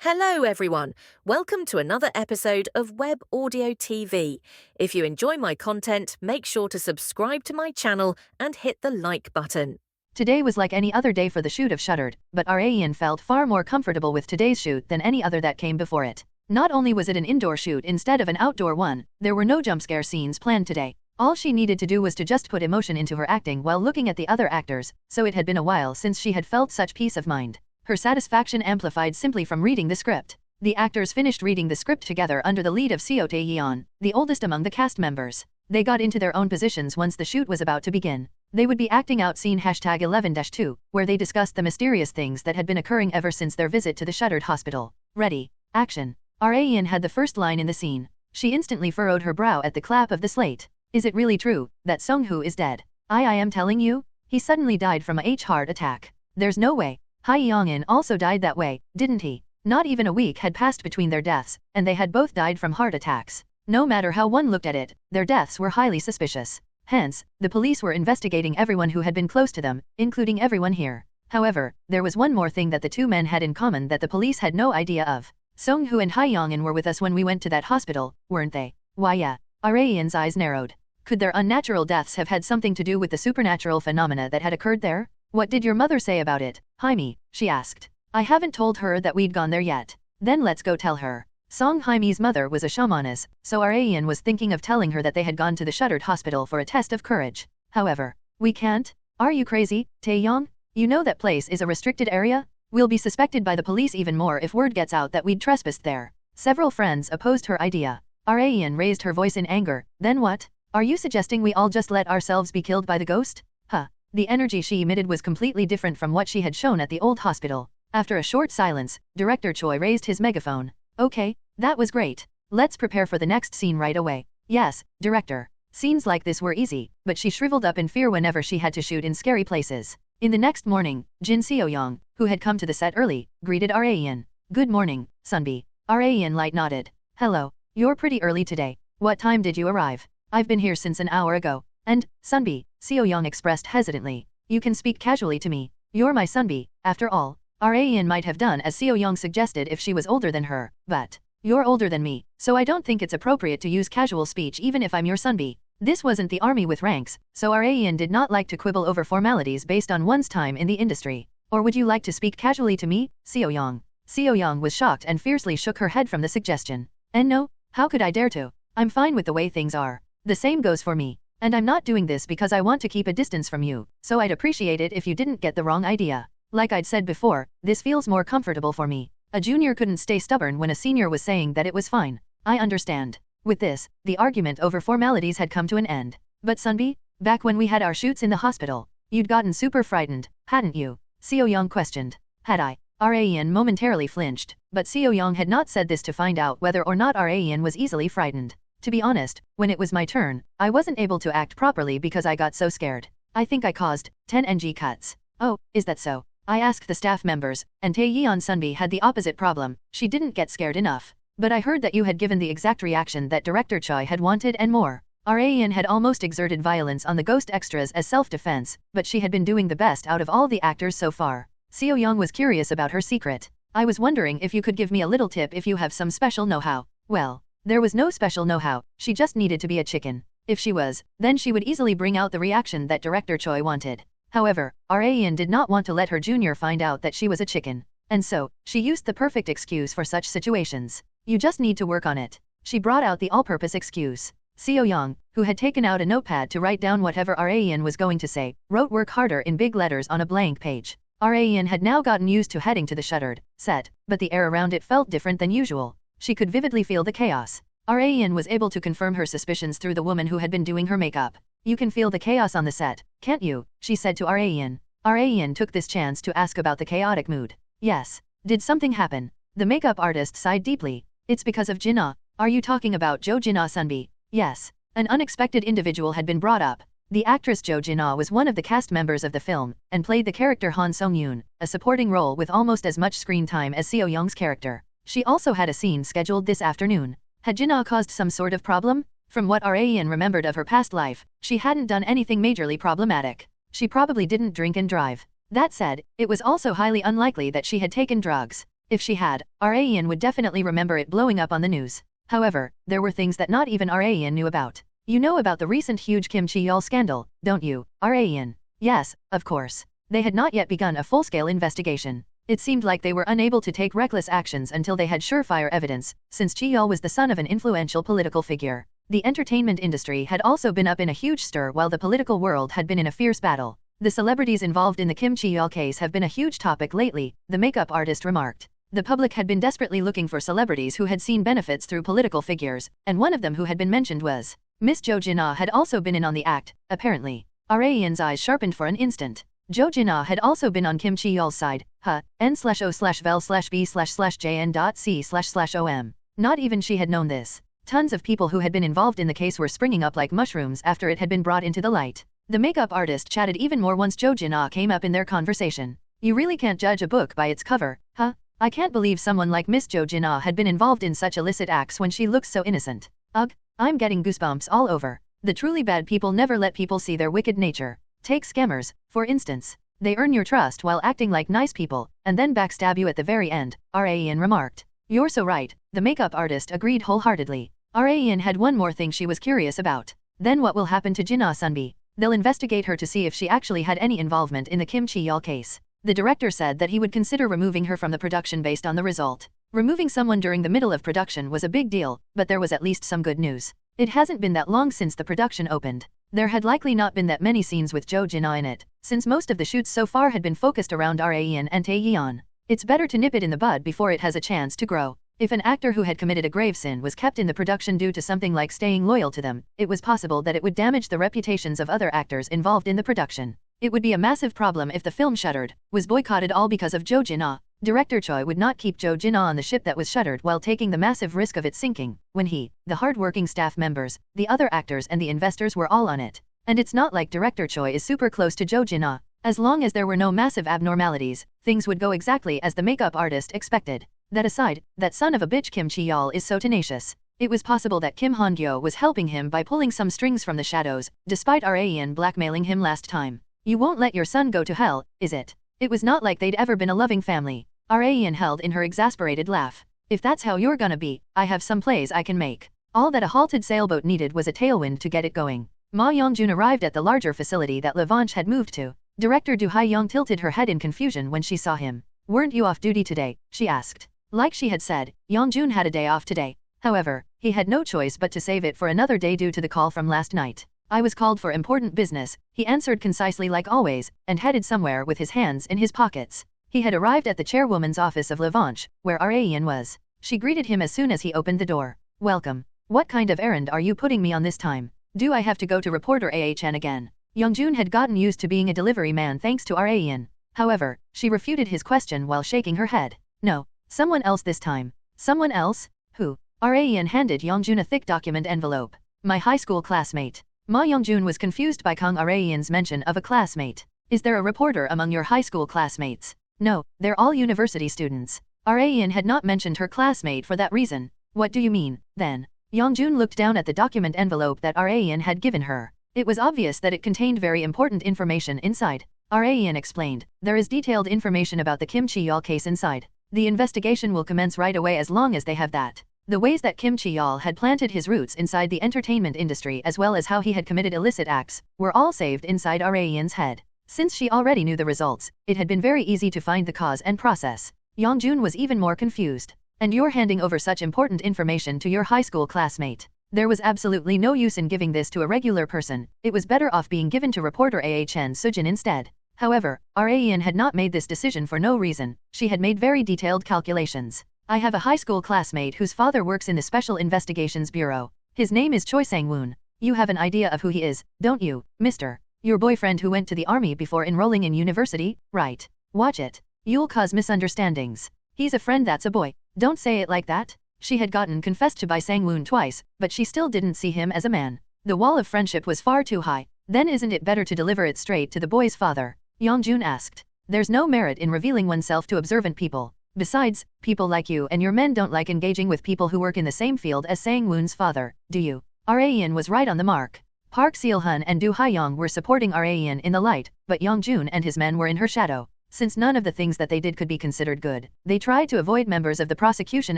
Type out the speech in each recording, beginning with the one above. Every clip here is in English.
Hello, everyone. Welcome to another episode of Web Audio TV. If you enjoy my content, make sure to subscribe to my channel and hit the like button. Today was like any other day for the shoot of Shuttered, but our Ian felt far more comfortable with today's shoot than any other that came before it. Not only was it an indoor shoot instead of an outdoor one, there were no jump scare scenes planned today. All she needed to do was to just put emotion into her acting while looking at the other actors, so it had been a while since she had felt such peace of mind. Her satisfaction amplified simply from reading the script. The actors finished reading the script together under the lead of Seo Tae-yeon, the oldest among the cast members. They got into their own positions once the shoot was about to begin. They would be acting out scene #11-2, where they discussed the mysterious things that had been occurring ever since their visit to the Shuttered hospital. Ready. Action. Our Ian had the first line in the scene. She instantly furrowed her brow at the clap of the slate. Is it really true that Sung-Hoo is dead? I am telling you, he suddenly died from a heart attack. There's no way. Hae-young-in also died that way, didn't he? Not even a week had passed between their deaths, and they had both died from heart attacks. No matter how one looked at it, their deaths were highly suspicious. Hence, the police were investigating everyone who had been close to them, including everyone here. However, there was one more thing that the two men had in common that the police had no idea of. Sung-Hoo and Hae-young-in were with us when we went to that hospital, weren't they? Why yeah. Arayan's eyes narrowed. Could their unnatural deaths have had something to do with the supernatural phenomena that had occurred there? What did your mother say about it, Jaime? She asked. I haven't told her that we'd gone there yet. Then let's go tell her. Song Jaime's mother was a shamaness, so Arayan was thinking of telling her that they had gone to the Shuttered hospital for a test of courage. However, we can't. Are you crazy, Tae-young? You know that place is a restricted area? We'll be suspected by the police even more if word gets out that we'd trespassed there. Several friends opposed her idea. Arayan raised her voice in anger. Then what? Are you suggesting we all just let ourselves be killed by the ghost? Huh. The energy she emitted was completely different from what she had shown at the old hospital. After a short silence, Director Choi raised his megaphone. Okay, that was great. Let's prepare for the next scene right away. Yes, Director. Scenes like this were easy, but she shriveled up in fear whenever she had to shoot in scary places. In the next morning, Jin Seo-young, who had come to the set early, greeted Arayan. Good morning, Sunbi. Arayan light nodded. Hello. You're pretty early today. What time did you arrive? I've been here since an hour ago. And, Sunbi, Seo-young expressed hesitantly. You can speak casually to me. You're my Sunbi, after all. Arayan might have done as Seo-young suggested if she was older than her, but you're older than me, so I don't think it's appropriate to use casual speech even if I'm your Sunbi. This wasn't the army with ranks, so Arayan did not like to quibble over formalities based on one's time in the industry. Or would you like to speak casually to me, Seo-young? Seo-young was shocked and fiercely shook her head from the suggestion. And no, how could I dare to? I'm fine with the way things are. The same goes for me. And I'm not doing this because I want to keep a distance from you, so I'd appreciate it if you didn't get the wrong idea. Like I'd said before, this feels more comfortable for me. A junior couldn't stay stubborn when a senior was saying that it was fine. I understand. With this, the argument over formalities had come to an end. But Sunbi, back when we had our shoots in the hospital, you'd gotten super frightened, hadn't you? Seo-young questioned. Had I? Arayan momentarily flinched, but Seo-young had not said this to find out whether or not Arayan was easily frightened. To be honest, when it was my turn, I wasn't able to act properly because I got so scared. I think I caused 10 NG cuts. Oh, is that so? I asked the staff members, and Tae-yeon Sunbi had the opposite problem. She didn't get scared enough. But I heard that you had given the exact reaction that Director Choi had wanted and more. Arayan had almost exerted violence on the ghost extras as self-defense, but she had been doing the best out of all the actors so far. Seo-young was curious about her secret. I was wondering if you could give me a little tip if you have some special know-how. Well, there was no special know-how, she just needed to be a chicken. If she was, then she would easily bring out the reaction that Director Choi wanted. However, Arayan did not want to let her junior find out that she was a chicken. And so, she used the perfect excuse for such situations. You just need to work on it. She brought out the all-purpose excuse. Seo-young, who had taken out a notepad to write down whatever Arayan was going to say, wrote work harder in big letters on a blank page. Arayan had now gotten used to heading to the Shuttered set, but the air around it felt different than usual. She could vividly feel the chaos. Arayan was able to confirm her suspicions through the woman who had been doing her makeup. You can feel the chaos on the set, can't you? She said to Arayan. Arayan took this chance to ask about the chaotic mood. Yes. Did something happen? The makeup artist sighed deeply. It's because of Jin-ah. Are you talking about Jo Jin-ah Sunbi? Yes. An unexpected individual had been brought up. The actress Jo Jin-ah was one of the cast members of the film, and played the character Han Sung-yoon, a supporting role with almost as much screen time as Seo-young's character. She also had a scene scheduled this afternoon. Had Jin-ah caused some sort of problem? From what Arayan remembered of her past life, she hadn't done anything majorly problematic. She probably didn't drink and drive. That said, it was also highly unlikely that she had taken drugs. If she had, Ian would definitely remember it blowing up on the news. However, there were things that not even Ian knew about. You know about the recent huge Kim Chi-yeol scandal, don't you, Ian? Yes, of course. They had not yet begun a full-scale investigation. It seemed like they were unable to take reckless actions until they had surefire evidence, since Chi-yeol was the son of an influential political figure. The entertainment industry had also been up in a huge stir while the political world had been in a fierce battle. The celebrities involved in the Kim Chi-yeol case have been a huge topic lately, the makeup artist remarked. The public had been desperately looking for celebrities who had seen benefits through political figures, and one of them who had been mentioned was Miss Jo Jin-ah had also been in on the act, apparently. Ian's eyes sharpened for an instant. Jo Jin-ah had also been on Kim Chi-yeol's side, n/o/vel/b/jn.c//om. Not even she had known this. Tons of people who had been involved in the case were springing up like mushrooms after it had been brought into the light. The makeup artist chatted even more once Jo Jin-ah came up in their conversation. You really can't judge a book by its cover, huh? I can't believe someone like Miss Jo Jin-ah had been involved in such illicit acts when she looks so innocent. Ugh, I'm getting goosebumps all over. The truly bad people never let people see their wicked nature. Take scammers, for instance. They earn your trust while acting like nice people, and then backstab you at the very end, Ian remarked. You're so right, the makeup artist agreed wholeheartedly. Ian had one more thing she was curious about. Then what will happen to Jin-ah Sunbi? They'll investigate her to see if she actually had any involvement in the Kim Chi-yeol case. The director said that he would consider removing her from the production based on the result. Removing someone during the middle of production was a big deal, but there was at least some good news. It hasn't been that long since the production opened. There had likely not been that many scenes with Jo Jin-ah in it, since most of the shoots so far had been focused around Ian and Tae-yeon. It's better to nip it in the bud before it has a chance to grow. If an actor who had committed a grave sin was kept in the production due to something like staying loyal to them, it was possible that it would damage the reputations of other actors involved in the production. It would be a massive problem if the film shuttered, was boycotted all because of Jo Jin-ah. Director Choi would not keep Jo Jin-ah on the ship that was shuttered while taking the massive risk of it sinking, when he, the hard-working staff members, the other actors and the investors were all on it. And it's not like Director Choi is super close to Jo Jin-ah. As long as there were no massive abnormalities, things would go exactly as the makeup artist expected. That aside, that son of a bitch Kim Chi-yeol is so tenacious. It was possible that Kim Han-Gyo was helping him by pulling some strings from the shadows, despite Ian blackmailing him last time. You won't let your son go to hell, is it? It was not like they'd ever been a loving family. Ian held in her exasperated laugh. If that's how you're gonna be, I have some plays I can make. All that a halted sailboat needed was a tailwind to get it going. Ma Young-jun arrived at the larger facility that Levanche had moved to. Director Do Hae-young tilted her head in confusion when she saw him. Weren't you off duty today? She asked. Like she had said, Young-jun had a day off today. However, he had no choice but to save it for another day due to the call from last night. I was called for important business, he answered concisely like always, and headed somewhere with his hands in his pockets. He had arrived at the chairwoman's office of Levanche, where Ian was. She greeted him as soon as he opened the door. Welcome. What kind of errand are you putting me on this time? Do I have to go to reporter AHN again? Young-jun had gotten used to being a delivery man thanks to Ian. However, she refuted his question while shaking her head. No, someone else this time. Someone else? Who? Ian handed Young-jun a thick document envelope. My high school classmate. Ma Young-jun was confused by Kang Ian's mention of a classmate. Is there a reporter among your high school classmates? No, they're all university students. Ian had not mentioned her classmate for that reason. What do you mean, then? Young-jun looked down at the document envelope that Ian had given her. It was obvious that it contained very important information inside. Ian explained, there is detailed information about the Kim Chi-yeol case inside. The investigation will commence right away as long as they have that. The ways that Kim Chi-yeol had planted his roots inside the entertainment industry as well as how he had committed illicit acts, were all saved inside Ian's head. Since she already knew the results, it had been very easy to find the cause and process. Young-jun was even more confused. And you're handing over such important information to your high school classmate. There was absolutely no use in giving this to a regular person, it was better off being given to reporter AHN Sujin instead. However, Ian had not made this decision for no reason, she had made very detailed calculations. I have a high school classmate whose father works in the Special Investigations Bureau. His name is Choi Sang-woon. You have an idea of who he is, don't you, mister? Your boyfriend who went to the army before enrolling in university, right? Watch it. You'll cause misunderstandings. He's a friend that's a boy. Don't say it like that. She had gotten confessed to by Sang-woon twice, but she still didn't see him as a man. The wall of friendship was far too high. Then isn't it better to deliver it straight to the boy's father? Young-jun asked. There's no merit in revealing oneself to observant people. Besides, people like you and your men don't like engaging with people who work in the same field as Sang-woon's father, do you? Ian was right on the mark. Park Seol-hun and Do Hae-young were supporting Ian in the light, but Young-jun and his men were in her shadow. Since none of the things that they did could be considered good, they tried to avoid members of the prosecution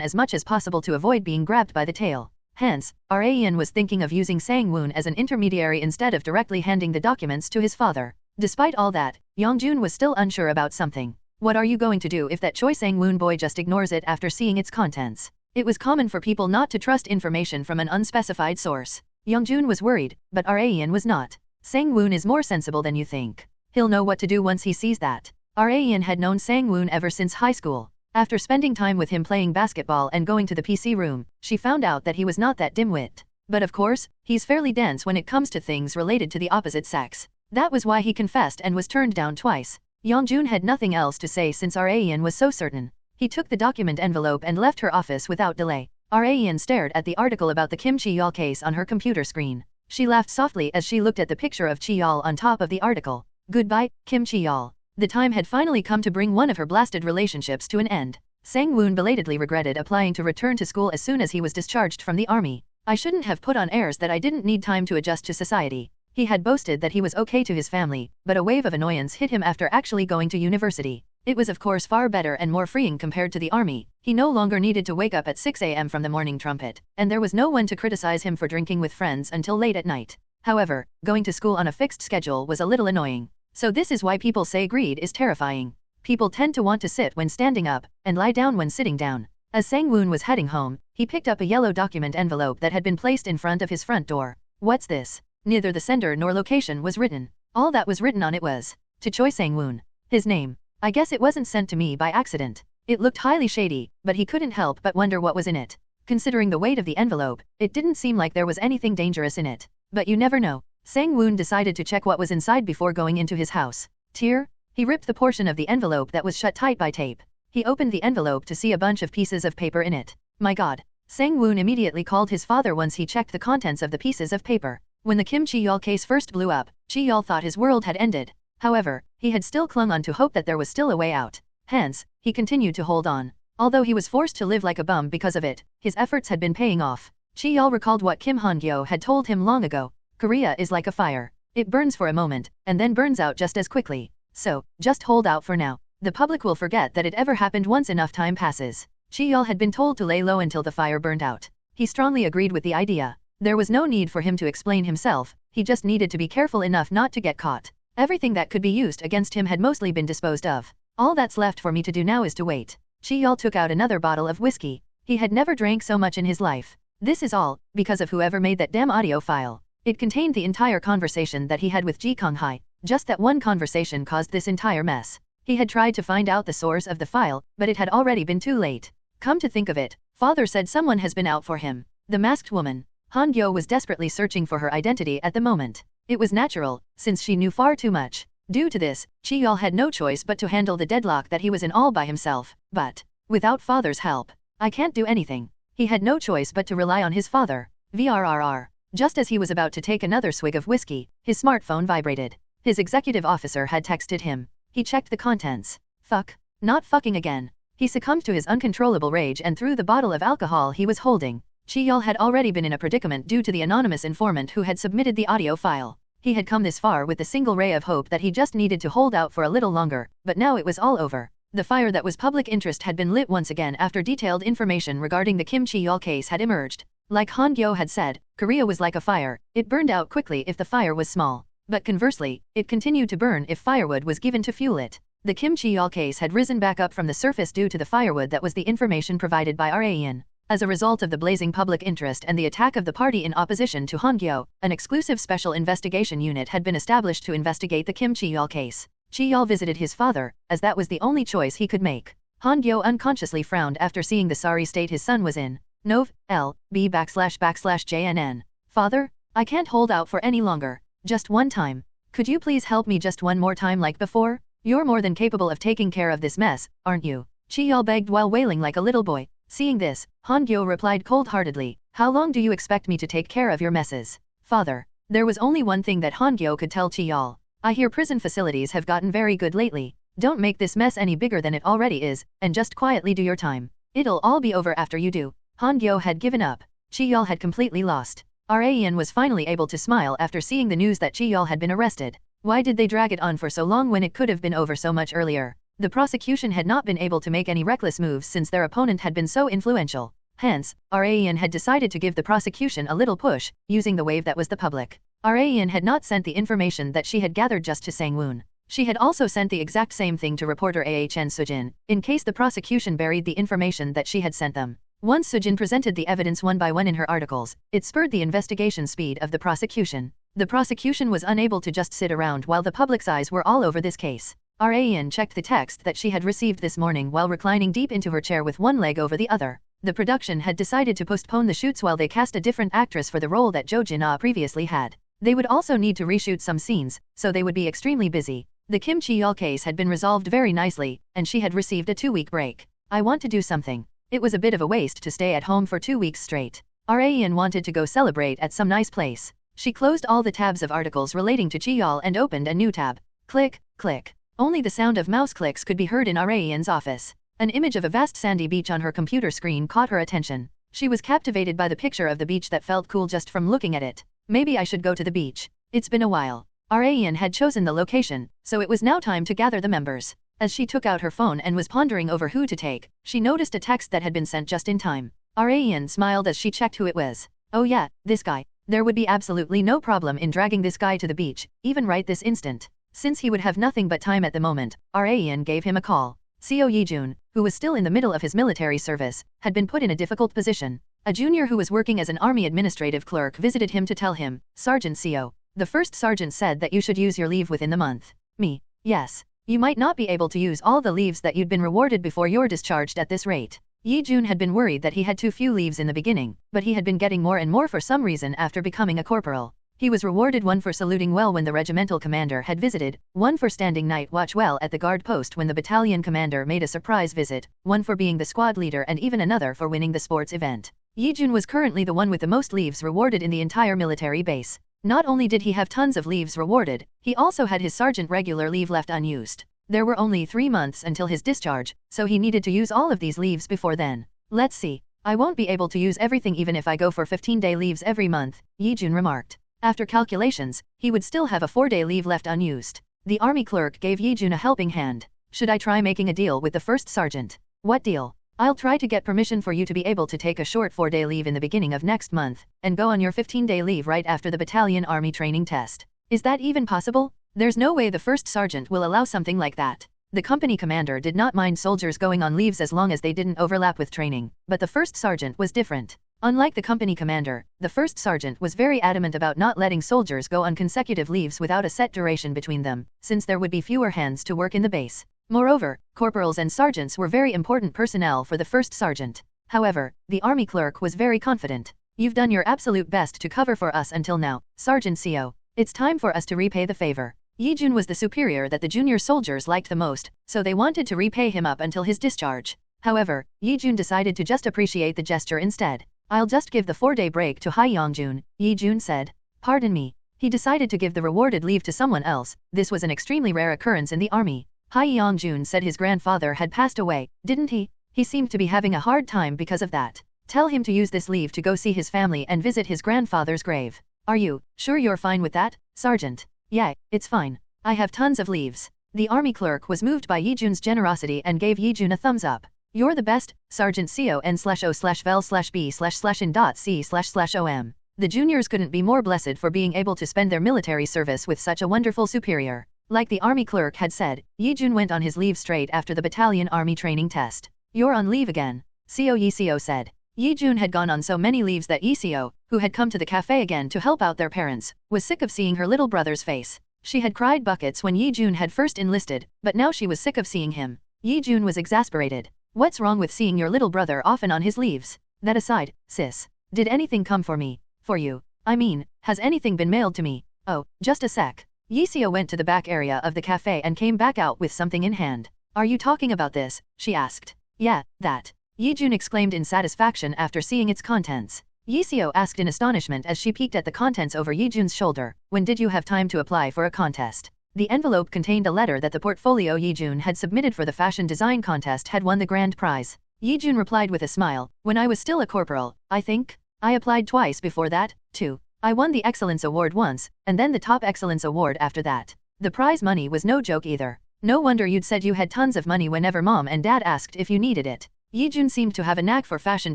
as much as possible to avoid being grabbed by the tail. Hence, Raen was thinking of using Sang-woon as an intermediary instead of directly handing the documents to his father. Despite all that, Yongjun was still unsure about something. What are you going to do if that Choi Sang-woon boy just ignores it after seeing its contents? It was common for people not to trust information from an unspecified source. Yongjun was worried, but Raen was not. Sang-woon is more sensible than you think. He'll know what to do once he sees that. Raen had known Sang-woon ever since high school. After spending time with him playing basketball and going to the PC room, she found out that he was not that dimwit. But of course, he's fairly dense when it comes to things related to the opposite sex. That was why he confessed and was turned down twice. Yongjun had nothing else to say since Raen was so certain. He took the document envelope and left her office without delay. Raen stared at the article about the Kim Chi-yeol case on her computer screen. She laughed softly as she looked at the picture of Chi-yeol on top of the article. Goodbye, Kim Chi-yeol. The time had finally come to bring one of her blasted relationships to an end. Sang-woon belatedly regretted applying to return to school as soon as he was discharged from the army. I shouldn't have put on airs that I didn't need time to adjust to society. He had boasted that he was okay to his family, but a wave of annoyance hit him after actually going to university. It was of course far better and more freeing compared to the army. He no longer needed to wake up at 6 a.m. from the morning trumpet, and there was no one to criticize him for drinking with friends until late at night. However, going to school on a fixed schedule was a little annoying. So this is why people say greed is terrifying. People tend to want to sit when standing up, and lie down when sitting down. As Sang-woon was heading home, he picked up a yellow document envelope that had been placed in front of his front door. What's this? Neither the sender nor location was written. All that was written on it was, to Choi Sang-woon. His name. I guess it wasn't sent to me by accident. It looked highly shady, but he couldn't help but wonder what was in it. Considering the weight of the envelope, it didn't seem like there was anything dangerous in it. But you never know. Sang-woon decided to check what was inside before going into his house. Tear? He ripped the portion of the envelope that was shut tight by tape. He opened the envelope to see a bunch of pieces of paper in it. My god. Sang-woon immediately called his father once he checked the contents of the pieces of paper. When the Kim Chi-yeol case first blew up, Chi-yeol thought his world had ended. However, he had still clung on to hope that there was still a way out. Hence, he continued to hold on. Although he was forced to live like a bum because of it, his efforts had been paying off. Chi-yeol recalled what Kim Han-Gyo had told him long ago. Korea is like a fire. It burns for a moment, and then burns out just as quickly. So, just hold out for now. The public will forget that it ever happened once enough time passes. Chi-yeol had been told to lay low until the fire burned out. He strongly agreed with the idea. There was no need for him to explain himself, he just needed to be careful enough not to get caught. Everything that could be used against him had mostly been disposed of. All that's left for me to do now is to wait. Chi-yeol took out another bottle of whiskey. He had never drank so much in his life. This is all, because of whoever made that damn audio file. It contained the entire conversation that he had with Ji Kong-hai. Just that one conversation caused this entire mess. He had tried to find out the source of the file, but it had already been too late. Come to think of it, father said someone has been out for him. The masked woman. Han-Gyo was desperately searching for her identity at the moment. It was natural, since she knew far too much. Due to this, Chi-yeol had no choice but to handle the deadlock that he was in all by himself. But, without father's help, I can't do anything. He had no choice but to rely on his father. VRRR. Just as he was about to take another swig of whiskey, his smartphone vibrated. His executive officer had texted him. He checked the contents. Fuck. Not fucking again. He succumbed to his uncontrollable rage and threw the bottle of alcohol he was holding. Chi-yeol had already been in a predicament due to the anonymous informant who had submitted the audio file. He had come this far with the single ray of hope that he just needed to hold out for a little longer, but now it was all over. The fire that was public interest had been lit once again after detailed information regarding the Kim Chi-yeol case had emerged. Like Han-Gyo had said, Korea was like a fire, it burned out quickly if the fire was small. But conversely, it continued to burn if firewood was given to fuel it. The Kim Chi-yeol case had risen back up from the surface due to the firewood that was the information provided by Raen. As a result of the blazing public interest and the attack of the party in opposition to Han-Gyo, an exclusive special investigation unit had been established to investigate the Kim Chi-yeol case. Chi-yeol visited his father, as that was the only choice he could make. Han-Gyo unconsciously frowned after seeing the sorry state his son was in. Nov. L. B //JNN. Father, I can't hold out for any longer. Just one time. Could you please help me just one more time like before? You're more than capable of taking care of this mess, aren't you? Chi-yeol begged while wailing like a little boy. Seeing this, Han-Gyo replied cold-heartedly, how long do you expect me to take care of your messes? Father. There was only one thing that Han-Gyo could tell Chi-yeol. I hear prison facilities have gotten very good lately. Don't make this mess any bigger than it already is, and just quietly do your time. It'll all be over after you do. Han-Gyo had given up. Chi-yeol had completely lost. Raen was finally able to smile after seeing the news that Chi-yeol had been arrested. Why did they drag it on for so long when it could have been over so much earlier? The prosecution had not been able to make any reckless moves since their opponent had been so influential. Hence, Rayan had decided to give the prosecution a little push, using the wave that was the public. Rayan had not sent the information that she had gathered just to Sang-woon. She had also sent the exact same thing to reporter Ahn Sujin, in case the prosecution buried the information that she had sent them. Once Sujin presented the evidence one by one in her articles, it spurred the investigation speed of the prosecution. The prosecution was unable to just sit around while the public's eyes were all over this case. Rayan checked the text that she had received this morning while reclining deep into her chair with one leg over the other. The production had decided to postpone the shoots while they cast a different actress for the role that Jo Jin-ah previously had. They would also need to reshoot some scenes, so they would be extremely busy. The Kim Chi-yeol case had been resolved very nicely, and she had received a 2-week break. I want to do something. It was a bit of a waste to stay at home for 2 weeks straight. Rayan wanted to go celebrate at some nice place. She closed all the tabs of articles relating to Chi-yeol and opened a new tab. Click, click. Only the sound of mouse clicks could be heard in Rayan's office. An image of a vast sandy beach on her computer screen caught her attention. She was captivated by the picture of the beach that felt cool just from looking at it. Maybe I should go to the beach. It's been a while. Rayan had chosen the location, so it was now time to gather the members. As she took out her phone and was pondering over who to take, she noticed a text that had been sent just in time. Rayan smiled as she checked who it was. Oh yeah, this guy. There would be absolutely no problem in dragging this guy to the beach, even right this instant. Since he would have nothing but time at the moment, Rayan gave him a call. Seo Yi-jun, who was still in the middle of his military service, had been put in a difficult position. A junior who was working as an army administrative clerk visited him to tell him, Sergeant Seo, the first sergeant said that you should use your leave within the month. Me. Yes. You might not be able to use all the leaves that you'd been rewarded before you're discharged at this rate. Yi-jun had been worried that he had too few leaves in the beginning, but he had been getting more and more for some reason after becoming a corporal. He was rewarded 1 for saluting well when the regimental commander had visited, 1 for standing night watch well at the guard post when the battalion commander made a surprise visit, 1 for being the squad leader and even another for winning the sports event. Yi-jun was currently the one with the most leaves rewarded in the entire military base. Not only did he have tons of leaves rewarded, he also had his sergeant regular leave left unused. There were only 3 months until his discharge, so he needed to use all of these leaves before then. Let's see. I won't be able to use everything even if I go for 15-day leaves every month, Yi-jun remarked. After calculations, he would still have a 4-day leave left unused. The army clerk gave Yi-jun a helping hand. Should I try making a deal with the first sergeant? What deal? I'll try to get permission for you to be able to take a short 4-day leave in the beginning of next month, and go on your 15-day leave right after the battalion army training test. Is that even possible? There's no way the first sergeant will allow something like that. The company commander did not mind soldiers going on leaves as long as they didn't overlap with training, but the first sergeant was different. Unlike the company commander, the first sergeant was very adamant about not letting soldiers go on consecutive leaves without a set duration between them, since there would be fewer hands to work in the base. Moreover, corporals and sergeants were very important personnel for the first sergeant. However, the army clerk was very confident. You've done your absolute best to cover for us until now, Sergeant Seo. It's time for us to repay the favor. Yi-jun was the superior that the junior soldiers liked the most, so they wanted to repay him up until his discharge. However, Yi-jun decided to just appreciate the gesture instead. I'll just give the 4-day break to Hai-yong-jun, Yi-jun said. Pardon me. He decided to give the rewarded leave to someone else. This was an extremely rare occurrence in the army. Hai-yong-jun said his grandfather had passed away, didn't he? He seemed to be having a hard time because of that. Tell him to use this leave to go see his family and visit his grandfather's grave. Are you sure you're fine with that, Sergeant? Yeah, it's fine. I have tons of leaves. The army clerk was moved by Yi-jun's generosity and gave Yi-jun a thumbs up. You're the best, Sergeant CON/O/VEL/B/in.C//OM. The juniors couldn't be more blessed for being able to spend their military service with such a wonderful superior. Like the army clerk had said, Yi-jun went on his leave straight after the battalion army training test. You're on leave again, Yi-seo said. Yi-jun had gone on so many leaves that Yi-seo, who had come to the cafe again to help out their parents, was sick of seeing her little brother's face. She had cried buckets when Yi-jun had first enlisted, but now she was sick of seeing him. Yi-jun was exasperated. What's wrong with seeing your little brother often on his leaves? That aside, sis, did anything come for me? For you? I mean, has anything been mailed to me? Oh, just a sec. Yi-seo went to the back area of the cafe and came back out with something in hand. Are you talking about this? She asked. Yeah, that. Yi-jun exclaimed in satisfaction after seeing its contents. Yi-seo asked in astonishment as she peeked at the contents over Yi-jun's shoulder. When did you have time to apply for a contest? The envelope contained a letter that the portfolio Yi-jun had submitted for the fashion design contest had won the grand prize. Yi-jun replied with a smile. When I was still a corporal, I think. I applied twice before that, too. I won the Excellence Award once, and then the Top Excellence Award after that. The prize money was no joke either. No wonder you'd said you had tons of money whenever mom and dad asked if you needed it. Yi-jun seemed to have a knack for fashion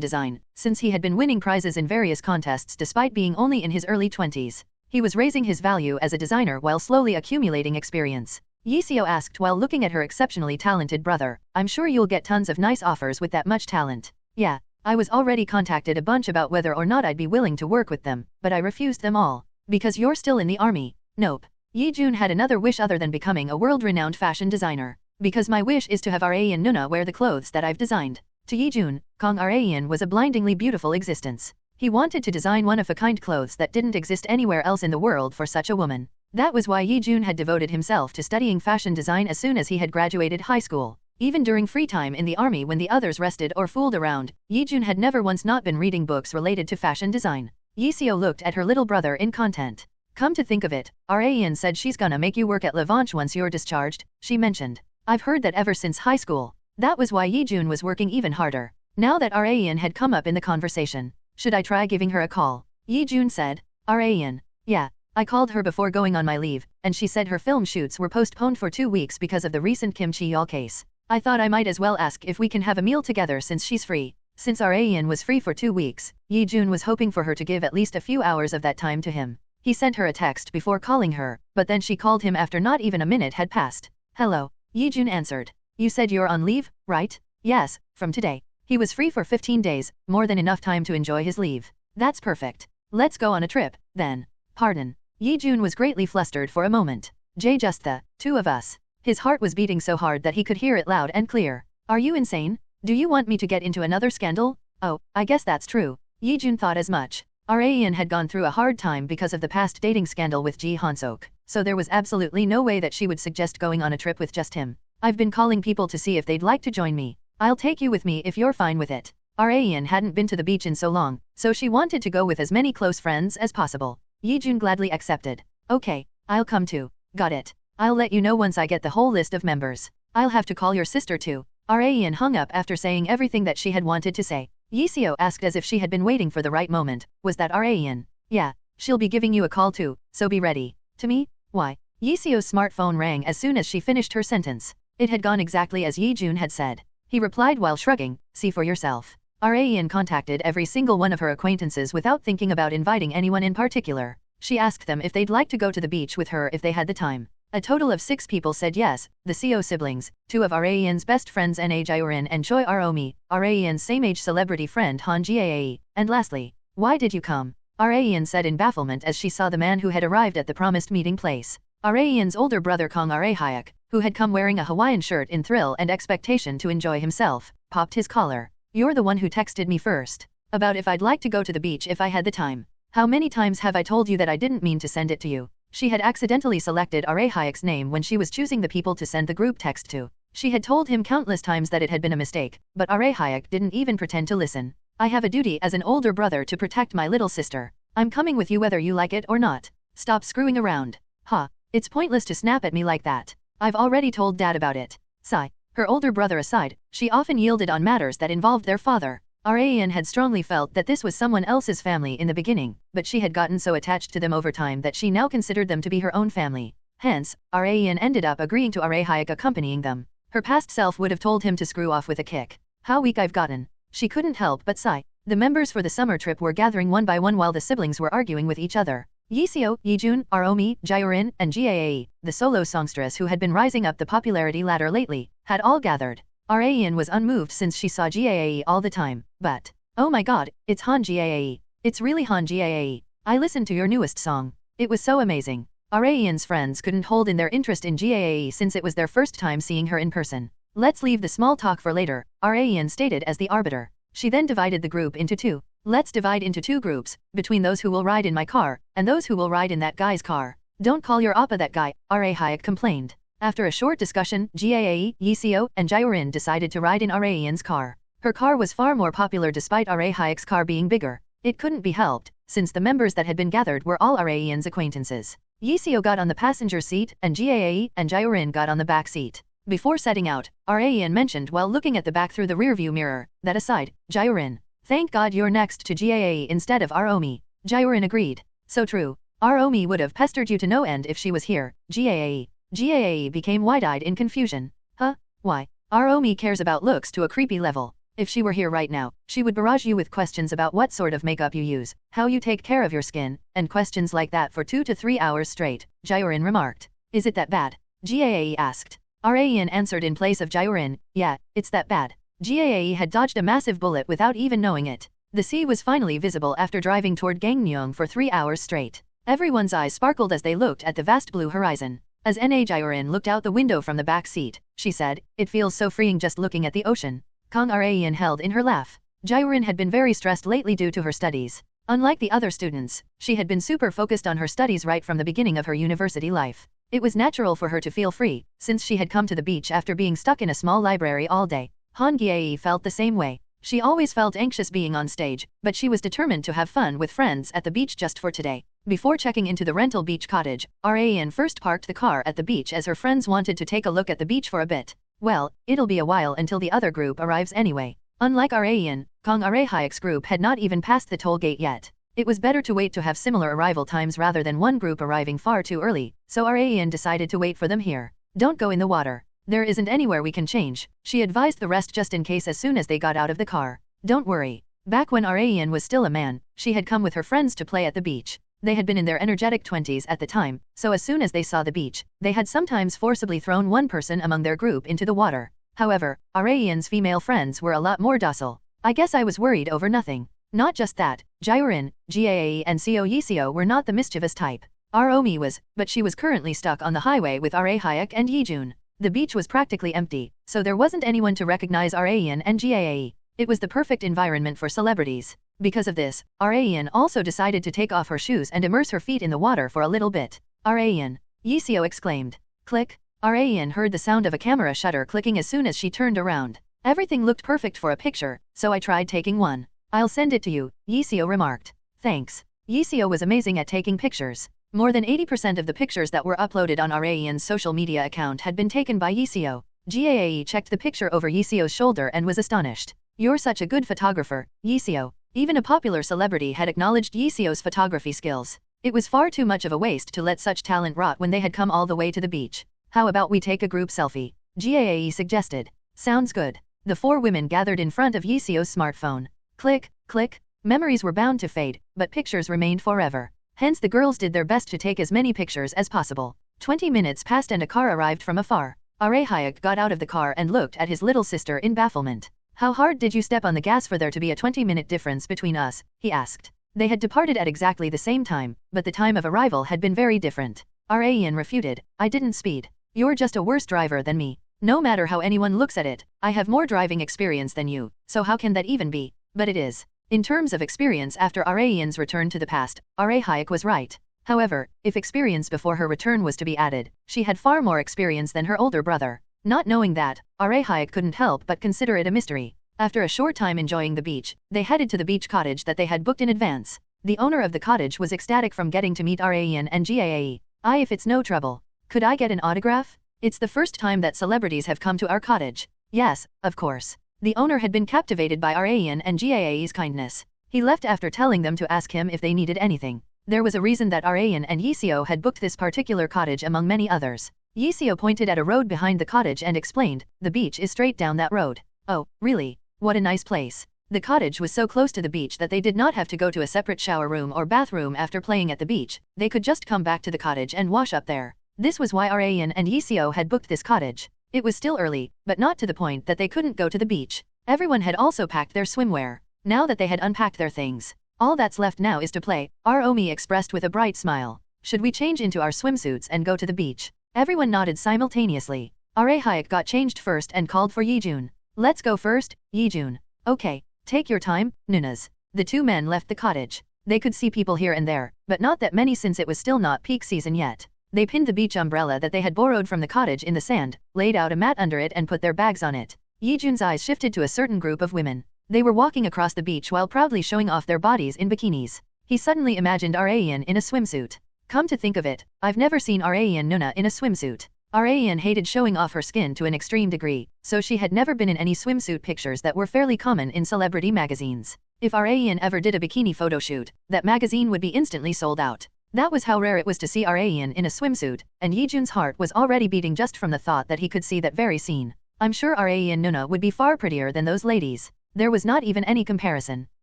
design, since he had been winning prizes in various contests despite being only in his early 20s. He was raising his value as a designer while slowly accumulating experience. Yi-seo asked while looking at her exceptionally talented brother, I'm sure you'll get tons of nice offers with that much talent. Yeah, I was already contacted a bunch about whether or not I'd be willing to work with them, but I refused them all. Because you're still in the army. Nope. Yi-jun had another wish other than becoming a world-renowned fashion designer. Because my wish is to have Rae and Nuna wear the clothes that I've designed. To Yi-jun, Kong Rae was a blindingly beautiful existence. He wanted to design one-of-a-kind clothes that didn't exist anywhere else in the world for such a woman. That was why Yi-jun had devoted himself to studying fashion design as soon as he had graduated high school. Even during free time in the army when the others rested or fooled around, Yi-jun had never once not been reading books related to fashion design. Yi-seo looked at her little brother in content. Come to think of it, Rae said she's gonna make you work at Levanche once you're discharged, she mentioned. I've heard that ever since high school. That was why Yi-jun was working even harder. Now that Rae had come up in the conversation, should I try giving her a call? Yi-jun said. Rae, yeah. I called her before going on my leave, and she said her film shoots were postponed for 2 weeks because of the recent Kim Chi-yeol case. I thought I might as well ask if we can have a meal together since she's free. Since Rae was free for 2 weeks, Yi-jun was hoping for her to give at least a few hours of that time to him. He sent her a text before calling her, but then she called him after not even a minute had passed. Hello, Yi-jun answered. You said you're on leave, right? Yes, from today. He was free for 15 days, more than enough time to enjoy his leave. That's perfect. Let's go on a trip, then. Pardon. Yi-jun was greatly flustered for a moment. Just the two of us. His heart was beating so hard that he could hear it loud and clear. Are you insane? Do you want me to get into another scandal? Oh, I guess that's true. Yi-jun thought as much. Rae had gone through a hard time because of the past dating scandal with Ji Han-sok, so there was absolutely no way that she would suggest going on a trip with just him. I've been calling people to see if they'd like to join me. I'll take you with me if you're fine with it. Rae hadn't been to the beach in so long, so she wanted to go with as many close friends as possible. Yi-jun gladly accepted. Okay, I'll come too. Got it. I'll let you know once I get the whole list of members. I'll have to call your sister too. Rae hung up after saying everything that she had wanted to say. Yi-seo asked as if she had been waiting for the right moment. Was that Rae? Yeah, she'll be giving you a call too, so be ready. To me? Why? Yi-seo's smartphone rang as soon as she finished her sentence. It had gone exactly as Yi-jun had said. He replied while shrugging, see for yourself. Rae contacted every single one of her acquaintances without thinking about inviting anyone in particular. She asked them if they'd like to go to the beach with her if they had the time. A total of 6 people said yes, the CO siblings, 2 of Rae's best friends Na-Jyorin and Choi Aromi, Rae's same-age celebrity friend Han-Gyo, and lastly, why did you come? Rae said in bafflement as she saw the man who had arrived at the promised meeting place. Rae's older brother Kong Rae-hyuk, who had come wearing a Hawaiian shirt in thrill and expectation to enjoy himself, popped his collar. You're the one who texted me first. About if I'd like to go to the beach if I had the time. How many times have I told you that I didn't mean to send it to you? She had accidentally selected Rae-hyuk's name when she was choosing the people to send the group text to. She had told him countless times that it had been a mistake, but Rae-hyuk didn't even pretend to listen. I have a duty as an older brother to protect my little sister. I'm coming with you whether you like it or not. Stop screwing around. Ha, it's pointless to snap at me like that. I've already told Dad about it. Sigh. Her older brother aside, she often yielded on matters that involved their father. Rae had strongly felt that this was someone else's family in the beginning, but she had gotten so attached to them over time that she now considered them to be her own family. Hence, Rae ended up agreeing to Rae-hyuk accompanying them. Her past self would have told him to screw off with a kick. How weak I've gotten. She couldn't help but sigh. The members for the summer trip were gathering one by one while the siblings were arguing with each other. Yi-seo, Yi-jun, Aromi, Jyorin, and Gae, the solo songstress who had been rising up the popularity ladder lately, had all gathered. Rae was unmoved since she saw Gae all the time, but, oh my god, it's Han-Gyo. It's really Han-Gyo. I listened to your newest song. It was so amazing. Rae's friends couldn't hold in their interest in Gae since it was their first time seeing her in person. Let's leave the small talk for later, Rae stated as the arbiter. She then divided the group into 2. Let's divide into 2 groups, between those who will ride in my car, and those who will ride in that guy's car. Don't call your oppa that guy, Rae-hyuk complained. After a short discussion, Gae, Yi-seo, and Jyorin decided to ride in Rae's car. Her car was far more popular despite Rae-hyuk's car being bigger. It couldn't be helped, since the members that had been gathered were all Rae's acquaintances. Yi-seo got on the passenger seat, and Gae and Jyorin got on the back seat. Before setting out, Rae mentioned while looking at the back through the rearview mirror, that aside, Jyorin. Thank God you're next to Gae instead of Aromi. Jyorin agreed. So true. Aromi would have pestered you to no end if she was here, Gae. Gaa became wide-eyed in confusion. Huh? Why? Aromi cares about looks to a creepy level. If she were here right now, she would barrage you with questions about what sort of makeup you use, how you take care of your skin, and questions like that for 2 to 3 hours straight, Jyorin remarked. Is it that bad? Gaa asked. Rain answered in place of Jyorin, yeah, it's that bad. Gaa had dodged a massive bullet without even knowing it. The sea was finally visible after driving toward Gangneung for 3 hours straight. Everyone's eyes sparkled as they looked at the vast blue horizon. As Jyorin looked out the window from the back seat, she said, it feels so freeing just looking at the ocean. Kang Rain held in her laugh. Jyorin had been very stressed lately due to her studies. Unlike the other students, she had been super focused on her studies right from the beginning of her university life. It was natural for her to feel free, since she had come to the beach after being stuck in a small library all day. Han-Gyo felt the same way. She always felt anxious being on stage, but she was determined to have fun with friends at the beach just for today. Before checking into the rental beach cottage, Rain first parked the car at the beach as her friends wanted to take a look at the beach for a bit. Well, it'll be a while until the other group arrives anyway. Unlike Rain, Kang Hyuk's group had not even passed the toll gate yet. It was better to wait to have similar arrival times rather than one group arriving far too early, so Rain decided to wait for them here. Don't go in the water. There isn't anywhere we can change, she advised the rest just in case as soon as they got out of the car. Don't worry. Back when Rain was still a man, she had come with her friends to play at the beach. They had been in their energetic 20s at the time, so as soon as they saw the beach, they had sometimes forcibly thrown one person among their group into the water. However, Rain's female friends were a lot more docile. I guess I was worried over nothing. Not just that, Jyorin, Gaa and Seo Yiseo were not the mischievous type. Aromi was, but she was currently stuck on the highway with Hyuk and Yijun. The beach was practically empty, so there wasn't anyone to recognize Rain and Gaa. It was the perfect environment for celebrities. Because of this, Rain also decided to take off her shoes and immerse her feet in the water for a little bit. Rain! Yiseo exclaimed. Click! Rain heard the sound of a camera shutter clicking as soon as she turned around. Everything looked perfect for a picture, so I tried taking one. I'll send it to you, Yiseo remarked. Thanks. Yiseo was amazing at taking pictures. More than 80% of the pictures that were uploaded on Rain's social media account had been taken by Yiseo. Gaa checked the picture over Yiseo's shoulder and was astonished. You're such a good photographer, Yiseo. Even a popular celebrity had acknowledged Yiseo's photography skills. It was far too much of a waste to let such talent rot when they had come all the way to the beach. How about we take a group selfie? Gaa suggested. Sounds good. The 4 women gathered in front of Yiseo's smartphone. Click, click. Memories were bound to fade, but pictures remained forever. Hence the girls did their best to take as many pictures as possible. 20 minutes passed and a car arrived from afar. Hyuk got out of the car and looked at his little sister in bafflement. How hard did you step on the gas for there to be a 20-minute difference between us? He asked. They had departed at exactly the same time, but the time of arrival had been very different. Rain refuted. I didn't speed. You're just a worse driver than me. No matter how anyone looks at it, I have more driving experience than you, so how can that even be? But it is. In terms of experience after Rain's return to the past, Hyuk was right. However, if experience before her return was to be added, she had far more experience than her older brother. Not knowing that, Hyuk couldn't help but consider it a mystery. After a short time enjoying the beach, they headed to the beach cottage that they had booked in advance. The owner of the cottage was ecstatic from getting to meet Rain and Gaa. If it's no trouble. Could I get an autograph? It's the first time that celebrities have come to our cottage. Yes, of course. The owner had been captivated by Rain and Gaa's kindness. He left after telling them to ask him if they needed anything. There was a reason that Rain and Yiseo had booked this particular cottage among many others. Yiseo pointed at a road behind the cottage and explained, the beach is straight down that road. Oh, really? What a nice place. The cottage was so close to the beach that they did not have to go to a separate shower room or bathroom after playing at the beach. They could just come back to the cottage and wash up there. This was why Rain and Yiseo had booked this cottage. It was still early, but not to the point that they couldn't go to the beach. Everyone had also packed their swimwear. Now that they had unpacked their things, all that's left now is to play, Aromi expressed with a bright smile. Should we change into our swimsuits and go to the beach? Everyone nodded simultaneously. Hyuk got changed first and called for Yijun. Let's go first, Yijun. Okay, take your time, Nunas. The 2 men left the cottage. They could see people here and there, but not that many since it was still not peak season yet. They pinned the beach umbrella that they had borrowed from the cottage in the sand, laid out a mat under it and put their bags on it. Yijun's eyes shifted to a certain group of women. They were walking across the beach while proudly showing off their bodies in bikinis. He suddenly imagined Rain in a swimsuit. Come to think of it, I've never seen Rain Nuna in a swimsuit. Rain hated showing off her skin to an extreme degree, so she had never been in any swimsuit pictures that were fairly common in celebrity magazines. If Rain ever did a bikini photo shoot, that magazine would be instantly sold out. That was how rare it was to see Rayan in a swimsuit, and Yijun's heart was already beating just from the thought that he could see that very scene. I'm sure Rayan Nuna would be far prettier than those ladies. There was not even any comparison.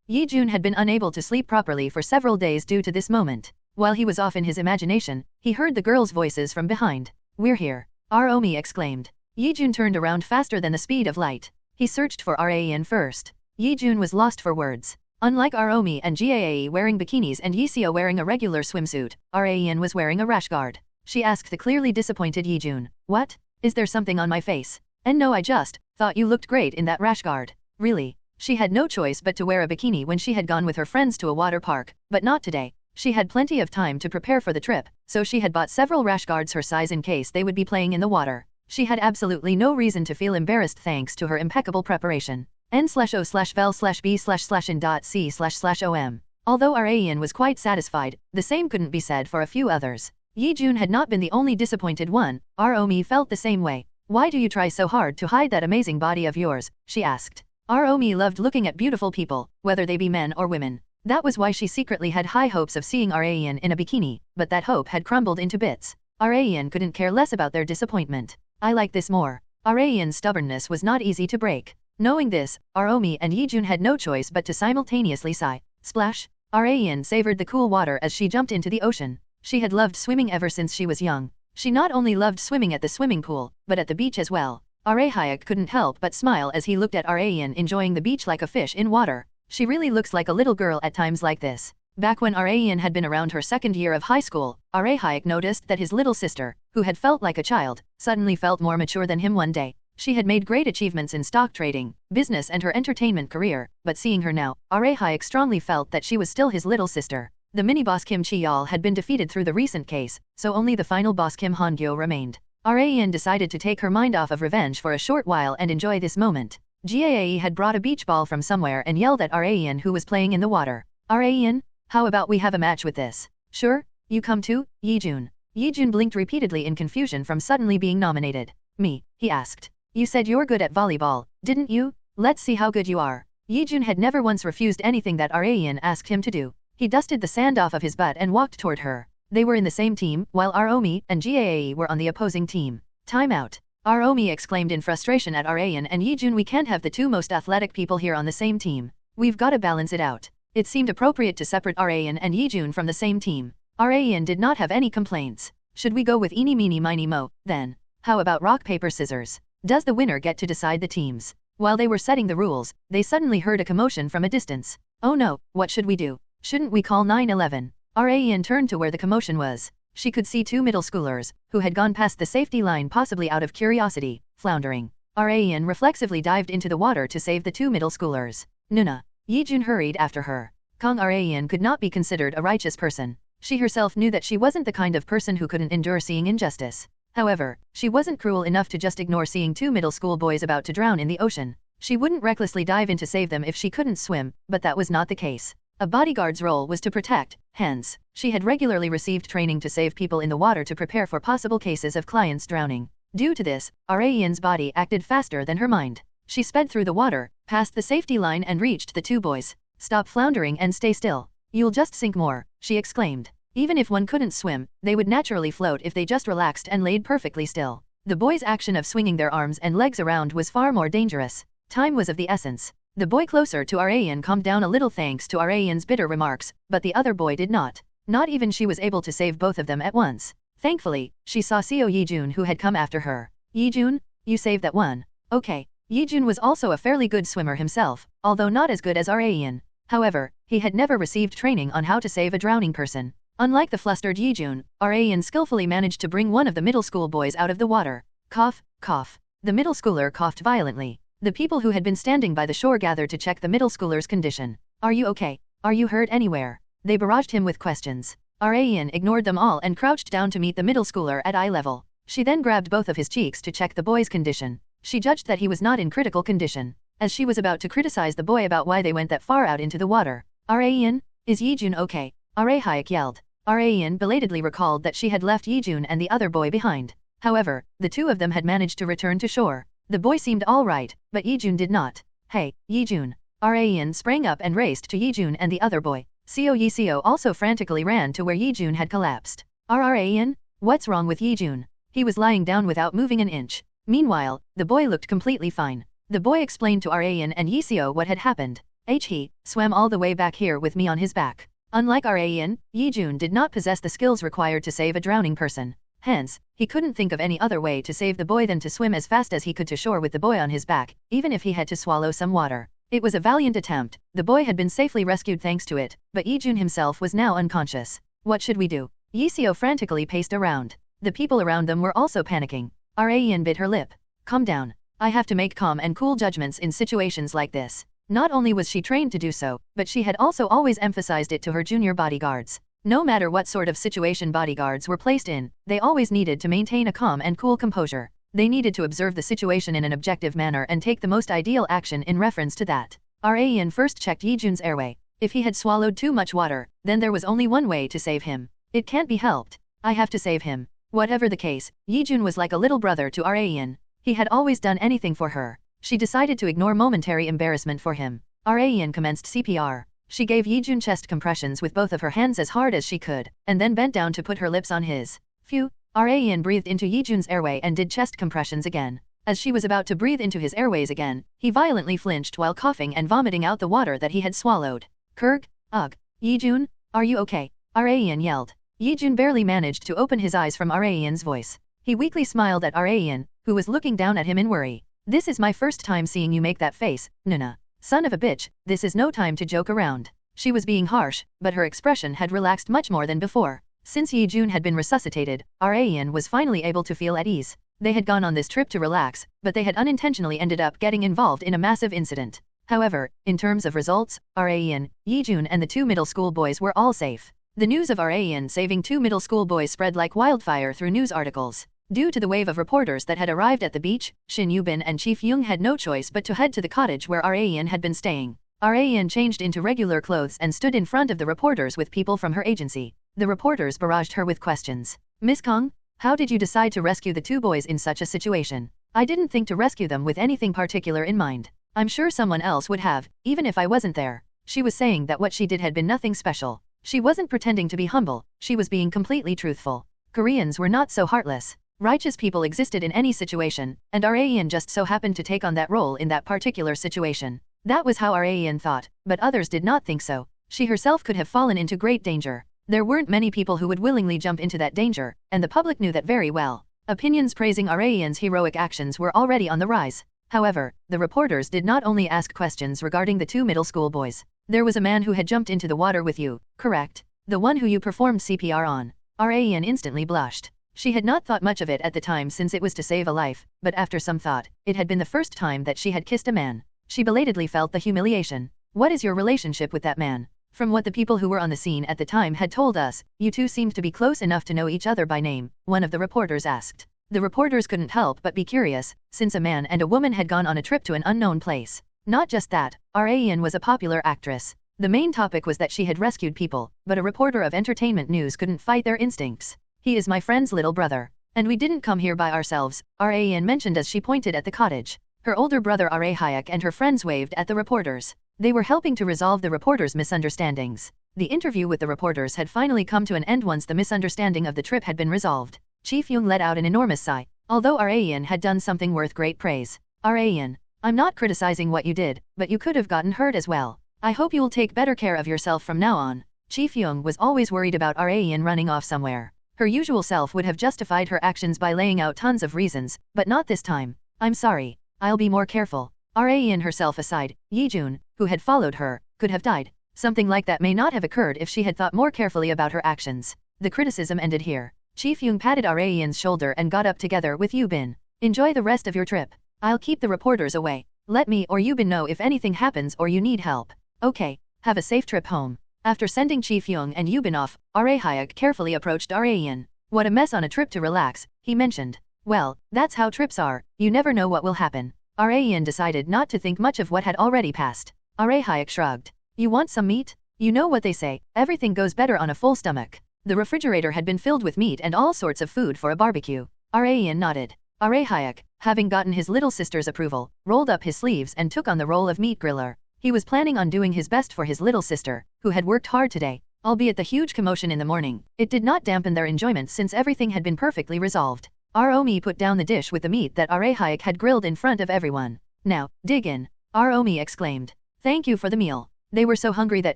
Yijun had been unable to sleep properly for several days due to this moment. While he was off in his imagination, he heard the girls' voices from behind. We're here. Aromi exclaimed. Yijun turned around faster than the speed of light. He searched for Rayan first. Yijun was lost for words. Unlike Aromi and Gaae wearing bikinis and Yiseo wearing a regular swimsuit, Rayan was wearing a rash guard. She asked the clearly disappointed Yijun. What? Is there something on my face? And no, I just thought you looked great in that rash guard. Really? She had no choice but to wear a bikini when she had gone with her friends to a water park, but not today. She had plenty of time to prepare for the trip, so she had bought several rash guards her size in case they would be playing in the water. She had absolutely no reason to feel embarrassed thanks to her impeccable preparation. n/o/vel/b/in.c//om. Although Rayan was quite satisfied, the same couldn't be said for a few others. Yijun had not been the only disappointed one. Aromi felt the same way. Why do you try so hard to hide that amazing body of yours? She asked. Aromi loved looking at beautiful people, whether they be men or women. That was why she secretly had high hopes of seeing Rayan in a bikini, but that hope had crumbled into bits. Rayan couldn't care less about their disappointment. I like this more. Rayan's stubbornness was not easy to break. Knowing this, Aromi and Yijun had no choice but to simultaneously sigh. Splash! Rayan savored the cool water as she jumped into the ocean. She had loved swimming ever since she was young. She not only loved swimming at the swimming pool, but at the beach as well. Arahayek couldn't help but smile as he looked at Rayan enjoying the beach like a fish in water. She really looks like a little girl at times like this. Back when Rayan had been around her second year of high school, Arahayek noticed that his little sister, who had felt like a child, suddenly felt more mature than him one day. She had made great achievements in stock trading, business and her entertainment career, but seeing her now, Arahayek strongly felt that she was still his little sister. The mini-boss Kim Chi-yeol had been defeated through the recent case, so only the final boss Kim Han-Gyo remained. Rayan decided to take her mind off of revenge for a short while and enjoy this moment. Gaae had brought a beach ball from somewhere and yelled at Rayan who was playing in the water. Rayan, how about we have a match with this? Sure, you come too, Yijun. Yijun blinked repeatedly in confusion from suddenly being nominated. Me, he asked. You said you're good at volleyball, didn't you? Let's see how good you are. Yijun had never once refused anything that Rayan asked him to do. He dusted the sand off of his butt and walked toward her. They were in the same team, while Aromi and Gaae were on the opposing team. Time out. Aromi exclaimed in frustration at Rayan and Yijun. We can't have the two most athletic people here on the same team. We've got to balance it out. It seemed appropriate to separate Rayan and Yijun from the same team. Rayan did not have any complaints. Should we go with eeny meeny miny mo, then? How about rock paper scissors? Does the winner get to decide the teams? While they were setting the rules, they suddenly heard a commotion from a distance. Oh no, what should we do? Shouldn't we call 911? Rayan turned to where the commotion was. She could see two middle schoolers, who had gone past the safety line possibly out of curiosity, floundering. Rayan reflexively dived into the water to save the two middle schoolers. Nuna. Yijun hurried after her. Kong Rayan could not be considered a righteous person. She herself knew that she wasn't the kind of person who couldn't endure seeing injustice. However, she wasn't cruel enough to just ignore seeing two middle school boys about to drown in the ocean. She wouldn't recklessly dive in to save them if she couldn't swim, but that was not the case. A bodyguard's role was to protect, hence, she had regularly received training to save people in the water to prepare for possible cases of clients drowning. Due to this, Rayan's body acted faster than her mind. She sped through the water, past the safety line and reached the two boys. Stop floundering and stay still. You'll just sink more, she exclaimed. Even if one couldn't swim, they would naturally float if they just relaxed and laid perfectly still. The boy's action of swinging their arms and legs around was far more dangerous. Time was of the essence. The boy closer to Rayan calmed down a little thanks to Rayan's bitter remarks, but the other boy did not. Not even she was able to save both of them at once. Thankfully, she saw Seo Yijun who had come after her. Yijun, you saved that one. Okay. Yijun was also a fairly good swimmer himself, although not as good as Rayan. However, he had never received training on how to save a drowning person. Unlike the flustered Yijun, Rayan skillfully managed to bring one of the middle school boys out of the water. Cough, cough. The middle schooler coughed violently. The people who had been standing by the shore gathered to check the middle schooler's condition. Are you okay? Are you hurt anywhere? They barraged him with questions. Rayan ignored them all and crouched down to meet the middle schooler at eye level. She then grabbed both of his cheeks to check the boy's condition. She judged that he was not in critical condition. As she was about to criticize the boy about why they went that far out into the water. Rayan, is Yijun okay? Arahayek yelled. Rayan belatedly recalled that she had left Yijun and the other boy behind. However, the two of them had managed to return to shore. The boy seemed all right, but Yijun did not. Hey, Yijun. Rayan sprang up and raced to Yijun and the other boy. Seo Yi-seo also frantically ran to where Yi-jun had collapsed. Rran? What's wrong with Yi-jun? He was lying down without moving an inch. Meanwhile, the boy looked completely fine. The boy explained to Ran and Yi-seo what had happened. He swam all the way back here with me on his back. Unlike Ran, Yi-jun did not possess the skills required to save a drowning person. Hence, he couldn't think of any other way to save the boy than to swim as fast as he could to shore with the boy on his back, even if he had to swallow some water. It was a valiant attempt. The boy had been safely rescued thanks to it, but Yi-jun himself was now unconscious. What should we do? Yi-seo frantically paced around. The people around them were also panicking. Ran bit her lip. Calm down. I have to make calm and cool judgments in situations like this. Not only was she trained to do so, but she had also always emphasized it to her junior bodyguards. No matter what sort of situation bodyguards were placed in, they always needed to maintain a calm and cool composure. They needed to observe the situation in an objective manner and take the most ideal action in reference to that. Ran first checked Yi-jun's airway. If he had swallowed too much water, then there was only one way to save him. It can't be helped. I have to save him. Whatever the case, Yi-jun was like a little brother to Ran. He had always done anything for her. She decided to ignore momentary embarrassment for him. Ran commenced CPR. She gave Yi-jun chest compressions with both of her hands as hard as she could, and then bent down to put her lips on his. Phew! Ran breathed into Yi-jun's airway and did chest compressions again. As she was about to breathe into his airways again, he violently flinched while coughing and vomiting out the water that he had swallowed. Kurg? Ugh! Yi-jun? Are you okay? Ran yelled. Yi-jun barely managed to open his eyes from Ran's voice. He weakly smiled at Ran, who was looking down at him in worry. This is my first time seeing you make that face, Nuna. Son of a bitch, this is no time to joke around. She was being harsh, but her expression had relaxed much more than before. Since Yi-jun had been resuscitated, Ran was finally able to feel at ease. They had gone on this trip to relax, but they had unintentionally ended up getting involved in a massive incident. However, in terms of results, Ran, Yi-jun and the two middle school boys were all safe. The news of Ran saving two middle school boys spread like wildfire through news articles. Due to the wave of reporters that had arrived at the beach, Shin Yubin and Chief Young had no choice but to head to the cottage where Ran had been staying. Ran changed into regular clothes and stood in front of the reporters with people from her agency. The reporters barraged her with questions. Miss Kong, how did you decide to rescue the two boys in such a situation? I didn't think to rescue them with anything particular in mind. I'm sure someone else would have, even if I wasn't there. She was saying that what she did had been nothing special. She wasn't pretending to be humble, she was being completely truthful. Koreans were not so heartless. Righteous people existed in any situation, and Ran just so happened to take on that role in that particular situation. That was how Ran thought, but others did not think so. She herself could have fallen into great danger. There weren't many people who would willingly jump into that danger, and the public knew that very well. Opinions praising Ran's heroic actions were already on the rise. However, the reporters did not only ask questions regarding the two middle school boys. There was a man who had jumped into the water with you, correct? The one who you performed CPR on. Ran instantly blushed. She had not thought much of it at the time since it was to save a life, but after some thought, it had been the first time that she had kissed a man. She belatedly felt the humiliation. What is your relationship with that man? From what the people who were on the scene at the time had told us, you two seemed to be close enough to know each other by name, one of the reporters asked. The reporters couldn't help but be curious, since a man and a woman had gone on a trip to an unknown place. Not just that, Ran was a popular actress. The main topic was that she had rescued people, but a reporter of entertainment news couldn't fight their instincts. He is my friend's little brother. And we didn't come here by ourselves, Ran mentioned as she pointed at the cottage. Her older brother Hyuk and her friends waved at the reporters. They were helping to resolve the reporters' misunderstandings. The interview with the reporters had finally come to an end once the misunderstanding of the trip had been resolved. Chief Young let out an enormous sigh. Although Ran had done something worth great praise. Ran, I'm not criticizing what you did, but you could have gotten hurt as well. I hope you'll take better care of yourself from now on. Chief Young was always worried about Ran running off somewhere. Her usual self would have justified her actions by laying out tons of reasons, but not this time. I'm sorry. I'll be more careful. Ran herself aside, Yi-jun, who had followed her, could have died. Something like that may not have occurred if she had thought more carefully about her actions. The criticism ended here. Chief Young patted Ran's shoulder and got up together with Yubin. Enjoy the rest of your trip. I'll keep the reporters away. Let me or Yubin know if anything happens or you need help. Okay, have a safe trip home. After sending Chief Young and Yubin off, Hyuk carefully approached Ran. What a mess on a trip to relax, he mentioned. Well, that's how trips are, you never know what will happen. Ran decided not to think much of what had already passed. Hyuk shrugged. You want some meat? You know what they say, everything goes better on a full stomach. The refrigerator had been filled with meat and all sorts of food for a barbecue. Ran nodded. Hyuk, having gotten his little sister's approval, rolled up his sleeves and took on the role of meat griller. He was planning on doing his best for his little sister, who had worked hard today. Albeit the huge commotion in the morning, it did not dampen their enjoyment since everything had been perfectly resolved. Romi put down the dish with the meat that Arahayek had grilled in front of everyone. Now, dig in, Romi exclaimed. Thank you for the meal. They were so hungry that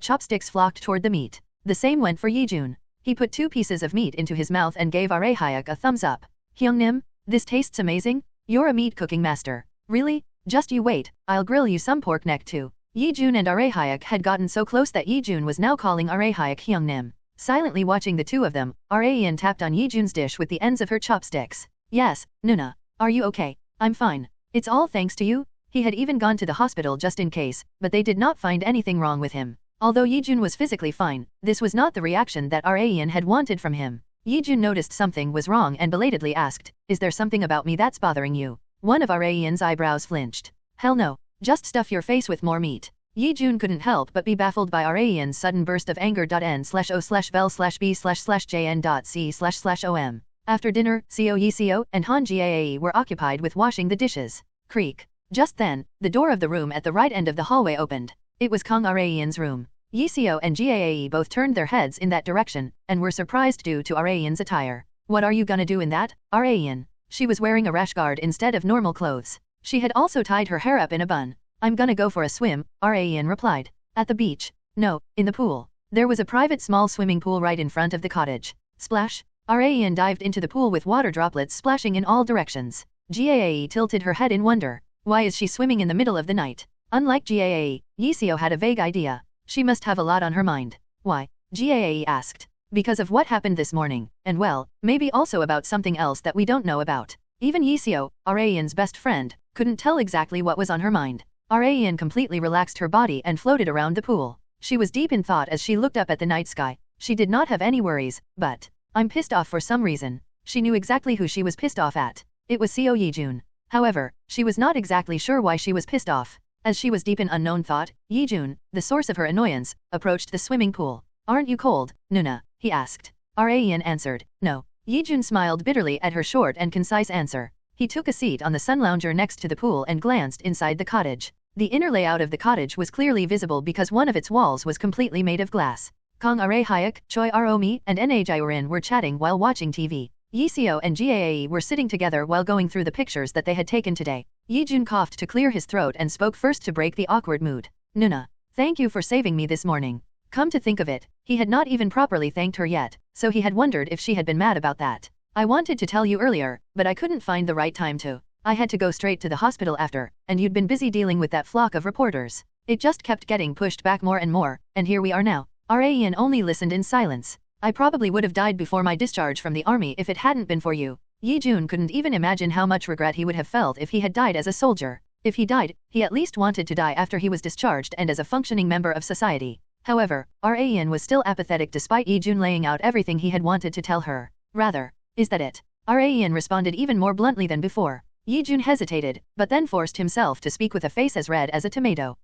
chopsticks flocked toward the meat. The same went for Yijun. He put 2 pieces of meat into his mouth and gave Arahayek a thumbs up. Hyungnim, this tastes amazing. You're a meat cooking master. Really? Just you wait, I'll grill you some pork neck too. Yijun and Arahayek had gotten so close that Yijun was now calling Arahayek Hyungnim. Silently watching the two of them, Arayan tapped on Yijun's dish with the ends of her chopsticks. Yes, Nuna. Are you okay? I'm fine. It's all thanks to you. He had even gone to the hospital just in case, but they did not find anything wrong with him. Although Yijun was physically fine, this was not the reaction that Arayan had wanted from him. Yijun noticed something was wrong and belatedly asked, is there something about me that's bothering you? One of Arayan's eyebrows flinched. Hell no. Just stuff your face with more meat. Yijun couldn't help but be baffled by Arayan's sudden burst of anger. N/O/bell/B/jn.C//OM. After dinner, Seo Yiseo and Han-Gyo were occupied with washing the dishes. Creak. Just then, the door of the room at the right end of the hallway opened. It was Kang Arayan's room. Yiseo and Gaae both turned their heads in that direction, and were surprised due to Arayan's attire. What are you gonna do in that, Arayan? She was wearing a rash guard instead of normal clothes. She had also tied her hair up in a bun. I'm gonna go for a swim, Arayan replied. At the beach? No, in the pool. There was a private small swimming pool right in front of the cottage. Splash. Arayan dived into the pool with water droplets splashing in all directions. Gaae tilted her head in wonder. Why is she swimming in the middle of the night? Unlike Gaae, Yiseo had a vague idea. She must have a lot on her mind. Why? Gaae asked. Because of what happened this morning, and well, maybe also about something else that we don't know about. Even Yiseo, Arayan's best friend, couldn't tell exactly what was on her mind. Arayan completely relaxed her body and floated around the pool. She was deep in thought as she looked up at the night sky. She did not have any worries, but I'm pissed off for some reason. She knew exactly who she was pissed off at. It was Seo Yijun. However, she was not exactly sure why she was pissed off. As she was deep in unknown thought, Yijun, the source of her annoyance, approached the swimming pool. Aren't you cold, Nuna? He asked. Arayan answered, no. Yijun smiled bitterly at her short and concise answer. He took a seat on the sun lounger next to the pool and glanced inside the cottage. The inner layout of the cottage was clearly visible because one of its walls was completely made of glass. Kang Arahayek, Choi Romi, and Nhjiren were chatting while watching TV. Yiseo and Gaae were sitting together while going through the pictures that they had taken today. Yijun coughed to clear his throat and spoke first to break the awkward mood. Nuna. Thank you for saving me this morning. Come to think of it, he had not even properly thanked her yet, so he had wondered if she had been mad about that. I wanted to tell you earlier, but I couldn't find the right time to. I had to go straight to the hospital after, and you'd been busy dealing with that flock of reporters. It just kept getting pushed back more and more, and here we are now. Arayan only listened in silence. I probably would have died before my discharge from the army if it hadn't been for you. Yijun couldn't even imagine how much regret he would have felt if he had died as a soldier. If he died, he at least wanted to die after he was discharged and as a functioning member of society. However, Arayan was still apathetic despite Yijun laying out everything he had wanted to tell her. Rather, is that it? Arayan responded even more bluntly than before. Yijun hesitated, but then forced himself to speak with a face as red as a tomato.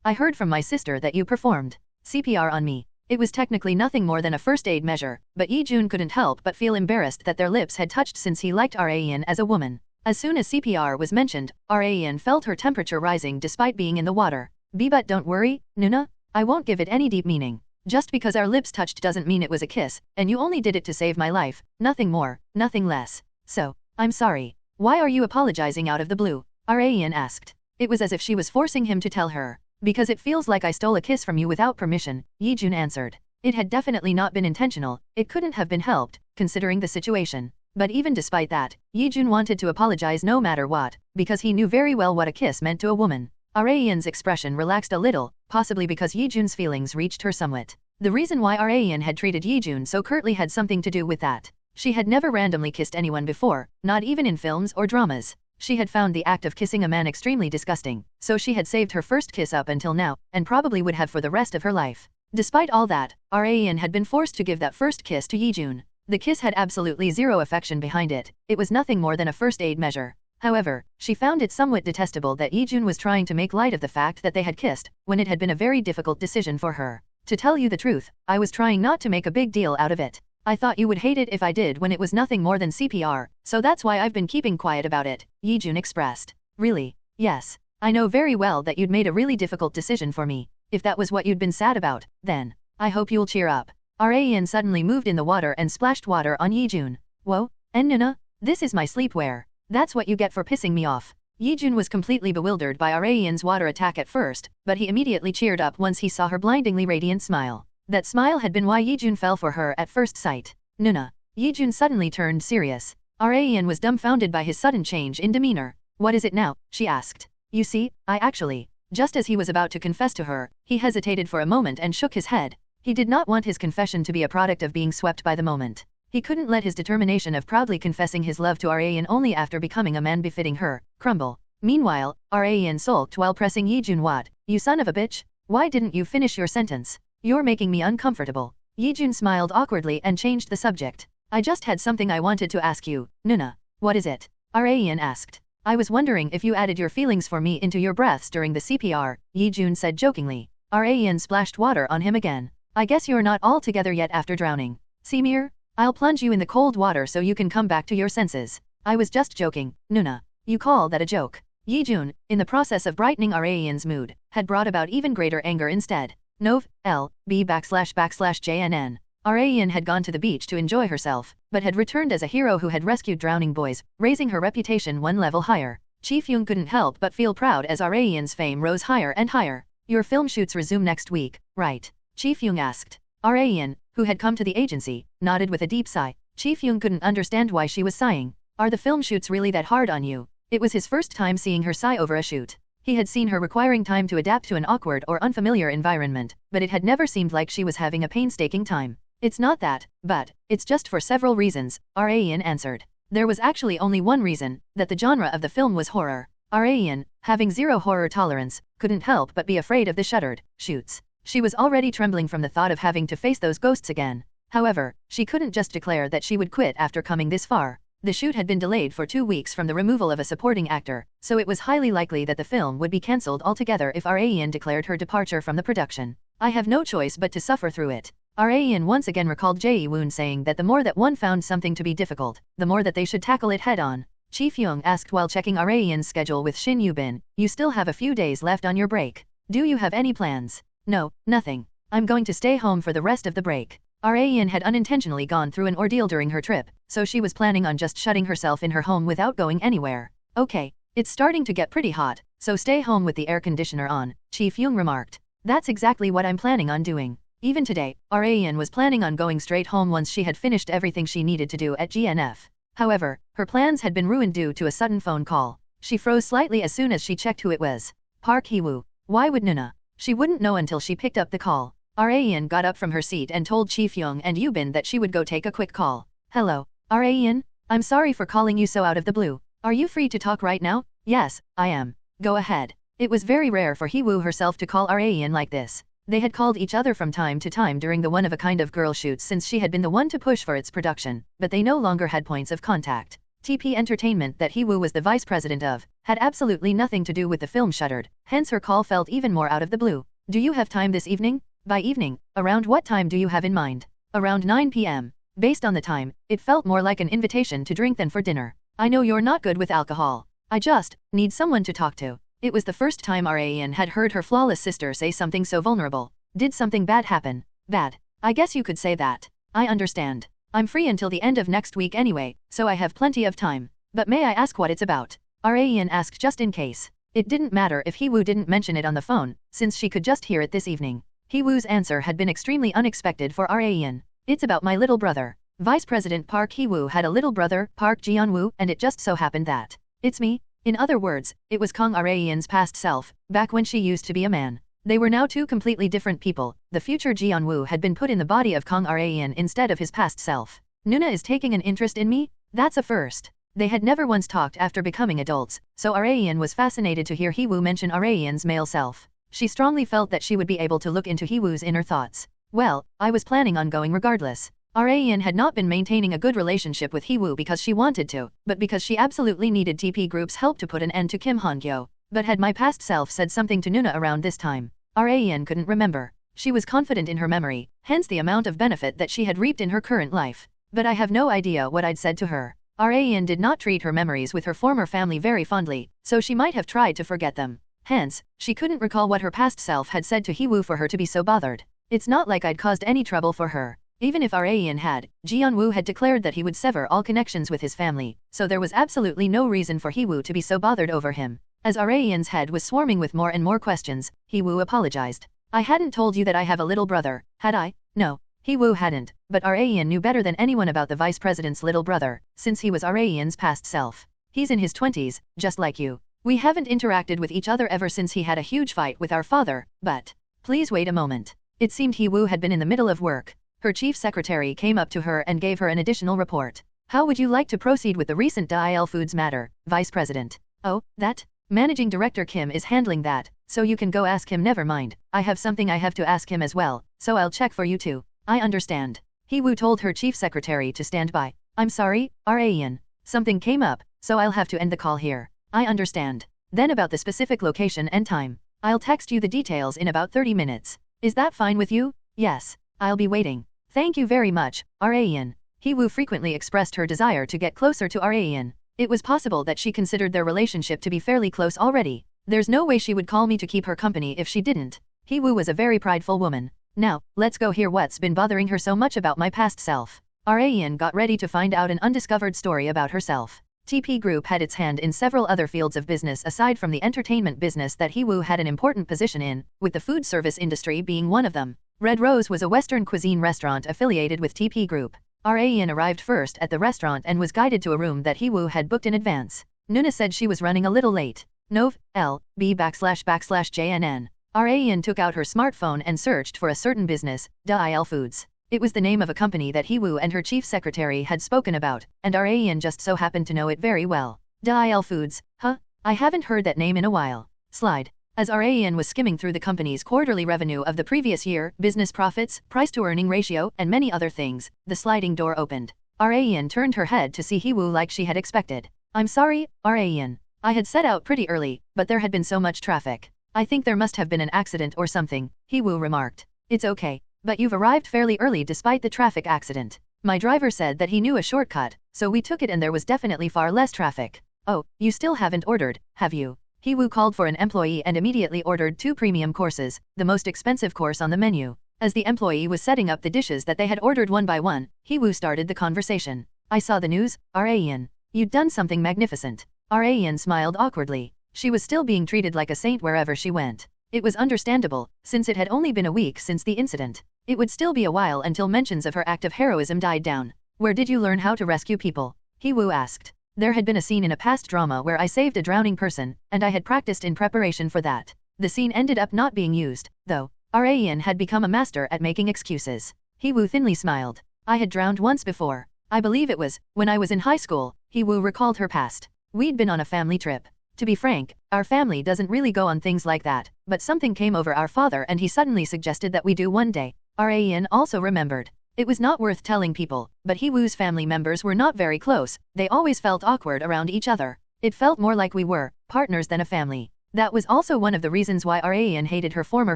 I heard from my sister that you performed CPR on me. It was technically nothing more than a first aid measure, but Yijun couldn't help but feel embarrassed that their lips had touched since he liked Arayan as a woman. As soon as CPR was mentioned, Arayan felt her temperature rising despite being in the water. But don't worry, Nuna. I won't give it any deep meaning. Just because our lips touched doesn't mean it was a kiss, and you only did it to save my life, nothing more, nothing less. So, I'm sorry. Why are you apologizing out of the blue? Arayan asked. It was as if she was forcing him to tell her. Because it feels like I stole a kiss from you without permission, Yijun answered. It had definitely not been intentional, it couldn't have been helped, considering the situation. But even despite that, Yijun wanted to apologize no matter what, because he knew very well what a kiss meant to a woman. Arayan's expression relaxed a little, possibly because Yijun's feelings reached her somewhat. The reason why Arayan had treated Yijun so curtly had something to do with that. She had never randomly kissed anyone before, not even in films or dramas. She had found the act of kissing a man extremely disgusting, so she had saved her first kiss up until now, and probably would have for the rest of her life. Despite all that, Arayan had been forced to give that first kiss to Yijun. The kiss had absolutely zero affection behind it, it was nothing more than a first aid measure. However, she found it somewhat detestable that Yijun was trying to make light of the fact that they had kissed, when it had been a very difficult decision for her. To tell you the truth, I was trying not to make a big deal out of it. I thought you would hate it if I did when it was nothing more than CPR, so that's why I've been keeping quiet about it, Yijun expressed. Really? Yes. I know very well that you'd made a really difficult decision for me. If that was what you'd been sad about, then I hope you'll cheer up. Rain suddenly moved in the water and splashed water on Yijun. Whoa, and Nuna? This is my sleepwear. That's what you get for pissing me off. Yijun was completely bewildered by Rain's water attack at first, but he immediately cheered up once he saw her blindingly radiant smile. That smile had been why Yijun fell for her at first sight. Nuna. Yijun suddenly turned serious. Rain was dumbfounded by his sudden change in demeanor. What is it now? She asked. You see, I actually. Just as he was about to confess to her, he hesitated for a moment and shook his head. He did not want his confession to be a product of being swept by the moment. He couldn't let his determination of proudly confessing his love to Rain only after becoming a man befitting her, crumble. Meanwhile, Rain sulked while pressing Yijun. What? You son of a bitch? Why didn't you finish your sentence? You're making me uncomfortable. Yijun smiled awkwardly and changed the subject. I just had something I wanted to ask you, Nuna. What is it? Rain asked. I was wondering if you added your feelings for me into your breaths during the CPR, Yijun said jokingly. Rain splashed water on him again. I guess you're not all together yet after drowning. Simir? I'll plunge you in the cold water so you can come back to your senses. I was just joking, Nuna. You call that a joke? Yijun, in the process of brightening Rain's mood, had brought about even greater anger instead. Nov. L.B//JNN. Rain had gone to the beach to enjoy herself, but had returned as a hero who had rescued drowning boys, raising her reputation one level higher. Chi-Fyung couldn't help but feel proud as Rain's fame rose higher and higher. Your film shoots resume next week, right? Chi-Fyung asked. Rain, who had come to the agency, nodded with a deep sigh. Chi-Fyung couldn't understand why she was sighing. Are the film shoots really that hard on you? It was his first time seeing her sigh over a shoot. He had seen her requiring time to adapt to an awkward or unfamiliar environment, but it had never seemed like she was having a painstaking time. It's not that, but it's just for several reasons, Rain answered. There was actually only one reason, that the genre of the film was horror. Rain, having zero horror tolerance, couldn't help but be afraid of the shuttered shoots. She was already trembling from the thought of having to face those ghosts again. However, she couldn't just declare that she would quit after coming this far. The shoot had been delayed for 2 weeks from the removal of a supporting actor, so it was highly likely that the film would be cancelled altogether if Rain declared her departure from the production. I have no choice but to suffer through it. Rain once again recalled Jae-woon saying that the more that one found something to be difficult, the more that they should tackle it head-on. Chi-Fyung asked while checking Rain's schedule with Shin Yubin, you still have a few days left on your break. Do you have any plans? No, nothing. I'm going to stay home for the rest of the break. Rain had unintentionally gone through an ordeal during her trip, so she was planning on just shutting herself in her home without going anywhere. Okay, it's starting to get pretty hot, so stay home with the air conditioner on, Chi-Fyung remarked. That's exactly what I'm planning on doing. Even today, Rain was planning on going straight home once she had finished everything she needed to do at GNF. However, her plans had been ruined due to a sudden phone call. She froze slightly as soon as she checked who it was. Park Hee-woo. Why would Nuna? She wouldn't know until she picked up the call. Rain got up from her seat and told Chi-Fyung and Yubin that she would go take a quick call. Hello, Rain? I'm sorry for calling you so out of the blue. Are you free to talk right now? Yes, I am. Go ahead. It was very rare for Hee-woo herself to call Rain like this. They had called each other from time to time during the one-of-a-kind of girl shoots since she had been the one to push for its production, but they no longer had points of contact. TP Entertainment that Hee-woo was the vice president of, had absolutely nothing to do with the film Shuttered, hence her call felt even more out of the blue. Do you have time this evening? By evening, around what time do you have in mind? Around 9 p.m. Based on the time, it felt more like an invitation to drink than for dinner. I know you're not good with alcohol. I just need someone to talk to. It was the first time Rain had heard her flawless sister say something so vulnerable. Did something bad happen? Bad. I guess you could say that. I understand. I'm free until the end of next week anyway, so I have plenty of time. But may I ask what it's about? Rain asked just in case. It didn't matter if Hee-woo didn't mention it on the phone, since she could just hear it this evening. Hee-woo's answer had been extremely unexpected for Rain. It's about my little brother. Vice President Park Hee-woo had a little brother, Park Geon-Woo, and it just so happened that it's me. In other words, it was Kang Rain's past self, back when she used to be a man. They were now two completely different people. The future Geon-Woo had been put in the body of Kang Rain instead of his past self. Nuna is taking an interest in me? That's a first. They had never once talked after becoming adults, so Rain was fascinated to hear Hee-woo mention Rain's male self. She strongly felt that she would be able to look into Hee-woo's inner thoughts. Well, I was planning on going regardless. Rain had not been maintaining a good relationship with Hee-woo because she wanted to, but because she absolutely needed TP Group's help to put an end to Kim Han-Gyo. But had my past self said something to Nuna around this time? Rain couldn't remember. She was confident in her memory, hence the amount of benefit that she had reaped in her current life. But I have no idea what I'd said to her. Rain did not treat her memories with her former family very fondly, so she might have tried to forget them. Hence, she couldn't recall what her past self had said to Hee-woo for her to be so bothered. It's not like I'd caused any trouble for her. Even if Raein had, Geon-Woo had declared that he would sever all connections with his family, so there was absolutely no reason for Hee-woo to be so bothered over him. As Raein's head was swarming with more and more questions, Hee-woo apologized. I hadn't told you that I have a little brother, had I? No. Hee-woo hadn't, but Raein knew better than anyone about the vice president's little brother, since he was Raein's past self. He's in his 20s, just like you. We haven't interacted with each other ever since he had a huge fight with our father, but... Please wait a moment. It seemed Hee-woo had been in the middle of work. Her chief secretary came up to her and gave her an additional report. How would you like to proceed with the recent DIL Foods matter, Vice President? Oh, that? Managing Director Kim is handling that, so you can go ask him. Never mind, I have something I have to ask him as well, so I'll check for you too. I understand. Hee-woo told her chief secretary to stand by. I'm sorry, Raein. Something came up, so I'll have to end the call here. I understand. Then about the specific location and time. I'll text you the details in about 30 minutes. Is that fine with you? Yes. I'll be waiting. Thank you very much, Raein. Hee-woo frequently expressed her desire to get closer to Raein. It was possible that she considered their relationship to be fairly close already. There's no way she would call me to keep her company if she didn't. Hee-woo was a very prideful woman. Now, let's go hear what's been bothering her so much about my past self. Raein got ready to find out an undiscovered story about herself. TP Group had its hand in several other fields of business aside from the entertainment business that Hee-woo had an important position in, with the food service industry being one of them. Red Rose was a Western cuisine restaurant affiliated with TP Group. Raein arrived first at the restaurant and was guided to a room that Hee-woo had booked in advance. Nuna said she was running a little late. Nov. L. B /JNN. Raein took out her smartphone and searched for a certain business, DIL Foods. It was the name of a company that Hee-woo and her chief secretary had spoken about, and Raein just so happened to know it very well. DIL Foods, huh? I haven't heard that name in a while. Slide. As Raein was skimming through the company's quarterly revenue of the previous year, business profits, price-to-earning ratio, and many other things, the sliding door opened. Raein turned her head to see Hee-woo like she had expected. I'm sorry, Raein. I had set out pretty early, but there had been so much traffic. I think there must have been an accident or something, Hee-woo remarked. It's okay. But you've arrived fairly early despite the traffic accident. My driver said that he knew a shortcut, so we took it and there was definitely far less traffic. Oh, you still haven't ordered, have you? Hee-woo called for an employee and immediately ordered 2 premium courses, the most expensive course on the menu. As the employee was setting up the dishes that they had ordered one by one, Hee-woo started the conversation. I saw the news, Raein. You'd done something magnificent. Raein smiled awkwardly. She was still being treated like a saint wherever she went. It was understandable, since it had only been a week since the incident. It would still be a while until mentions of her act of heroism died down. Where did you learn how to rescue people? Hee-woo asked. There had been a scene in a past drama where I saved a drowning person, and I had practiced in preparation for that. The scene ended up not being used, though. Raein had become a master at making excuses. Hee-woo thinly smiled. I had drowned once before. I believe it was when I was in high school, Hee-woo recalled her past. We'd been on a family trip. To be frank, our family doesn't really go on things like that, but something came over our father and he suddenly suggested that we do one day. Raein also remembered. It was not worth telling people, but Hee-woo's family members were not very close, they always felt awkward around each other. It felt more like we were partners than a family. That was also one of the reasons why Raein hated her former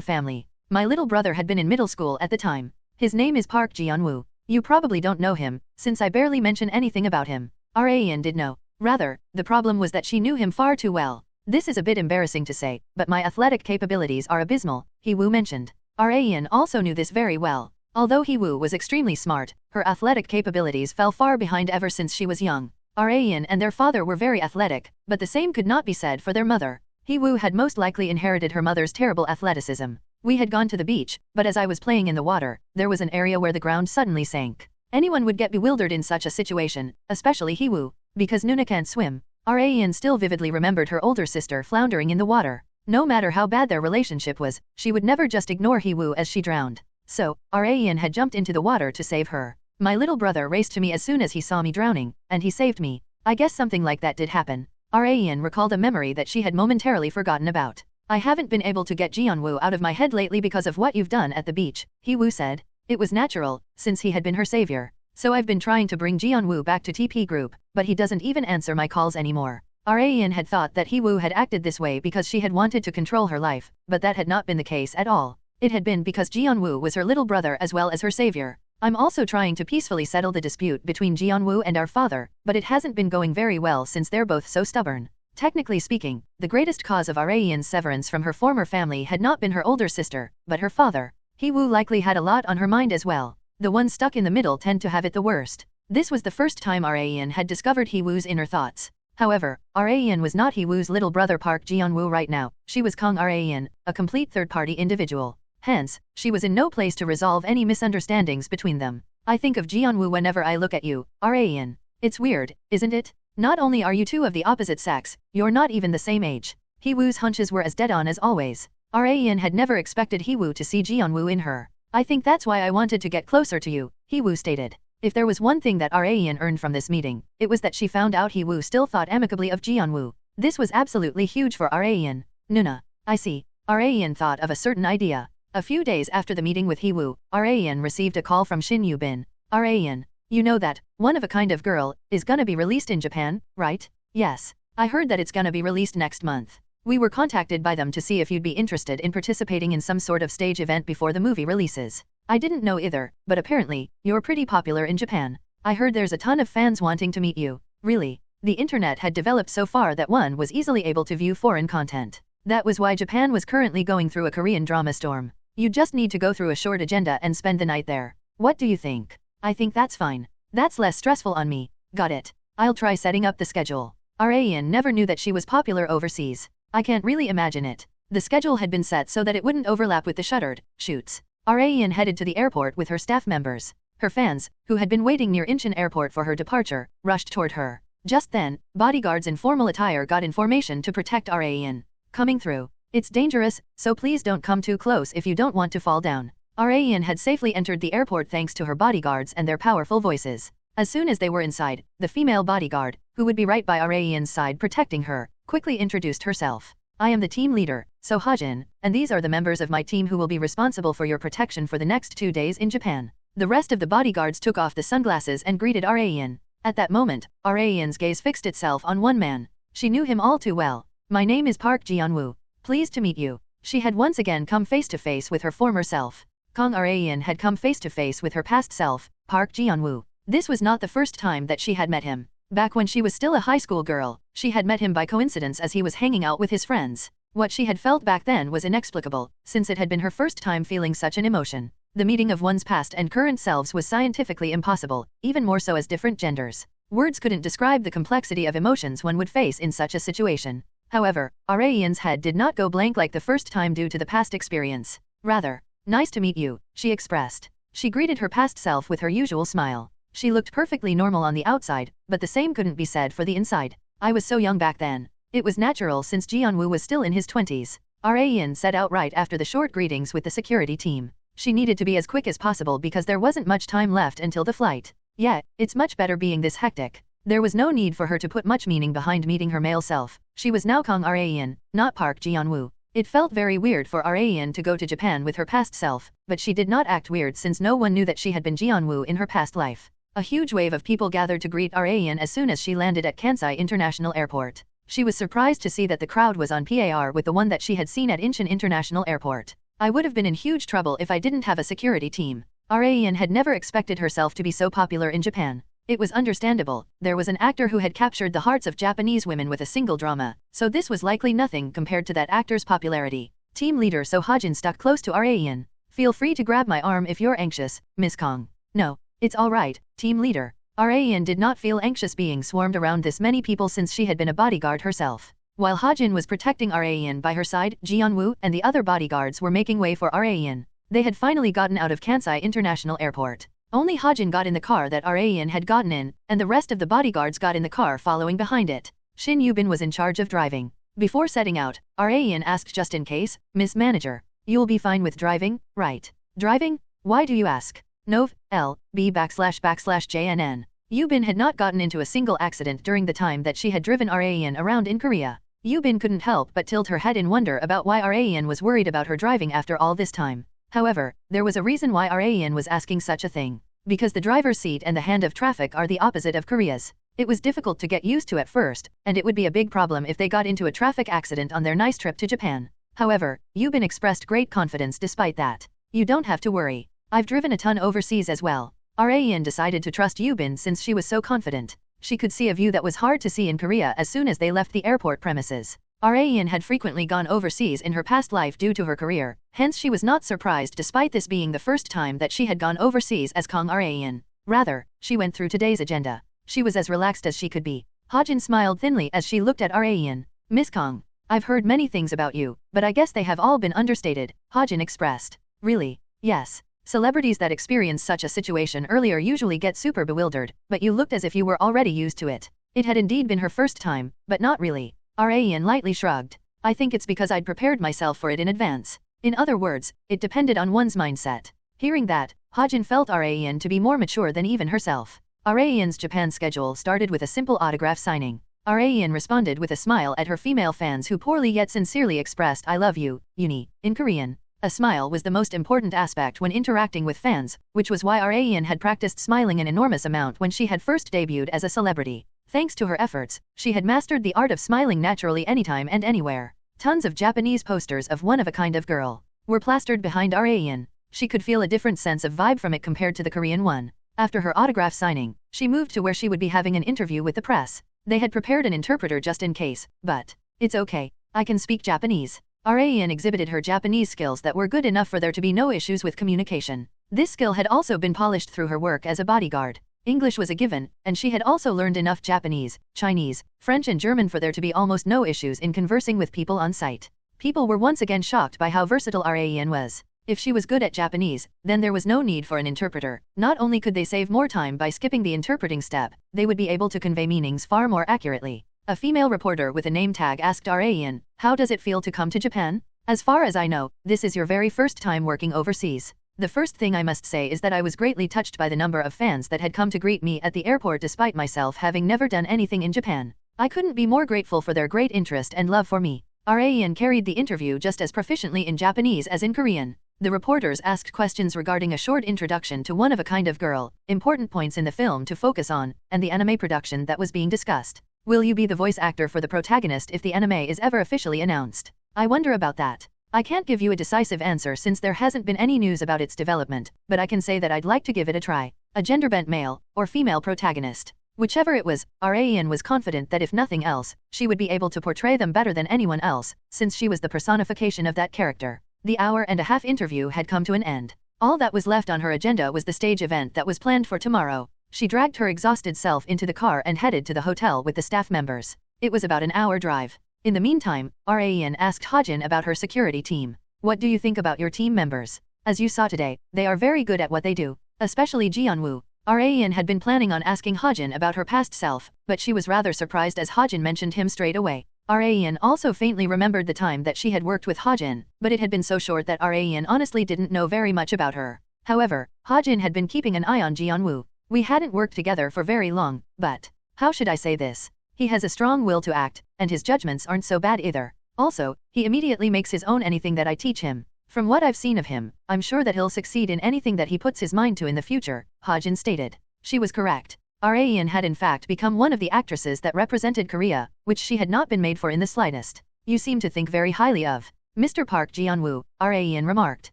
family. My little brother had been in middle school at the time. His name is Park Geon-Woo. You probably don't know him, since I barely mention anything about him. Raein did know. Rather, the problem was that she knew him far too well. This is a bit embarrassing to say, but my athletic capabilities are abysmal, Hee-woo mentioned. Raein also knew this very well. Although Hee-woo was extremely smart, her athletic capabilities fell far behind ever since she was young. Raein and their father were very athletic, but the same could not be said for their mother. Hee-woo had most likely inherited her mother's terrible athleticism. We had gone to the beach, but as I was playing in the water, there was an area where the ground suddenly sank. Anyone would get bewildered in such a situation, especially Hee-woo, because Nuna can't swim. Raein still vividly remembered her older sister floundering in the water. No matter how bad their relationship was, she would never just ignore Hee-woo as she drowned. So, Raein had jumped into the water to save her. My little brother raced to me as soon as he saw me drowning, and he saved me. I guess something like that did happen. Raein recalled a memory that she had momentarily forgotten about. I haven't been able to get Geon-Woo out of my head lately because of what you've done at the beach, Hee-woo said. It was natural, since he had been her savior. So I've been trying to bring Geon-Woo back to TP Group, but he doesn't even answer my calls anymore. Raein had thought that Hee-woo had acted this way because she had wanted to control her life, but that had not been the case at all. It had been because Geon-Woo was her little brother as well as her savior. I'm also trying to peacefully settle the dispute between Geon-Woo and our father, but it hasn't been going very well since they're both so stubborn. Technically speaking, the greatest cause of Arayan's severance from her former family had not been her older sister, but her father. He-woo likely had a lot on her mind as well. The ones stuck in the middle tend to have it the worst. This was the first time Arayan had discovered He-woo's inner thoughts. However, Arayan was not He-woo's little brother Park Geon-Woo right now, she was Kang Arayan, a complete third-party individual. Hence, she was in no place to resolve any misunderstandings between them. I think of Geon-Woo whenever I look at you, Arayan. It's weird, isn't it? Not only are you two of the opposite sex, you're not even the same age. He-woo's hunches were as dead-on as always. Arayan had never expected He-woo to see Geon-Woo in her. I think that's why I wanted to get closer to you, He-woo stated. If there was one thing that Arayan earned from this meeting, it was that she found out He-woo still thought amicably of Geon-Woo. This was absolutely huge for Arayan. Nuna. I see. Arayan thought of a certain idea. A few days after the meeting with He-woo, Arayan received a call from Shin Yu-bin. Arayan. You know that, One of a Kind of Girl, is gonna be released in Japan, right? Yes. I heard that it's gonna be released next month. We were contacted by them to see if you'd be interested in participating in some sort of stage event before the movie releases. I didn't know either, but apparently, you're pretty popular in Japan. I heard there's a ton of fans wanting to meet you. Really? The internet had developed so far that one was easily able to view foreign content. That was why Japan was currently going through a Korean drama storm. You just need to go through a short agenda and spend the night there. What do you think? I think that's fine. That's less stressful on me. Got it. I'll try setting up the schedule. Arayan never knew that she was popular overseas. I can't really imagine it. The schedule had been set so that it wouldn't overlap with the shuttered shoots. Arayan headed to the airport with her staff members. Her fans, who had been waiting near Incheon Airport for her departure, rushed toward her. Just then, bodyguards in formal attire got information to protect Arayan. Coming through. It's dangerous, so please don't come too close if you don't want to fall down. Arayan had safely entered the airport thanks to her bodyguards and their powerful voices. As soon as they were inside, the female bodyguard, who would be right by Arayan's side protecting her, quickly introduced herself. I am the team leader, So Ha-jin, and these are the members of my team who will be responsible for your protection for the next 2 days in Japan. The rest of the bodyguards took off the sunglasses and greeted Arayan. At that moment, Arayan's gaze fixed itself on one man. She knew him all too well. My name is Park Geon-Woo. Pleased to meet you. She had once again come face to face with her former self. Kang Arayan had come face to face with her past self, Park Geon-Woo. This was not the first time that she had met him. Back when she was still a high school girl, she had met him by coincidence as he was hanging out with his friends. What she had felt back then was inexplicable, since it had been her first time feeling such an emotion. The meeting of one's past and current selves was scientifically impossible, even more so as different genders. Words couldn't describe the complexity of emotions one would face in such a situation. However, Arayan's head did not go blank like the first time due to the past experience. Rather, nice to meet you, she expressed. She greeted her past self with her usual smile. She looked perfectly normal on the outside, but the same couldn't be said for the inside. I was so young back then. It was natural since Geon-Woo was still in his 20s. Arayan said outright after the short greetings with the security team. She needed to be as quick as possible because there wasn't much time left until the flight. Yet, it's much better being this hectic. There was no need for her to put much meaning behind meeting her male self. She was now Kang Arayan, not Park Geon-Woo. It felt very weird for Arayan to go to Japan with her past self, but she did not act weird since no one knew that she had been Geon-Woo in her past life. A huge wave of people gathered to greet Arayan as soon as she landed at Kansai International Airport. She was surprised to see that the crowd was on par with the one that she had seen at Incheon International Airport. I would have been in huge trouble if I didn't have a security team. Arayan had never expected herself to be so popular in Japan. It was understandable. There was an actor who had captured the hearts of Japanese women with a single drama, so this was likely nothing compared to that actor's popularity. Team leader So Ha-jin stuck close to Arayan. Feel free to grab my arm if you're anxious, Miss Kang. No, it's all right, team leader. Arayan did not feel anxious being swarmed around this many people since she had been a bodyguard herself. While Ha-jin was protecting Arayan by her side, Geon-Woo and the other bodyguards were making way for Arayan. They had finally gotten out of Kansai International Airport. Only Ha-jin got in the car that Arayan had gotten in, and the rest of the bodyguards got in the car following behind it. Shin Yu-bin was in charge of driving. Before setting out, Arayan asked just in case, Miss Manager, you'll be fine with driving, right? Driving? Why do you ask? Nov. L. B. //JNN. Yu-bin had not gotten into a single accident during the time that she had driven Arayan around in Korea. Yu-bin couldn't help but tilt her head in wonder about why Arayan was worried about her driving after all this time. However, there was a reason why Arayan was asking such a thing. Because the driver's seat and the hand of traffic are the opposite of Korea's. It was difficult to get used to at first, and it would be a big problem if they got into a traffic accident on their nice trip to Japan. However, Yu-bin expressed great confidence despite that. You don't have to worry. I've driven a ton overseas as well. Arayan decided to trust Yu-bin since she was so confident. She could see a view that was hard to see in Korea as soon as they left the airport premises. Raein had frequently gone overseas in her past life due to her career, hence she was not surprised despite this being the first time that she had gone overseas as Kang Raein. Rather, she went through today's agenda. She was as relaxed as she could be. Hajin smiled thinly as she looked at Raein. Miss Kang, I've heard many things about you, but I guess they have all been understated, Hajin expressed. Really? Yes. Celebrities that experience such a situation earlier usually get super bewildered, but you looked as if you were already used to it. It had indeed been her first time, but not really. Raein lightly shrugged. I think it's because I'd prepared myself for it in advance. In other words, it depended on one's mindset. Hearing that, Hajin felt Raein to be more mature than even herself. Raein's Japan schedule started with a simple autograph signing. Raein responded with a smile at her female fans who poorly yet sincerely expressed I love you, Uni, in Korean. A smile was the most important aspect when interacting with fans, which was why Raein had practiced smiling an enormous amount when she had first debuted as a celebrity. Thanks to her efforts, she had mastered the art of smiling naturally anytime and anywhere. Tons of Japanese posters of one-of-a-kind of girl were plastered behind Raein. She could feel a different sense of vibe from it compared to the Korean one. After her autograph signing, she moved to where she would be having an interview with the press. They had prepared an interpreter just in case, but it's okay, I can speak Japanese. Raein exhibited her Japanese skills that were good enough for there to be no issues with communication. This skill had also been polished through her work as a bodyguard. English was a given, and she had also learned enough Japanese, Chinese, French and German for there to be almost no issues in conversing with people on site. People were once again shocked by how versatile Raein was. If she was good at Japanese, then there was no need for an interpreter. Not only could they save more time by skipping the interpreting step, they would be able to convey meanings far more accurately. A female reporter with a name tag asked Raein, how does it feel to come to Japan? As far as I know, this is your very first time working overseas. The first thing I must say is that I was greatly touched by the number of fans that had come to greet me at the airport despite myself having never done anything in Japan. I couldn't be more grateful for their great interest and love for me. Raein carried the interview just as proficiently in Japanese as in Korean. The reporters asked questions regarding a short introduction to one-of-a-kind of girl, important points in the film to focus on, and the anime production that was being discussed. Will you be the voice actor for the protagonist if the anime is ever officially announced? I wonder about that. I can't give you a decisive answer since there hasn't been any news about its development, but I can say that I'd like to give it a try. A gender-bent male, or female protagonist. Whichever it was, Raein was confident that if nothing else, she would be able to portray them better than anyone else, since she was the personification of that character. The hour-and-a-half interview had come to an end. All that was left on her agenda was the stage event that was planned for tomorrow. She dragged her exhausted self into the car and headed to the hotel with the staff members. It was about an hour drive. In the meantime, Raein asked Hajin about her security team. What do you think about your team members? As you saw today, they are very good at what they do. Especially Geon-Woo. Raein had been planning on asking Hajin about her past self, but she was rather surprised as Hajin mentioned him straight away. Raein also faintly remembered the time that she had worked with Hajin, but it had been so short that Raein honestly didn't know very much about her. However, Hajin had been keeping an eye on Geon-Woo. We hadn't worked together for very long, but how should I say this? He has a strong will to act, and his judgments aren't so bad either. Also, he immediately makes his own anything that I teach him. From what I've seen of him, I'm sure that he'll succeed in anything that he puts his mind to in the future, Hajin stated. She was correct. Raein had in fact become one of the actresses that represented Korea, which she had not been made for in the slightest. You seem to think very highly of Mr. Park Geon-Woo, Raein remarked.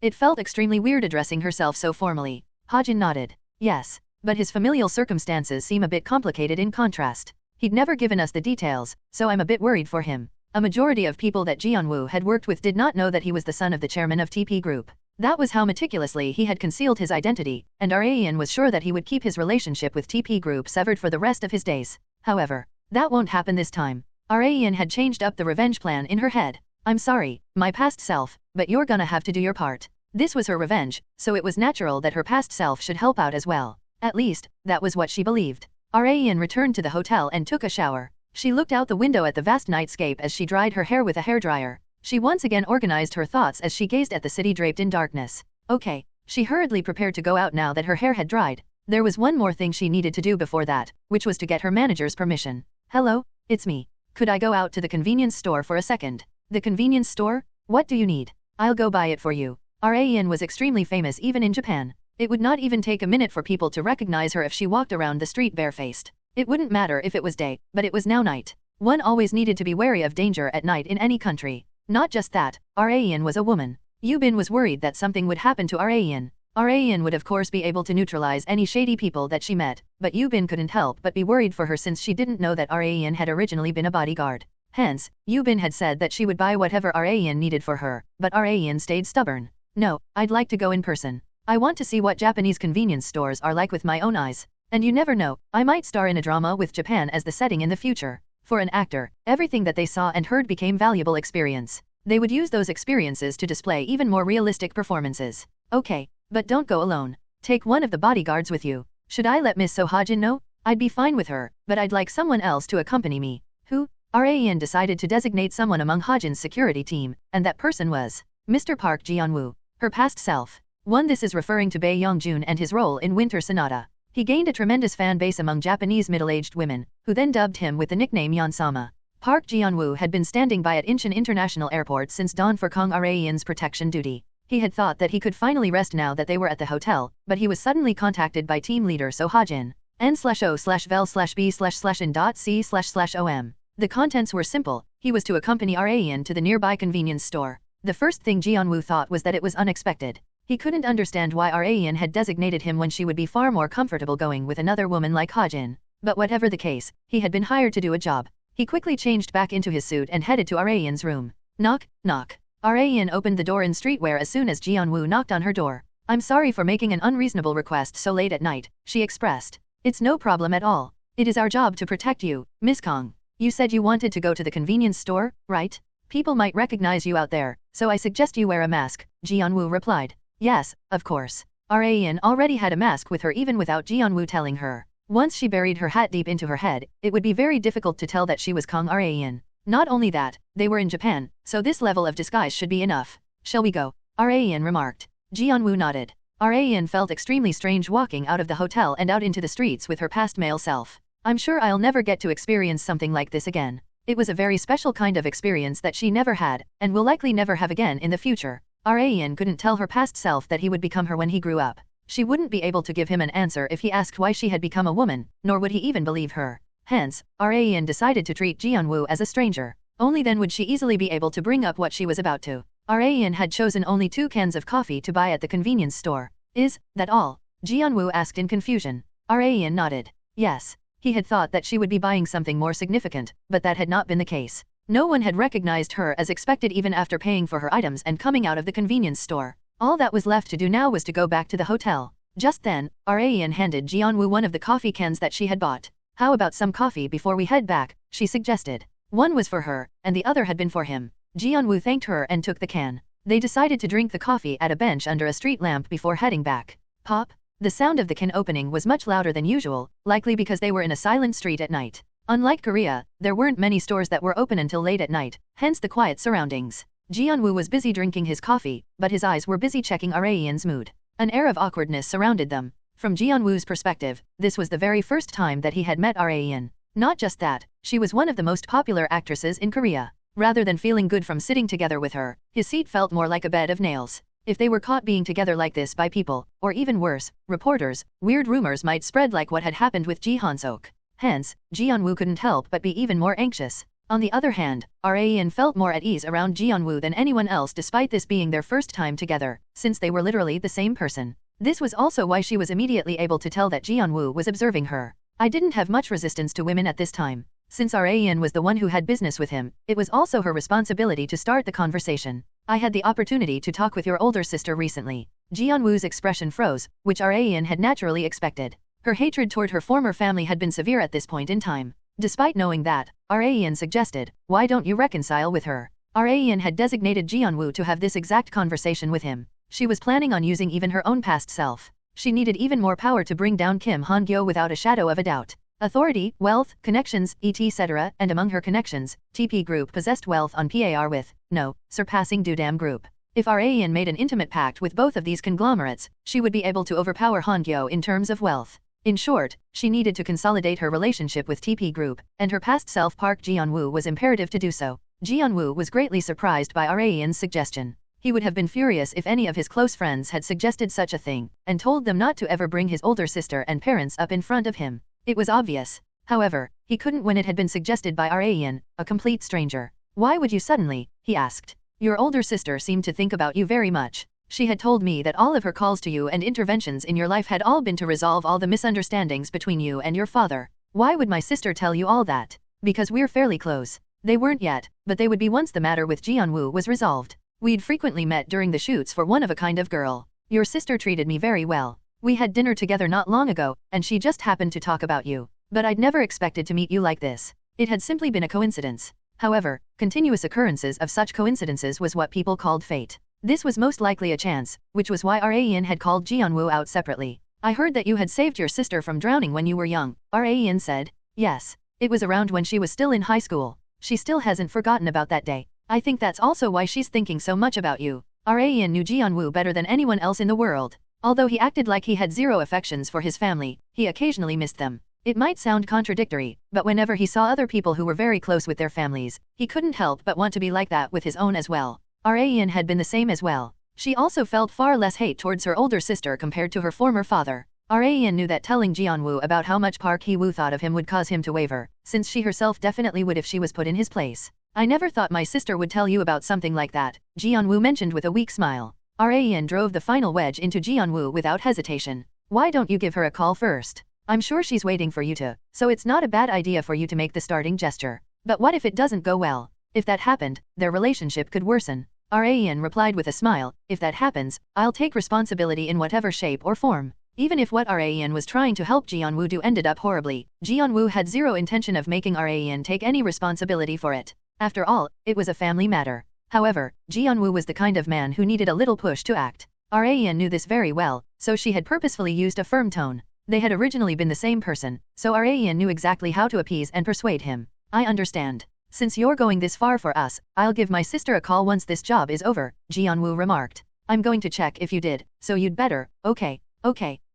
It felt extremely weird addressing herself so formally. Hajin nodded. Yes, but his familial circumstances seem a bit complicated in contrast. He'd never given us the details, so I'm a bit worried for him. A majority of people that Geon-Woo had worked with did not know that he was the son of the chairman of TP Group. That was how meticulously he had concealed his identity, and Raein was sure that he would keep his relationship with TP Group severed for the rest of his days. However, that won't happen this time. Raein had changed up the revenge plan in her head. I'm sorry, my past self, but you're gonna have to do your part. This was her revenge, so it was natural that her past self should help out as well. At least, that was what she believed. Raein returned to the hotel and took a shower. She looked out the window at the vast nightscape as she dried her hair with a hairdryer. She once again organized her thoughts as she gazed at the city draped in darkness. Okay, she hurriedly prepared to go out now that her hair had dried. There was one more thing she needed to do before that, which was to get her manager's permission. Hello, it's me. Could I go out to the convenience store for a second? The convenience store? What do you need? I'll go buy it for you. Raein was extremely famous even in Japan. It would not even take a minute for people to recognize her if she walked around the street barefaced. It wouldn't matter if it was day, but it was now night. One always needed to be wary of danger at night in any country. Not just that, Raein was a woman. Yubin was worried that something would happen to Raein. Rayan would of course be able to neutralize any shady people that she met, but Yubin couldn't help but be worried for her since she didn't know that Rayan had originally been a bodyguard. Hence, Yubin had said that she would buy whatever Rayan needed for her, but Rayan stayed stubborn. No, I'd like to go in person. I want to see what Japanese convenience stores are like with my own eyes. And you never know, I might star in a drama with Japan as the setting in the future. For an actor, everything that they saw and heard became valuable experience. They would use those experiences to display even more realistic performances. Okay, but don't go alone. Take one of the bodyguards with you. Should I let Miss So-ha-jin know? I'd be fine with her, but I'd like someone else to accompany me. Who? Rayan decided to designate someone among Ha-jin's security team, and that person was Mr. Park Geon-Woo, her past self. This is referring to Bae Young-jun and his role in Winter Sonata. He gained a tremendous fan base among Japanese middle-aged women, who then dubbed him with the nickname Yeon-sama. Park Geon-Woo had been standing by at Incheon International Airport since dawn for Kang Rayan's protection duty. He had thought that he could finally rest now that they were at the hotel, but he was suddenly contacted by team leader So-ha-jin. N/O/vel/b/in.c//om. The contents were simple. He was to accompany Rayan to the nearby convenience store. The first thing Geon-Woo thought was that it was unexpected. He couldn't understand why Rayan had designated him when she would be far more comfortable going with another woman like Ha-jin. But whatever the case, he had been hired to do a job. He quickly changed back into his suit and headed to Rayan's room. Knock, knock. Rayan opened the door in streetwear as soon as Geon-Woo knocked on her door. I'm sorry for making an unreasonable request so late at night, she expressed. It's no problem at all. It is our job to protect you, Miss Kang. You said you wanted to go to the convenience store, right? People might recognize you out there, so I suggest you wear a mask, Geon-Woo replied. Yes, of course. Rayan already had a mask with her even without Geon-Woo telling her. Once she buried her hat deep into her head, it would be very difficult to tell that she was Kang Rayan. Not only that, they were in Japan, so this level of disguise should be enough. Shall we go? Rayan remarked. Geon-Woo nodded. Rayan felt extremely strange walking out of the hotel and out into the streets with her past male self. I'm sure I'll never get to experience something like this again. It was a very special kind of experience that she never had, and will likely never have again in the future. Rayan couldn't tell her past self that he would become her when he grew up. She wouldn't be able to give him an answer if he asked why she had become a woman, nor would he even believe her. Hence, Rayan decided to treat Geon-Woo as a stranger. Only then would she easily be able to bring up what she was about to. Rayan had chosen only 2 cans of coffee to buy at the convenience store. Is that all? Geon-Woo asked in confusion. Rayan nodded. Yes. He had thought that she would be buying something more significant, but that had not been the case. No one had recognized her as expected even after paying for her items and coming out of the convenience store. All that was left to do now was to go back to the hotel. Just then, Rayan handed Geon-Woo one of the coffee cans that she had bought. How about some coffee before we head back, she suggested. One was for her, and the other had been for him. Geon-Woo thanked her and took the can. They decided to drink the coffee at a bench under a street lamp before heading back. Pop. The sound of the can opening was much louder than usual, likely because they were in a silent street at night. Unlike Korea, there weren't many stores that were open until late at night, hence the quiet surroundings. Geon-Woo was busy drinking his coffee, but his eyes were busy checking Rayan's mood. An air of awkwardness surrounded them. From Geon-Woo's perspective, this was the very first time that he had met Rayan. Not just that, she was one of the most popular actresses in Korea. Rather than feeling good from sitting together with her, his seat felt more like a bed of nails. If they were caught being together like this by people, or even worse, reporters, weird rumors might spread like what had happened with Ji Han-sok. Hence, Geon-Woo couldn't help but be even more anxious. On the other hand, Rayan felt more at ease around Geon-Woo than anyone else despite this being their first time together, since they were literally the same person. This was also why she was immediately able to tell that Geon-Woo was observing her. I didn't have much resistance to women at this time. Since Rayan was the one who had business with him, it was also her responsibility to start the conversation. I had the opportunity to talk with your older sister recently. Geon-Woo's expression froze, which Rayan had naturally expected. Her hatred toward her former family had been severe at this point in time. Despite knowing that, Rayan suggested, why don't you reconcile with her? Rayan had designated Geon-Woo to have this exact conversation with him. She was planning on using even her own past self. She needed even more power to bring down Kim Han-Gyo without a shadow of a doubt. Authority, wealth, connections, etc. And among her connections, TP Group possessed wealth on par with, no, surpassing Dudam Group. If Rayan made an intimate pact with both of these conglomerates, she would be able to overpower Han-Gyo in terms of wealth. In short, she needed to consolidate her relationship with TP Group, and her past self Park Geon-Woo was imperative to do so. Geon-Woo was greatly surprised by Rayan's suggestion. He would have been furious if any of his close friends had suggested such a thing, and told them not to ever bring his older sister and parents up in front of him. It was obvious. However, he couldn't when it had been suggested by Rayan, a complete stranger. Why would you suddenly? He asked. Your older sister seemed to think about you very much. She had told me that all of her calls to you and interventions in your life had all been to resolve all the misunderstandings between you and your father. Why would my sister tell you all that? Because we're fairly close. They weren't yet, but they would be once the matter with Geon-Woo was resolved. We'd frequently met during the shoots for One of a Kind of Girl. Your sister treated me very well. We had dinner together not long ago, and she just happened to talk about you. But I'd never expected to meet you like this. It had simply been a coincidence. However, continuous occurrences of such coincidences was what people called fate. This was most likely a chance, which was why Rain had called Geon-Woo out separately. I heard that you had saved your sister from drowning when you were young, Rain said. Yes. It was around when she was still in high school. She still hasn't forgotten about that day. I think that's also why she's thinking so much about you. Rain knew Geon-Woo better than anyone else in the world. Although he acted like he had zero affections for his family, he occasionally missed them. It might sound contradictory, but whenever he saw other people who were very close with their families, he couldn't help but want to be like that with his own as well. Rain had been the same as well. She also felt far less hate towards her older sister compared to her former father. Rain knew that telling Geon-Woo about how much Park Hee-woo thought of him would cause him to waver, since she herself definitely would if she was put in his place. I never thought my sister would tell you about something like that, Geon-Woo mentioned with a weak smile. Rain drove the final wedge into Geon-Woo without hesitation. Why don't you give her a call first? I'm sure she's waiting for you to, so it's not a bad idea for you to make the starting gesture. But what if it doesn't go well? If that happened, their relationship could worsen. Rain replied with a smile, if that happens, I'll take responsibility in whatever shape or form. Even if what Rain was trying to help Geon-Woo do ended up horribly, Geon-Woo had zero intention of making Rain take any responsibility for it. After all, it was a family matter. However, Geon-Woo was the kind of man who needed a little push to act. Rain knew this very well, so she had purposefully used a firm tone. They had originally been the same person, so Rain knew exactly how to appease and persuade him. I understand. Since you're going this far for us, I'll give my sister a call once this job is over, Geon-Woo remarked. I'm going to check if you did, so you'd better, okay.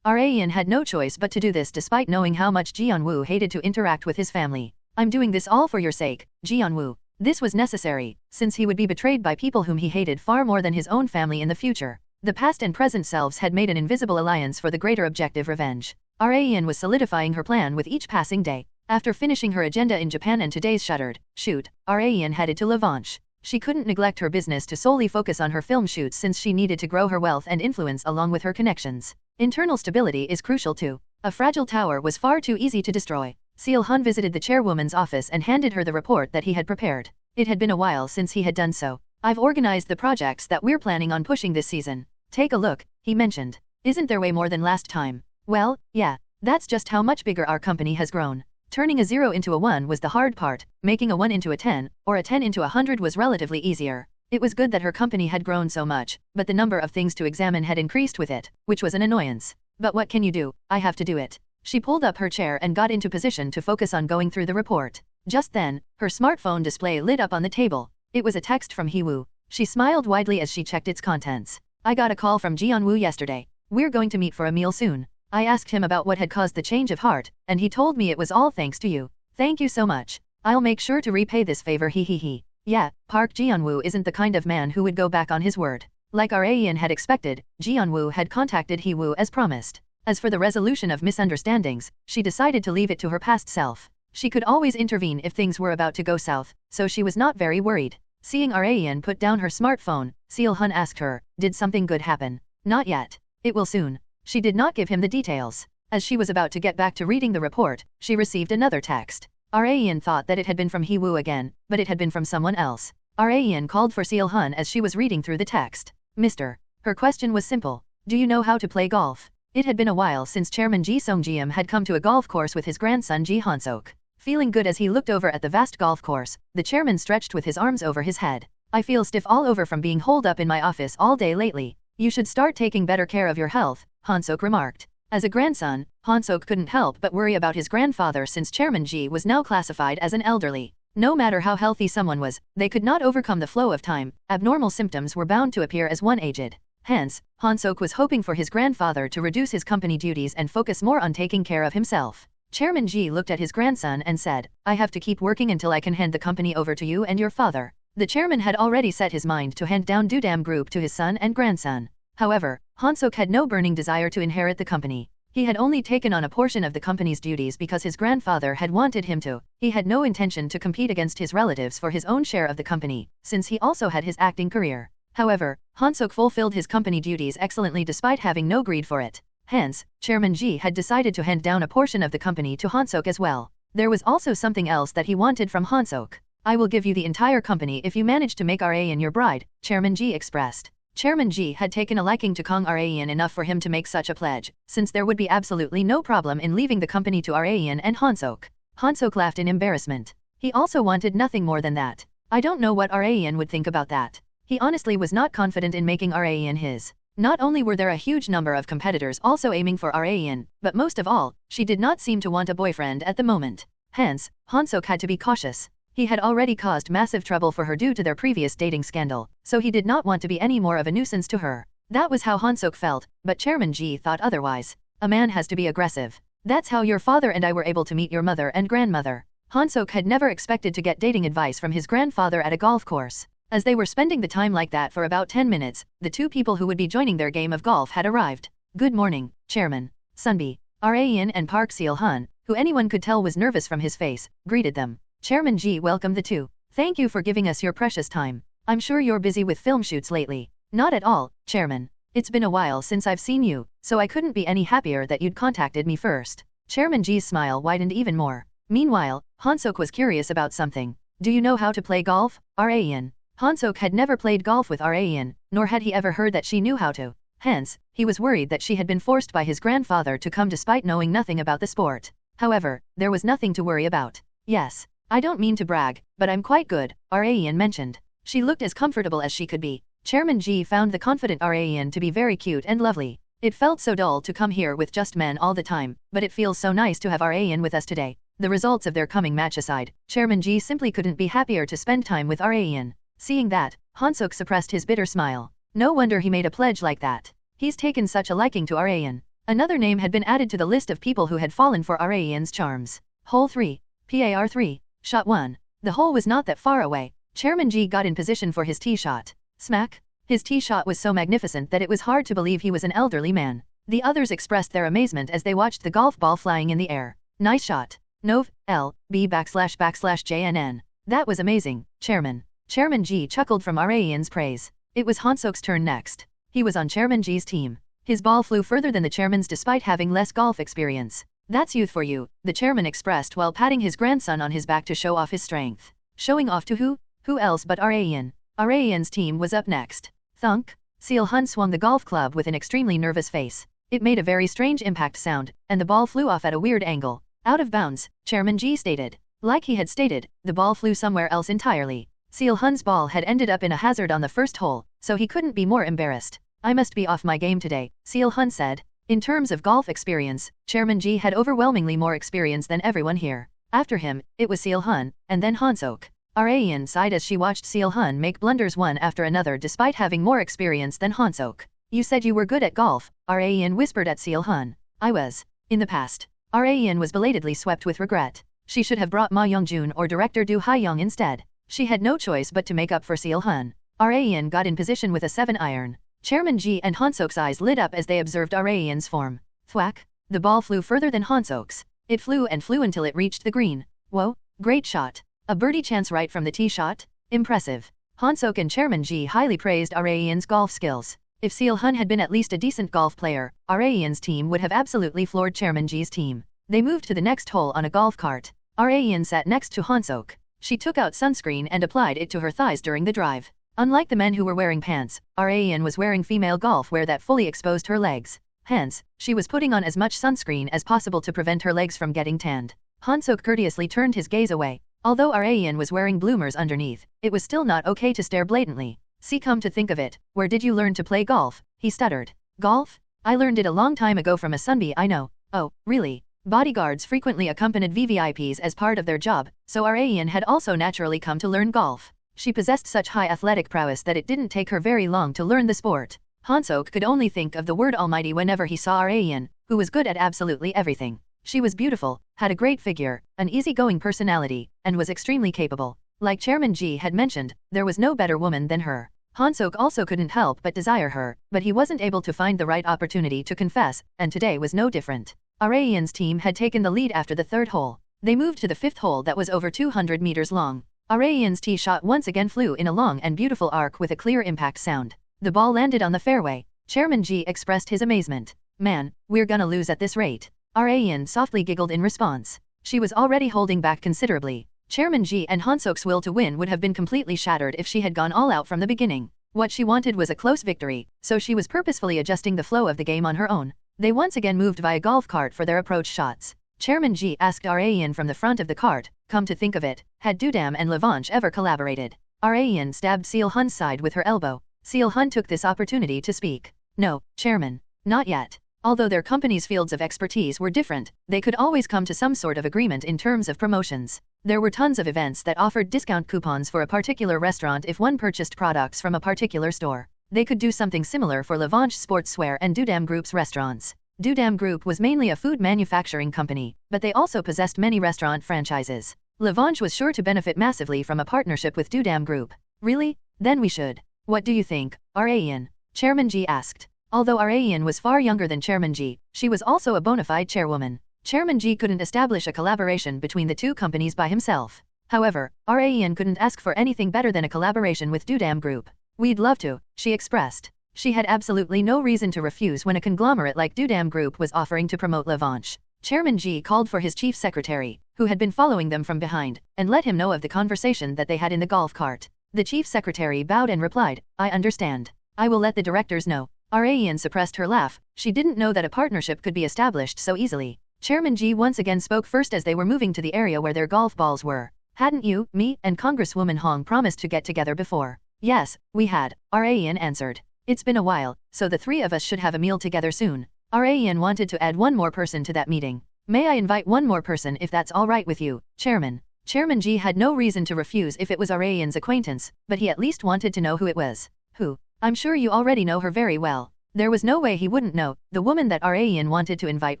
Rain had no choice but to do this despite knowing how much Geon-Woo hated to interact with his family. I'm doing this all for your sake, Geon-Woo. This was necessary, since he would be betrayed by people whom he hated far more than his own family in the future. The past and present selves had made an invisible alliance for the greater objective revenge. Rain was solidifying her plan with each passing day. After finishing her agenda in Japan and today's shuttered shoot, Rain headed to Lavanche. She couldn't neglect her business to solely focus on her film shoots since she needed to grow her wealth and influence along with her connections. Internal stability is crucial too. A fragile tower was far too easy to destroy. Seo-hun visited the chairwoman's office and handed her the report that he had prepared. It had been a while since he had done so. I've organized the projects that we're planning on pushing this season. Take a look, he mentioned. Isn't there way more than last time? Well, yeah, that's just how much bigger our company has grown. Turning a 0 into a 1 was the hard part, making a 1 into a 10, or a 10 into a 100 was relatively easier. It was good that her company had grown so much, but the number of things to examine had increased with it, which was an annoyance. But what can you do? I have to do it. She pulled up her chair and got into position to focus on going through the report. Just then, her smartphone display lit up on the table. It was a text from Hee-woo. She smiled widely as she checked its contents. I got a call from Geon-Woo yesterday. We're going to meet for a meal soon. I asked him about what had caused the change of heart, and he told me it was all thanks to you. Thank you so much. I'll make sure to repay this favor he. Yeah, Park Geon-Woo isn't the kind of man who would go back on his word. Like Rain had expected, Geon-Woo had contacted Hee-woo as promised. As for the resolution of misunderstandings, she decided to leave it to her past self. She could always intervene if things were about to go south, so she was not very worried. Seeing Rain put down her smartphone, Seo-hun asked her, did something good happen? Not yet. It will soon. She did not give him the details. As she was about to get back to reading the report, she received another text. Rain thought that it had been from Hee-woo again, but it had been from someone else. Rain called for Seo-hun as she was reading through the text. Mister. Her question was simple. Do you know how to play golf? It had been a while since Chairman Ji Sung-jiam had come to a golf course with his grandson Ji Han-sok. Feeling good as he looked over at the vast golf course, the chairman stretched with his arms over his head. I feel stiff all over from being holed up in my office all day lately. You should start taking better care of your health, Han-sok remarked. As a grandson, Han-sok couldn't help but worry about his grandfather since Chairman Ji was now classified as an elderly. No matter how healthy someone was, they could not overcome the flow of time. Abnormal symptoms were bound to appear as one aged. Hence, Han-sok was hoping for his grandfather to reduce his company duties and focus more on taking care of himself. Chairman Ji looked at his grandson and said, I have to keep working until I can hand the company over to you and your father. The chairman had already set his mind to hand down Dudam Group to his son and grandson. However, Han-sok had no burning desire to inherit the company. He had only taken on a portion of the company's duties because his grandfather had wanted him to. He had no intention to compete against his relatives for his own share of the company, since he also had his acting career. However, Han-Sok fulfilled his company duties excellently despite having no greed for it. Hence, Chairman Ji had decided to hand down a portion of the company to Han-Sok as well. There was also something else that he wanted from Han-Sok. I will give you the entire company if you manage to make Rayan your bride, Chairman Ji expressed. Chairman Ji had taken a liking to Kong Rayan enough for him to make such a pledge, since there would be absolutely no problem in leaving the company to Rayan and Han-Sok. Han-Sok laughed in embarrassment. He also wanted nothing more than that. I don't know what Rayan would think about that. He honestly was not confident in making Rayan his. Not only were there a huge number of competitors also aiming for Rayan, but most of all, she did not seem to want a boyfriend at the moment. Hence, Han-Sok had to be cautious. He had already caused massive trouble for her due to their previous dating scandal, so he did not want to be any more of a nuisance to her. That was how Han-Sok felt, but Chairman Ji thought otherwise. A man has to be aggressive. That's how your father and I were able to meet your mother and grandmother. Han-Sok had never expected to get dating advice from his grandfather at a golf course. As they were spending the time like that for about 10 minutes, the two people who would be joining their game of golf had arrived. Good morning, Chairman. Sunbi, Rayan and Park Seo-hun, who anyone could tell was nervous from his face, greeted them. Chairman Ji welcomed the two. Thank you for giving us your precious time. I'm sure you're busy with film shoots lately. Not at all, Chairman. It's been a while since I've seen you, so I couldn't be any happier that you'd contacted me first. Chairman Ji's smile widened even more. Meanwhile, Han-Sok was curious about something. Do you know how to play golf, Rayan? Han-Sok had never played golf with Rayan, nor had he ever heard that she knew how to. Hence, he was worried that she had been forced by his grandfather to come despite knowing nothing about the sport. However, there was nothing to worry about. Yes. I don't mean to brag, but I'm quite good, Rayan mentioned. She looked as comfortable as she could be. Chairman Ji found the confident Rayan to be very cute and lovely. It felt so dull to come here with just men all the time, but it feels so nice to have Rayan with us today. The results of their coming match aside, Chairman Ji simply couldn't be happier to spend time with Rayan. Seeing that, Han-Sok suppressed his bitter smile. No wonder he made a pledge like that. He's taken such a liking to Rayan. Another name had been added to the list of people who had fallen for Rayan's charms. Hole 3. PAR 3. Shot 1. The hole was not that far away. Chairman Ji got in position for his tee shot. Smack. His tee shot was so magnificent that it was hard to believe he was an elderly man. The others expressed their amazement as they watched the golf ball flying in the air. Nice shot. Nov. L. B /JNN. That was amazing, Chairman. Chairman Ji chuckled from Rayan's praise. It was Han-Sok's turn next. He was on Chairman Ji's team. His ball flew further than the chairman's despite having less golf experience. That's youth for you, the chairman expressed while patting his grandson on his back to show off his strength. Showing off to who? Who else but Rayan? Rayan's team was up next. Thunk. Seo-hun swung the golf club with an extremely nervous face. It made a very strange impact sound, and the ball flew off at a weird angle. Out of bounds, Chairman Ji stated. Like he had stated, the ball flew somewhere else entirely. Seo-hun's ball had ended up in a hazard on the first hole, so he couldn't be more embarrassed. I must be off my game today, Seo-hun said. In terms of golf experience, Chairman Ji had overwhelmingly more experience than everyone here. After him, it was Seo-hun, and then Han-Sok. Rayan sighed as she watched Seo-hun make blunders one after another despite having more experience than Han-Sok. You said you were good at golf, Rayan whispered at Seo-hun. I was. In the past. Rayan was belatedly swept with regret. She should have brought Ma Young-jun or director Do Ha-young instead. She had no choice but to make up for Seo-hun. Rayan got in position with a 7-iron. Chairman Ji and Han-Sok's eyes lit up as they observed Rayan's form. Thwack. The ball flew further than Han-Sok's. It flew and flew until it reached the green. Whoa, great shot. A birdie chance right from the tee shot? Impressive. Han-Sok and Chairman Ji highly praised Rayan's golf skills. If Seo-hun had been at least a decent golf player, Rayan's team would have absolutely floored Chairman Ji's team. They moved to the next hole on a golf cart. Rayan sat next to Han-Sok. She took out sunscreen and applied it to her thighs during the drive. Unlike the men who were wearing pants, Rayan was wearing female golf wear that fully exposed her legs. Hence, she was putting on as much sunscreen as possible to prevent her legs from getting tanned. Han-Sok courteously turned his gaze away. Although Rayan was wearing bloomers underneath, it was still not okay to stare blatantly. See, come to think of it, where did you learn to play golf? He stuttered. Golf? I learned it a long time ago from a Sunbi I know. Oh, really? Bodyguards frequently accompanied VVIPs as part of their job, so Rayan had also naturally come to learn golf. She possessed such high athletic prowess that it didn't take her very long to learn the sport. Han-Sok could only think of the word almighty whenever he saw Rayan, who was good at absolutely everything. She was beautiful, had a great figure, an easygoing personality, and was extremely capable. Like Chairman Ji had mentioned, there was no better woman than her. Han-Sok also couldn't help but desire her, but he wasn't able to find the right opportunity to confess, and today was no different. Rayan's team had taken the lead after the third hole. They moved to the fifth hole that was over 200 meters long. Arayan's tee shot once again flew in a long and beautiful arc with a clear impact sound. The ball landed on the fairway. Chairman Ji expressed his amazement. Man, we're gonna lose at this rate. Arayan softly giggled in response. She was already holding back considerably. Chairman Ji and Han-Sok's will to win would have been completely shattered if she had gone all out from the beginning. What she wanted was a close victory, so she was purposefully adjusting the flow of the game on her own. They once again moved via golf cart for their approach shots. Chairman Ji asked Arayan from the front of the cart, come to think of it, had Dudam and Levanche ever collaborated? Arayan stabbed Seal Hun's side with her elbow. Seal Hun took this opportunity to speak. No, Chairman. Not yet. Although their company's fields of expertise were different, they could always come to some sort of agreement in terms of promotions. There were tons of events that offered discount coupons for a particular restaurant if one purchased products from a particular store. They could do something similar for Levanche Sportswear and Dudam Group's restaurants. Dudam Group was mainly a food manufacturing company, but they also possessed many restaurant franchises. Levanche was sure to benefit massively from a partnership with Dudam Group. Really? Then we should. What do you think, Arayan? Chairman Ji asked. Although Arayan was far younger than Chairman Ji, she was also a bona fide chairwoman. Chairman Ji couldn't establish a collaboration between the two companies by himself. However, Arayan couldn't ask for anything better than a collaboration with Dudam Group. We'd love to, she expressed. She had absolutely no reason to refuse when a conglomerate like Dudam Group was offering to promote Levanche. Chairman Ji called for his chief secretary, who had been following them from behind, and let him know of the conversation that they had in the golf cart. The chief secretary bowed and replied, I understand. I will let the directors know. Arayan suppressed her laugh. She didn't know that a partnership could be established so easily. Chairman Ji once again spoke first as they were moving to the area where their golf balls were. Hadn't you, me, and Congresswoman Hong promised to get together before? Yes, we had, Arayan answered. It's been a while, so the three of us should have a meal together soon. Arayan wanted to add one more person to that meeting. May I invite one more person if that's all right with you, Chairman? Chairman Ji had no reason to refuse if it was Arayan's acquaintance, but he at least wanted to know who it was. Who? I'm sure you already know her very well. There was no way he wouldn't know. The woman that Arayan wanted to invite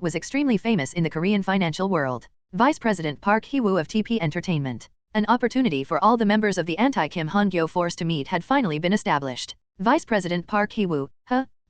was extremely famous in the Korean financial world. Vice President Park Hee-woo of TP Entertainment. An opportunity for all the members of the anti-Kim Han-Gyo force to meet had finally been established. Vice President Park Hee-woo,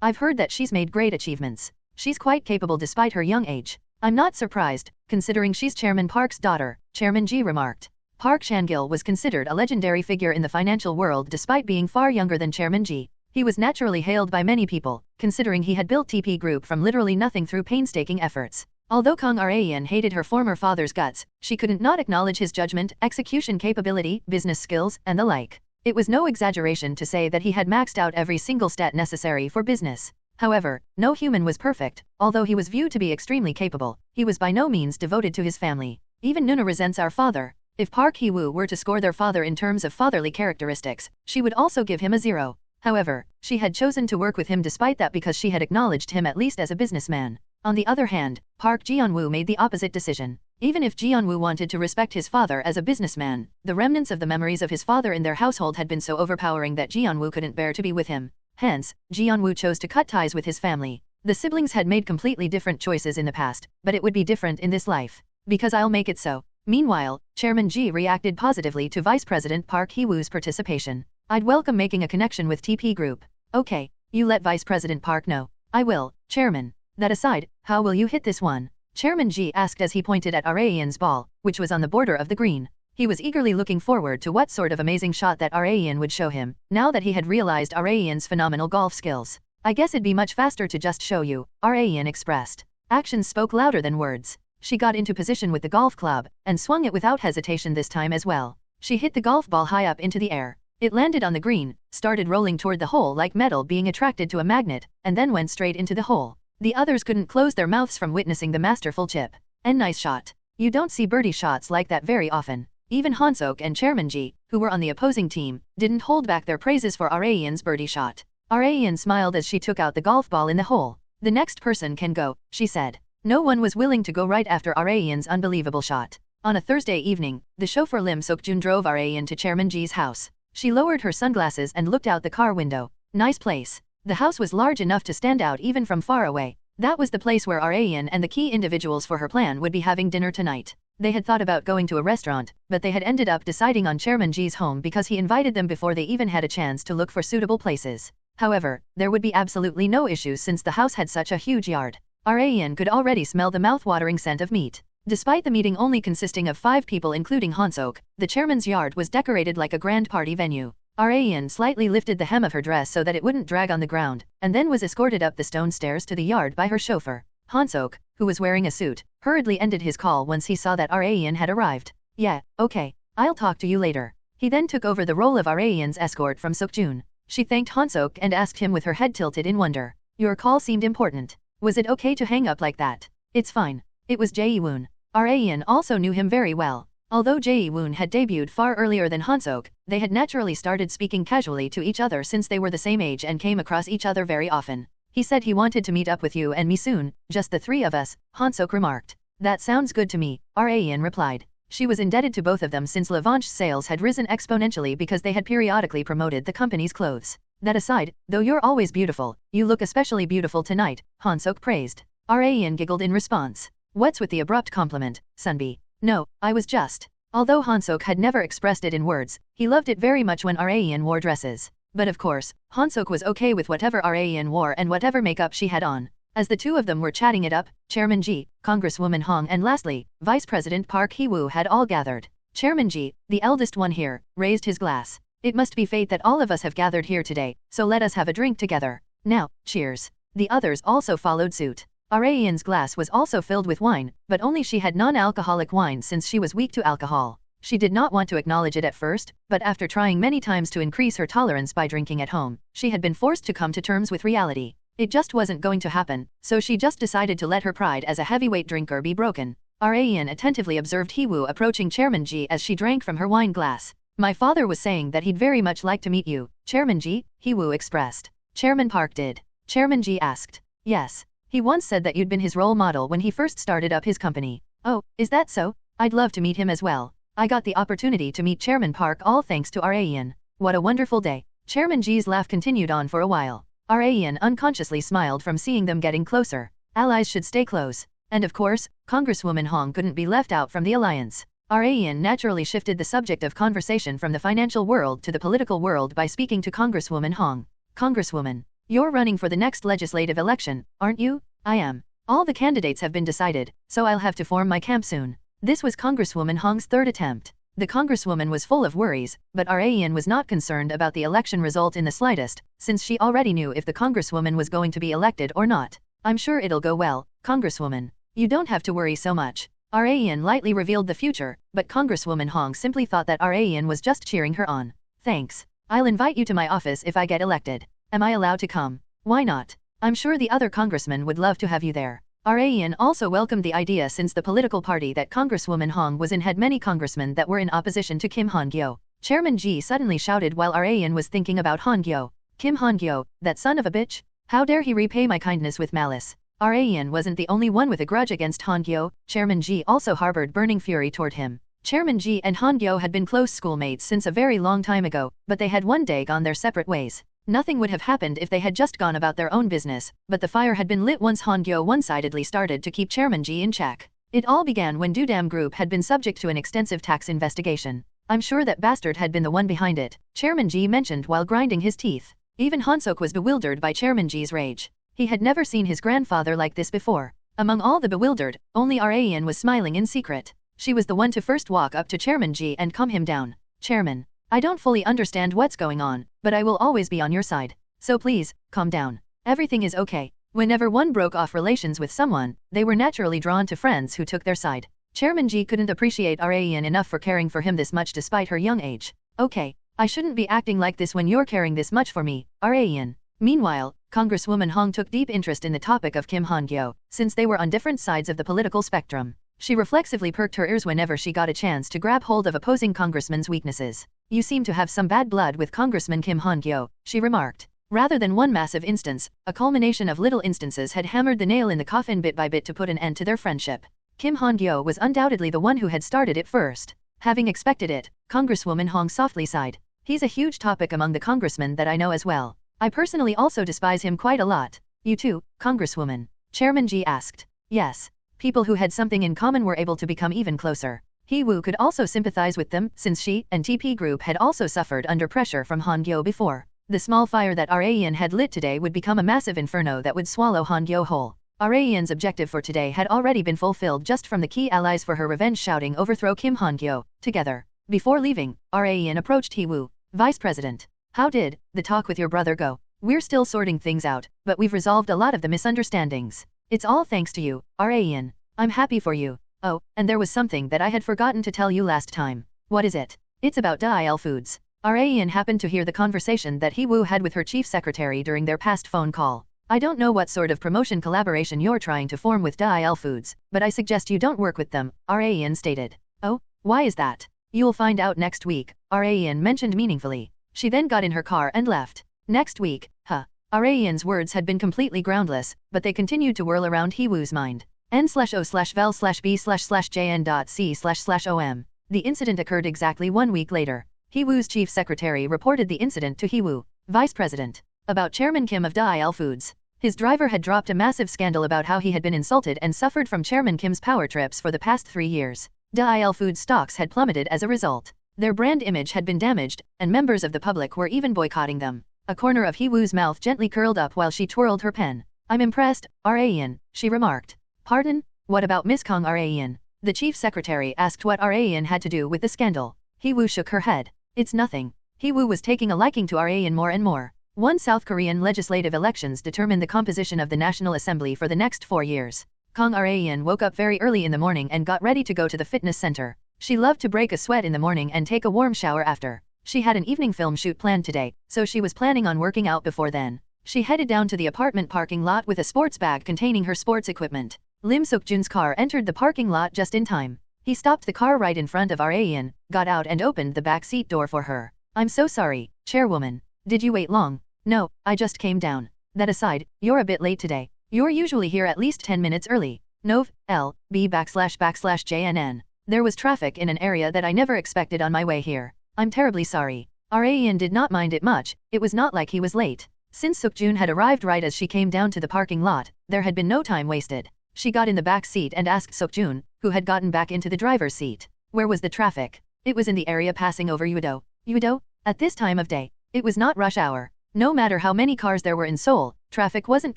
I've heard that she's made great achievements. She's quite capable despite her young age. I'm not surprised, considering she's Chairman Park's daughter, Chairman Ji remarked. Park Chan-gil was considered a legendary figure in the financial world despite being far younger than Chairman Ji. He was naturally hailed by many people, considering he had built TP Group from literally nothing through painstaking efforts. Although Kang Arayan hated her former father's guts, she couldn't not acknowledge his judgment, execution capability, business skills, and the like. It was no exaggeration to say that he had maxed out every single stat necessary for business. However, no human was perfect. Although he was viewed to be extremely capable, he was by no means devoted to his family. Even Nuna resents our father. If Park Hee-woo were to score their father in terms of fatherly characteristics, she would also give him a 0. However, she had chosen to work with him despite that because she had acknowledged him at least as a businessman. On the other hand, Park Geon-Woo made the opposite decision. Even if Geon-Woo wanted to respect his father as a businessman, the remnants of the memories of his father in their household had been so overpowering that Geon-Woo couldn't bear to be with him. Hence, Geon-Woo chose to cut ties with his family. The siblings had made completely different choices in the past, but it would be different in this life. Because I'll make it so. Meanwhile, Chairman Ji reacted positively to Vice President Park Hee-woo's participation. I'd welcome making a connection with TP Group. Okay, you let Vice President Park know. I will, Chairman. That aside, how will you hit this one? Chairman Ji asked as he pointed at Arayan's ball, which was on the border of the green. He was eagerly looking forward to what sort of amazing shot that Arayan would show him, now that he had realized Arayan's phenomenal golf skills. I guess it'd be much faster to just show you, Arayan expressed. Actions spoke louder than words. She got into position with the golf club, and swung it without hesitation this time as well. She hit the golf ball high up into the air. It landed on the green, started rolling toward the hole like metal being attracted to a magnet, and then went straight into the hole. The others couldn't close their mouths from witnessing the masterful chip. And nice shot. You don't see birdie shots like that very often. Even Han-Sok and Chairman Ji, who were on the opposing team, didn't hold back their praises for Arayan's birdie shot. Arayan smiled as she took out the golf ball in the hole. The next person can go, she said. No one was willing to go right after Arayan's unbelievable shot. On a Thursday evening, the chauffeur Lim Sok-jun drove Arayan to Chairman Ji's house. She lowered her sunglasses and looked out the car window. Nice place. The house was large enough to stand out even from far away. That was the place where Arayan and the key individuals for her plan would be having dinner tonight. They had thought about going to a restaurant, but they had ended up deciding on Chairman Ji's home because he invited them before they even had a chance to look for suitable places. However, there would be absolutely no issues since the house had such a huge yard. Arayan could already smell the mouth-watering scent of meat. Despite the meeting only consisting of 5 people including Han-Sok, the chairman's yard was decorated like a grand party venue. Rayan slightly lifted the hem of her dress so that it wouldn't drag on the ground, and then was escorted up the stone stairs to the yard by her chauffeur. Han-Sok, who was wearing a suit, hurriedly ended his call once he saw that Rayan had arrived. Yeah, okay, I'll talk to you later. He then took over the role of Rayan's escort from Seokjun. She thanked Han-Sok and asked him with her head tilted in wonder. Your call seemed important. Was it okay to hang up like that? It's fine. It was Jae-woon. Rayan also knew him very well. Although Jae-woon had debuted far earlier than Han-Sok, they had naturally started speaking casually to each other since they were the same age and came across each other very often. He said he wanted to meet up with you and me soon, just the 3 of us, Han-Sok remarked. That sounds good to me, Rayan replied. She was indebted to both of them since Lavanche's sales had risen exponentially because they had periodically promoted the company's clothes. That aside, though you're always beautiful, you look especially beautiful tonight, Han-Sok praised. Rayan giggled in response. What's with the abrupt compliment, Sunbi? No, I was just. Although Han-Sok had never expressed it in words, he loved it very much when Rayan wore dresses. But of course, Han-Sok was okay with whatever Rayan wore and whatever makeup she had on. As the 2 of them were chatting it up, Chairman Ji, Congresswoman Hong and lastly, Vice President Park Hee-woo had all gathered. Chairman Ji, the eldest one here, raised his glass. It must be fate that all of us have gathered here today, so let us have a drink together. Now, cheers. The others also followed suit. Rayan's glass was also filled with wine, but only she had non-alcoholic wine since she was weak to alcohol. She did not want to acknowledge it at first, but after trying many times to increase her tolerance by drinking at home, she had been forced to come to terms with reality. It just wasn't going to happen, so she just decided to let her pride as a heavyweight drinker be broken. Rayan attentively observed Hee-woo approaching Chairman Ji as she drank from her wine glass. My father was saying that he'd very much like to meet you, Chairman Ji, Hee-woo expressed. Chairman Park did. Chairman Ji asked. Yes. He once said that you'd been his role model when he first started up his company. Oh, is that so? I'd love to meet him as well. I got the opportunity to meet Chairman Park all thanks to Rayan. What a wonderful day. Chairman Ji's laugh continued on for a while. Rayan unconsciously smiled from seeing them getting closer. Allies should stay close. And of course, Congresswoman Hong couldn't be left out from the alliance. Rayan naturally shifted the subject of conversation from the financial world to the political world by speaking to Congresswoman Hong. Congresswoman, you're running for the next legislative election, aren't you? I am. All the candidates have been decided, so I'll have to form my camp soon. This was Congresswoman Hong's 3rd attempt. The Congresswoman was full of worries, but Rayan was not concerned about the election result in the slightest, since she already knew if the Congresswoman was going to be elected or not. I'm sure it'll go well, Congresswoman. You don't have to worry so much. Rayan lightly revealed the future, but Congresswoman Hong simply thought that Rayan was just cheering her on. Thanks. I'll invite you to my office if I get elected. Am I allowed to come? Why not? I'm sure the other congressmen would love to have you there. Rayan also welcomed the idea since the political party that Congresswoman Hong was in had many congressmen that were in opposition to Kim Han-Gyo. Chairman Ji suddenly shouted while Rayan was thinking about Han-Gyo. Kim Han-Gyo, that son of a bitch? How dare he repay my kindness with malice? Rayan wasn't the only one with a grudge against Han-Gyo. Chairman Ji also harbored burning fury toward him. Chairman Ji and Han-Gyo had been close schoolmates since a very long time ago, but they had one day gone their separate ways. Nothing would have happened if they had just gone about their own business, but the fire had been lit once Han-Gyo one-sidedly started to keep Chairman Ji in check. It all began when Dudam Group had been subject to an extensive tax investigation. I'm sure that bastard had been the one behind it, Chairman Ji mentioned while grinding his teeth. Even Han-Sok was bewildered by Chairman Ji's rage. He had never seen his grandfather like this before. Among all the bewildered, only Rayan was smiling in secret. She was the one to first walk up to Chairman Ji and calm him down. Chairman, I don't fully understand what's going on, but I will always be on your side. So please, calm down. Everything is okay. Whenever one broke off relations with someone, they were naturally drawn to friends who took their side. Chairman Ji couldn't appreciate Rayan enough for caring for him this much despite her young age. Okay, I shouldn't be acting like this when you're caring this much for me, Rayan. Meanwhile, Congresswoman Hong took deep interest in the topic of Kim Han-Gyo, since they were on different sides of the political spectrum. She reflexively perked her ears whenever she got a chance to grab hold of opposing congressmen's weaknesses. You seem to have some bad blood with Congressman Kim Han-Gyo, she remarked. Rather than one massive instance, a culmination of little instances had hammered the nail in the coffin bit by bit to put an end to their friendship. Kim Han-Gyo was undoubtedly the one who had started it first. Having expected it, Congresswoman Hong softly sighed. He's a huge topic among the congressmen that I know as well. I personally also despise him quite a lot. You too, Congresswoman? Chairman Ji asked. Yes. People who had something in common were able to become even closer. Hee-woo could also sympathize with them, since she and TP Group had also suffered under pressure from Han-Gyo before. The small fire that Rayan had lit today would become a massive inferno that would swallow Han-Gyo whole. Raeun's objective for today had already been fulfilled just from the key allies for her revenge shouting overthrow Kim Han-Gyo, together. Before leaving, Raeun approached Hee-woo, vice president. How did the talk with your brother go? We're still sorting things out, but we've resolved a lot of the misunderstandings. It's all thanks to you, Raeun. I'm happy for you. Oh, and there was something that I had forgotten to tell you last time. What is it? It's about DIL Foods. Raeun happened to hear the conversation that Hee-woo had with her chief secretary during their past phone call. I don't know what sort of promotion collaboration you're trying to form with DIL Foods, but I suggest you don't work with them, Raeun stated. Oh, why is that? You'll find out next week, Raeun mentioned meaningfully. She then got in her car and left. Next week, huh? Raeun's words had been completely groundless, but they continued to whirl around Hee-woo's mind. N/O/vel/b/jn.c//om. The incident occurred exactly 1 week later. Hee-woo's chief secretary reported the incident to Hee-woo, vice president, about Chairman Kim of DIL Foods. His driver had dropped a massive scandal about how he had been insulted and suffered from Chairman Kim's power trips for the past 3 years. DIL Foods stocks had plummeted as a result. Their brand image had been damaged, and members of the public were even boycotting them. A corner of Hee-woo's mouth gently curled up while she twirled her pen. I'm impressed, Raeun, she remarked. Pardon? What about Miss Kang Raeun? The chief secretary asked what Raeun had to do with the scandal. Hee-woo shook her head. It's nothing. Hee-woo was taking a liking to Raeun more and more. South Korean legislative elections determine the composition of the National Assembly for the next 4 years. Kang Raeun woke up very early in the morning and got ready to go to the fitness center. She loved to break a sweat in the morning and take a warm shower after. She had an evening film shoot planned today, so she was planning on working out before then. She headed down to the apartment parking lot with a sports bag containing her sports equipment. Lim Suk-jun's car entered the parking lot just in time. He stopped the car right in front of Raeun, got out and opened the back seat door for her. I'm so sorry, chairwoman. Did you wait long? No, I just came down. That aside, you're a bit late today. You're usually here at least 10 minutes early. Nov.L.B//JNN. There was traffic in an area that I never expected on my way here. I'm terribly sorry. Raeun did not mind it much, it was not like he was late. Since Suk-jun had arrived right as she came down to the parking lot, there had been no time wasted. She got in the back seat and asked Suk-jun, who had gotten back into the driver's seat. Where was the traffic? It was in the area passing over Udo. Udo? At this time of day, it was not rush hour. No matter how many cars there were in Seoul, traffic wasn't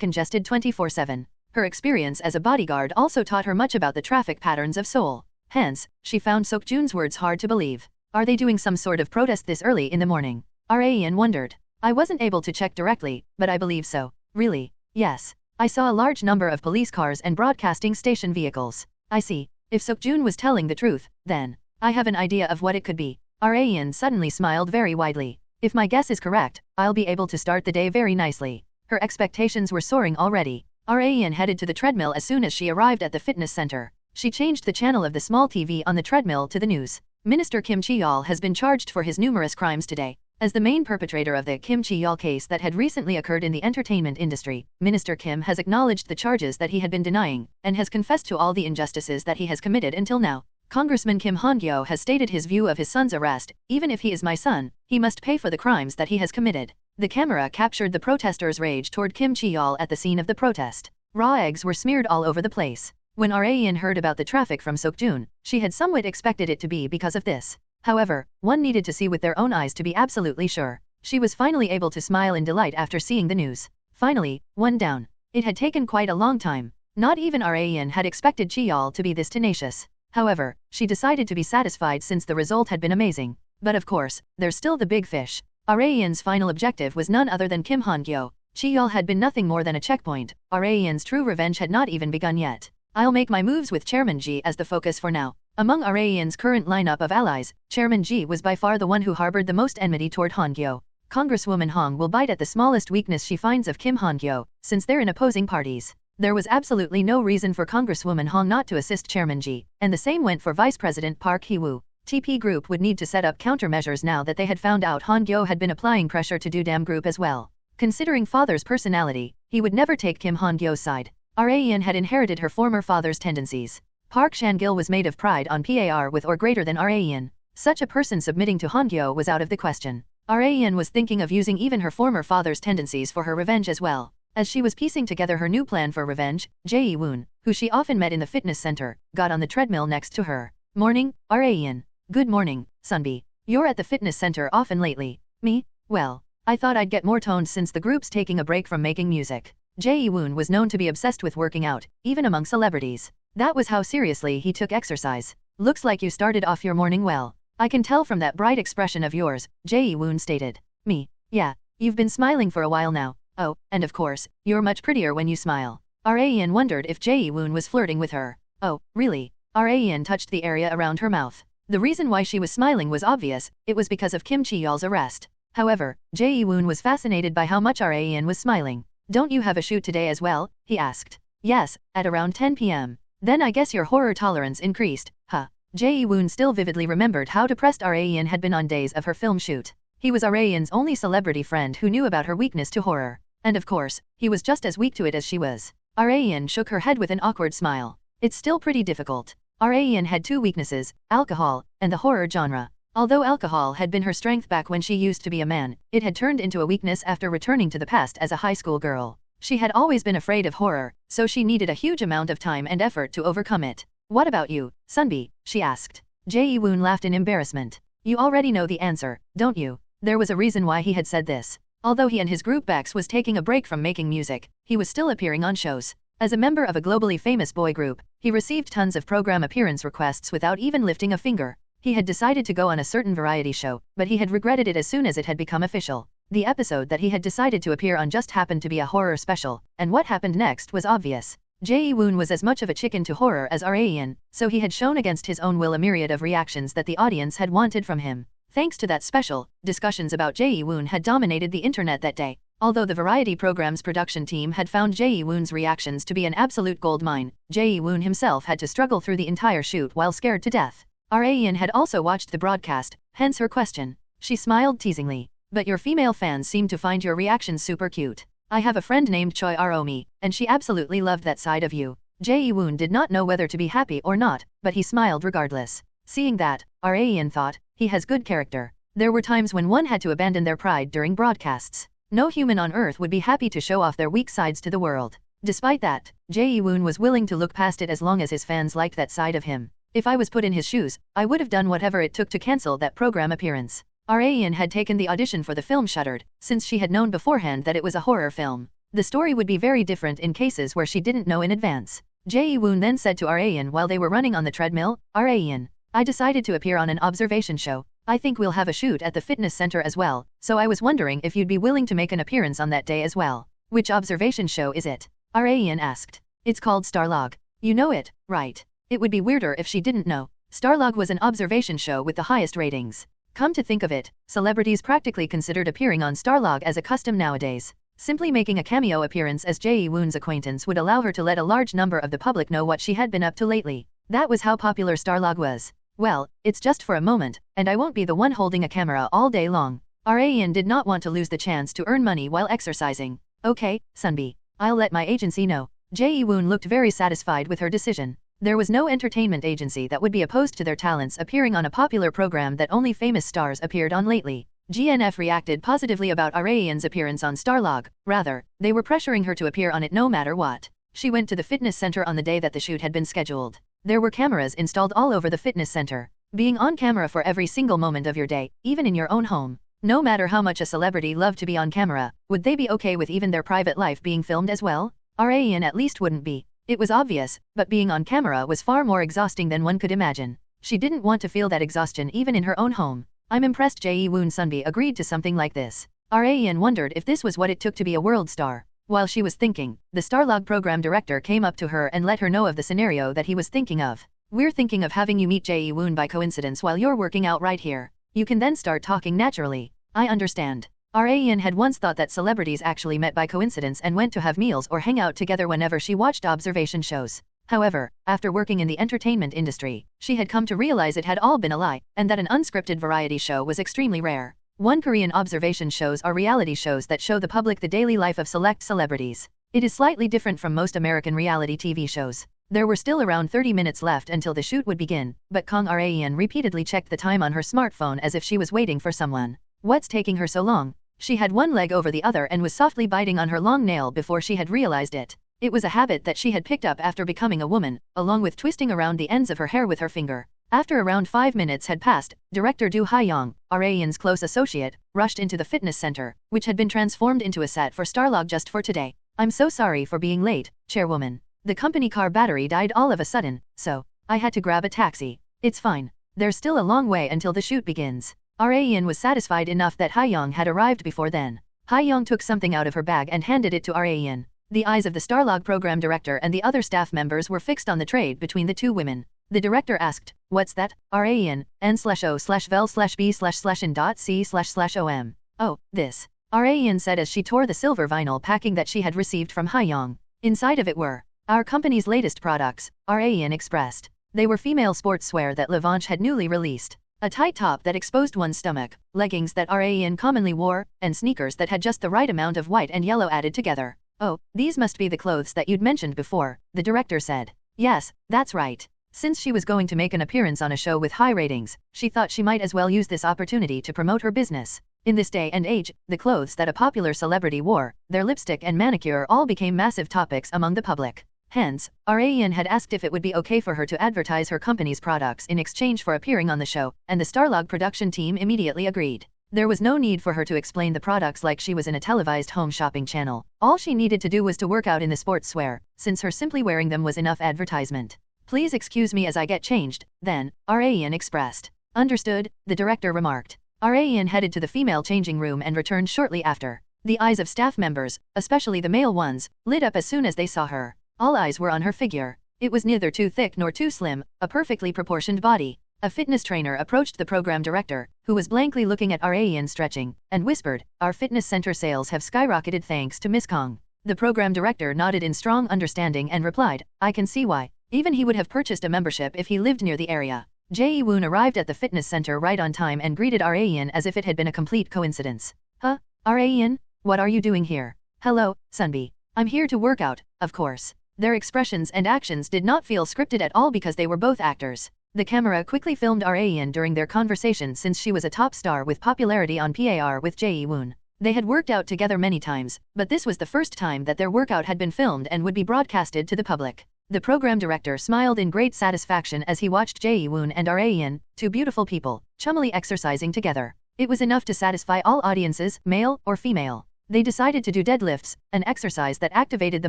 congested 24/7. Her experience as a bodyguard also taught her much about the traffic patterns of Seoul. Hence, she found Suk-jun's words hard to believe. Are they doing some sort of protest this early in the morning? Raeun wondered. I wasn't able to check directly, but I believe so. Really? Yes. I saw a large number of police cars and broadcasting station vehicles. I see. If Suk-jun was telling the truth, then I have an idea of what it could be. Raeun suddenly smiled very widely. If my guess is correct, I'll be able to start the day very nicely. Her expectations were soaring already. Raeun headed to the treadmill as soon as she arrived at the fitness center. She changed the channel of the small TV on the treadmill to the news. Minister Kim Chi-yeol has been charged for his numerous crimes today. As the main perpetrator of the Kim Chi-yeol case that had recently occurred in the entertainment industry, Minister Kim has acknowledged the charges that he had been denying, and has confessed to all the injustices that he has committed until now. Congressman Kim Han-Gyo has stated his view of his son's arrest. Even if he is my son, he must pay for the crimes that he has committed. The camera captured the protesters' rage toward Kim Chi-yeol at the scene of the protest. Raw eggs were smeared all over the place. When Raeun heard about the traffic from Suk-jun, she had somewhat expected it to be because of this. However, one needed to see with their own eyes to be absolutely sure. She was finally able to smile in delight after seeing the news. Finally, one down. It had taken quite a long time. Not even Raeun had expected Chi-yeol to be this tenacious. However, she decided to be satisfied since the result had been amazing. But of course, there's still the big fish. Raeun's final objective was none other than Kim Han-Gyo. Chi-yeol had been nothing more than a checkpoint. Raeun's true revenge had not even begun yet. I'll make my moves with Chairman Ji as the focus for now. Among Raeun's current lineup of allies, Chairman Ji was by far the one who harbored the most enmity toward Han-Gyo. Congresswoman Hong will bite at the smallest weakness she finds of Kim Han-Gyo, since they're in opposing parties. There was absolutely no reason for Congresswoman Hong not to assist Chairman Ji, and the same went for Vice President Park Hee-woo. TP Group would need to set up countermeasures now that they had found out Han-Gyo had been applying pressure to Dam Group as well. Considering father's personality, he would never take Kim Han-Gyo's side. Raeun had inherited her former father's tendencies. Park Chan-gil was made of pride on par with or greater than Raeun. Such a person submitting to Han-Gyo was out of the question. Raeun was thinking of using even her former father's tendencies for her revenge as well. As she was piecing together her new plan for revenge, Jae-woon, who she often met in the fitness center, got on the treadmill next to her. Morning, Raeun. Good morning, Sunbi. You're at the fitness center often lately. Me? Well, I thought I'd get more toned since the group's taking a break from making music. Jae-woon was known to be obsessed with working out, even among celebrities. That was how seriously he took exercise. Looks like you started off your morning well. I can tell from that bright expression of yours, Jae-woon stated. Me? Yeah. You've been smiling for a while now. Oh, and of course, you're much prettier when you smile. Raeun wondered if Jae-woon was flirting with her. Oh, really? Raeun touched the area around her mouth. The reason why she was smiling was obvious, it was because of Kim Chi-yeol's arrest. However, Jae-woon was fascinated by how much Raeun was smiling. Don't you have a shoot today as well? He asked. Yes, at around 10 p.m. Then I guess your horror tolerance increased, huh? Jae-woon still vividly remembered how depressed Raeun had been on days of her film shoot. He was Raeun's only celebrity friend who knew about her weakness to horror. And of course, he was just as weak to it as she was. Raeun shook her head with an awkward smile. It's still pretty difficult. Raeun had two weaknesses, alcohol, and the horror genre. Although alcohol had been her strength back when she used to be a man, it had turned into a weakness after returning to the past as a high school girl. She had always been afraid of horror, so she needed a huge amount of time and effort to overcome it. What about you, Sunbi? She asked. Jae-woon laughed in embarrassment. You already know the answer, don't you? There was a reason why he had said this. Although he and his group Bex was taking a break from making music, he was still appearing on shows. As a member of a globally famous boy group, he received tons of program appearance requests without even lifting a finger. He had decided to go on a certain variety show, but he had regretted it as soon as it had become official. The episode that he had decided to appear on just happened to be a horror special, and what happened next was obvious. Jae-woon was as much of a chicken to horror as Raeun, so he had shown against his own will a myriad of reactions that the audience had wanted from him. Thanks to that special, discussions about Jae-woon had dominated the internet that day. Although the variety program's production team had found Jae-woon's reactions to be an absolute goldmine, Jae-woon himself had to struggle through the entire shoot while scared to death. Raeun had also watched the broadcast, hence her question. She smiled teasingly. But your female fans seem to find your reactions super cute. I have a friend named Choi Aromi, and she absolutely loved that side of you. Jae-woon did not know whether to be happy or not, but he smiled regardless. Seeing that, Raeun thought, he has good character. There were times when one had to abandon their pride during broadcasts. No human on earth would be happy to show off their weak sides to the world. Despite that, Jae-woon was willing to look past it as long as his fans liked that side of him. If I was put in his shoes, I would have done whatever it took to cancel that program appearance. Raeun had taken the audition for the film Shuttered, since she had known beforehand that it was a horror film. The story would be very different in cases where she didn't know in advance. Jae-woon then said to Raeun while they were running on the treadmill, Raeun, I decided to appear on an observation show. I think we'll have a shoot at the fitness center as well, so I was wondering if you'd be willing to make an appearance on that day as well. Which observation show is it? Raeun asked. It's called Starlog. You know it, right? It would be weirder if she didn't know. Starlog was an observation show with the highest ratings. Come to think of it, celebrities practically considered appearing on Starlog as a custom nowadays. Simply making a cameo appearance as Jae-woon's acquaintance would allow her to let a large number of the public know what she had been up to lately. That was how popular Starlog was. Well, it's just for a moment, and I won't be the one holding a camera all day long. Raeun did not want to lose the chance to earn money while exercising. Okay, Sunbi. I'll let my agency know. Jae-woon looked very satisfied with her decision. There was no entertainment agency that would be opposed to their talents appearing on a popular program that only famous stars appeared on lately. GNF reacted positively about Raeun's appearance on Starlog. Rather, they were pressuring her to appear on it no matter what. She went to the fitness center on the day that the shoot had been scheduled. There were cameras installed all over the fitness center. Being on camera for every single moment of your day, even in your own home. No matter how much a celebrity loved to be on camera, would they be okay with even their private life being filmed as well? Raeun at least wouldn't be. It was obvious, but being on camera was far more exhausting than one could imagine. She didn't want to feel that exhaustion even in her own home. I'm impressed Jae-woon Sunbi agreed to something like this. Raeun wondered if this was what it took to be a world star. While she was thinking, the Starlog program director came up to her and let her know of the scenario that he was thinking of. We're thinking of having you meet Jae-woon by coincidence while you're working out right here. You can then start talking naturally. I understand. Raeun had once thought that celebrities actually met by coincidence and went to have meals or hang out together whenever she watched observation shows. However, after working in the entertainment industry, she had come to realize it had all been a lie, and that an unscripted variety show was extremely rare. Korean observation shows are reality shows that show the public the daily life of select celebrities. It is slightly different from most American reality TV shows. There were still around 30 minutes left until the shoot would begin, but Raeun repeatedly checked the time on her smartphone as if she was waiting for someone. What's taking her so long? She had one leg over the other and was softly biting on her long nail before she had realized it. It was a habit that she had picked up after becoming a woman, along with twisting around the ends of her hair with her finger. After around 5 minutes had passed, director Do Ha-young, Raeun's close associate, rushed into the fitness center, which had been transformed into a set for Starlog just for today. I'm so sorry for being late, Chairwoman. The company car battery died all of a sudden, so I had to grab a taxi. It's fine. There's still a long way until the shoot begins. Rayan was satisfied enough that Ha-young had arrived before then. Ha-young took something out of her bag and handed it to Rayan. The eyes of the Starlog program director and the other staff members were fixed on the trade between the two women. The director asked, "What's that?" Rayan, n/o/vel/b/in.c//om. "Oh, this." Rayan said as she tore the silver vinyl packing that she had received from Ha-young. Inside of it were our company's latest products, Rayan expressed. They were female sportswear that Levanche had newly released. A tight top that exposed one's stomach, leggings that Rayan commonly wore, and sneakers that had just the right amount of white and yellow added together. "Oh, these must be the clothes that you'd mentioned before," the director said. "Yes, that's right." Since she was going to make an appearance on a show with high ratings, she thought she might as well use this opportunity to promote her business. In this day and age, the clothes that a popular celebrity wore, their lipstick and manicure all became massive topics among the public. Hence, Rayan had asked if it would be okay for her to advertise her company's products in exchange for appearing on the show, and the Starlog production team immediately agreed. There was no need for her to explain the products like she was in a televised home shopping channel. All she needed to do was to work out in the sportswear, since her simply wearing them was enough advertisement. "Please excuse me as I get changed," then, Rayan expressed. "Understood," the director remarked. Rayan headed to the female changing room and returned shortly after. The eyes of staff members, especially the male ones, lit up as soon as they saw her. All eyes were on her figure. It was neither too thick nor too slim, a perfectly proportioned body. A fitness trainer approached the program director, who was blankly looking at Rayan stretching, and whispered, "Our fitness center sales have skyrocketed thanks to Miss Kong." The program director nodded in strong understanding and replied, "I can see why. Even he would have purchased a membership if he lived near the area." Jae-woon arrived at the fitness center right on time and greeted Rayan as if it had been a complete coincidence. "Huh? Rayan? What are you doing here?" "Hello, Sunbi. I'm here to work out, of course." Their expressions and actions did not feel scripted at all because they were both actors. The camera quickly filmed Rayan during their conversation since she was a top star with popularity on PAR with Jae-woon. They had worked out together many times, but this was the first time that their workout had been filmed and would be broadcasted to the public. The program director smiled in great satisfaction as he watched Jae-woon and Rayan, two beautiful people, chummily exercising together. It was enough to satisfy all audiences, male or female. They decided to do deadlifts, an exercise that activated the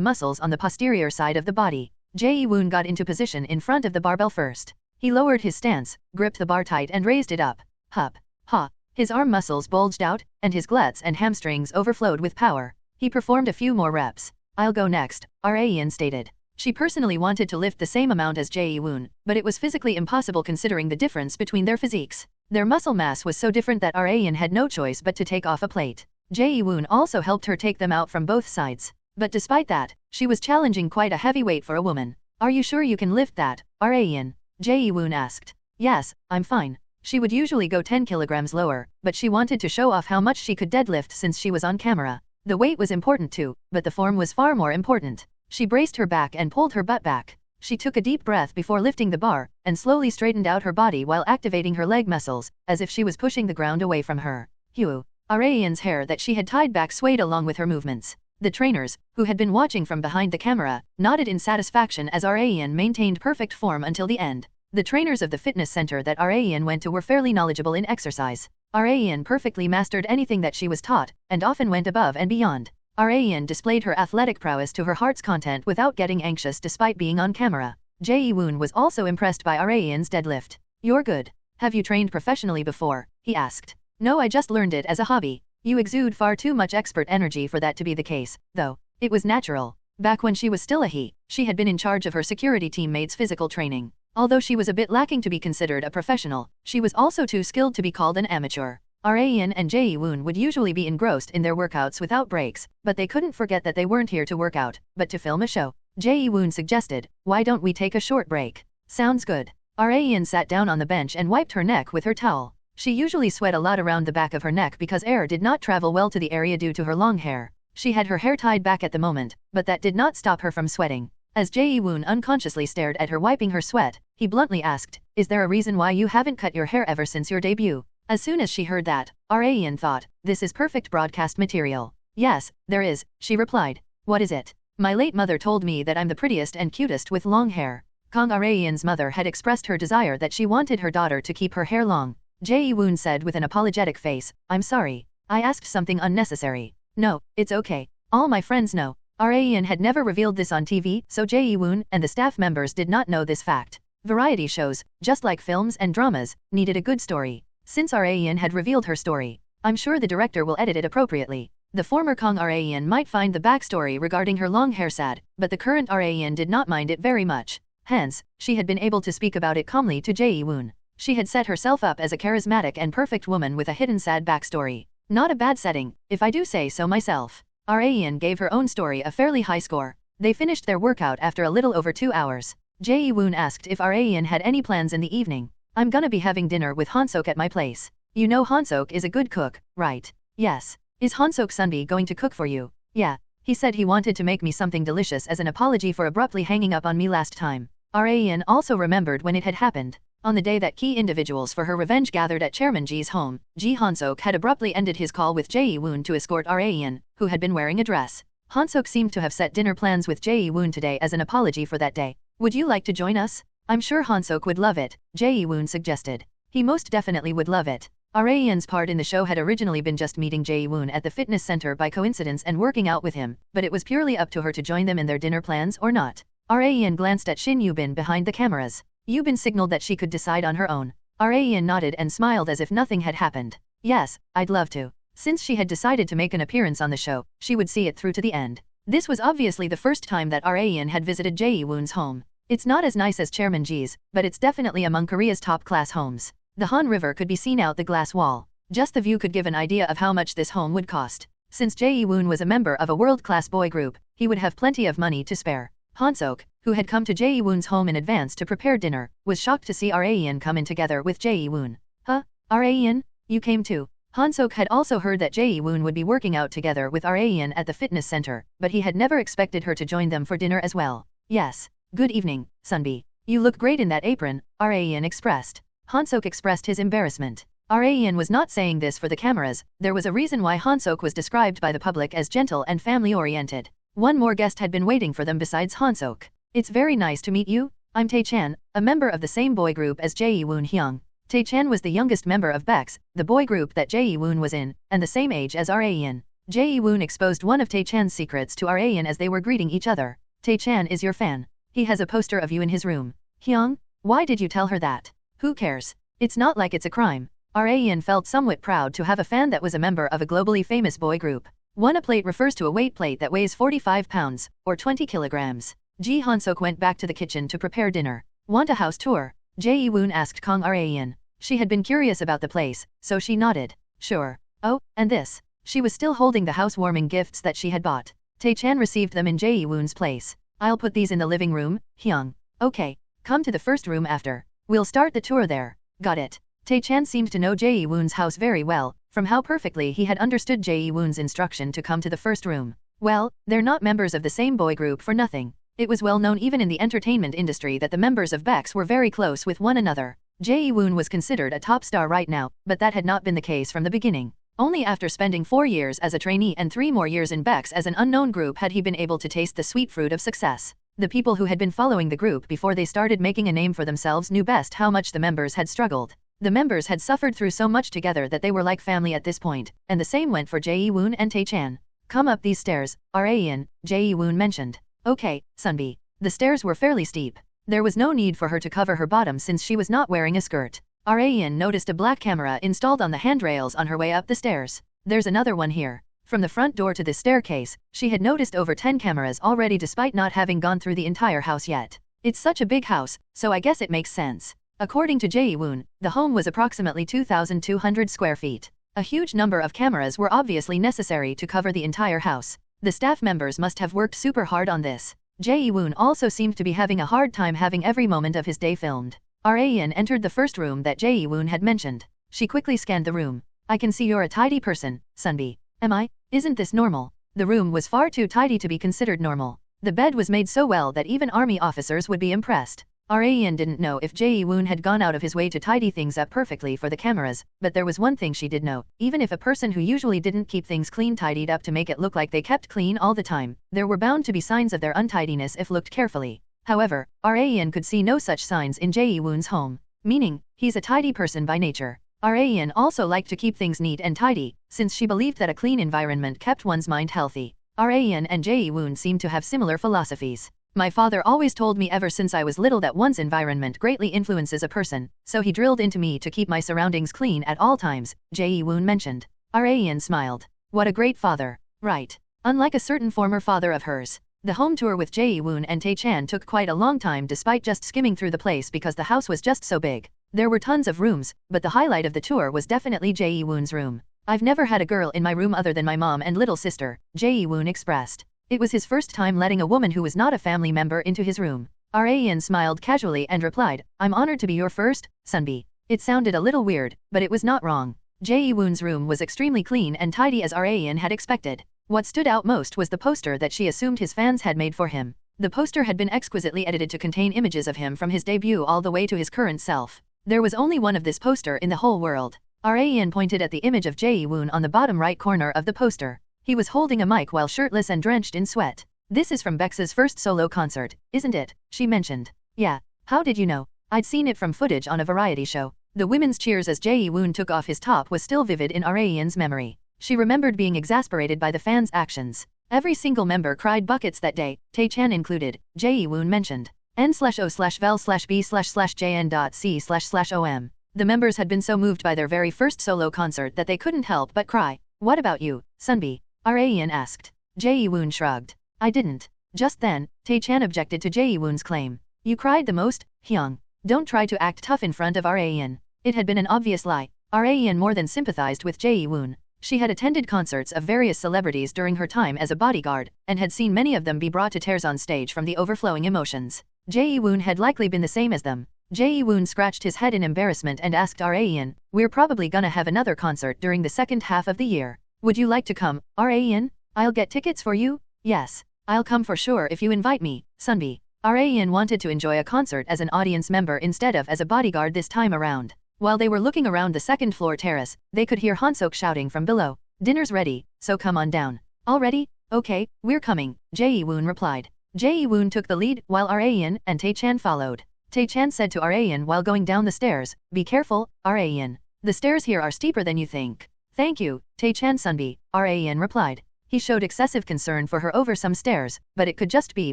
muscles on the posterior side of the body. Jae-woon got into position in front of the barbell first. He lowered his stance, gripped the bar tight and raised it up. Hup. Ha. His arm muscles bulged out, and his glutes and hamstrings overflowed with power. He performed a few more reps. "I'll go next," Rayan stated. She personally wanted to lift the same amount as Jae-woon, but it was physically impossible considering the difference between their physiques. Their muscle mass was so different that Rayan had no choice but to take off a plate. Jae-woon also helped her take them out from both sides. But despite that, she was challenging quite a heavy weight for a woman. "Are you sure you can lift that, Rayan?" Jae-woon asked. "Yes, I'm fine." She would usually go 10 kilograms lower, but she wanted to show off how much she could deadlift since she was on camera. The weight was important too, but the form was far more important. She braced her back and pulled her butt back. She took a deep breath before lifting the bar, and slowly straightened out her body while activating her leg muscles, as if she was pushing the ground away from her. Hugh. Rayan's hair that she had tied back swayed along with her movements. The trainers, who had been watching from behind the camera, nodded in satisfaction as Rayan maintained perfect form until the end. The trainers of the fitness center that Rayan went to were fairly knowledgeable in exercise. Rayan perfectly mastered anything that she was taught, and often went above and beyond. Rayan displayed her athletic prowess to her heart's content without getting anxious despite being on camera. Jae-woon was also impressed by Rayan's deadlift. "You're good. Have you trained professionally before?" he asked. "No, I just learned it as a hobby." "You exude far too much expert energy for that to be the case, though. It was natural. Back when she was still a he, she had been in charge of her security teammates' physical training. Although she was a bit lacking to be considered a professional, she was also too skilled to be called an amateur." Rayan and Jae-woon would usually be engrossed in their workouts without breaks, but they couldn't forget that they weren't here to work out, but to film a show. Jae-woon suggested, "Why don't we take a short break?" "Sounds good." Rayan sat down on the bench and wiped her neck with her towel. She usually sweat a lot around the back of her neck because air did not travel well to the area due to her long hair. She had her hair tied back at the moment, but that did not stop her from sweating. As Jae-woon unconsciously stared at her wiping her sweat, he bluntly asked, "Is there a reason why you haven't cut your hair ever since your debut?" As soon as she heard that, Rayan thought, "This is perfect broadcast material." "Yes, there is," she replied. "What is it?" "My late mother told me that I'm the prettiest and cutest with long hair." Kang Rayan's mother had expressed her desire that she wanted her daughter to keep her hair long. Jae-woon said with an apologetic face, "I'm sorry. I asked something unnecessary." "No, it's okay. All my friends know." Raen had never revealed this on TV, so Jae-woon and the staff members did not know this fact. Variety shows, just like films and dramas, needed a good story. Since Raen had revealed her story, I'm sure the director will edit it appropriately. The former Kong Raen might find the backstory regarding her long hair sad, but the current Raen did not mind it very much. Hence, she had been able to speak about it calmly to Jae-woon. She had set herself up as a charismatic and perfect woman with a hidden sad backstory. Not a bad setting, if I do say so myself. Raen gave her own story a fairly high score. They finished their workout after a little over 2 hours. Jae-woon asked if Raen had any plans in the evening. I'm gonna be having dinner with Han-Sok at my place. You know Han-Sok is a good cook, right? Yes. Is Han-Sok Sunbi going to cook for you? Yeah. He said he wanted to make me something delicious as an apology for abruptly hanging up on me last time. Raen also remembered when it had happened. On the day that key individuals for her revenge gathered at Chairman Ji's home, Ji Han-Sok had abruptly ended his call with Jae-woon to escort Raen, who had been wearing a dress. Han-Sok seemed to have set dinner plans with Jae-woon today as an apology for that day. Would you like to join us? I'm sure Han-Sok would love it, Jae-woon suggested. He most definitely would love it. Raen's part in the show had originally been just meeting Jae-woon at the fitness center by coincidence and working out with him, but it was purely up to her to join them in their dinner plans or not. Raen glanced at Shin Yubin behind the cameras. Yubin signaled that she could decide on her own. Raen nodded and smiled as if nothing had happened. Yes, I'd love to. Since she had decided to make an appearance on the show, she would see it through to the end. This was obviously the first time that Raen had visited Jae-woon's home. It's not as nice as Chairman Ji's, but it's definitely among Korea's top-class homes. The Han River could be seen out the glass wall. Just the view could give an idea of how much this home would cost. Since Jae-woon was a member of a world-class boy group, he would have plenty of money to spare. Han-Sok, who had come to Jae-woon's home in advance to prepare dinner, was shocked to see Raen come in together with Jae-woon. Huh? Raen? You came too? Han-Sok had also heard that Jae-woon would be working out together with Raen at the fitness center, but he had never expected her to join them for dinner as well. Yes. Good evening, Sunbi. You look great in that apron, Raen expressed. Han-Sok expressed his embarrassment. Raen was not saying this for the cameras. There was a reason why Han-Sok was described by the public as gentle and family-oriented. One more guest had been waiting for them besides Han-Sok. It's very nice to meet you. I'm Tae-chan, a member of the same boy group as Jae-woon Hyung. Tae-chan was the youngest member of Bex, the boy group that Jae-woon was in, and the same age as Raen. Jae-woon exposed one of Tae-chan's secrets to Raen as they were greeting each other. Tae-chan is your fan. He has a poster of you in his room. Hyung, why did you tell her that? Who cares? It's not like it's a crime. Raen felt somewhat proud to have a fan that was a member of a globally famous boy group. A plate refers to a weight plate that weighs 45 pounds, or 20 kilograms. Ji Han-Sok went back to the kitchen to prepare dinner. Want a house tour? Jae-woon asked Kong Raen. She had been curious about the place, so she nodded. Sure. Oh, and this. She was still holding the housewarming gifts that she had bought. Tae-chan received them in Jae-woon's place. I'll put these in the living room, Hyung. Okay. Come to the first room after. We'll start the tour there. Got it. Tae-chan seemed to know Jae-woon's house very well, from how perfectly he had understood Jae-woon's instruction to come to the first room. Well, they're not members of the same boy group for nothing. It was well known even in the entertainment industry that the members of Bex were very close with one another. Jae-woon was considered a top star right now, but that had not been the case from the beginning. Only after spending 4 years as a trainee and 3 more years in Bex as an unknown group had he been able to taste the sweet fruit of success. The people who had been following the group before they started making a name for themselves knew best how much the members had struggled. The members had suffered through so much together that they were like family at this point, and the same went for Jae-woon and Tae-chan. Come up these stairs, Raen, Jae-woon mentioned. Okay, Sunbi. The stairs were fairly steep. There was no need for her to cover her bottom since she was not wearing a skirt. Raen noticed a black camera installed on the handrails on her way up the stairs. There's another one here. From the front door to the staircase, she had noticed over 10 cameras already despite not having gone through the entire house yet. It's such a big house, so I guess it makes sense. According to Jae-woon, the home was approximately 2,200 square feet. A huge number of cameras were obviously necessary to cover the entire house. The staff members must have worked super hard on this. Jae-woon also seemed to be having a hard time having every moment of his day filmed. Raen entered the first room that Jae-woon had mentioned. She quickly scanned the room. I can see you're a tidy person, Sunbi. Am I? Isn't this normal? The room was far too tidy to be considered normal. The bed was made so well that even army officers would be impressed. Raen didn't know if Jae-woon had gone out of his way to tidy things up perfectly for the cameras, but there was one thing she did know. Even if a person who usually didn't keep things clean tidied up to make it look like they kept clean all the time, there were bound to be signs of their untidiness if looked carefully. However, Raen could see no such signs in Jae-woon's home. Meaning, he's a tidy person by nature. Raen also liked to keep things neat and tidy, since she believed that a clean environment kept one's mind healthy. Raen and Jae-woon seemed to have similar philosophies. My father always told me ever since I was little that one's environment greatly influences a person, so he drilled into me to keep my surroundings clean at all times, Jae-woon mentioned. Raen smiled. What a great father. Right. Unlike a certain former father of hers. The home tour with Jae-woon and Tae-chan took quite a long time despite just skimming through the place because the house was just so big. There were tons of rooms, but the highlight of the tour was definitely Jae-woon's room. I've never had a girl in my room other than my mom and little sister, Jae-woon expressed. It was his first time letting a woman who was not a family member into his room. Raen smiled casually and replied, I'm honored to be your first, Sunbi. It sounded a little weird, but it was not wrong. Jae-woon's room was extremely clean and tidy as Raen had expected. What stood out most was the poster that she assumed his fans had made for him. The poster had been exquisitely edited to contain images of him from his debut all the way to his current self. There was only one of this poster in the whole world. Raen pointed at the image of Jae-woon on the bottom right corner of the poster. He was holding a mic while shirtless and drenched in sweat. This is from Bex's first solo concert, isn't it? She mentioned. Yeah. How did you know? I'd seen it from footage on a variety show. The women's cheers as Jae-woon took off his top was still vivid in Raen's memory. She remembered being exasperated by the fans' actions. Every single member cried buckets that day, Tae-chan included, Jae-woon mentioned. N/O/vel/b/jn.c//om. The members had been so moved by their very first solo concert that they couldn't help but cry. What about you, Sunbi? Raen asked. Jae-woon shrugged. I didn't. Just then, Tae-chan objected to Jae-woon's claim. You cried the most, Hyung. Don't try to act tough in front of Raen. It had been an obvious lie. Raen more than sympathized with Jae-woon. She had attended concerts of various celebrities during her time as a bodyguard, and had seen many of them be brought to tears on stage from the overflowing emotions. Jae-woon had likely been the same as them. Jae-woon scratched his head in embarrassment and asked Raen, we're probably gonna have another concert during the second half of the year. Would you like to come, Raen? I'll get tickets for you? Yes. I'll come for sure if you invite me, Sunbi. Raen wanted to enjoy a concert as an audience member instead of as a bodyguard this time around. While they were looking around the second-floor terrace, they could hear Han-sok shouting from below. Dinner's ready, so come on down. All ready? Okay, we're coming, Jae-woon replied. Jae-woon took the lead, while Raen and Tae-chan followed. Tae-chan said to Raen while going down the stairs, be careful, Raen. The stairs here are steeper than you think. Thank you, Tae-chan Sunbi, Raen replied. He showed excessive concern for her over some stairs, but it could just be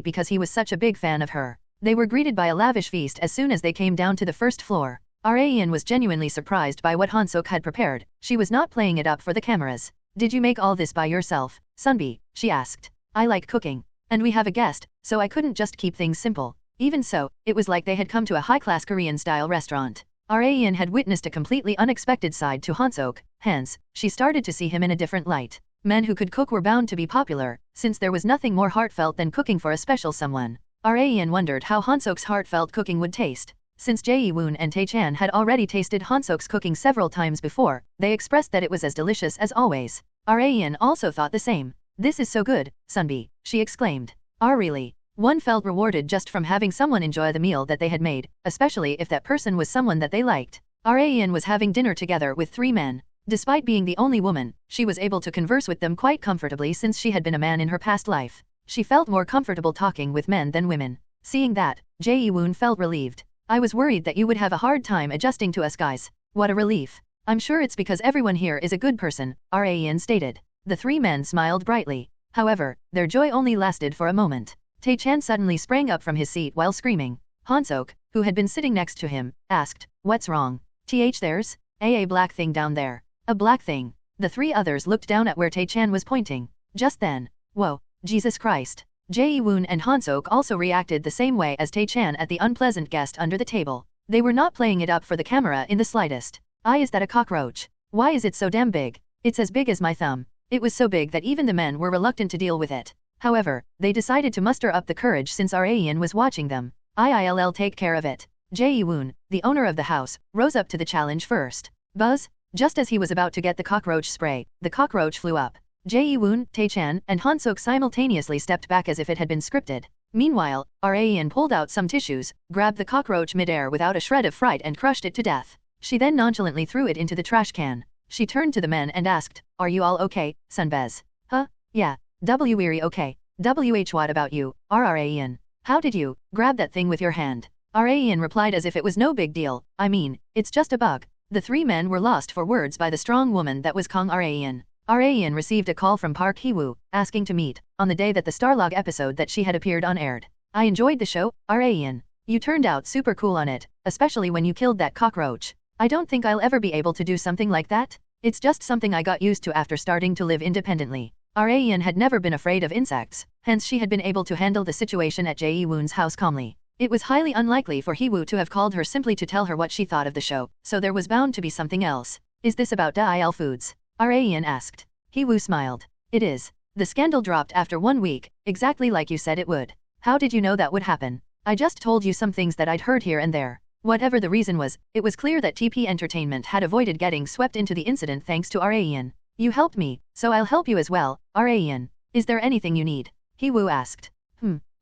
because he was such a big fan of her. They were greeted by a lavish feast as soon as they came down to the first floor. Raen was genuinely surprised by what Han-sok had prepared. She was not playing it up for the cameras. Did you make all this by yourself, Sunbi? She asked. I like cooking. And we have a guest, so I couldn't just keep things simple. Even so, it was like they had come to a high-class Korean-style restaurant. Raen had witnessed a completely unexpected side to Han-sok, hence, she started to see him in a different light. Men who could cook were bound to be popular, since there was nothing more heartfelt than cooking for a special someone. Raen wondered how Han-sok's heartfelt cooking would taste. Since Jae-woon and Tae-chan had already tasted Han-sok's cooking several times before, they expressed that it was as delicious as always. Raen also thought the same. This is so good, Sunbi, she exclaimed. Really? One felt rewarded just from having someone enjoy the meal that they had made, especially if that person was someone that they liked. Raen was having dinner together with 3 men. Despite being the only woman, she was able to converse with them quite comfortably since she had been a man in her past life. She felt more comfortable talking with men than women. Seeing that, Jae-woon felt relieved. I was worried that you would have a hard time adjusting to us guys. What a relief. I'm sure it's because everyone here is a good person, Raen stated. The 3 men smiled brightly. However, their joy only lasted for a moment. Tae-chan suddenly sprang up from his seat while screaming. Han-sok, who had been sitting next to him, asked, what's wrong? There's a black thing down there. A black thing. The 3 others looked down at where Tae-chan was pointing. Just then. Whoa, Jesus Christ. Jae-woon and Han-sok also reacted the same way as Tae-chan at the unpleasant guest under the table. They were not playing it up for the camera in the slightest. Is that a cockroach? Why is it so damn big? It's as big as my thumb. It was so big that even the men were reluctant to deal with it. However, they decided to muster up the courage since Raen was watching them. I'll take care of it. Jae-woon, the owner of the house, rose up to the challenge first. Buzz? Just as he was about to get the cockroach spray, the cockroach flew up. Jae-woon, Tae-chan, and Han-sok simultaneously stepped back as if it had been scripted. Meanwhile, Raen pulled out some tissues, grabbed the cockroach midair without a shred of fright and crushed it to death. She then nonchalantly threw it into the trash can. She turned to the men and asked, are you all okay, Sunbez? Huh? Yeah. Weary okay. What about you, Raen? How did you grab that thing with your hand? Raen replied as if it was no big deal. I mean, it's just a bug. The 3 men were lost for words by the strong woman that was Kang Raen. Raen received a call from Park Hee-woo, asking to meet. on the day that the Starlog episode that she had appeared on aired. I enjoyed the show, Rayan. You turned out super cool on it, especially when you killed that cockroach. I don't think I'll ever be able to do something like that. It's just something I got used to after starting to live independently. Rayan had never been afraid of insects, hence she had been able to handle the situation at Jae-woon's house calmly. It was highly unlikely for Hee-woo to have called her simply to tell her what she thought of the show, so there was bound to be something else. Is this about Dail Foods? Rayan asked. Hee-woo smiled. It is. The scandal dropped after 1 week, exactly like you said it would. How did you know that would happen? I just told you some things that I'd heard here and there. Whatever the reason was, it was clear that TP Entertainment had avoided getting swept into the incident thanks to Rayan. You helped me, so I'll help you as well, Rayan. Is there anything you need? Hee-woo asked.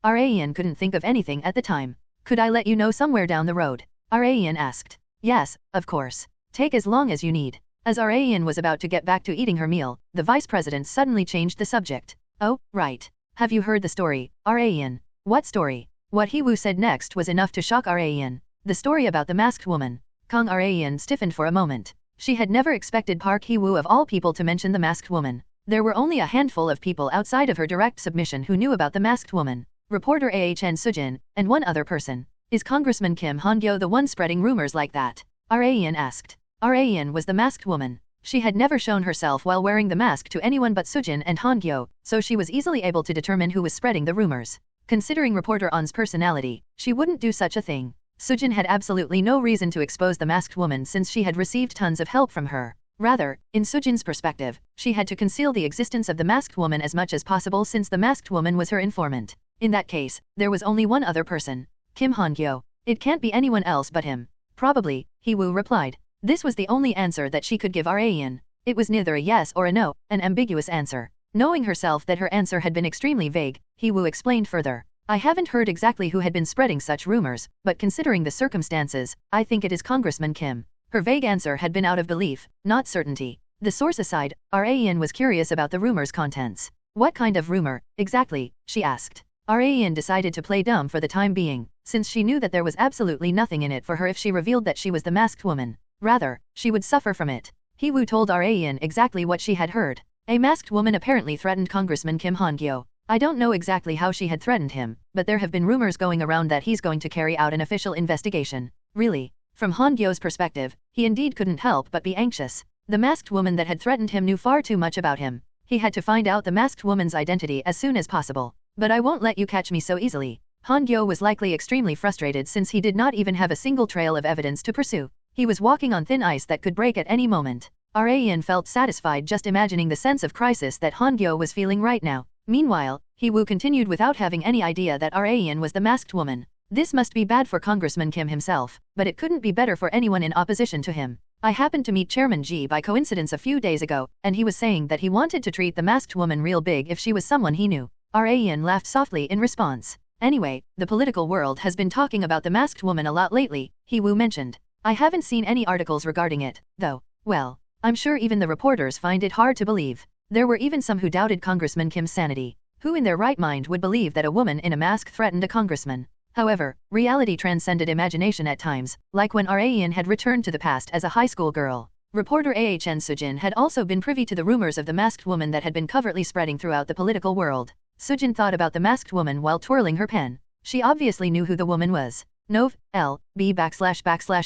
Rayan couldn't think of anything at the time. Could I let you know somewhere down the road? Rayan asked. Yes, of course. Take as long as you need. As Rayan was about to get back to eating her meal, the vice president suddenly changed the subject. Oh, right. Have you heard the story, Rayan? What story? What Hee-woo said next was enough to shock Rayan. The story about the masked woman. Kang Rayan stiffened for a moment. She had never expected Park Hee-woo of all people to mention the masked woman. There were only a handful of people outside of her direct submission who knew about the masked woman. Reporter Ahn Sujin, and one other person. Is Congressman Kim Han-Gyo the one spreading rumors like that? Rayan asked. Rayan was the masked woman. She had never shown herself while wearing the mask to anyone but Sujin and Han-Gyo, so she was easily able to determine who was spreading the rumors. Considering reporter Ahn's personality, she wouldn't do such a thing. Sujin had absolutely no reason to expose the masked woman since she had received tons of help from her. Rather, in Sujin's perspective, she had to conceal the existence of the masked woman as much as possible since the masked woman was her informant. In that case, there was only one other person. Kim Han-Gyo. It can't be anyone else but him. Probably, Hee-woo replied. This was the only answer that she could give Rayan. It was neither a yes or a no, an ambiguous answer. Knowing herself that her answer had been extremely vague, Hee-woo explained further. I haven't heard exactly who had been spreading such rumors, but considering the circumstances, I think it is Congressman Kim. Her vague answer had been out of belief, not certainty. The source aside, Rayan was curious about the rumor's contents. What kind of rumor, exactly? She asked. Rayan decided to play dumb for the time being, since she knew that there was absolutely nothing in it for her if she revealed that she was the masked woman. Rather, she would suffer from it. Hee-woo told Rayan exactly what she had heard. A masked woman apparently threatened Congressman Kim Han-Gyo. I don't know exactly how she had threatened him, but there have been rumors going around that he's going to carry out an official investigation. Really? From Han-Gyo's perspective, he indeed couldn't help but be anxious. The masked woman that had threatened him knew far too much about him. He had to find out the masked woman's identity as soon as possible. But I won't let you catch me so easily. Han-Gyo was likely extremely frustrated since he did not even have a single trail of evidence to pursue. He was walking on thin ice that could break at any moment. Rayan felt satisfied just imagining the sense of crisis that Han-Gyo was feeling right now. Meanwhile, Hee-woo continued without having any idea that Rayan was the masked woman. This must be bad for Congressman Kim himself, but it couldn't be better for anyone in opposition to him. I happened to meet Chairman Ji by coincidence a few days ago, and he was saying that he wanted to treat the masked woman real big if she was someone he knew. Rayan laughed softly in response. Anyway, the political world has been talking about the masked woman a lot lately, Hee-woo mentioned. I haven't seen any articles regarding it, though. Well, I'm sure even the reporters find it hard to believe. There were even some who doubted Congressman Kim's sanity. Who in their right mind would believe that a woman in a mask threatened a congressman? However, reality transcended imagination at times, like when Rayan had returned to the past as a high school girl. Reporter Ahn Sujin had also been privy to the rumors of the masked woman that had been covertly spreading throughout the political world. Sujin thought about the masked woman while twirling her pen. She obviously knew who the woman was.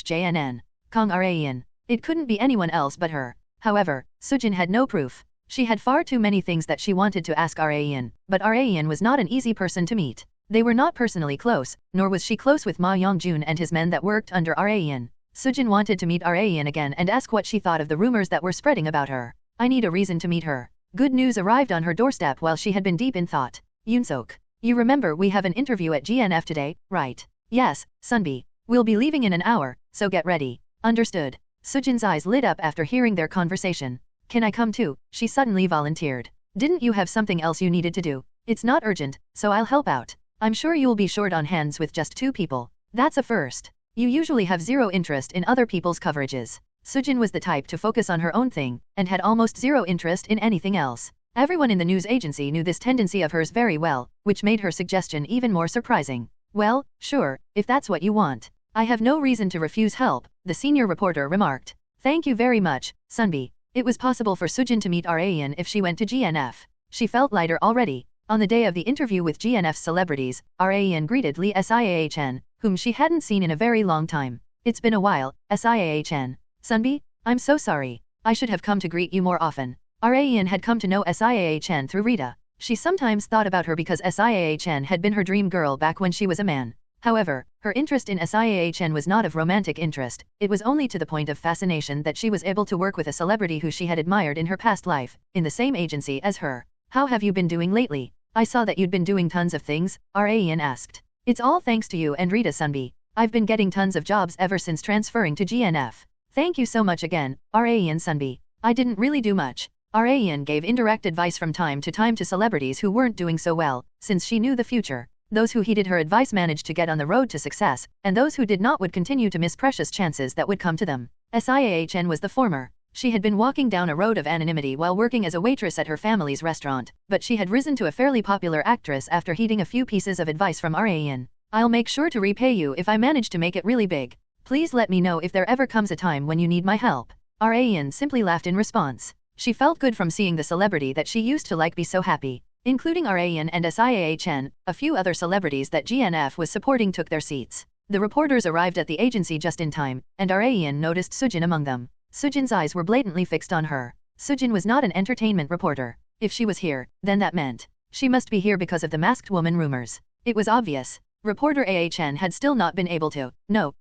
JNN. Kang Rayan. It couldn't be anyone else but her. However, Sujin had no proof. She had far too many things that she wanted to ask Rayan, but Rayan was not an easy person to meet. They were not personally close, nor was she close with Ma Yongjun and his men that worked under Rayan. Sujin wanted to meet Rayan again and ask what she thought of the rumors that were spreading about her. I need a reason to meet her. Good news arrived on her doorstep while she had been deep in thought. Yoonsok. You remember we have an interview at GNF today, right? Yes, Sunbi. We'll be leaving in an hour, so get ready. Understood. Sujin's eyes lit up after hearing their conversation. Can I come too? She suddenly volunteered. Didn't you have something else you needed to do? It's not urgent, so I'll help out. I'm sure you'll be short on hands with just 2 people. That's a first. You usually have zero interest in other people's coverages. Sujin was the type to focus on her own thing, and had almost zero interest in anything else. Everyone in the news agency knew this tendency of hers very well, which made her suggestion even more surprising. Well, sure, if that's what you want. I have no reason to refuse help, the senior reporter remarked. Thank you very much, Sunbi. It was possible for Sujin to meet Rayan if she went to GNF. She felt lighter already. On the day of the interview with GNF's celebrities, Raen greeted Lee Siahn, whom she hadn't seen in a very long time. It's been a while, Siahn. Sunbi, I'm so sorry. I should have come to greet you more often. Raen had come to know Siahn through Rita. She sometimes thought about her because Siahn had been her dream girl back when she was a man. However, her interest in Siahn was not of romantic interest, it was only to the point of fascination that she was able to work with a celebrity who she had admired in her past life, in the same agency as her. How have you been doing lately? I saw that you'd been doing tons of things, Raen asked. It's all thanks to you and Rita Sunbi. I've been getting tons of jobs ever since transferring to GNF. Thank you so much again, Raen Sunbi. I didn't really do much. Raen gave indirect advice from time to time to celebrities who weren't doing so well, since she knew the future. Those who heeded her advice managed to get on the road to success, and those who did not would continue to miss precious chances that would come to them. Siahn was the former. She had been walking down a road of anonymity while working as a waitress at her family's restaurant, but she had risen to a fairly popular actress after heeding a few pieces of advice from Raen. I'll make sure to repay you if I manage to make it really big. Please let me know if there ever comes a time when you need my help. Raen simply laughed in response. She felt good from seeing the celebrity that she used to like be so happy. Including Raen and Siahn, a few other celebrities that GNF was supporting took their seats. The reporters arrived at the agency just in time, and Raen noticed Sujin among them. Sujin's eyes were blatantly fixed on her. Sujin was not an entertainment reporter. If she was here, then that meant she must be here because of the masked woman rumors. It was obvious. Reporter Ahn had still not been able to,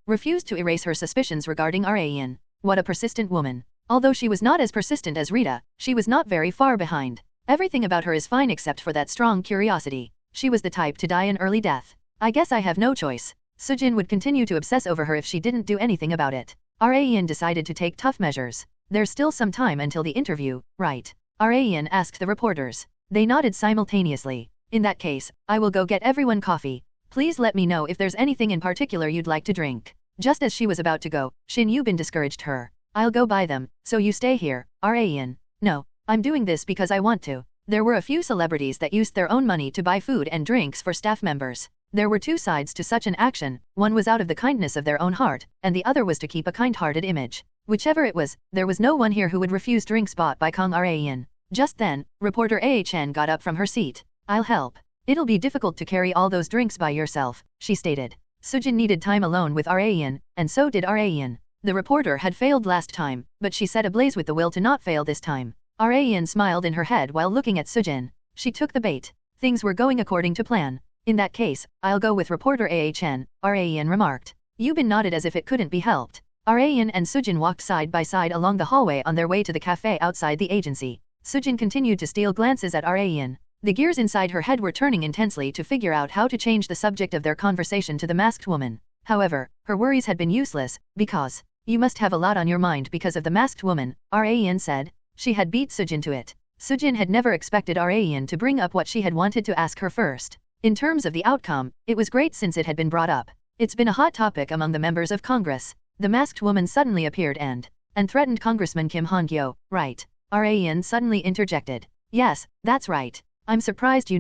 refused to erase her suspicions regarding Raen. What a persistent woman. Although she was not as persistent as Rita, she was not very far behind. Everything about her is fine except for that strong curiosity. She was the type to die an early death. I guess I have no choice. Sujin would continue to obsess over her if she didn't do anything about it. Raen decided to take tough measures. There's still some time until the interview, right? Raen asked the reporters. They nodded simultaneously. In that case, I will go get everyone coffee. Please let me know if there's anything in particular you'd like to drink. Just as she was about to go, Shin Yubin discouraged her. I'll go buy them, so you stay here, Raen. No, I'm doing this because I want to. There were a few celebrities that used their own money to buy food and drinks for staff members. There were two sides to such an action, one was out of the kindness of their own heart, and the other was to keep a kind-hearted image. Whichever it was, there was no one here who would refuse drinks bought by Kang Raen. Just then, reporter Ahn got up from her seat. I'll help. It'll be difficult to carry all those drinks by yourself, she stated. Sujin needed time alone with Raen, and so did Raen. The reporter had failed last time, but she set ablaze with the will to not fail this time. Raen smiled in her head while looking at Sujin. She took the bait. Things were going according to plan. In that case, I'll go with reporter Ahn, Raen remarked. Yubin nodded as if it couldn't be helped. Raen and Sujin walked side by side along the hallway on their way to the cafe outside the agency. Sujin continued to steal glances at Raen. The gears inside her head were turning intensely to figure out how to change the subject of their conversation to the masked woman. However, her worries had been useless, because you must have a lot on your mind because of the masked woman, Raen said. She had beat Sujin to it. Sujin had never expected Raen to bring up what she had wanted to ask her first. In terms of the outcome, it was great since it had been brought up. It's been a hot topic among the members of Congress. The masked woman suddenly appeared and threatened Congressman Kim Han-Gyo, right? Raen suddenly interjected. Yes, that's right. I'm surprised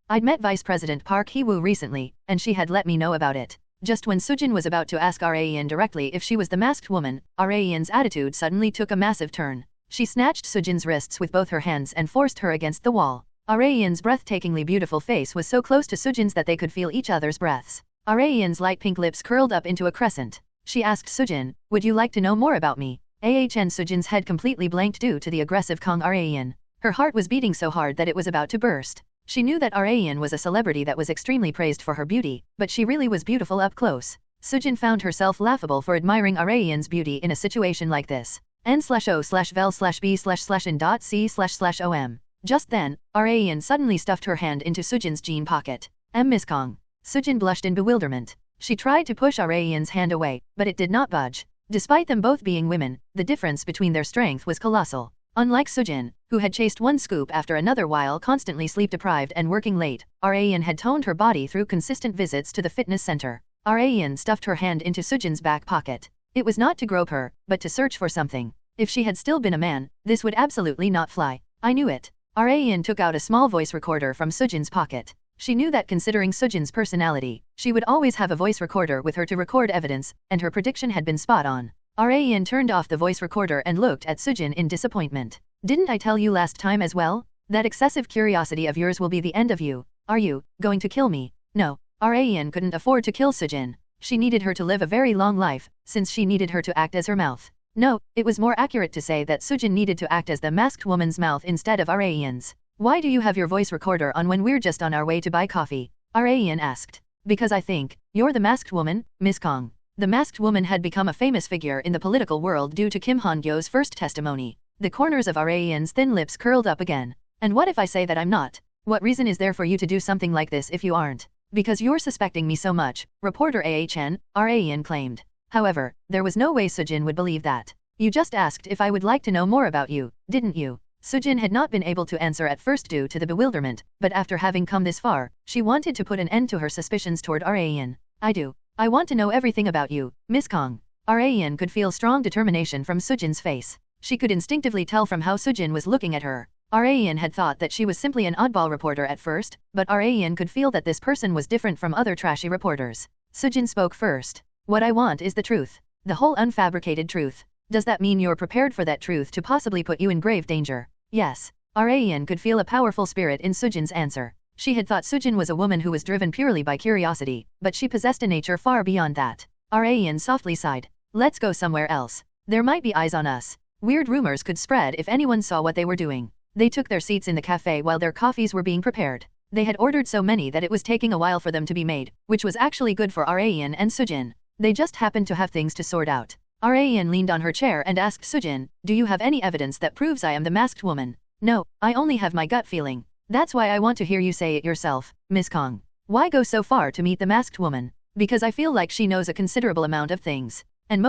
I'd met Vice President Park Hee-woo recently, and she had let me know about it. Just when Sujin was about to ask Raen directly if she was the masked woman, Raen's attitude suddenly took a massive turn. She snatched Sujin's wrists with both her hands and forced her against the wall. Raen's breathtakingly beautiful face was so close to Sujin's that they could feel each other's breaths. Raen's light pink lips curled up into a crescent. She asked Sujin, would you like to know more about me? Sujin's head completely blanked due to the aggressive Kang Raen. Her heart was beating so hard that it was about to burst. She knew that Raen was a celebrity that was extremely praised for her beauty, but she really was beautiful up close. Sujin found herself laughable for admiring Raen's beauty in a situation like this. n/o/vel/b//n.c//om. Just then, Raen suddenly stuffed her hand into Sujin's jean pocket. Miss Kong. Sujin blushed in bewilderment. She tried to push Raen's hand away, but it did not budge. Despite them both being women, the difference between their strength was colossal. Unlike Sujin, who had chased one scoop after another while constantly sleep-deprived and working late, Raen had toned her body through consistent visits to the fitness center. Raen stuffed her hand into Sujin's back pocket. It was not to grope her, but to search for something. If she had still been a man, this would absolutely not fly. I knew it. Raen took out a small voice recorder from Sujin's pocket. She knew that considering Sujin's personality, she would always have a voice recorder with her to record evidence, and her prediction had been spot on. Raen turned off the voice recorder and looked at Sujin in disappointment. Didn't I tell you last time as well? That excessive curiosity of yours will be the end of you. Are you going to kill me? No. Rayan couldn't afford to kill Sujin. She needed her to live a very long life, since she needed her to act as her mouth. No, it was more accurate to say that Sujin needed to act as the masked woman's mouth instead of Rayan's. Why do you have your voice recorder on when we're just on our way to buy coffee? Rayan asked. Because I think you're the masked woman, Miss Kong. The masked woman had become a famous figure in the political world due to Kim Han-Gyo's first testimony. The corners of Rayan's thin lips curled up again. And what if I say that I'm not? What reason is there for you to do something like this if you aren't? Because you're suspecting me so much, reporter AHN, Rayan claimed. However, there was no way Sujin would believe that. You just asked if I would like to know more about you, didn't you? Sujin had not been able to answer at first due to the bewilderment, but after having come this far, she wanted to put an end to her suspicions toward Rayan. I do. I want to know everything about you, Miss Kong. Rayan could feel strong determination from Sujin's face. She could instinctively tell from how Sujin was looking at her. Rayan had thought that she was simply an oddball reporter at first, but Rayan could feel that this person was different from other trashy reporters. Sujin spoke first. What I want is the truth. The whole unfabricated truth. Does that mean you're prepared for that truth to possibly put you in grave danger? Yes. Rayan could feel a powerful spirit in Sujin's answer. She had thought Sujin was a woman who was driven purely by curiosity, but she possessed a nature far beyond that. Rayan softly sighed. Let's go somewhere else. There might be eyes on us. Weird rumors could spread if anyone saw what they were doing. They took their seats in the cafe while their coffees were being prepared. They had ordered so many that it was taking a while for them to be made, which was actually good for Rayan and Sujin. They just happened to have things to sort out. Rayan leaned on her chair and asked Sujin, do you have any evidence that proves I am the masked woman? No, I only have my gut feeling. That's why I want to hear you say it yourself, Miss Kong. Why go so far to meet the masked woman? Because I feel like she knows a considerable amount of things. And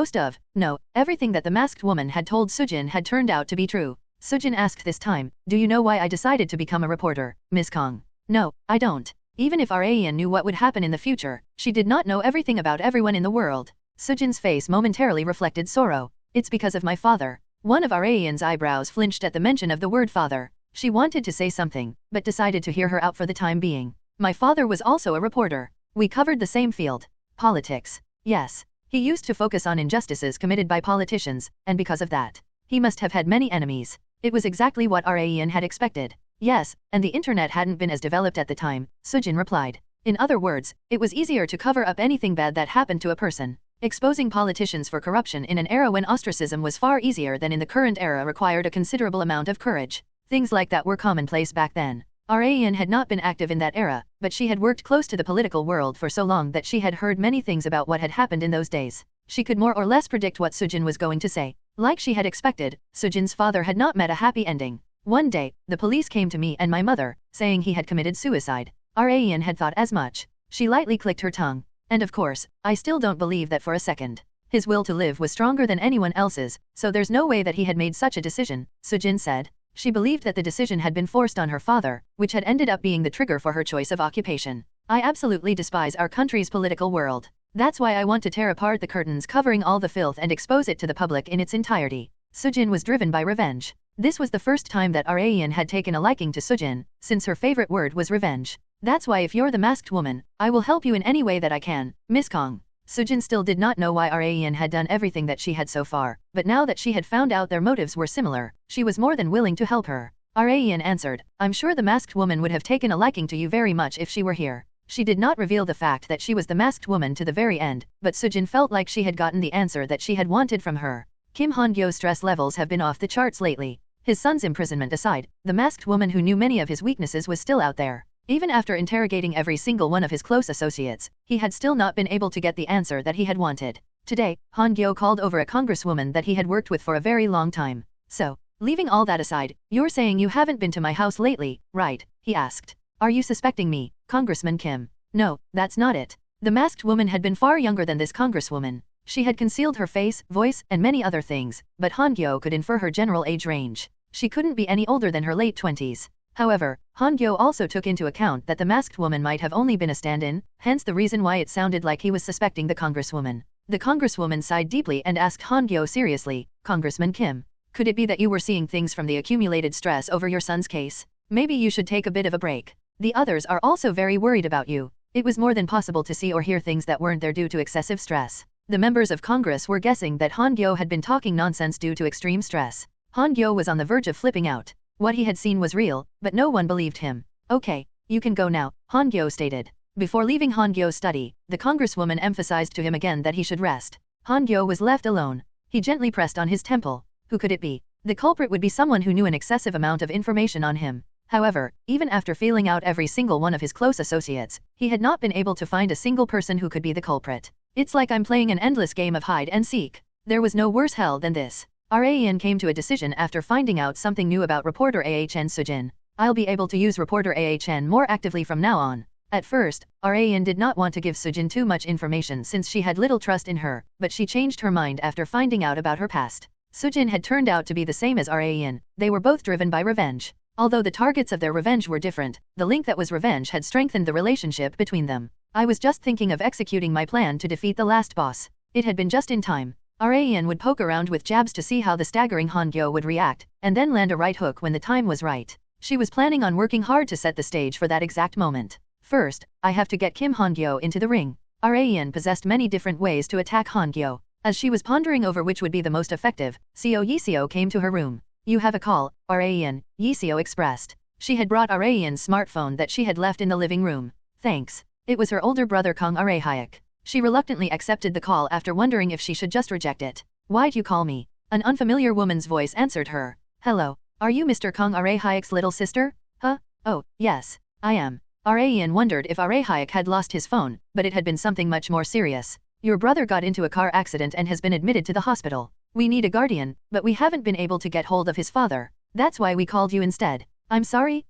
everything that the masked woman had told Sujin had turned out to be true. Sujin asked this time, do you know why I decided to become a reporter, Miss Kong? No, I don't. Even if Rayan knew what would happen in the future, she did not know everything about everyone in the world. Sujin's face momentarily reflected sorrow. It's because of my father. One of Rayan's eyebrows flinched at the mention of the word father. She wanted to say something, but decided to hear her out for the time being. My father was also a reporter. We covered the same field. Politics. Yes. He used to focus on injustices committed by politicians, and because of that, he must have had many enemies. It was exactly what Rayan had expected. Yes, and the internet hadn't been as developed at the time, Sujin replied. In other words, it was easier to cover up anything bad that happened to a person. Exposing politicians for corruption in an era when ostracism was far easier than in the current era required a considerable amount of courage. Things like that were commonplace back then. Rayan had not been active in that era, but she had worked close to the political world for so long that she had heard many things about what had happened in those days. She could more or less predict what Sujin was going to say. Like she had expected, Sujin's father had not met a happy ending. One day, the police came to me and my mother, saying he had committed suicide. Rayan had thought as much. She lightly clicked her tongue. And of course, I still don't believe that for a second. His will to live was stronger than anyone else's, so there's no way that he had made such a decision, Sujin said. She believed that the decision had been forced on her father, which had ended up being the trigger for her choice of occupation. I absolutely despise our country's political world. That's why I want to tear apart the curtains covering all the filth and expose it to the public in its entirety. Sujin was driven by revenge. This was the first time that Rayan had taken a liking to Sujin, since her favorite word was revenge. That's why if you're the masked woman, I will help you in any way that I can, Miss Kong. Sujin still did not know why Rayan had done everything that she had so far, but now that she had found out their motives were similar, she was more than willing to help her. Rayan answered, I'm sure the masked woman would have taken a liking to you very much if she were here. She did not reveal the fact that she was the masked woman to the very end, but Sujin felt like she had gotten the answer that she had wanted from her. Kim Han-Gyo's stress levels have been off the charts lately. His son's imprisonment aside, the masked woman who knew many of his weaknesses was still out there. Even after interrogating every single one of his close associates, he had still not been able to get the answer that he had wanted. Today, Han-Gyo called over a congresswoman that he had worked with for a very long time. So, leaving all that aside, you're saying you haven't been to my house lately, right? He asked. Are you suspecting me, Congressman Kim? No, that's not it. The masked woman had been far younger than this congresswoman. She had concealed her face, voice, and many other things, but Han-Gyo could infer her general age range. She couldn't be any older than her late 20s. However, Han-Gyo also took into account that the masked woman might have only been a stand-in, hence the reason why it sounded like he was suspecting the congresswoman. The congresswoman sighed deeply and asked Han-Gyo seriously, Congressman Kim, could it be that you were seeing things from the accumulated stress over your son's case? Maybe you should take a bit of a break. The others are also very worried about you. It was more than possible to see or hear things that weren't there due to excessive stress. The members of Congress were guessing that Han-Gyo had been talking nonsense due to extreme stress. Han-Gyo was on the verge of flipping out. What he had seen was real, but no one believed him. Okay, you can go now, Han-Gyo stated. Before leaving Han-Gyo's study, the congresswoman emphasized to him again that he should rest. Han-Gyo was left alone. He gently pressed on his temple. Who could it be? The culprit would be someone who knew an excessive amount of information on him. However, even after feeling out every single one of his close associates, he had not been able to find a single person who could be the culprit. It's like I'm playing an endless game of hide and seek. There was no worse hell than this. Ran came to a decision after finding out something new about reporter Ahn Sujin. I'll be able to use reporter Ahn more actively from now on. At first, Ran did not want to give Sujin too much information since she had little trust in her, but she changed her mind after finding out about her past. Sujin had turned out to be the same as Ran. They were both driven by revenge. Although the targets of their revenge were different, the link that was revenge had strengthened the relationship between them. I was just thinking of executing my plan to defeat the last boss. It had been just in time. Ran would poke around with jabs to see how the staggering Han-Gyo would react, and then land a right hook when the time was right. She was planning on working hard to set the stage for that exact moment. First, I have to get Kim Han-Gyo into the ring. Ran possessed many different ways to attack Han-Gyo. As she was pondering over which would be the most effective, Yiseo came to her room. You have a call, Ran, Yiseo expressed. She had brought Ran's smartphone that she had left in the living room. Thanks. It was her older brother Kang Arahyak. She reluctantly accepted the call after wondering if she should just reject it. Why'd you call me? An unfamiliar woman's voice answered her. Hello, are you Mr. Kang Arahyak's little sister? Huh? Oh, yes, I am. Ran wondered if Arahyak had lost his phone, but it had been something much more serious. Your brother got into a car accident and has been admitted to the hospital. We need a guardian, but we haven't been able to get hold of his father. That's why we called you instead. I'm sorry?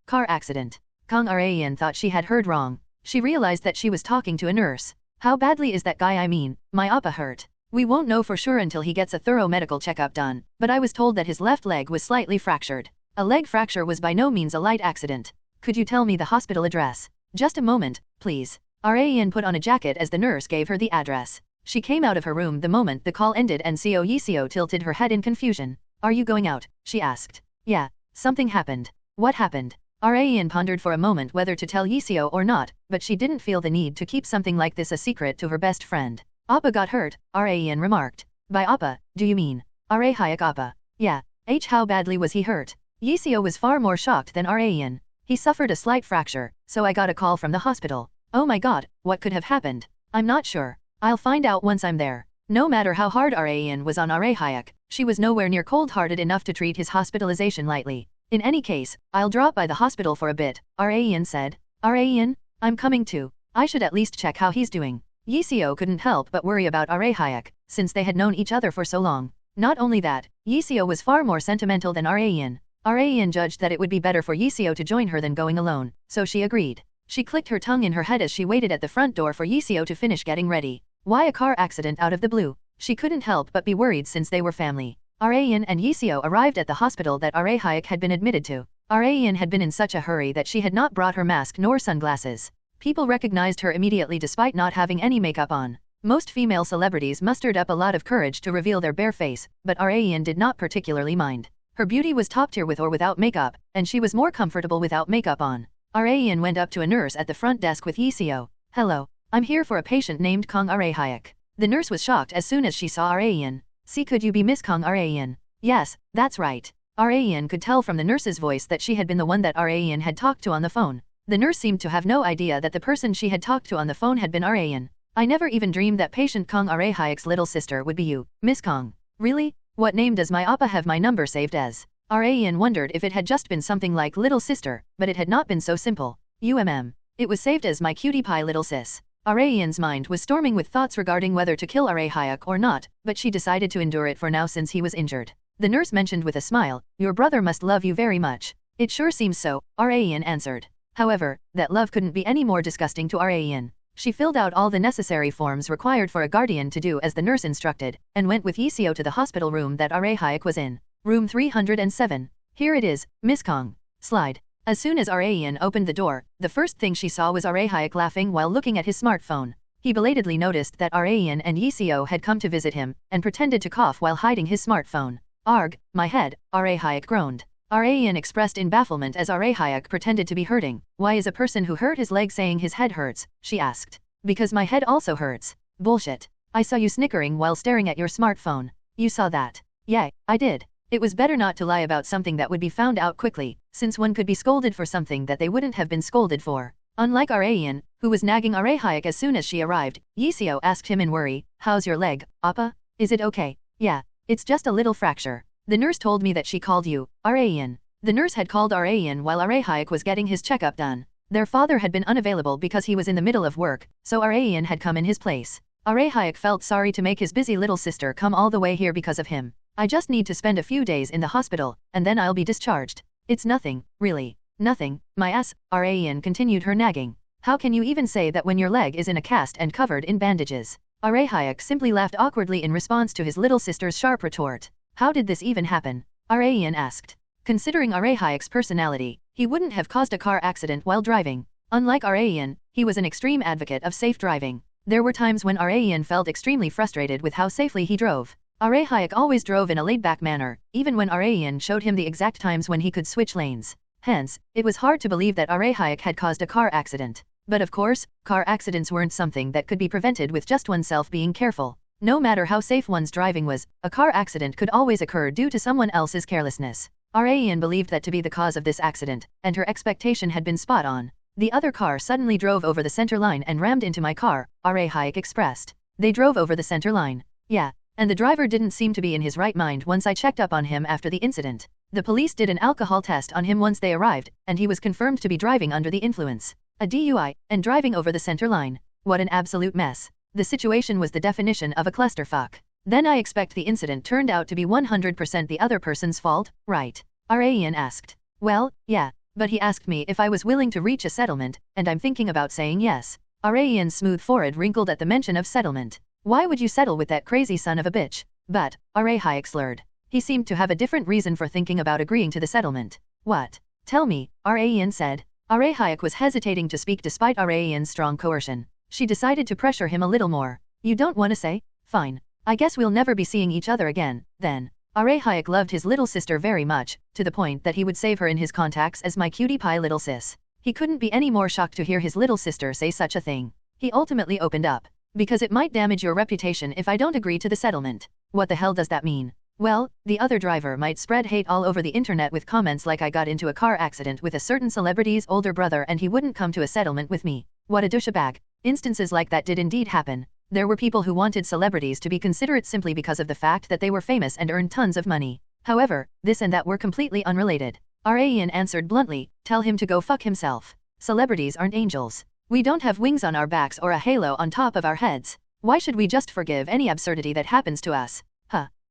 Car accident. Kang Ran thought she had heard wrong. She realized that she was talking to a nurse. How badly is that guy? I mean, my appa hurt. We won't know for sure until he gets a thorough medical checkup done, but I was told that his left leg was slightly fractured. A leg fracture was by no means a light accident. Could you tell me the hospital address? Just a moment, please. Ran put on a jacket as the nurse gave her the address. She came out of her room the moment the call ended and Yiseo tilted her head in confusion. Are you going out? She asked. Yeah, something happened. What happened? Ran pondered for a moment whether to tell Yiseo or not, but she didn't feel the need to keep something like this a secret to her best friend. Appa got hurt, Ran remarked. By Appa, do you mean? Arahyak Appa. Yeah. How badly was he hurt? Yiseo was far more shocked than Ran. He suffered a slight fracture, so I got a call from the hospital. Oh my god, what could have happened? I'm not sure. I'll find out once I'm there. No matter how hard Ran was on Arahyak, she was nowhere near cold-hearted enough to treat his hospitalization lightly. In any case, I'll drop by the hospital for a bit, Ran said. Ran, I'm coming too. I should at least check how he's doing. Yiseo couldn't help but worry about Arahyak, since they had known each other for so long. Not only that, Yiseo was far more sentimental than Ran. Ran judged that it would be better for Yiseo to join her than going alone, so she agreed. She clicked her tongue in her head as she waited at the front door for Yiseo to finish getting ready. Why a car accident out of the blue? She couldn't help but be worried since they were family. Ran and Yiseo arrived at the hospital that Arahyak had been admitted to. Ran had been in such a hurry that she had not brought her mask nor sunglasses. People recognized her immediately despite not having any makeup on. Most female celebrities mustered up a lot of courage to reveal their bare face, but Ran did not particularly mind. Her beauty was top tier with or without makeup, and she was more comfortable without makeup on. Ran went up to a nurse at the front desk with Yiseo. Hello, I'm here for a patient named Kang Arahyak. The nurse was shocked as soon as she saw Ran. See, could you be Miss Kang Ran? Yes, that's right. Ran could tell from the nurse's voice that she had been the one that Ran had talked to on the phone. The nurse seemed to have no idea that the person she had talked to on the phone had been Ran. I never even dreamed that patient Kang Arahyak's little sister would be you, Miss Kang. Really? What name does my appa have my number saved as? Ran wondered if it had just been something like little sister, but it had not been so simple. It was saved as my cutie pie little sis. Ran's mind was storming with thoughts regarding whether to kill Arahyak or not, but she decided to endure it for now since he was injured. The nurse mentioned with a smile, your brother must love you very much. It sure seems so, Ran answered. However, that love couldn't be any more disgusting to Ran. She filled out all the necessary forms required for a guardian to do as the nurse instructed, and went with Yiseo to the hospital room that Arahyak was in. Room 307. Here it is, Miss Kang. Slide. As soon as Ran opened the door, the first thing she saw was Arahyak laughing while looking at his smartphone. He belatedly noticed that Ran and Yiseo had come to visit him, and pretended to cough while hiding his smartphone. Arg, my head, Arahyak groaned. Ran expressed in bafflement as Arahyak pretended to be hurting. Why is a person who hurt his leg saying his head hurts? She asked. Because my head also hurts. Bullshit. I saw you snickering while staring at your smartphone. You saw that? Yeah, I did. It was better not to lie about something that would be found out quickly, since one could be scolded for something that they wouldn't have been scolded for. Unlike Arayan, who was nagging Arahayek as soon as she arrived, Yiseo asked him in worry, "How's your leg, Appa? Is it okay?" "Yeah, it's just a little fracture. The nurse told me that she called you, Arayan." The nurse had called Arayan while Arahayek was getting his checkup done. Their father had been unavailable because he was in the middle of work, so Arayan had come in his place. Arahayek felt sorry to make his busy little sister come all the way here because of him. "I just need to spend a few days in the hospital, and then I'll be discharged. It's nothing, really. Nothing, my ass." Arayan continued her nagging. "How can you even say that when your leg is in a cast and covered in bandages?" Arahayek simply laughed awkwardly in response to his little sister's sharp retort. "How did this even happen?" Arayan asked. Considering Arahayek's personality, he wouldn't have caused a car accident while driving. Unlike Arayan, he was an extreme advocate of safe driving. There were times when Arayan felt extremely frustrated with how safely he drove. Arahayek always drove in a laid-back manner, even when Arayan showed him the exact times when he could switch lanes. Hence, it was hard to believe that Arahayek had caused a car accident. But of course, car accidents weren't something that could be prevented with just oneself being careful. No matter how safe one's driving was, a car accident could always occur due to someone else's carelessness. Arayan believed that to be the cause of this accident, and her expectation had been spot on. "The other car suddenly drove over the center line and rammed into my car," Arahayek expressed. "They drove over the center line. Yeah. And the driver didn't seem to be in his right mind once I checked up on him after the incident. The police did an alcohol test on him once they arrived, and he was confirmed to be driving under the influence. A DUI, and driving over the center line. What an absolute mess. The situation was the definition of a clusterfuck. Then I expect the incident turned out to be 100% the other person's fault, right?" Arayan asked. "Well, yeah. But he asked me if I was willing to reach a settlement, and I'm thinking about saying yes." Arayan's smooth forehead wrinkled at the mention of settlement. "Why would you settle with that crazy son of a bitch?" "But," Arahayek slurred. He seemed to have a different reason for thinking about agreeing to the settlement. "What? Tell me," Arayan said. Arahayek was hesitating to speak despite Arayan's strong coercion. She decided to pressure him a little more. "You don't want to say? Fine. I guess we'll never be seeing each other again, then." Arahayek loved his little sister very much, to the point that he would save her in his contacts as my cutie pie little sis. He couldn't be any more shocked to hear his little sister say such a thing. He ultimately opened up. "Because it might damage your reputation if I don't agree to the settlement." "What the hell does that mean?" "Well, the other driver might spread hate all over the internet with comments like I got into a car accident with a certain celebrity's older brother and he wouldn't come to a settlement with me. What a douchebag." Instances like that did indeed happen. There were people who wanted celebrities to be considerate simply because of the fact that they were famous and earned tons of money. However, this and that were completely unrelated. Arayan answered bluntly, "Tell him to go fuck himself. Celebrities aren't angels. We don't have wings on our backs or a halo on top of our heads. Why should we just forgive any absurdity that happens to us?"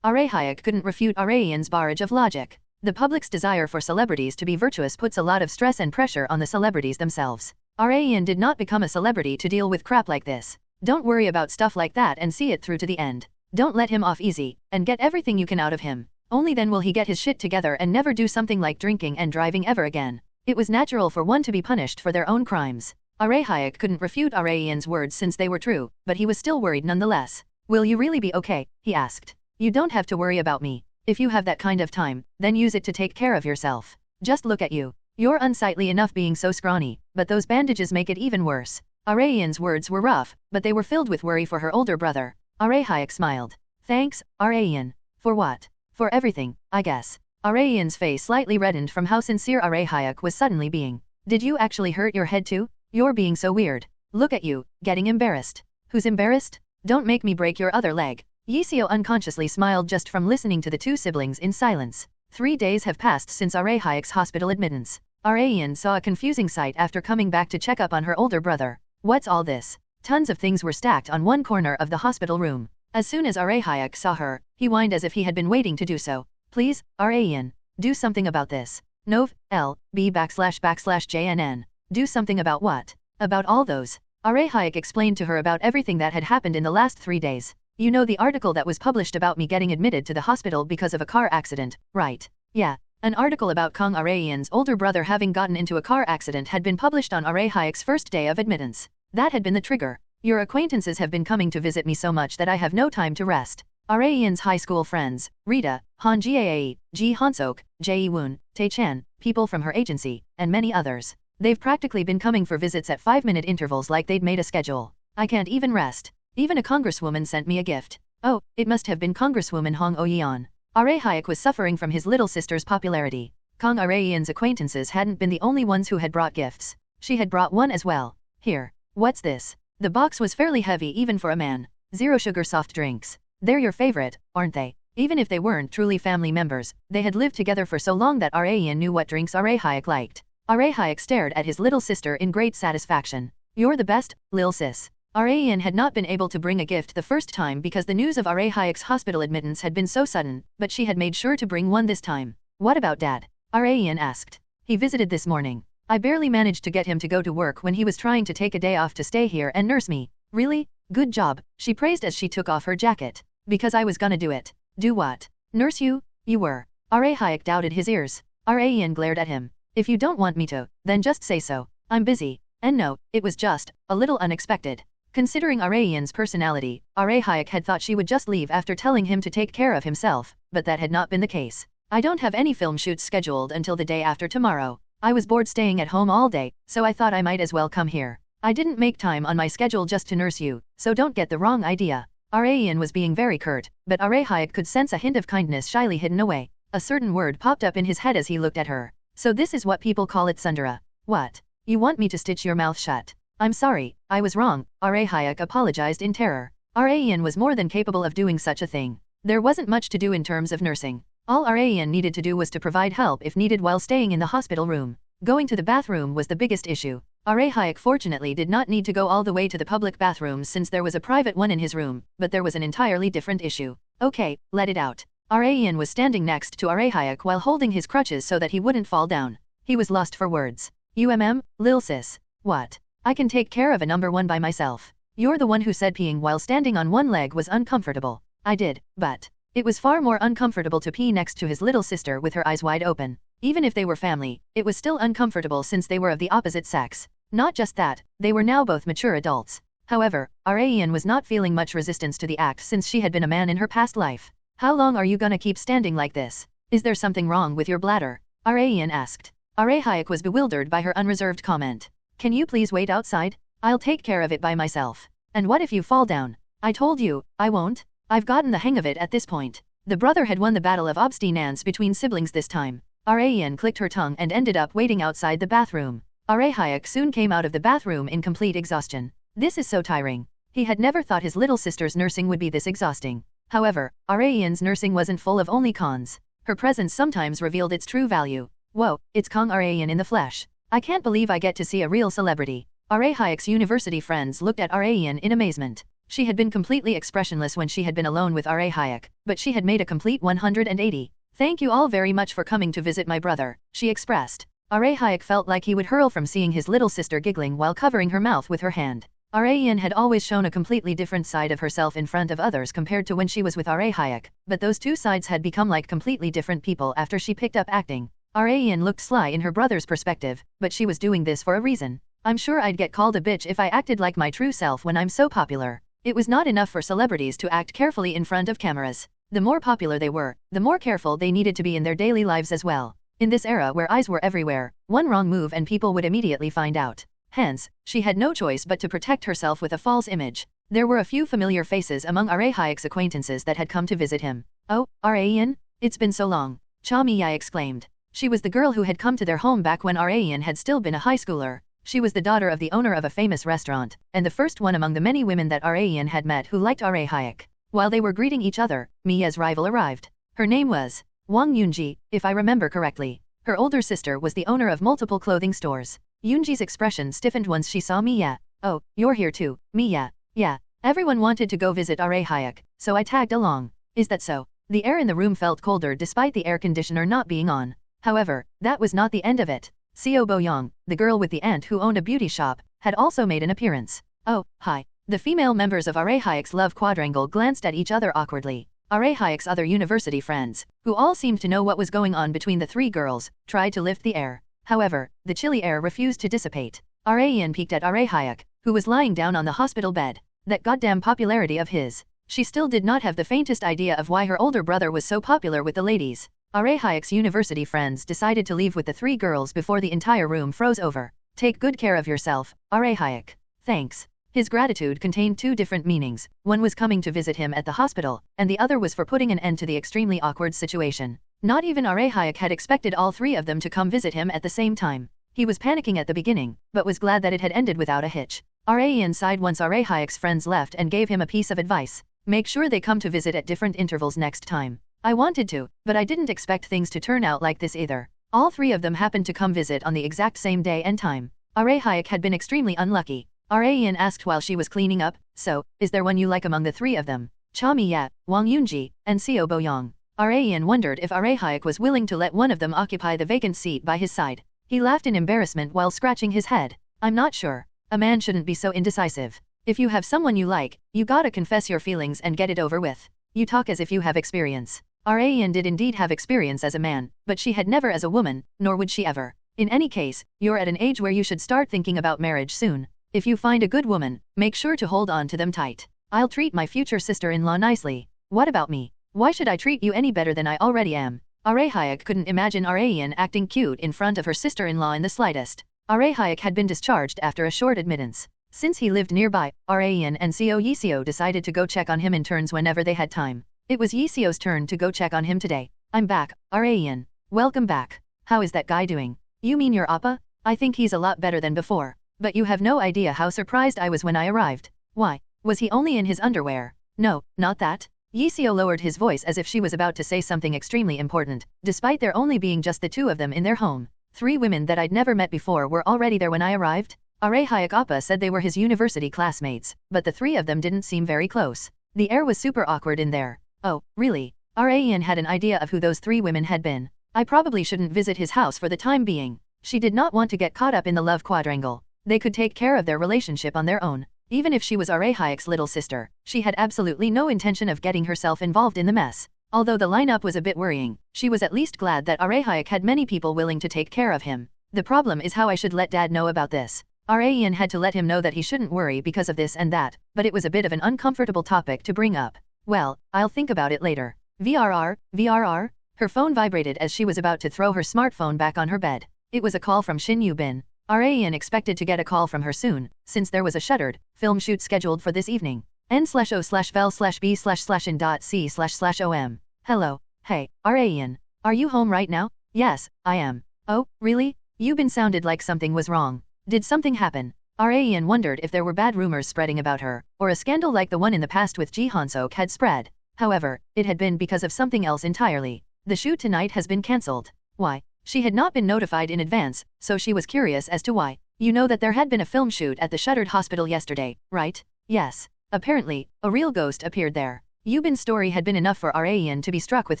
Arahayek couldn't refute Arayan's barrage of logic. The public's desire for celebrities to be virtuous puts a lot of stress and pressure on the celebrities themselves. Arayan did not become a celebrity to deal with crap like this. Don't worry about stuff like that and see it through to the end. Don't let him off easy, and get everything you can out of him. Only then will he get his shit together and never do something like drinking and driving ever again. It was natural for one to be punished for their own crimes. Arahayek couldn't refute Arayan's words since they were true, but he was still worried nonetheless. "Will you really be okay?" he asked. "You don't have to worry about me. If you have that kind of time, then use it to take care of yourself. Just look at you. You're unsightly enough being so scrawny, but those bandages make it even worse." Arayan's words were rough, but they were filled with worry for her older brother. Arahayek smiled. "Thanks, Arayan." "For what?" "For everything, I guess." Arayan's face slightly reddened from how sincere Arahayek was suddenly being. "Did you actually hurt your head too? You're being so weird. Look at you, getting embarrassed." "Who's embarrassed? Don't make me break your other leg." Yiseo unconsciously smiled just from listening to the two siblings in silence. 3 days have passed since Arahayek's hospital admittance. Arayan saw a confusing sight after coming back to check up on her older brother. What's all this? Tons of things were stacked on one corner of the hospital room. As soon as Arahayek saw her, he whined as if he had been waiting to do so. "Please, Arayan, do something about this. Nov, L, B //JNN. Do something about what?" "About all those." Arahayek explained to her about everything that had happened in the last 3 days. "You know the article that was published about me getting admitted to the hospital because of a car accident, right?" "Yeah. An article about Kang Arayan's older brother having gotten into a car accident had been published on Arahayek's first day of admittance. That had been the trigger. Your acquaintances have been coming to visit me so much that I have no time to rest. Arayan's high school friends, Rita, Han-Gyo, Ji Hansok, Jae-woon, Tae-chan, people from her agency, and many others. They've practically been coming for visits at 5-minute intervals like they'd made a schedule. I can't even rest. Even a congresswoman sent me a gift. Oh, it must have been Congresswoman Hong Oh-yeon." Hayek was suffering from his little sister's popularity. Kang Arayan's acquaintances hadn't been the only ones who had brought gifts. She had brought one as well. Here. What's this? The box was fairly heavy even for a man. 0 sugar soft drinks. They're your favorite, aren't they? Even if they weren't truly family members, they had lived together for so long that Arayan knew what drinks Hayek liked. Hayek stared at his little sister in great satisfaction. You're the best, lil sis. Arayan had not been able to bring a gift the first time because the news of Hayek's hospital admittance had been so sudden, but she had made sure to bring one this time. What about Dad? Arayan asked. He visited this morning. I barely managed to get him to go to work when he was trying to take a day off to stay here and nurse me. Really? Good job, she praised as she took off her jacket. Because I was gonna do it. Do what? Nurse you? You were. Hayek doubted his ears. Arayan glared at him. If you don't want me to, then just say so. I'm busy. And no, it was just a little unexpected. Considering Arayan's personality, Hayek had thought she would just leave after telling him to take care of himself, but that had not been the case. I don't have any film shoots scheduled until the day after tomorrow. I was bored staying at home all day, so I thought I might as well come here. I didn't make time on my schedule just to nurse you, so don't get the wrong idea. Arayan was being very curt, but Hayek could sense a hint of kindness shyly hidden away. A certain word popped up in his head as he looked at her. So this is what people call it, Sundara. What? You want me to stitch your mouth shut? I'm sorry, I was wrong, Hayek apologized in terror. Arayan was more than capable of doing such a thing. There wasn't much to do in terms of nursing. All Arayan needed to do was to provide help if needed while staying in the hospital room. Going to the bathroom was the biggest issue. Hayek fortunately did not need to go all the way to the public bathrooms since there was a private one in his room, but there was an entirely different issue. Okay, let it out. Arayan was standing next to Hayek while holding his crutches so that he wouldn't fall down. He was lost for words. Lil sis. What? I can take care of a number one by myself. You're the one who said peeing while standing on one leg was uncomfortable. I did, but it was far more uncomfortable to pee next to his little sister with her eyes wide open. Even if they were family, it was still uncomfortable since they were of the opposite sex. Not just that, they were now both mature adults. However, Arayan was not feeling much resistance to the act since she had been a man in her past life. How long are you gonna keep standing like this? Is there something wrong with your bladder? Arayan asked. Hayek was bewildered by her unreserved comment. Can you please wait outside? I'll take care of it by myself. And what if you fall down? I told you, I won't. I've gotten the hang of it at this point. The brother had won the battle of obstinance between siblings this time. Arayan clicked her tongue and ended up waiting outside the bathroom. Hayek soon came out of the bathroom in complete exhaustion. This is so tiring. He had never thought his little sister's nursing would be this exhausting. However, Arayan's nursing wasn't full of only cons. Her presence sometimes revealed its true value. Whoa, it's Kang Arayan in the flesh. I can't believe I get to see a real celebrity. Hayek's university friends looked at Arayan in amazement. She had been completely expressionless when she had been alone with Hayek, but she had made a complete 180. Thank you all very much for coming to visit my brother, she expressed. Hayek felt like he would hurl from seeing his little sister giggling while covering her mouth with her hand. Arayan had always shown a completely different side of herself in front of others compared to when she was with Hayek, but those two sides had become like completely different people after she picked up acting. Arayan looked sly in her brother's perspective, but she was doing this for a reason. I'm sure I'd get called a bitch if I acted like my true self when I'm so popular. It was not enough for celebrities to act carefully in front of cameras. The more popular they were, the more careful they needed to be in their daily lives as well. In this era where eyes were everywhere, one wrong move and people would immediately find out. Hence, she had no choice but to protect herself with a false image. There were a few familiar faces among Hayek's acquaintances that had come to visit him. Oh, Arayan? It's been so long, Cha Mi-ya exclaimed. She was the girl who had come to their home back when Arayan had still been a high schooler. She was the daughter of the owner of a famous restaurant, and the first one among the many women that Arayan had met who liked Hayek. While they were greeting each other, Mia's rival arrived. Her name was Wang Yunji, if I remember correctly. Her older sister was the owner of multiple clothing stores. Yunji's expression stiffened once she saw Mia. Oh, you're here too, Mia. Yeah. Everyone wanted to go visit Hayek, so I tagged along. Is that so? The air in the room felt colder despite the air conditioner not being on. However, that was not the end of it. Seo Boyoung, the girl with the aunt who owned a beauty shop, had also made an appearance. Oh, hi. The female members of Hayek's love quadrangle glanced at each other awkwardly. Hayek's other university friends, who all seemed to know what was going on between the three girls, tried to lift the air. However, the chilly air refused to dissipate. Arayan peeked at Hayek, who was lying down on the hospital bed. That goddamn popularity of his. She still did not have the faintest idea of why her older brother was so popular with the ladies. Hayek's university friends decided to leave with the three girls before the entire room froze over. Take good care of yourself, Hayek. Thanks. His gratitude contained two different meanings. One was coming to visit him at the hospital, and the other was for putting an end to the extremely awkward situation. Not even Hayek had expected all three of them to come visit him at the same time. He was panicking at the beginning, but was glad that it had ended without a hitch. Ian sighed once Hayek's friends left and gave him a piece of advice. Make sure they come to visit at different intervals next time. I wanted to, but I didn't expect things to turn out like this either. All three of them happened to come visit on the exact same day and time. Hayek had been extremely unlucky. Ian asked while she was cleaning up, so, is there one you like among the three of them? Cha Mi-ya, Wang Yunji, and Seo Boyong. Ian wondered if Hayek was willing to let one of them occupy the vacant seat by his side. He laughed in embarrassment while scratching his head. I'm not sure. A man shouldn't be so indecisive. If you have someone you like, you gotta confess your feelings and get it over with. You talk as if you have experience. Ian did indeed have experience as a man, but she had never as a woman, nor would she ever. In any case, you're at an age where you should start thinking about marriage soon. If you find a good woman, make sure to hold on to them tight. I'll treat my future sister-in-law nicely. What about me? Why should I treat you any better than I already am? Hayek couldn't imagine Ian acting cute in front of her sister-in-law in the slightest. Hayek had been discharged after a short admittance. Since he lived nearby, Ian and Seo Yiseo decided to go check on him in turns whenever they had time. It was Yiseo's turn to go check on him today. I'm back, Ian. Welcome back. How is that guy doing? You mean your appa? I think he's a lot better than before. But you have no idea how surprised I was when I arrived. Why? Was he only in his underwear? No, not that. Yiseo lowered his voice as if she was about to say something extremely important, despite there only being just the two of them in their home. 3 women that I'd never met before were already there when I arrived. Hayek appa said they were his university classmates, but the 3 of them didn't seem very close. The air was super awkward in there. Oh, really? Ian had an idea of who those 3 women had been. I probably shouldn't visit his house for the time being. She did not want to get caught up in the love quadrangle. They could take care of their relationship on their own. Even if she was Hayek's little sister, she had absolutely no intention of getting herself involved in the mess. Although the lineup was a bit worrying, she was at least glad that Hayek had many people willing to take care of him. The problem is how I should let Dad know about this. Ian had to let him know that he shouldn't worry because of this and that, but it was a bit of an uncomfortable topic to bring up. Well, I'll think about it later. VRR? Her phone vibrated as she was about to throw her smartphone back on her bed. It was a call from Shin Yu-bin. Ian expected to get a call from her soon, since there was a shuttered film shoot scheduled for this evening. N/O/vel/b//in.c//om. Hello. Hey, Ian. Are you home right now? Yes, I am. Oh, really? Yu-bin sounded like something was wrong. Did something happen? Ian wondered if there were bad rumors spreading about her, or a scandal like the one in the past with Ji Han-sok had spread. However, it had been because of something else entirely. The shoot tonight has been cancelled. Why? She had not been notified in advance, so she was curious as to why. You know that there had been a film shoot at the shuttered hospital yesterday, right? Yes. Apparently, a real ghost appeared there. Yu-bin's story had been enough for Ian to be struck with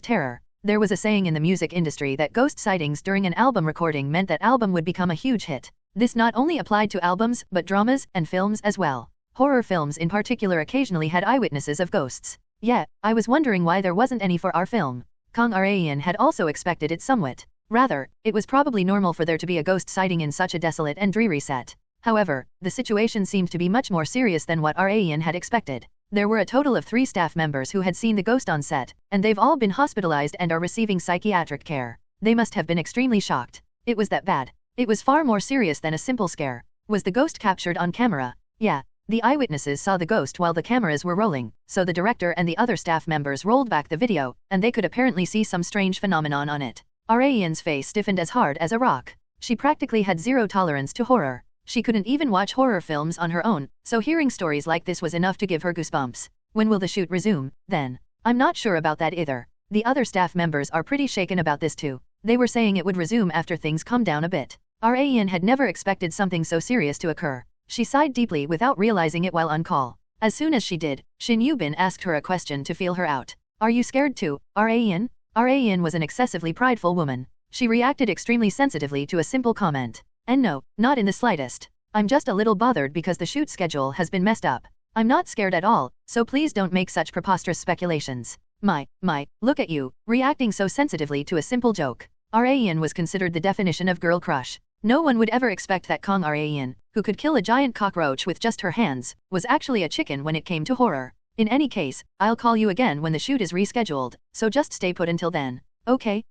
terror. There was a saying in the music industry that ghost sightings during an album recording meant that album would become a huge hit. This not only applied to albums, but dramas and films as well. Horror films in particular occasionally had eyewitnesses of ghosts. Yeah, I was wondering why there wasn't any for our film. Ian had also expected it somewhat. Rather, it was probably normal for there to be a ghost sighting in such a desolate and dreary set. However, the situation seemed to be much more serious than what Ian had expected. There were a total of 3 staff members who had seen the ghost on set, and they've all been hospitalized and are receiving psychiatric care. They must have been extremely shocked. It was that bad. It was far more serious than a simple scare. Was the ghost captured on camera? Yeah. The eyewitnesses saw the ghost while the cameras were rolling, so the director and the other staff members rolled back the video, and they could apparently see some strange phenomenon on it. Ian's face stiffened as hard as a rock. She practically had zero tolerance to horror. She couldn't even watch horror films on her own, so hearing stories like this was enough to give her goosebumps. When will the shoot resume, then? I'm not sure about that either. The other staff members are pretty shaken about this too. They were saying it would resume after things calm down a bit. Ian had never expected something so serious to occur. She sighed deeply without realizing it while on call. As soon as she did, Shin Yu-bin asked her a question to feel her out. Are you scared too, Ian? Ian was an excessively prideful woman. She reacted extremely sensitively to a simple comment. And no, not in the slightest. I'm just a little bothered because the shoot schedule has been messed up. I'm not scared at all, so please don't make such preposterous speculations. My, look at you, reacting so sensitively to a simple joke. Ian was considered the definition of girl crush. No one would ever expect that Ian, who could kill a giant cockroach with just her hands, was actually a chicken when it came to horror. In any case, I'll call you again when the shoot is rescheduled, so just stay put until then. Okay,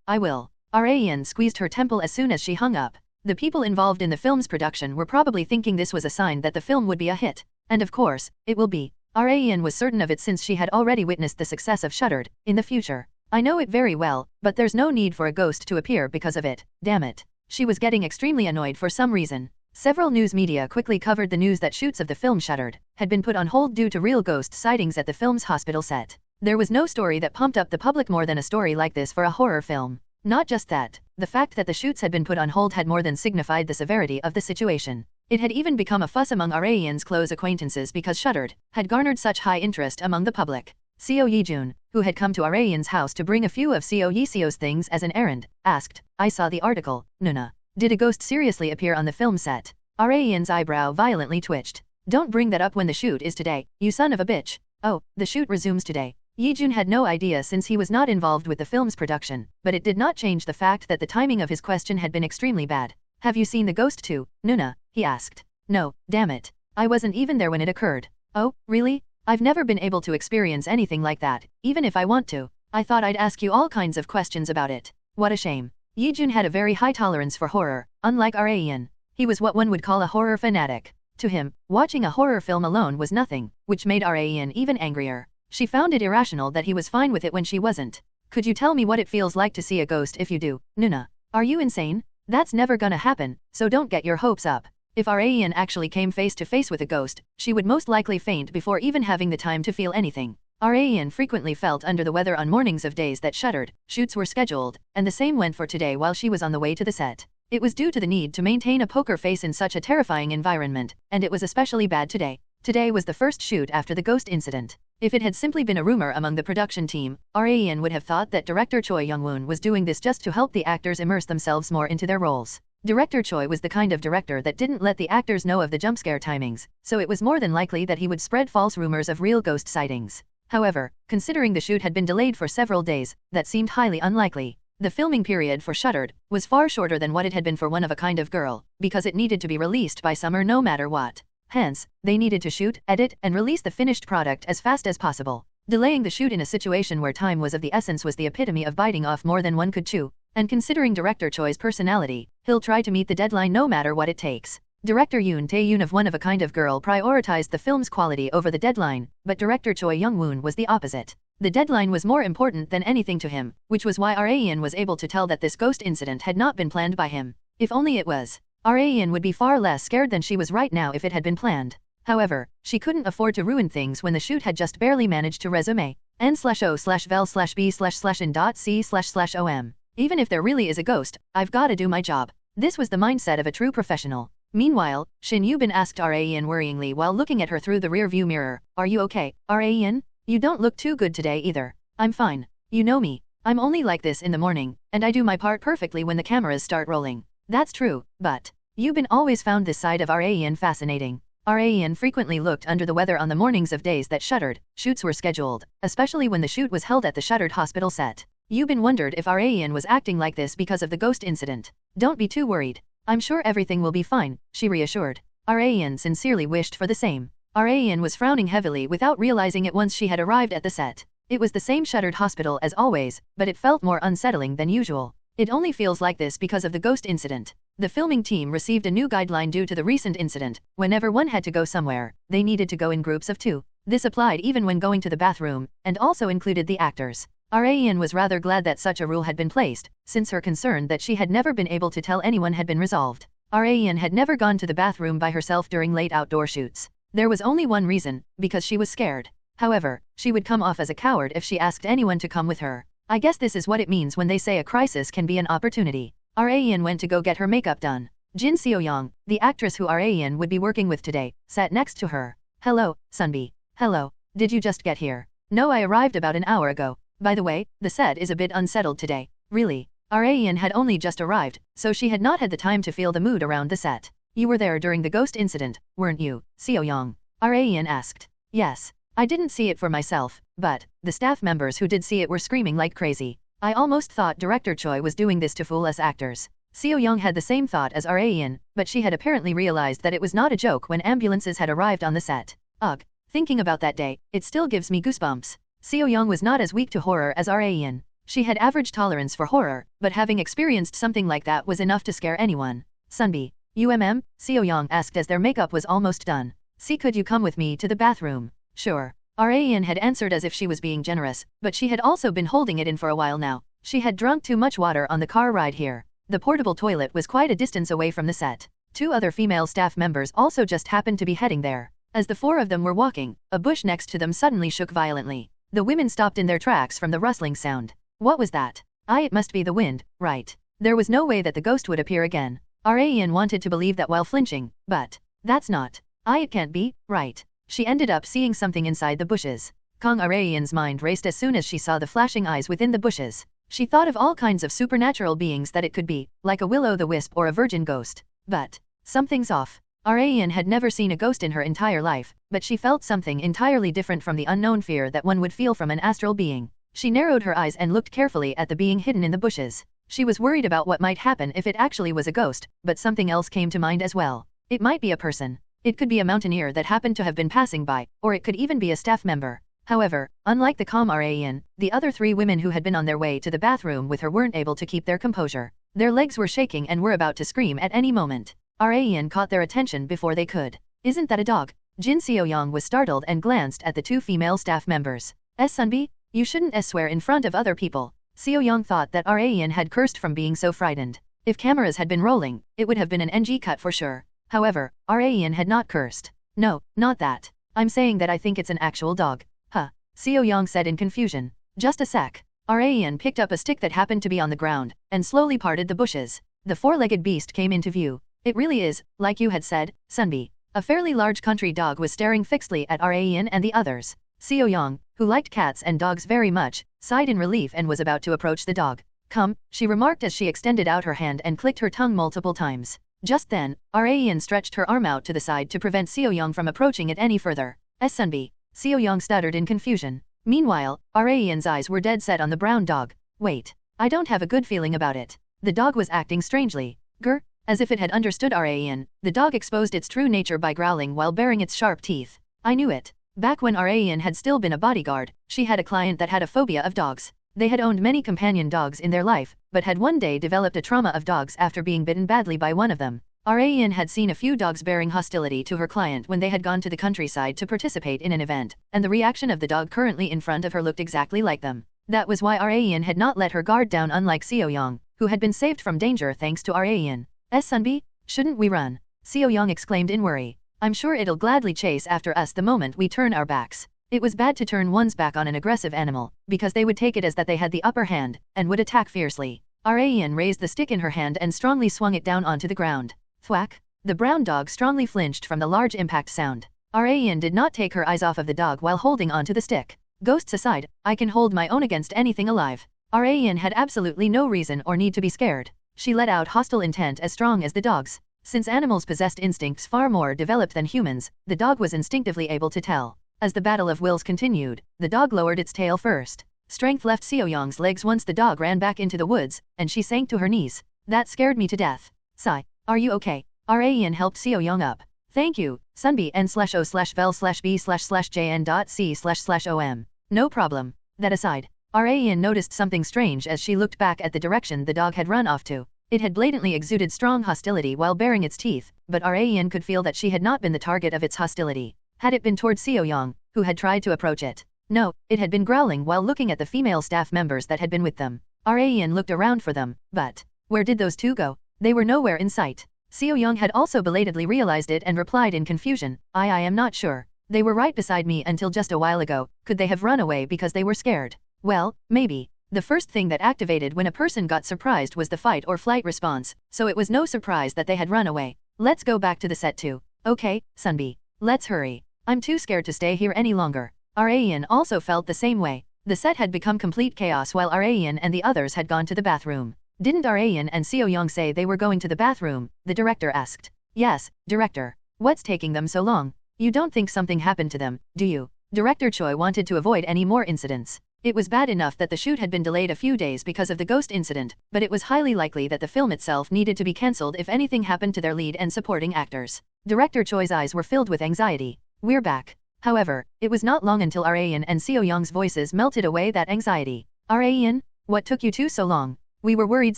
I will. Ian squeezed her temple as soon as she hung up. The people involved in the film's production were probably thinking this was a sign that the film would be a hit. And of course, it will be. Rayan was certain of it since she had already witnessed the success of Shuttered in the future. I know it very well, but there's no need for a ghost to appear because of it, damn it. She was getting extremely annoyed for some reason. Several news media quickly covered the news that shoots of the film Shuttered had been put on hold due to real ghost sightings at the film's hospital set. There was no story that pumped up the public more than a story like this for a horror film. Not just that, the fact that the shoots had been put on hold had more than signified the severity of the situation. It had even become a fuss among Rayan's close acquaintances because Shuttered had garnered such high interest among the public. Seo Yejun, who had come to Rayan's house to bring a few of Seo Yeseo's things as an errand, asked, "I saw the article, Nuna. Did a ghost seriously appear on the film set?" Rayan's eyebrow violently twitched. "Don't bring that up when the shoot is today, you son of a bitch." "Oh, the shoot resumes today." Yejun had no idea since he was not involved with the film's production, but it did not change the fact that the timing of his question had been extremely bad. "Have you seen the ghost too, Nuna?" he asked. "No, damn it. I wasn't even there when it occurred." "Oh, really? I've never been able to experience anything like that, even if I want to. I thought I'd ask you all kinds of questions about it." What a shame. Yejun had a very high tolerance for horror, unlike Rayan. He was what one would call a horror fanatic. To him, watching a horror film alone was nothing, which made Rayan even angrier. She found it irrational that he was fine with it when she wasn't. "Could you tell me what it feels like to see a ghost if you do, Nuna? Are you insane? That's never gonna happen, so don't get your hopes up." If Rayan actually came face to face with a ghost, she would most likely faint before even having the time to feel anything. Rayan frequently felt under the weather on mornings of days that Shuttered shoots were scheduled, and the same went for today while she was on the way to the set. It was due to the need to maintain a poker face in such a terrifying environment, and it was especially bad today. Today was the first shoot after the ghost incident. If it had simply been a rumor among the production team, Rayan would have thought that director Choi Young-Woo was doing this just to help the actors immerse themselves more into their roles. Director Choi was the kind of director that didn't let the actors know of the jump scare timings, so it was more than likely that he would spread false rumors of real ghost sightings. However, considering the shoot had been delayed for several days, that seemed highly unlikely. The filming period for Shuttered was far shorter than what it had been for One of a Kind of Girl, because it needed to be released by summer no matter what. Hence, they needed to shoot, edit, and release the finished product as fast as possible. Delaying the shoot in a situation where time was of the essence was the epitome of biting off more than one could chew. And considering Director Choi's personality, he'll try to meet the deadline no matter what it takes. Director Yoon Tae-yoon of One of a Kind of Girl prioritized the film's quality over the deadline, but Director Choi Young-Woo was the opposite. The deadline was more important than anything to him, which was why Rayan was able to tell that this ghost incident had not been planned by him. If only it was. Rayan would be far less scared than she was right now if it had been planned. However, she couldn't afford to ruin things when the shoot had just barely managed to resume n/o/vel/b/in.c//om. Even if there really is a ghost, I've gotta do my job. This was the mindset of a true professional. Meanwhile, Shin Yubin asked Rayan worryingly while looking at her through the rear view mirror, "Are you okay, Rayan? You don't look too good today either." "I'm fine. You know me. I'm only like this in the morning, and I do my part perfectly when the cameras start rolling." "That's true, but..." Yubin always found this side of Rayan fascinating. Rayan frequently looked under the weather on the mornings of days that Shuttered shoots were scheduled, especially when the shoot was held at the Shuttered hospital set. Yubin wondered if Rayan was acting like this because of the ghost incident. "Don't be too worried. I'm sure everything will be fine," she reassured. Rayan sincerely wished for the same. Rayan was frowning heavily without realizing it once she had arrived at the set. It was the same Shuttered hospital as always, but it felt more unsettling than usual. It only feels like this because of the ghost incident. The filming team received a new guideline due to the recent incident. Whenever one had to go somewhere, they needed to go in groups of 2. This applied even when going to the bathroom, and also included the actors. Rayan was rather glad that such a rule had been placed, since her concern that she had never been able to tell anyone had been resolved. Rayan had never gone to the bathroom by herself during late outdoor shoots. There was only one reason, because she was scared. However, she would come off as a coward if she asked anyone to come with her. I guess this is what it means when they say a crisis can be an opportunity. Rayan went to go get her makeup done. Jin Seo-young, the actress who Rayan would be working with today, sat next to her. "Hello, Sunbi. Hello. Did you just get here?" "No, I arrived about an hour ago. By the way, the set is a bit unsettled today." "Really?" Rayan had only just arrived, so she had not had the time to feel the mood around the set. "You were there during the ghost incident, weren't you, Seo-young?" Rayan asked. "Yes. I didn't see it for myself, but the staff members who did see it were screaming like crazy. I almost thought Director Choi was doing this to fool us actors." Seo-young had the same thought as Rayan, but she had apparently realized that it was not a joke when ambulances had arrived on the set. Ugh. Thinking about that day, it still gives me goosebumps. Seo-young was not as weak to horror as Rayan. She had average tolerance for horror, but having experienced something like that was enough to scare anyone. Sunbi, Seo Young asked as their makeup was almost done. See, could you come with me to the bathroom? Sure. Rain had answered as if she was being generous, but she had also been holding it in for a while now. She had drunk too much water on the car ride here. The portable toilet was quite a distance away from the set. 2 other female staff members also just happened to be heading there. As the 4 of them were walking, a bush next to them suddenly shook violently. The women stopped in their tracks from the rustling sound. What was that? It must be the wind, right? There was no way that the ghost would appear again. Rain wanted to believe that while flinching, but that's not. It can't be, right? She ended up seeing something inside the bushes. Kang Arayan's mind raced as soon as she saw the flashing eyes within the bushes. She thought of all kinds of supernatural beings that it could be, like a will-o'-the-wisp or a virgin ghost. But something's off. Arayan had never seen a ghost in her entire life, but she felt something entirely different from the unknown fear that one would feel from an astral being. She narrowed her eyes and looked carefully at the being hidden in the bushes. She was worried about what might happen if it actually was a ghost, but something else came to mind as well. It might be a person. It could be a mountaineer that happened to have been passing by, or it could even be a staff member. However, unlike the calm Rayan, the other 3 women who had been on their way to the bathroom with her weren't able to keep their composure. Their legs were shaking and were about to scream at any moment. Rayan caught their attention before they could. Isn't that a dog? Jin Seo-young was startled and glanced at the 2 female staff members. Sunbi, you shouldn't swear in front of other people. Seo-young thought that Rayan had cursed from being so frightened. If cameras had been rolling, it would have been an NG cut for sure. However, Rayan had not cursed. No, not that. I'm saying that I think it's an actual dog. Huh. Seo-young said in confusion. Just a sec. Rayan picked up a stick that happened to be on the ground, and slowly parted the bushes. The 4-legged beast came into view. It really is, like you had said, Sunbi. A fairly large country dog was staring fixedly at Rayan and the others. Seo-young, who liked cats and dogs very much, sighed in relief and was about to approach the dog. Come, she remarked as she extended out her hand and clicked her tongue multiple times. Just then, Rayan stretched her arm out to the side to prevent Seo-young from approaching it any further. Sunbi. Seo-young stuttered in confusion. Meanwhile, Rayan's eyes were dead set on the brown dog. Wait. I don't have a good feeling about it. The dog was acting strangely. Grr. As if it had understood Rayan, the dog exposed its true nature by growling while baring its sharp teeth. I knew it. Back when Rayan had still been a bodyguard, she had a client that had a phobia of dogs. They had owned many companion dogs in their life, but had one day developed a trauma of dogs after being bitten badly by one of them. Rayan had seen a few dogs bearing hostility to her client when they had gone to the countryside to participate in an event, and the reaction of the dog currently in front of her looked exactly like them. That was why Rayan had not let her guard down, unlike Seo-young, who had been saved from danger thanks to Rayan. Sunbi, shouldn't we run? Seo-young exclaimed in worry. I'm sure it'll gladly chase after us the moment we turn our backs. It was bad to turn one's back on an aggressive animal, because they would take it as that they had the upper hand, and would attack fiercely. Rayan raised the stick in her hand and strongly swung it down onto the ground. Thwack! The brown dog strongly flinched from the large impact sound. Rayan did not take her eyes off of the dog while holding onto the stick. Ghosts aside, I can hold my own against anything alive. Rayan had absolutely no reason or need to be scared. She let out hostile intent as strong as the dog's. Since animals possessed instincts far more developed than humans, the dog was instinctively able to tell. As the battle of wills continued, the dog lowered its tail first. Strength left Seo-young's legs once the dog ran back into the woods, and she sank to her knees. That scared me to death. Sigh. Are you okay? Rayan helped Seo-young up. Thank you, Sunbi n/o/vel/b/jn.c//om. No problem. That aside, Rayan noticed something strange as she looked back at the direction the dog had run off to. It had blatantly exuded strong hostility while baring its teeth, but Rayan could feel that she had not been the target of its hostility. Had it been toward Seo-young, who had tried to approach it? No, it had been growling while looking at the female staff members that had been with them. Rayan looked around for them, but where did those 2 go? They were nowhere in sight. Seo-young had also belatedly realized it and replied in confusion, I am not sure. They were right beside me until just a while ago. Could they have run away because they were scared? Well, maybe. The first thing that activated when a person got surprised was the fight or flight response, so it was no surprise that they had run away. Let's go back to the set too. Okay, Sunbi. Let's hurry. I'm too scared to stay here any longer. Rayan also felt the same way. The set had become complete chaos while Rayan and the others had gone to the bathroom. Didn't Rayan and Seo-young say they were going to the bathroom? The director asked. Yes, director. What's taking them so long? You don't think something happened to them, do you? Director Choi wanted to avoid any more incidents. It was bad enough that the shoot had been delayed a few days because of the ghost incident, but it was highly likely that the film itself needed to be cancelled if anything happened to their lead and supporting actors. Director Choi's eyes were filled with anxiety. We're back. However, it was not long until Rayan and Seo-young's voices melted away that anxiety. Rayan, what took you 2 so long? We were worried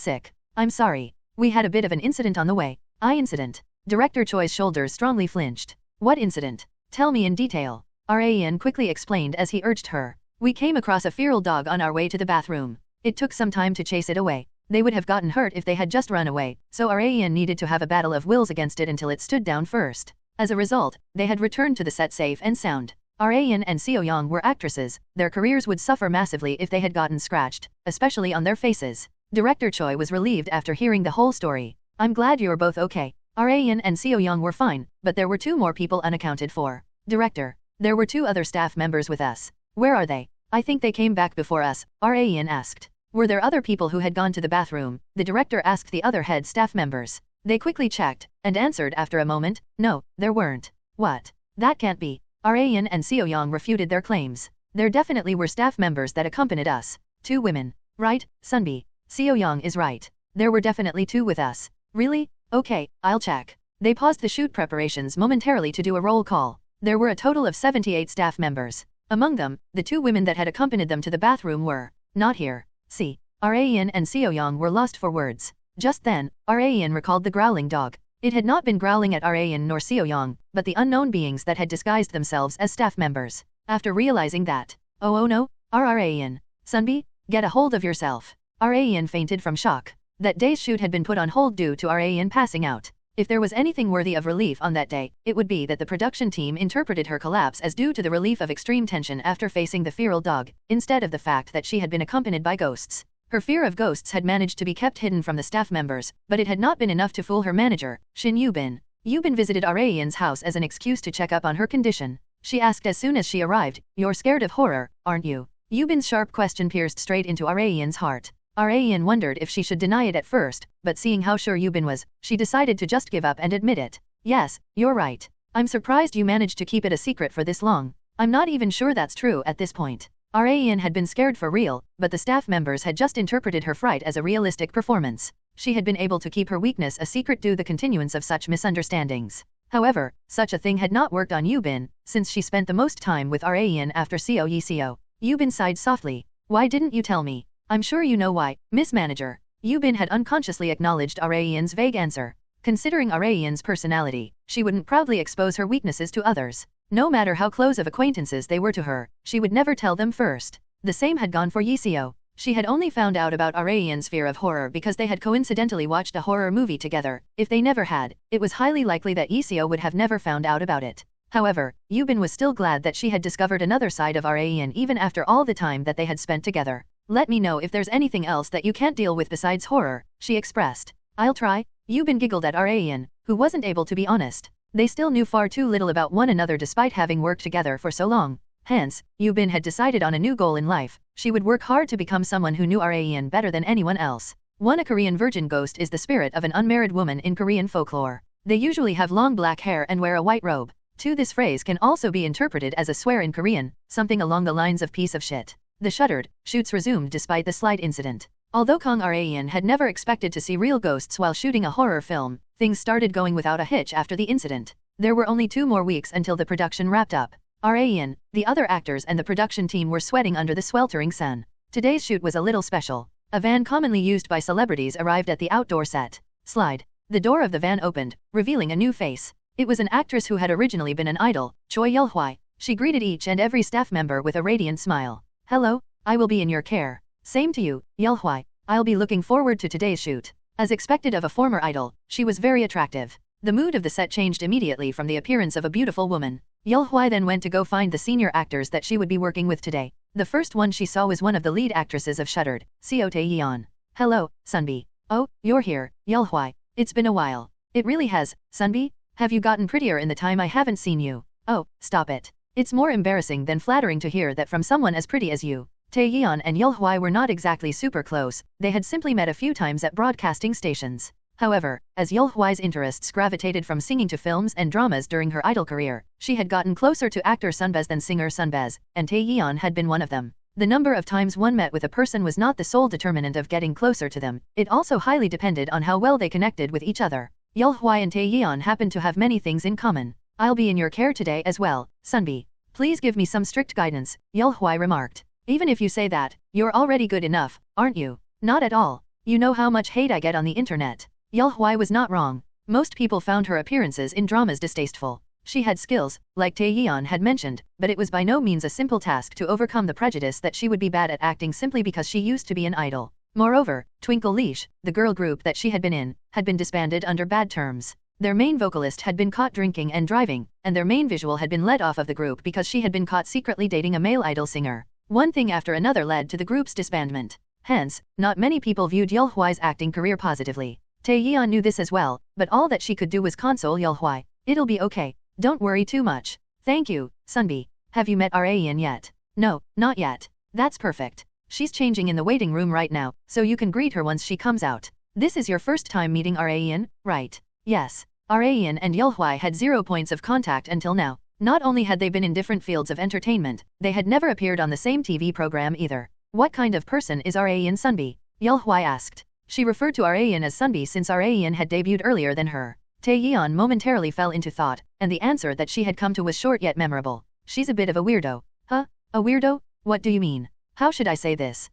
sick. I'm sorry. We had a bit of an incident on the way. Incident. Director Choi's shoulders strongly flinched. What incident? Tell me in detail. Ran quickly explained as he urged her. We came across a feral dog on our way to the bathroom. It took some time to chase it away. They would have gotten hurt if they had just run away, so Ran needed to have a battle of wills against it until it stood down first. As a result, they had returned to the set safe and sound. Ran and Seo Young were actresses, their careers would suffer massively if they had gotten scratched, especially on their faces. Director Choi was relieved after hearing the whole story. I'm glad you're both okay. Ran and Seo Young were fine, but there were 2 more people unaccounted for. Director. There were 2 other staff members with us. Where are they? I think they came back before us, Ran asked. Were there other people who had gone to the bathroom? The director asked the other head staff members. They quickly checked, and answered after a moment, no, there weren't. What? That can't be. Ran and Seo Young refuted their claims. There definitely were staff members that accompanied us. 2 women. Right, Sunbi? Seo Young is right. There were definitely 2 with us. Really? Okay, I'll check. They paused the shoot preparations momentarily to do a roll call. There were a total of 78 staff members. Among them, the 2 women that had accompanied them to the bathroom were not here. See. Ran and Seo Young were lost for words. Just then, Ran recalled the growling dog. It had not been growling at Ran nor Seo Young, but the unknown beings that had disguised themselves as staff members. After realizing that, oh no, Ran. Sunbi, get a hold of yourself. Ran fainted from shock. That day's shoot had been put on hold due to Ran passing out. If there was anything worthy of relief on that day, it would be that the production team interpreted her collapse as due to the relief of extreme tension after facing the feral dog, instead of the fact that she had been accompanied by ghosts. Her fear of ghosts had managed to be kept hidden from the staff members, but it had not been enough to fool her manager, Shin Yubin. Yubin visited Ran's house as an excuse to check up on her condition. She asked as soon as she arrived, "You're scared of horror, aren't you?" Yubin's sharp question pierced straight into Ran's heart. Ran wondered if she should deny it at first, but seeing how sure Yubin was, she decided to just give up and admit it. Yes, you're right. I'm surprised you managed to keep it a secret for this long. I'm not even sure that's true at this point. Ran had been scared for real, but the staff members had just interpreted her fright as a realistic performance. She had been able to keep her weakness a secret due to the continuance of such misunderstandings. However, such a thing had not worked on Yubin, since she spent the most time with Ran after Seo. Yubin sighed softly. Why didn't you tell me? I'm sure you know why, Miss Manager. Yubin had unconsciously acknowledged Ran's vague answer. Considering Ran's personality, she wouldn't proudly expose her weaknesses to others. No matter how close of acquaintances they were to her, she would never tell them first. The same had gone for Seo. She had only found out about Ran's fear of horror because they had coincidentally watched a horror movie together. If they never had, it was highly likely that Seo would have never found out about it. However, Yubin was still glad that she had discovered another side of Ran even after all the time that they had spent together. Let me know if there's anything else that you can't deal with besides horror, she expressed. I'll try. Yubin giggled at Ran, who wasn't able to be honest. They still knew far too little about one another despite having worked together for so long. Hence, Yubin had decided on a new goal in life. She would work hard to become someone who knew Ran better than anyone else. A Korean virgin ghost is the spirit of an unmarried woman in Korean folklore. They usually have long black hair and wear a white robe. 2. This phrase can also be interpreted as a swear in Korean, something along the lines of piece of shit. The shuttered shoots resumed despite the slight incident. Although Kang Ran had never expected to see real ghosts while shooting a horror film, things started going without a hitch after the incident. There were only 2 more weeks until the production wrapped up. Ran, the other actors and the production team were sweating under the sweltering sun. Today's shoot was a little special. A van commonly used by celebrities arrived at the outdoor set. Slide. The door of the van opened, revealing a new face. It was an actress who had originally been an idol, Choi Yul-hwai. She greeted each and every staff member with a radiant smile. Hello, I will be in your care. Same to you, Yul-hwai. I'll be looking forward to today's shoot. As expected of a former idol, she was very attractive. The mood of the set changed immediately from the appearance of a beautiful woman. Yul-hwai then went to go find the senior actors that she would be working with today. The first one she saw was one of the lead actresses of Shuttered, Seo Tae-yeon. Hello, Sunbi. Oh, you're here, Yul-hwai. It's been a while. It really has, Sunbi. Have you gotten prettier in the time I haven't seen you? Oh, stop it. It's more embarrassing than flattering to hear that from someone as pretty as you. Tae-yeon and Yul-hwai were not exactly super close, they had simply met a few times at broadcasting stations. However, as Yul-hwai's interests gravitated from singing to films and dramas during her idol career, she had gotten closer to actor Sunbez than singer Sunbez, and Tae-yeon had been one of them. The number of times one met with a person was not the sole determinant of getting closer to them, it also highly depended on how well they connected with each other. Yul-hwai and Tae-yeon happened to have many things in common. I'll be in your care today as well, Sunbi. Please give me some strict guidance, Yul-hwai remarked. Even if you say that, you're already good enough, aren't you? Not at all. You know how much hate I get on the internet. Yul-hwai was not wrong. Most people found her appearances in dramas distasteful. She had skills, like Tae-yeon had mentioned, but it was by no means a simple task to overcome the prejudice that she would be bad at acting simply because she used to be an idol. Moreover, Twinkle Leash, the girl group that she had been in, had been disbanded under bad terms. Their main vocalist had been caught drinking and driving, and their main visual had been let off of the group because she had been caught secretly dating a male idol singer. One thing after another led to the group's disbandment. Hence, not many people viewed Yeolhwai's acting career positively. Tae-yeon knew this as well, but all that she could do was console Yeolhwai. It'll be okay. Don't worry too much. Thank you, Sunbi. Have you met Raein yet? No, not yet. That's perfect. She's changing in the waiting room right now, so you can greet her once she comes out. This is your first time meeting Raein, right? Yes. Raein and Yeolhwai had 0 points of contact until now. Not only had they been in different fields of entertainment, they had never appeared on the same TV program either. What kind of person is Raein Sunbi? Yeolhwai asked. She referred to Raein as Sunbi since Raein had debuted earlier than her. Tae-yeon momentarily fell into thought, and the answer that she had come to was short yet memorable. She's a bit of a weirdo. Huh? A weirdo? What do you mean? How should I say this?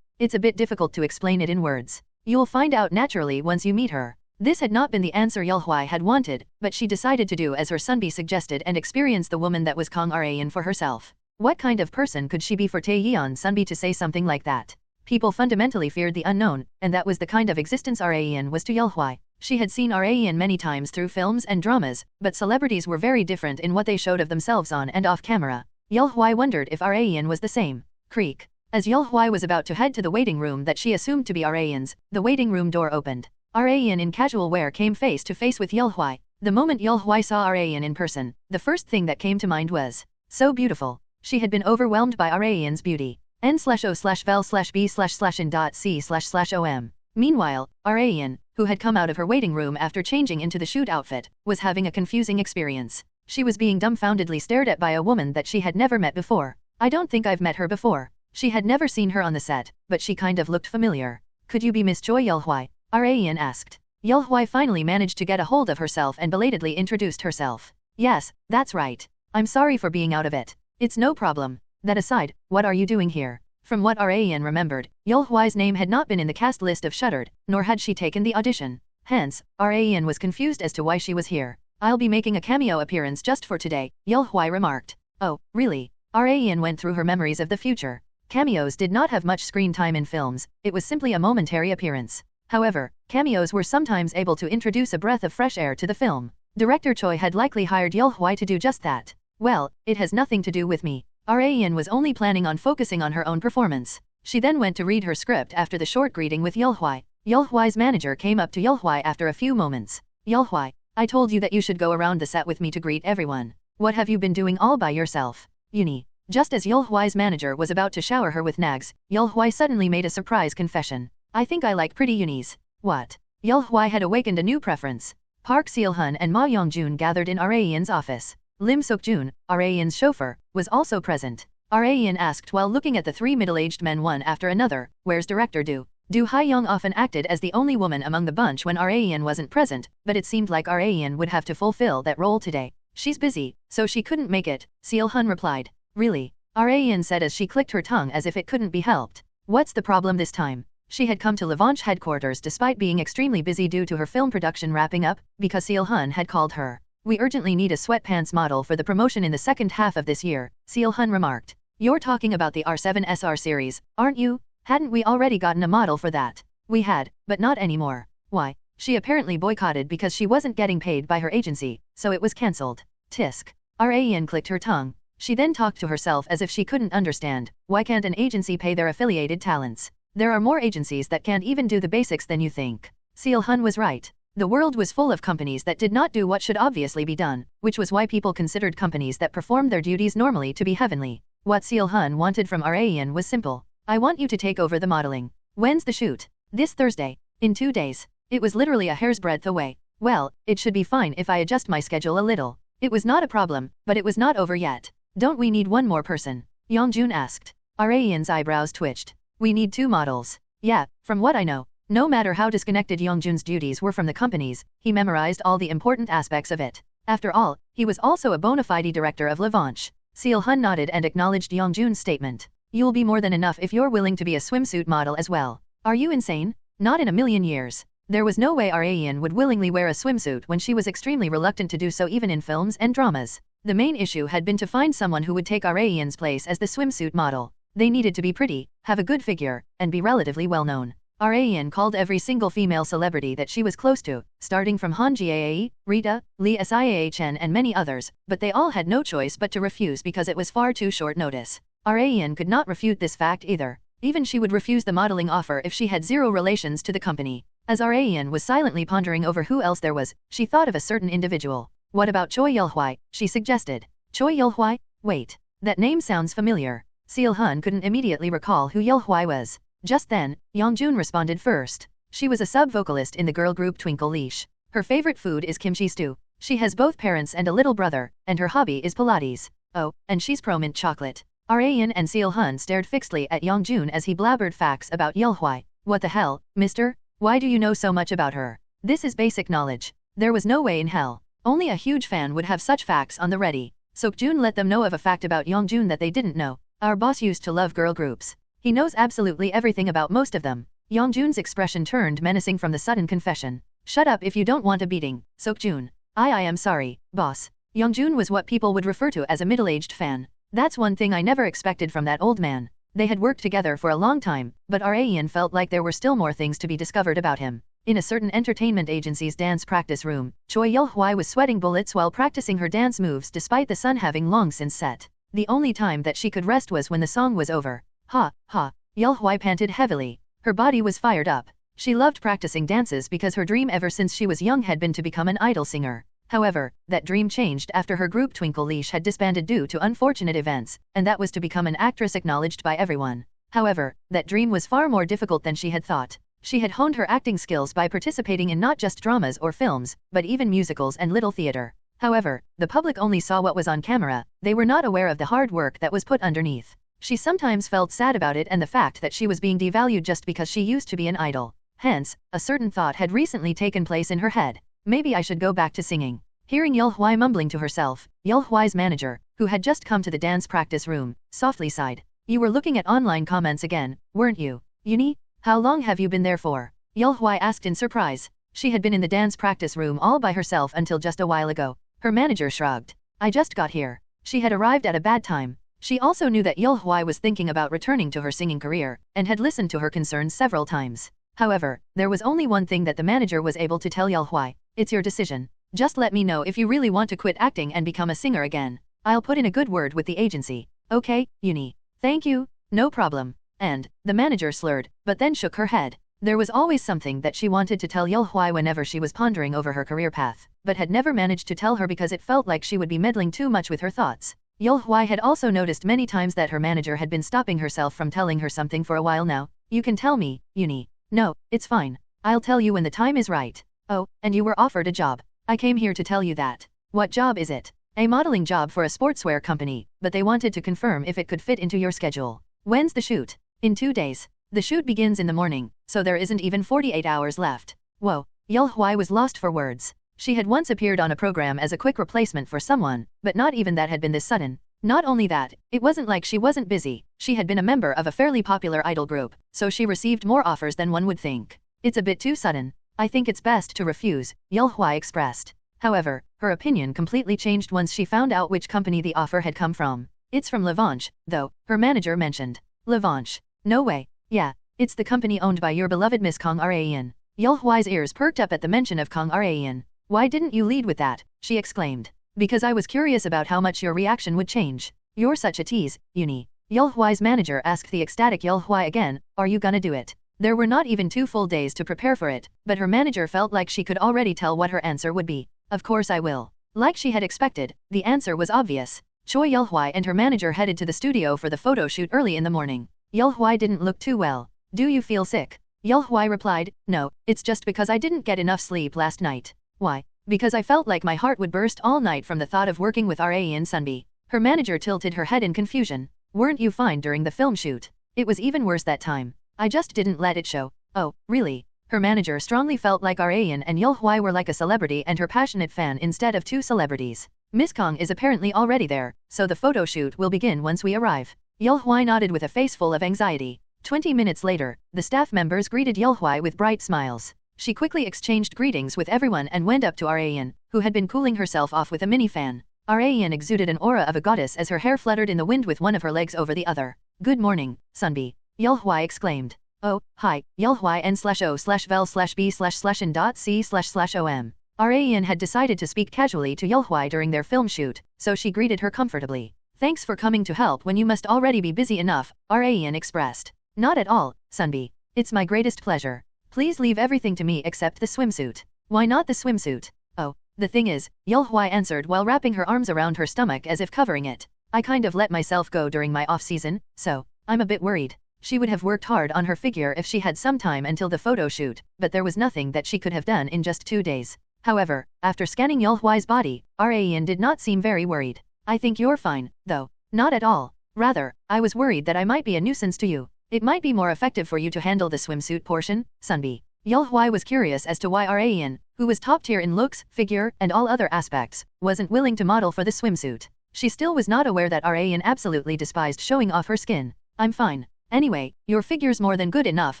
It's a bit difficult to explain it in words. You'll find out naturally once you meet her. This had not been the answer Yeolhwai had wanted, but she decided to do as her Sunbi suggested and experience the woman that was Kang Raein for herself. What kind of person could she be for Tae-yeon Sunbi to say something like that? People fundamentally feared the unknown, and that was the kind of existence Raein was to Yeolhwai. She had seen Raein many times through films and dramas, but celebrities were very different in what they showed of themselves on and off camera. Yeolhwai wondered if Raein was the same. Creak. As Yeolhwai was about to head to the waiting room that she assumed to be Raein's, the waiting room door opened. Raein in casual wear came face to face with Yeolhwai. The moment Yeolhwai saw Raein in person, the first thing that came to mind was, so beautiful. She had been overwhelmed by Raein's beauty. n/o/vel/b/in.c//om. Meanwhile, Raein, who had come out of her waiting room after changing into the shoot outfit, was having a confusing experience. She was being dumbfoundedly stared at by a woman that she had never met before. I don't think I've met her before. She had never seen her on the set, but she kind of looked familiar. Could you be Miss Choi Yeolhwai? Raein asked. Yeolhwai finally managed to get a hold of herself and belatedly introduced herself. Yes, that's right. I'm sorry for being out of it. It's no problem. That aside, what are you doing here? From what Raein remembered, Yeolhwai's name had not been in the cast list of Shuttered, nor had she taken the audition. Hence, Raein was confused as to why she was here. I'll be making a cameo appearance just for today, Yeolhwai remarked. Oh, really? Raein went through her memories of the future. Cameos did not have much screen time in films, it was simply a momentary appearance. However, cameos were sometimes able to introduce a breath of fresh air to the film. Director Choi had likely hired Yeolhwai to do just that. Well, it has nothing to do with me. Raein was only planning on focusing on her own performance. She then went to read her script after the short greeting with Yeolhwai. Yeolhwai's manager came up to Yeolhwai after a few moments. Yeolhwai, I told you that you should go around the set with me to greet everyone. What have you been doing all by yourself? Uni. Just as Yeolhwai's manager was about to shower her with nags, Yeolhwai suddenly made a surprise confession. I think I like pretty unis. What? Yeolhwai had awakened a new preference. Park Seol-hun and Ma Young-jun gathered in Raein's office. Lim Sok-jun, Raein's chauffeur, was also present. Raein asked while looking at the three middle-aged men one after another, where's director Do? Do Ha-young often acted as the only woman among the bunch when Raein wasn't present, but it seemed like Raein would have to fulfill that role today. She's busy, so she couldn't make it, Seol-hun replied. Really? Raein said as she clicked her tongue as if it couldn't be helped. What's the problem this time? She had come to Lavanche headquarters despite being extremely busy due to her film production wrapping up, because Seol-hun had called her. We urgently need a sweatpants model for the promotion in the second half of this year, Seol-hun remarked. You're talking about the R7SR series, aren't you? Hadn't we already gotten a model for that? We had, but not anymore. Why? She apparently boycotted because she wasn't getting paid by her agency, so it was cancelled. Tisk. Raein clicked her tongue. She then talked to herself as if she couldn't understand. Why can't an agency pay their affiliated talents? There are more agencies that can't even do the basics than you think. Seol-hun was right. The world was full of companies that did not do what should obviously be done, which was why people considered companies that performed their duties normally to be heavenly. What Seol-hun wanted from Raein was simple. I want you to take over the modeling. When's the shoot? This Thursday. In 2 days. It was literally a hair's breadth away. Well, it should be fine if I adjust my schedule a little. It was not a problem, but it was not over yet. Don't we need one more person? Young-jun asked. Raein's eyebrows twitched. We need 2 models. Yeah, from what I know. No matter how disconnected Young-jun's duties were from the company's, he memorized all the important aspects of it. After all, he was also a bona fide director of Lavanche. Seol-hun nodded and acknowledged Young-jun's statement. You'll be more than enough if you're willing to be a swimsuit model as well. Are you insane? Not in a million years. There was no way Rayan would willingly wear a swimsuit when she was extremely reluctant to do so even in films and dramas. The main issue had been to find someone who would take Rayan's place as the swimsuit model. They needed to be pretty, have a good figure, and be relatively well known. Rayan called every single female celebrity that she was close to, starting from Han-Gyo, Rita, Lee Siahn and many others, but they all had no choice but to refuse because it was far too short notice. Rayan could not refute this fact either. Even she would refuse the modeling offer if she had zero relations to the company. As Rayan was silently pondering over who else there was, she thought of a certain individual. What about Choi Yul-hwai? She suggested. Choi Yul-hwai? Wait. That name sounds familiar. Seo-hun couldn't immediately recall who Yul-hwai was. Just then, Young-jun responded first. She was a sub-vocalist in the girl group Twinkle Leash. Her favorite food is kimchi stew. She has both parents and a little brother, and her hobby is Pilates. Oh, and she's pro-mint chocolate. Rayan and Seo-hun stared fixedly at Young-jun as he blabbered facts about Yul-hwai. What the hell, mister? Why do you know so much about her? This is basic knowledge. There was no way in hell. Only a huge fan would have such facts on the ready. Seok-jun let them know of a fact about Young-jun that they didn't know. Our boss used to love girl groups. He knows absolutely everything about most of them. Young-jun's expression turned menacing from the sudden confession. Shut up if you don't want a beating, Seok-jun. I am sorry, boss. Young-jun was what people would refer to as a middle-aged fan. That's one thing I never expected from that old man. They had worked together for a long time, but Rayan felt like there were still more things to be discovered about him. In a certain entertainment agency's dance practice room, Choi Yul-hwai was sweating bullets while practicing her dance moves despite the sun having long since set. The only time that she could rest was when the song was over. Ha, ha, Yul-hwai panted heavily. Her body was fired up. She loved practicing dances because her dream ever since she was young had been to become an idol singer. However, that dream changed after her group Twinkle Leash had disbanded due to unfortunate events, and that was to become an actress acknowledged by everyone. However, that dream was far more difficult than she had thought. She had honed her acting skills by participating in not just dramas or films, but even musicals and little theater. However, the public only saw what was on camera, they were not aware of the hard work that was put underneath. She sometimes felt sad about it and the fact that she was being devalued just because she used to be an idol. Hence, a certain thought had recently taken place in her head. Maybe I should go back to singing. Hearing Yul-hwai mumbling to herself, Yul-hwai's manager, who had just come to the dance practice room, softly sighed. You were looking at online comments again, weren't you? Uni? How long have you been there for? Yul-hwai asked in surprise. She had been in the dance practice room all by herself until just a while ago. Her manager shrugged. I just got here. She had arrived at a bad time. She also knew that Yul-hwai was thinking about returning to her singing career, and had listened to her concerns several times. However, there was only one thing that the manager was able to tell Yul-hwai. It's your decision. Just let me know if you really want to quit acting and become a singer again. I'll put in a good word with the agency. Okay, Uni. Thank you, no problem. And, the manager slurred, but then shook her head. There was always something that she wanted to tell Yul-hwai whenever she was pondering over her career path, but had never managed to tell her because it felt like she would be meddling too much with her thoughts. Yul-hwai had also noticed many times that her manager had been stopping herself from telling her something for a while now. You can tell me, Uni. No, it's fine. I'll tell you when the time is right. Oh, and you were offered a job. I came here to tell you that. What job is it? A modeling job for a sportswear company, but they wanted to confirm if it could fit into your schedule. When's the shoot? In 2 days. The shoot begins in the morning, so there isn't even 48 hours left. Whoa, Yul-hwai was lost for words. She had once appeared on a program as a quick replacement for someone, but not even that had been this sudden. Not only that, it wasn't like she wasn't busy. She had been a member of a fairly popular idol group, so she received more offers than one would think. It's a bit too sudden. I think it's best to refuse, Yul-hwai expressed. However, her opinion completely changed once she found out which company the offer had come from. It's from Levanche, though, her manager mentioned. Levanche. No way. Yeah, it's the company owned by your beloved Miss Kang Rayan. Yul-hwai's ears perked up at the mention of Kang Rayan. Why didn't you lead with that? She exclaimed. Because I was curious about how much your reaction would change. You're such a tease, Uni. Yul-hwai's manager asked the ecstatic Yul-hwai again, are you gonna do it? There were not even 2 full days to prepare for it, but her manager felt like she could already tell what her answer would be. Of course I will. Like she had expected, the answer was obvious. Choi Yul-hwai and her manager headed to the studio for the photo shoot early in the morning. Yul-hwai didn't look too well. Do you feel sick? Yul-hwai replied, no, it's just because I didn't get enough sleep last night. Why? Because I felt like my heart would burst all night from the thought of working with Rayan Sunbi. Her manager tilted her head in confusion. Weren't you fine during the film shoot? It was even worse that time. I just didn't let it show. Oh, really? Her manager strongly felt like Rayan and Yul-hwai were like a celebrity and her passionate fan instead of 2 celebrities. Miss Kang is apparently already there, so the photo shoot will begin once we arrive. Yul-hwai nodded with a face full of anxiety. 20 minutes later, the staff members greeted Yul-hwai with bright smiles. She quickly exchanged greetings with everyone and went up to Rayan, who had been cooling herself off with a mini fan. Rayan exuded an aura of a goddess as her hair fluttered in the wind with one of her legs over the other. Good morning, Sunbi. Yulhwai exclaimed. Oh, hi, Yulhwai n/o/vel/b/n.c//om. Rayan had decided to speak casually to Yulhwai during their film shoot, so she greeted her comfortably. Thanks for coming to help when you must already be busy enough, Rayan expressed. Not at all, Sunbi. It's my greatest pleasure. Please leave everything to me except the swimsuit. Why not the swimsuit? Oh, the thing is, Yulhwai answered while wrapping her arms around her stomach as if covering it. I kind of let myself go during my off-season, so I'm a bit worried. She would have worked hard on her figure if she had some time until the photo shoot, but there was nothing that she could have done in just 2 days. However, after scanning Yulhwai's body, Rayan did not seem very worried. I think you're fine, though. Not at all. Rather, I was worried that I might be a nuisance to you. It might be more effective for you to handle the swimsuit portion, Sunbi. Yulhwai was curious as to why Rayan, who was top tier in looks, figure, and all other aspects, wasn't willing to model for the swimsuit. She still was not aware that Rayan absolutely despised showing off her skin. I'm fine. Anyway, your figure's more than good enough,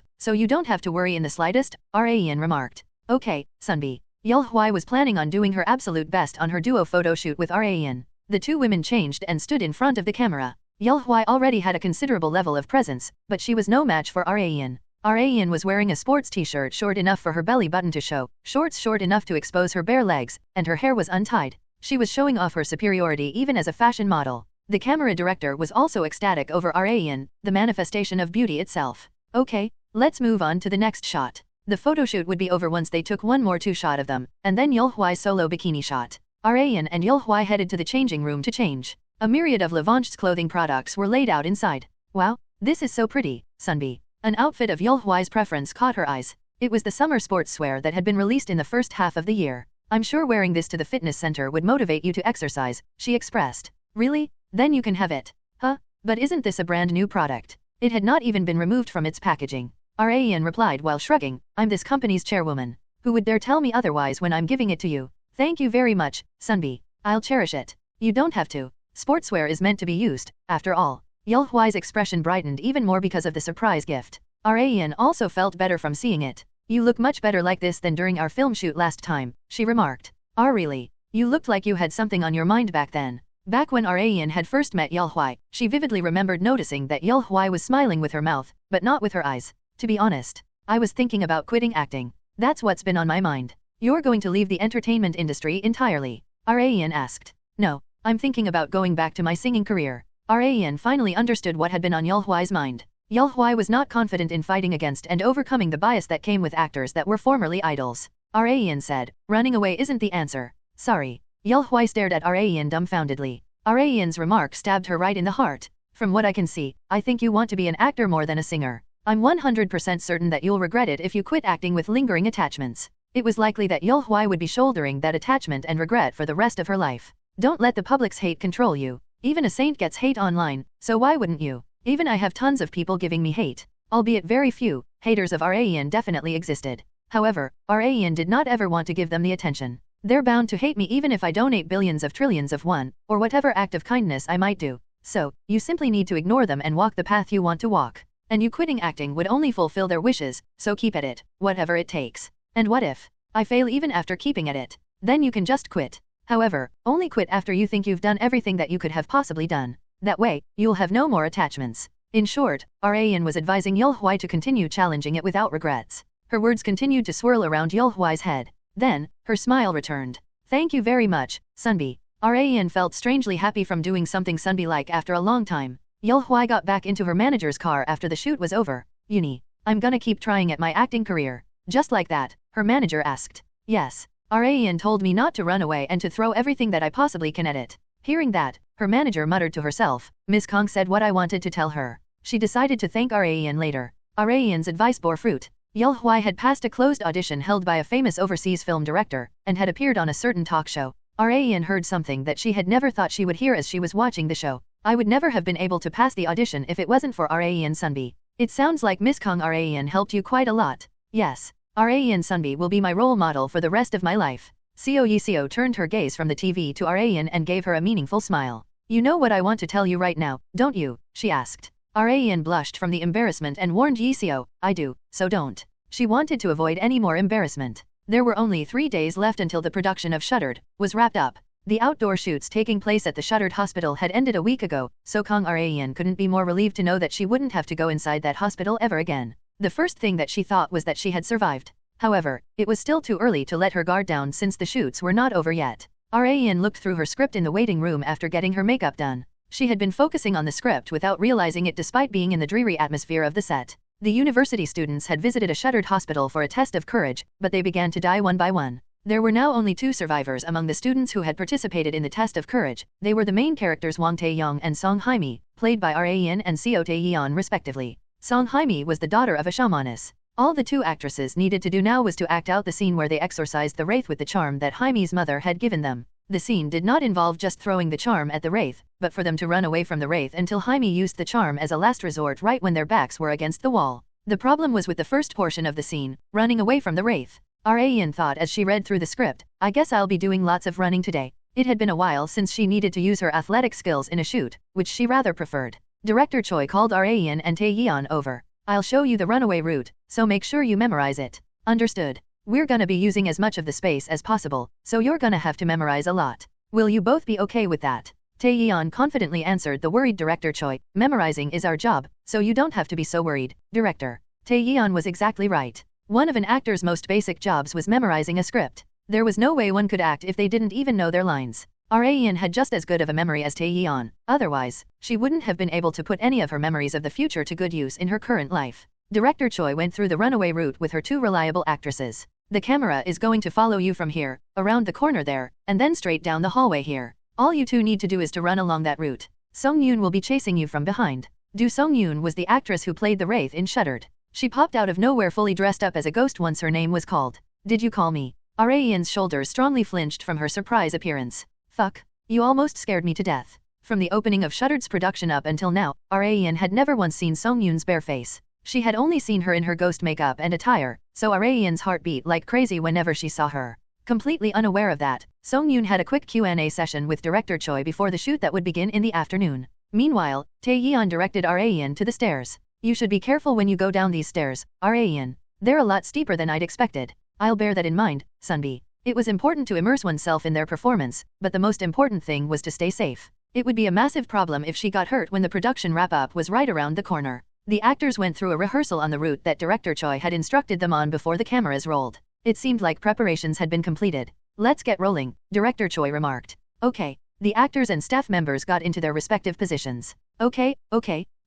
so you don't have to worry in the slightest, Rayan remarked. Okay, Sunbi. Yulhwai was planning on doing her absolute best on her duo photo shoot with Rayan. The two women changed and stood in front of the camera. Yulhwai already had a considerable level of presence, but she was no match for Rayan. Rayan was wearing a sports t-shirt short enough for her belly button to show, shorts short enough to expose her bare legs, and her hair was untied. She was showing off her superiority even as a fashion model. The camera director was also ecstatic over Rayan, the manifestation of beauty itself. Okay, let's move on to the next shot. The photoshoot would be over once they took one more two-shot of them, and then Yulhwai's solo bikini shot. Rayan and Yulhwai headed to the changing room to change. A myriad of Levant's clothing products were laid out inside. Wow, this is so pretty, Sunbi. An outfit of Yulhwai's preference caught her eyes. It was the summer sportswear that had been released in the first half of the year. I'm sure wearing this to the fitness center would motivate you to exercise, she expressed. Really? Then you can have it. Huh? But isn't this a brand new product? It had not even been removed from its packaging. Rayan replied while shrugging, I'm this company's chairwoman. Who would dare tell me otherwise when I'm giving it to you? Thank you very much, Sunbi. I'll cherish it. You don't have to. Sportswear is meant to be used, after all. Yulhwai's expression brightened even more because of the surprise gift. Rayan also felt better from seeing it. You look much better like this than during our film shoot last time, she remarked. Really? You looked like you had something on your mind back then. Back when Rayan had first met Yulhwai, she vividly remembered noticing that Yulhwai was smiling with her mouth, but not with her eyes. To be honest, I was thinking about quitting acting. That's what's been on my mind. You're going to leave the entertainment industry entirely? Rayan asked. No. I'm thinking about going back to my singing career. Rayan finally understood what had been on Yulhwai's mind. Yulhwai was not confident in fighting against and overcoming the bias that came with actors that were formerly idols. Rayan said, running away isn't the answer. Sorry. Yulhwai stared at Rayan dumbfoundedly. Rayan's remark stabbed her right in the heart. From what I can see, I think you want to be an actor more than a singer. I'm 100% certain that you'll regret it if you quit acting with lingering attachments. It was likely that Yulhwai would be shouldering that attachment and regret for the rest of her life. Don't let the public's hate control you. Even a saint gets hate online, so why wouldn't you? Even I have tons of people giving me hate. Albeit very few, haters of Rayan definitely existed. However, Rayan did not ever want to give them the attention. They're bound to hate me even if I donate billions of trillions of won, or whatever act of kindness I might do. So, you simply need to ignore them and walk the path you want to walk. And you quitting acting would only fulfill their wishes, so keep at it, whatever it takes. And what if I fail even after keeping at it? Then you can just quit. However, only quit after you think you've done everything that you could have possibly done. That way, you'll have no more attachments. In short, Rayan was advising Yulhwai to continue challenging it without regrets. Her words continued to swirl around Yulhwai's head. Then, her smile returned. Thank you very much, Sunbi. Rayan felt strangely happy from doing something Sunbi-like after a long time. Yulhwai got back into her manager's car after the shoot was over. Uni, I'm gonna keep trying at my acting career. Just like that, her manager asked. Yes. Rayan told me not to run away and to throw everything that I possibly can at it. Hearing that, her manager muttered to herself. Miss Kong said what I wanted to tell her. She decided to thank Rayan later. Rayan's advice bore fruit. Yulhwai had passed a closed audition held by a famous overseas film director, and had appeared on a certain talk show. Rayan heard something that she had never thought she would hear as she was watching the show. I would never have been able to pass the audition if it wasn't for Rayan Sunbi. It sounds like Miss Kong Rayan helped you quite a lot. Yes. Rayan Sunbi will be my role model for the rest of my life. Seo Yiseo turned her gaze from the TV to Rayan and gave her a meaningful smile. You know what I want to tell you right now, don't you? She asked. Rayan blushed from the embarrassment and warned Yiseo, I do, so don't. She wanted to avoid any more embarrassment. There were only 3 days left until the production of Shuttered was wrapped up. The outdoor shoots taking place at the Shuttered hospital had ended a week ago, so Kang Rayan couldn't be more relieved to know that she wouldn't have to go inside that hospital ever again. The first thing that she thought was that she had survived. However, it was still too early to let her guard down since the shoots were not over yet. Rayan looked through her script in the waiting room after getting her makeup done. She had been focusing on the script without realizing it despite being in the dreary atmosphere of the set. The university students had visited a Shuttered hospital for a test of courage, but they began to die one by one. There were now only 2 survivors among the students who had participated in the test of courage. They were the main characters Wang Tae-young and Song Hae-mi, played by Rayan and Seo Tae-yeon respectively. Song Hae-mi was the daughter of a shamaness. All the 2 actresses needed to do now was to act out the scene where they exorcised the wraith with the charm that Hae-mi's mother had given them. The scene did not involve just throwing the charm at the wraith, but for them to run away from the wraith until Hae-mi used the charm as a last resort right when their backs were against the wall. The problem was with the first portion of the scene, running away from the wraith. Rayan thought as she read through the script, I guess I'll be doing lots of running today. It had been a while since she needed to use her athletic skills in a shoot, which she rather preferred. Director Choi called Rayan and Tae-yeon over. I'll show you the runaway route, so make sure you memorize it. Understood. We're gonna be using as much of the space as possible, so you're gonna have to memorize a lot. Will you both be okay with that? Tae-yeon confidently answered the worried Director Choi, memorizing is our job, so you don't have to be so worried, Director. Tae-yeon was exactly right. One of an actor's most basic jobs was memorizing a script. There was no way one could act if they didn't even know their lines. Rayan had just as good of a memory as Tae-yeon, otherwise, she wouldn't have been able to put any of her memories of the future to good use in her current life. Director Choi went through the runaway route with her 2 reliable actresses. The camera is going to follow you from here, around the corner there, and then straight down the hallway here. All you 2 need to do is to run along that route. Song Yoon will be chasing you from behind. Song Yoon was the actress who played the wraith in Shuttered. She popped out of nowhere fully dressed up as a ghost once her name was called. Did you call me? Rayan's shoulders strongly flinched from her surprise appearance. Fuck. You almost scared me to death. From the opening of Shuttered's production up until now, Rayan had never once seen Song Yoon's bare face. She had only seen her in her ghost makeup and attire, so Rayan's heart beat like crazy whenever she saw her. Completely unaware of that, Song Yoon had a quick Q&A session with Director Choi before the shoot that would begin in the afternoon. Meanwhile, Tae-yeon directed Rayan to the stairs. You should be careful when you go down these stairs, Rayan. They're a lot steeper than I'd expected. I'll bear that in mind, Sunbi. It was important to immerse oneself in their performance, but the most important thing was to stay safe. It would be a massive problem if she got hurt when the production wrap-up was right around the corner. The actors went through a rehearsal on the route that Director Choi had instructed them on before the cameras rolled. It seemed like preparations had been completed. Let's get rolling, Director Choi remarked. Okay. The actors and staff members got into their respective positions. Okay,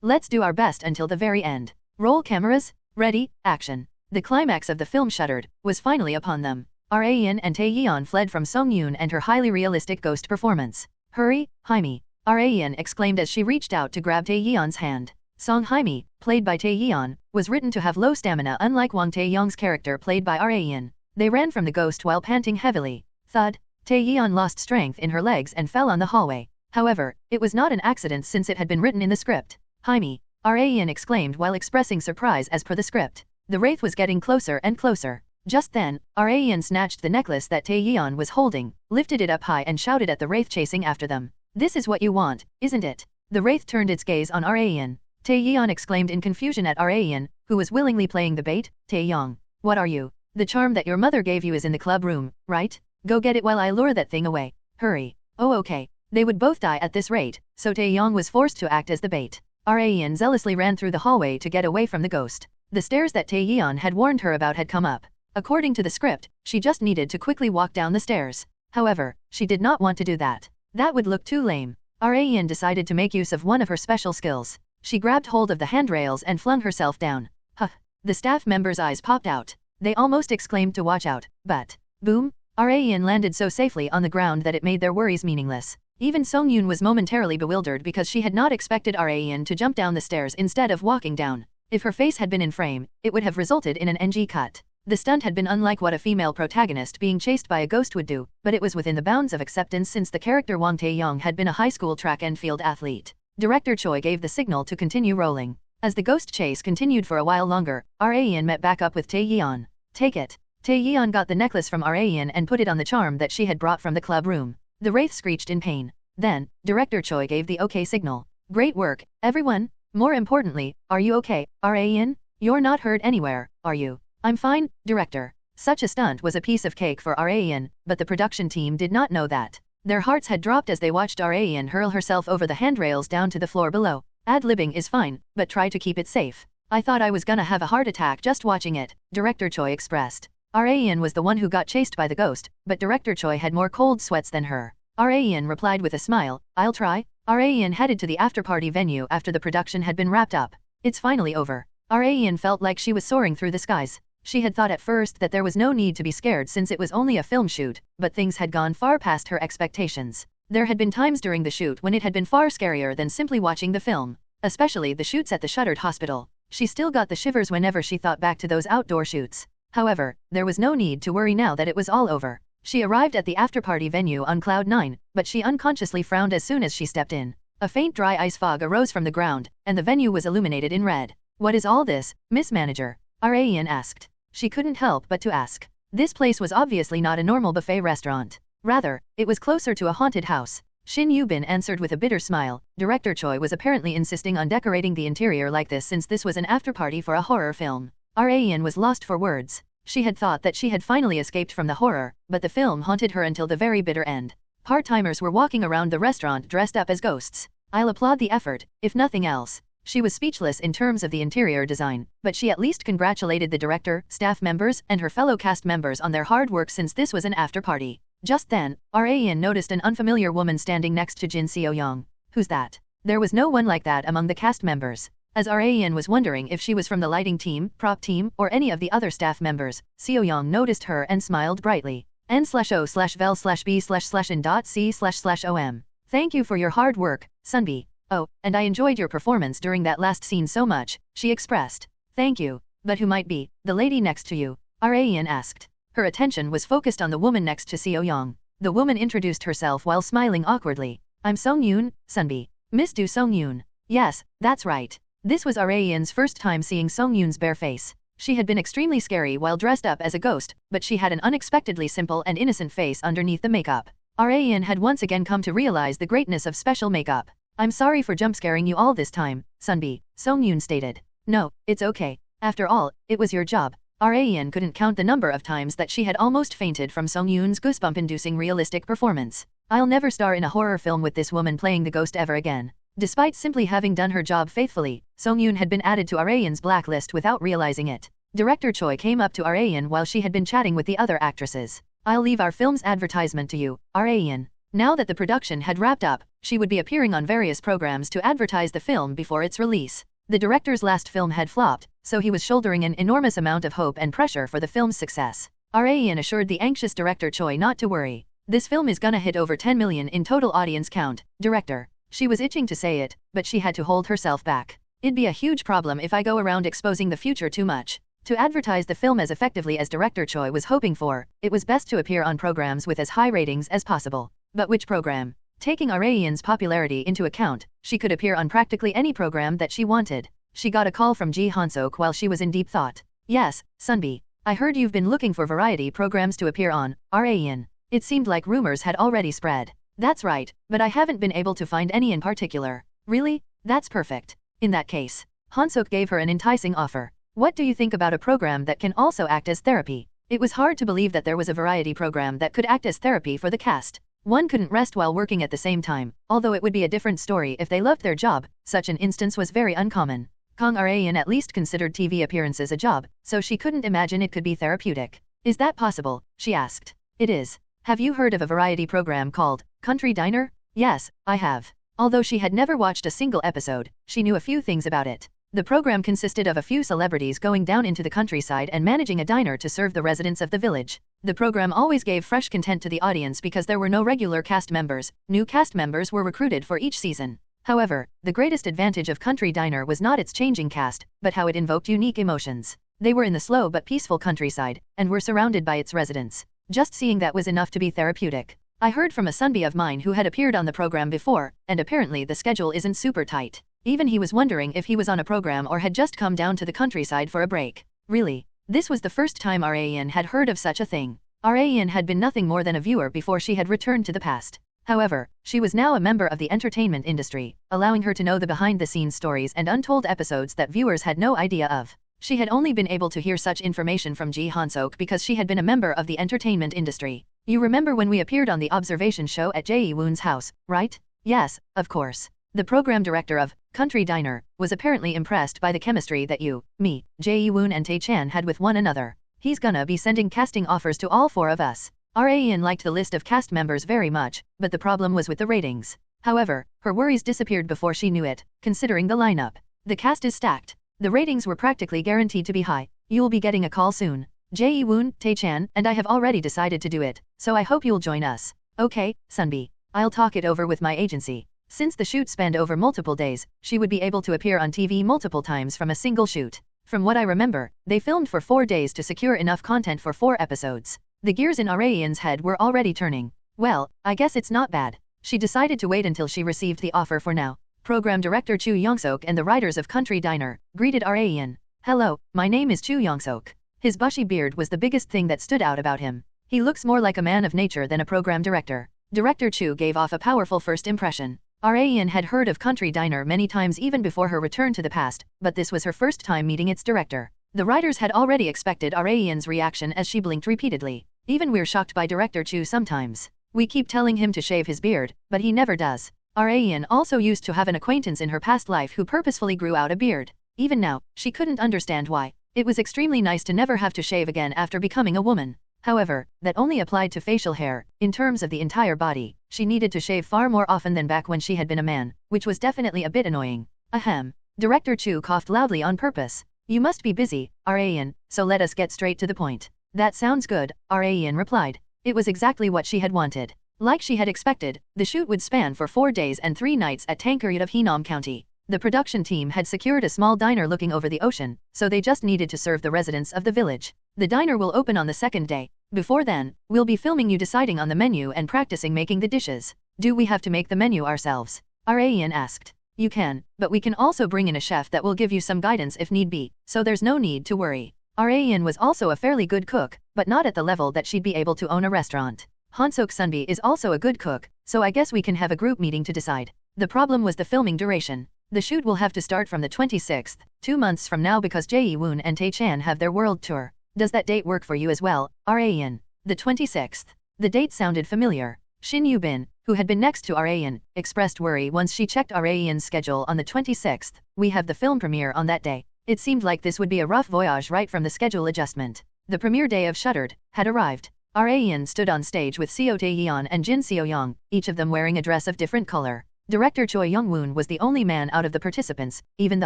let's do our best until the very end. Roll cameras, ready, action. The climax of the film Shuttered was finally upon them. Rayan and Tae-yeon fled from Song Yoon and her highly realistic ghost performance. Hurry, Hae-mi. Rayan exclaimed as she reached out to grab Tae-yeon's hand. Song Hae-mi, played by Tae-yeon, was written to have low stamina unlike Wang Tae-young's character played by Rayan. They ran from the ghost while panting heavily. Thud. Tae-yeon lost strength in her legs and fell on the hallway. However, it was not an accident since it had been written in the script. Hae-mi. Rayan exclaimed while expressing surprise as per the script. The wraith was getting closer and closer. Just then, Rayan snatched the necklace that Tae-yeon was holding, lifted it up high and shouted at the wraith chasing after them. This is what you want, isn't it? The wraith turned its gaze on Rayan. Tae-yeon exclaimed in confusion at Rayan, who was willingly playing the bait. Tae-yeon. What are you? The charm that your mother gave you is in the club room, right? Go get it while I lure that thing away. Hurry. Oh okay. They would both die at this rate, so Tae-yeon was forced to act as the bait. Rayan zealously ran through the hallway to get away from the ghost. The stairs that Tae-yeon had warned her about had come up. According to the script, she just needed to quickly walk down the stairs. However, she did not want to do that. That would look too lame. Rayan decided to make use of one of her special skills. She grabbed hold of the handrails and flung herself down. Huh. The staff members' eyes popped out. They almost exclaimed to watch out, but, boom, Rayan landed so safely on the ground that it made their worries meaningless. Even Song Yoon was momentarily bewildered because she had not expected Rayan to jump down the stairs instead of walking down. If her face had been in frame, it would have resulted in an NG cut. The stunt had been unlike what a female protagonist being chased by a ghost would do, but it was within the bounds of acceptance since the character Wang Tae-young had been a high school track and field athlete. Director Choi gave the signal to continue rolling. As the ghost chase continued for a while longer, Rayan met back up with Tae-yeon. Take it. Tae-yeon got the necklace from Rayan and put it on the charm that she had brought from the club room. The wraith screeched in pain. Then, Director Choi gave the okay signal. Great work, everyone. More importantly, are you okay, Rayan? You're not hurt anywhere, are you? I'm fine, director. Such a stunt was a piece of cake for Rayan, but the production team did not know that. Their hearts had dropped as they watched Rayan hurl herself over the handrails down to the floor below. Ad-libbing is fine, but try to keep it safe. I thought I was gonna have a heart attack just watching it, Director Choi expressed. Rayan was the one who got chased by the ghost, but Director Choi had more cold sweats than her. Rayan replied with a smile, I'll try. Rayan headed to the after-party venue after the production had been wrapped up. It's finally over. Rayan felt like she was soaring through the skies. She had thought at first that there was no need to be scared since it was only a film shoot, but things had gone far past her expectations. There had been times during the shoot when it had been far scarier than simply watching the film, especially the shoots at the shuttered hospital. She still got the shivers whenever she thought back to those outdoor shoots. However, there was no need to worry now that it was all over. She arrived at the after-party venue on cloud 9, but she unconsciously frowned as soon as she stepped in. A faint dry ice fog arose from the ground, and the venue was illuminated in red. What is all this, Miss Manager? Rayan asked. She couldn't help but to ask. This place was obviously not a normal buffet restaurant. Rather, it was closer to a haunted house. Shin Yubin answered with a bitter smile. Director Choi was apparently insisting on decorating the interior like this since this was an after-party for a horror film. Rayan was lost for words. She had thought that she had finally escaped from the horror, but the film haunted her until the very bitter end. Part-timers were walking around the restaurant dressed up as ghosts. I'll applaud the effort, if nothing else. She was speechless in terms of the interior design, but she at least congratulated the director, staff members, and her fellow cast members on their hard work since this was an after-party. Just then, Rayan noticed an unfamiliar woman standing next to Jin Seo-young. Who's that? There was no one like that among the cast members. As Rayan was wondering if she was from the lighting team, prop team, or any of the other staff members, Seo-young noticed her and smiled brightly. N/O/vel/b/in.c//om. Thank you for your hard work, Sunbi. Oh, and I enjoyed your performance during that last scene so much, she expressed. Thank you. But who might be the lady next to you? Rayan asked. Her attention was focused on the woman next to Seo-young. The woman introduced herself while smiling awkwardly. I'm Song-yoon, Sunbi. Miss Do Song-yoon. Yes, that's right. This was Rayan's first time seeing Song-yoon's bare face. She had been extremely scary while dressed up as a ghost, but she had an unexpectedly simple and innocent face underneath the makeup. Rayan had once again come to realize the greatness of special makeup. I'm sorry for jump-scaring you all this time, Sunbi, Song-yoon stated. No, it's okay. After all, it was your job. Rayan couldn't count the number of times that she had almost fainted from Song-yoon's goosebump-inducing realistic performance. I'll never star in a horror film with this woman playing the ghost ever again. Despite simply having done her job faithfully, Song-yoon had been added to Rayan's blacklist without realizing it. Director Choi came up to Rayan while she had been chatting with the other actresses. I'll leave our film's advertisement to you, Rayan. Now that the production had wrapped up, she would be appearing on various programs to advertise the film before its release. The director's last film had flopped, so he was shouldering an enormous amount of hope and pressure for the film's success. Rayan assured the anxious Director Choi not to worry. This film is gonna hit over 10 million in total audience count, Director. She was itching to say it, but she had to hold herself back. It'd be a huge problem if I go around exposing the future too much. To advertise the film as effectively as Director Choi was hoping for, it was best to appear on programs with as high ratings as possible. But which program? Taking Rayan's popularity into account, she could appear on practically any program that she wanted. She got a call from Ji Han-sok while she was in deep thought. Yes, Sunbi. I heard you've been looking for variety programs to appear on, Rayan. It seemed like rumors had already spread. That's right, but I haven't been able to find any in particular. Really? That's perfect. In that case, Han-sok gave her an enticing offer. What do you think about a program that can also act as therapy? It was hard to believe that there was a variety program that could act as therapy for the cast. One couldn't rest while working at the same time, although it would be a different story if they loved their job. Such an instance was very uncommon. Kang Rayan at least considered TV appearances a job, so she couldn't imagine it could be therapeutic. Is that possible? She asked. It is. Have you heard of a variety program called Country Diner? Yes, I have. Although she had never watched a single episode, she knew a few things about it. The program consisted of a few celebrities going down into the countryside and managing a diner to serve the residents of the village. The program always gave fresh content to the audience because there were no regular cast members. New cast members were recruited for each season. However, the greatest advantage of Country Diner was not its changing cast, but how it invoked unique emotions. They were in the slow but peaceful countryside, and were surrounded by its residents. Just seeing that was enough to be therapeutic. I heard from a Sunbi of mine who had appeared on the program before, and apparently the schedule isn't super tight. Even he was wondering if he was on a program or had just come down to the countryside for a break. Really? This was the first time Rayan had heard of such a thing. Rayan had been nothing more than a viewer before she had returned to the past. However, she was now a member of the entertainment industry, allowing her to know the behind-the-scenes stories and untold episodes that viewers had no idea of. She had only been able to hear such information from Ji Han-sok because she had been a member of the entertainment industry. You remember when we appeared on the observation show at Jae-woon's house, right? Yes, of course. The program director of Country Diner was apparently impressed by the chemistry that you, me, Jae-woon and Tae-chan had with one another. He's gonna be sending casting offers to all 4 of us. Raeun liked the list of cast members very much, but the problem was with the ratings. However, her worries disappeared before she knew it, considering the lineup. The cast is stacked. The ratings were practically guaranteed to be high. You'll be getting a call soon. Jae-woon, Tae-chan, and I have already decided to do it, so I hope you'll join us. Okay, Sunbi. I'll talk it over with my agency. Since the shoot spanned over multiple days, she would be able to appear on TV multiple times from a single shoot. From what I remember, they filmed for 4 days to secure enough content for 4 episodes. The gears in Raeun's head were already turning. Well, I guess it's not bad. She decided to wait until she received the offer for now. Program director Chu Young-sok and the writers of Country Diner greeted Raeun. Hello, my name is Chu Young-sok. His bushy beard was the biggest thing that stood out about him. He looks more like a man of nature than a program director. Director Chu gave off a powerful first impression. Raeun had heard of Country Diner many times even before her return to the past, but this was her first time meeting its director. The writers had already expected Raeun's reaction as she blinked repeatedly. Even we're shocked by Director Chu sometimes. We keep telling him to shave his beard, but he never does. Raeun also used to have an acquaintance in her past life who purposefully grew out a beard. Even now, she couldn't understand why. It was extremely nice to never have to shave again after becoming a woman. However, that only applied to facial hair. In terms of the entire body, she needed to shave far more often than back when she had been a man, which was definitely a bit annoying. Ahem. Director Chu coughed loudly on purpose. You must be busy, Raeun, so let us get straight to the point. That sounds good, Raeun replied. It was exactly what she had wanted. Like she had expected, the shoot would span for 4 days and 3 nights at Tankard of Heonam County. The production team had secured a small diner looking over the ocean, so they just needed to serve the residents of the village. The diner will open on the 2nd day. Before then, we'll be filming you deciding on the menu and practicing making the dishes. Do we have to make the menu ourselves? Raeun asked. You can, but we can also bring in a chef that will give you some guidance if need be, so there's no need to worry. Raeun was also a fairly good cook, but not at the level that she'd be able to own a restaurant. Han-sok Sunbi is also a good cook, so I guess we can have a group meeting to decide. The problem was the filming duration. The shoot will have to start from the 26th, 2 months from now because Jae-woon and Tae-chan have their world tour. Does that date work for you as well, Raeun? The 26th. The date sounded familiar. Shin Yu-bin, who had been next to Raeun, expressed worry once she checked Raeun's schedule on the 26th. We have the film premiere on that day. It seemed like this would be a rough voyage right from the schedule adjustment. The premiere day of Shuttered had arrived. Raeun stood on stage with Seo Tae-yeon and Jin Seo-young, each of them wearing a dress of different color. Director Choi Young-woon was the only man out of the participants, even the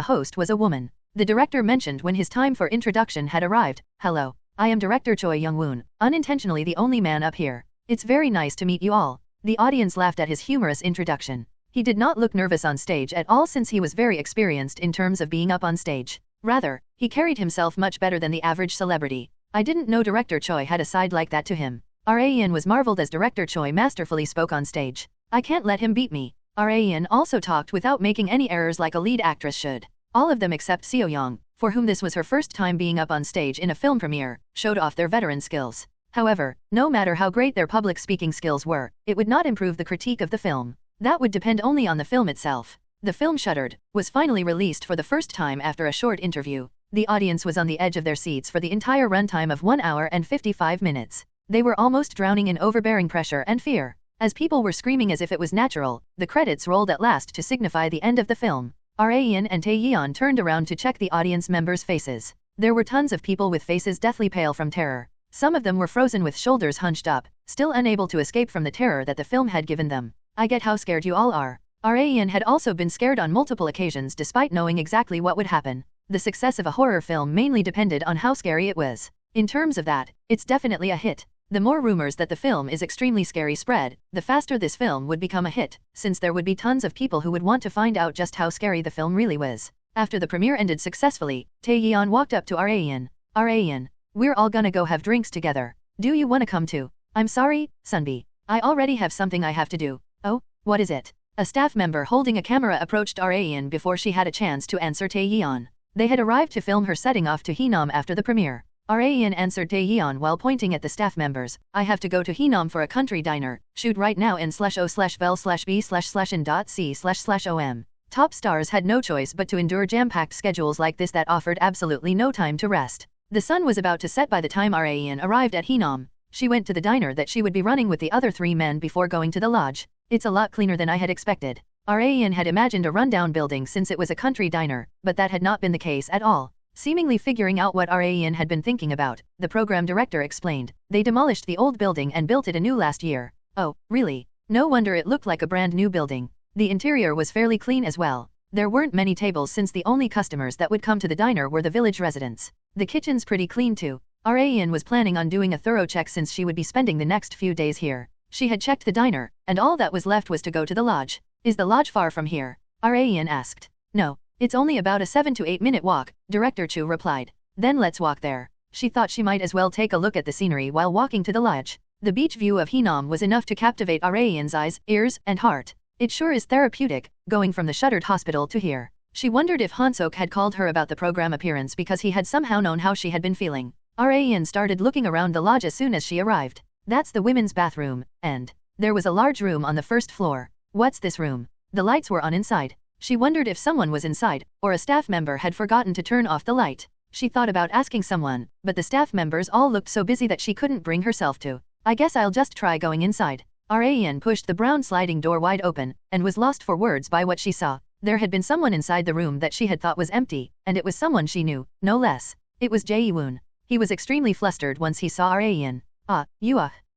host was a woman. The director mentioned when his time for introduction had arrived, Hello, I am Director Choi Young-woon, unintentionally the only man up here. It's very nice to meet you all. The audience laughed at his humorous introduction. He did not look nervous on stage at all since he was very experienced in terms of being up on stage. Rather, he carried himself much better than the average celebrity. I didn't know Director Choi had a side like that to him. Raeun was marveled as Director Choi masterfully spoke on stage. I can't let him beat me. Raeun also talked without making any errors like a lead actress should. All of them except Seo-young, for whom this was her first time being up on stage in a film premiere, showed off their veteran skills. However, no matter how great their public speaking skills were, it would not improve the critique of the film. That would depend only on the film itself. The film Shuttered was finally released for the first time after a short interview. The audience was on the edge of their seats for the entire runtime of 1 hour and 55 minutes. They were almost drowning in overbearing pressure and fear. As people were screaming as if it was natural, the credits rolled at last to signify the end of the film. Raeun and Tae-yeon turned around to check the audience members' faces. There were tons of people with faces deathly pale from terror. Some of them were frozen with shoulders hunched up, still unable to escape from the terror that the film had given them. I get how scared you all are. Raeun had also been scared on multiple occasions despite knowing exactly what would happen. The success of a horror film mainly depended on how scary it was. In terms of that, it's definitely a hit. The more rumors that the film is extremely scary spread, the faster this film would become a hit, since there would be tons of people who would want to find out just how scary the film really was. After the premiere ended successfully, Tae-yeon walked up to Raeun. Raeun, we're all gonna go have drinks together. Do you wanna come too? I'm sorry, Sunbi. I already have something I have to do. Oh, what is it? A staff member holding a camera approached Raeun before she had a chance to answer Tae-yeon. They had arrived to film her setting off to Heonam after the premiere. Raeun answered Tae-yeon while pointing at the staff members. I have to go to Heonam for a country diner. Shoot right now in /o/vel/b/in.c//om. Top stars had no choice but to endure jam-packed schedules like this that offered absolutely no time to rest. The sun was about to set by the time Rayan arrived at Hinam. She went to the diner that she would be running with the other 3 men before going to the lodge. It's a lot cleaner than I had expected. Rayan had imagined a rundown building since it was a country diner, but that had not been the case at all. Seemingly figuring out what Rayan had been thinking about, the program director explained, they demolished the old building and built it anew last year. Oh, really? No wonder it looked like a brand new building. The interior was fairly clean as well. There weren't many tables since the only customers that would come to the diner were the village residents. The kitchen's pretty clean too. Rayan was planning on doing a thorough check since she would be spending the next few days here. She had checked the diner, and all that was left was to go to the lodge. Is the lodge far from here? Rayan asked. No, it's only about a 7 to 8 minute walk, Director Chu replied. Then let's walk there. She thought she might as well take a look at the scenery while walking to the lodge. The beach view of Hinam was enough to captivate Rayan's eyes, ears, and heart. It sure is therapeutic, going from the shuttered hospital to here. She wondered if Han-Sok had called her about the program appearance because he had somehow known how she had been feeling. Rayan started looking around the lodge as soon as she arrived. That's the women's bathroom, and there was a large room on the first floor. What's this room? The lights were on inside. She wondered if someone was inside, or a staff member had forgotten to turn off the light. She thought about asking someone, but the staff members all looked so busy that she couldn't bring herself to. I guess I'll just try going inside. Rayan pushed the brown sliding door wide open, and was lost for words by what she saw. There had been someone inside the room that she had thought was empty, and it was someone she knew, no less. It was Jae-woon. He was extremely flustered once he saw Rayan.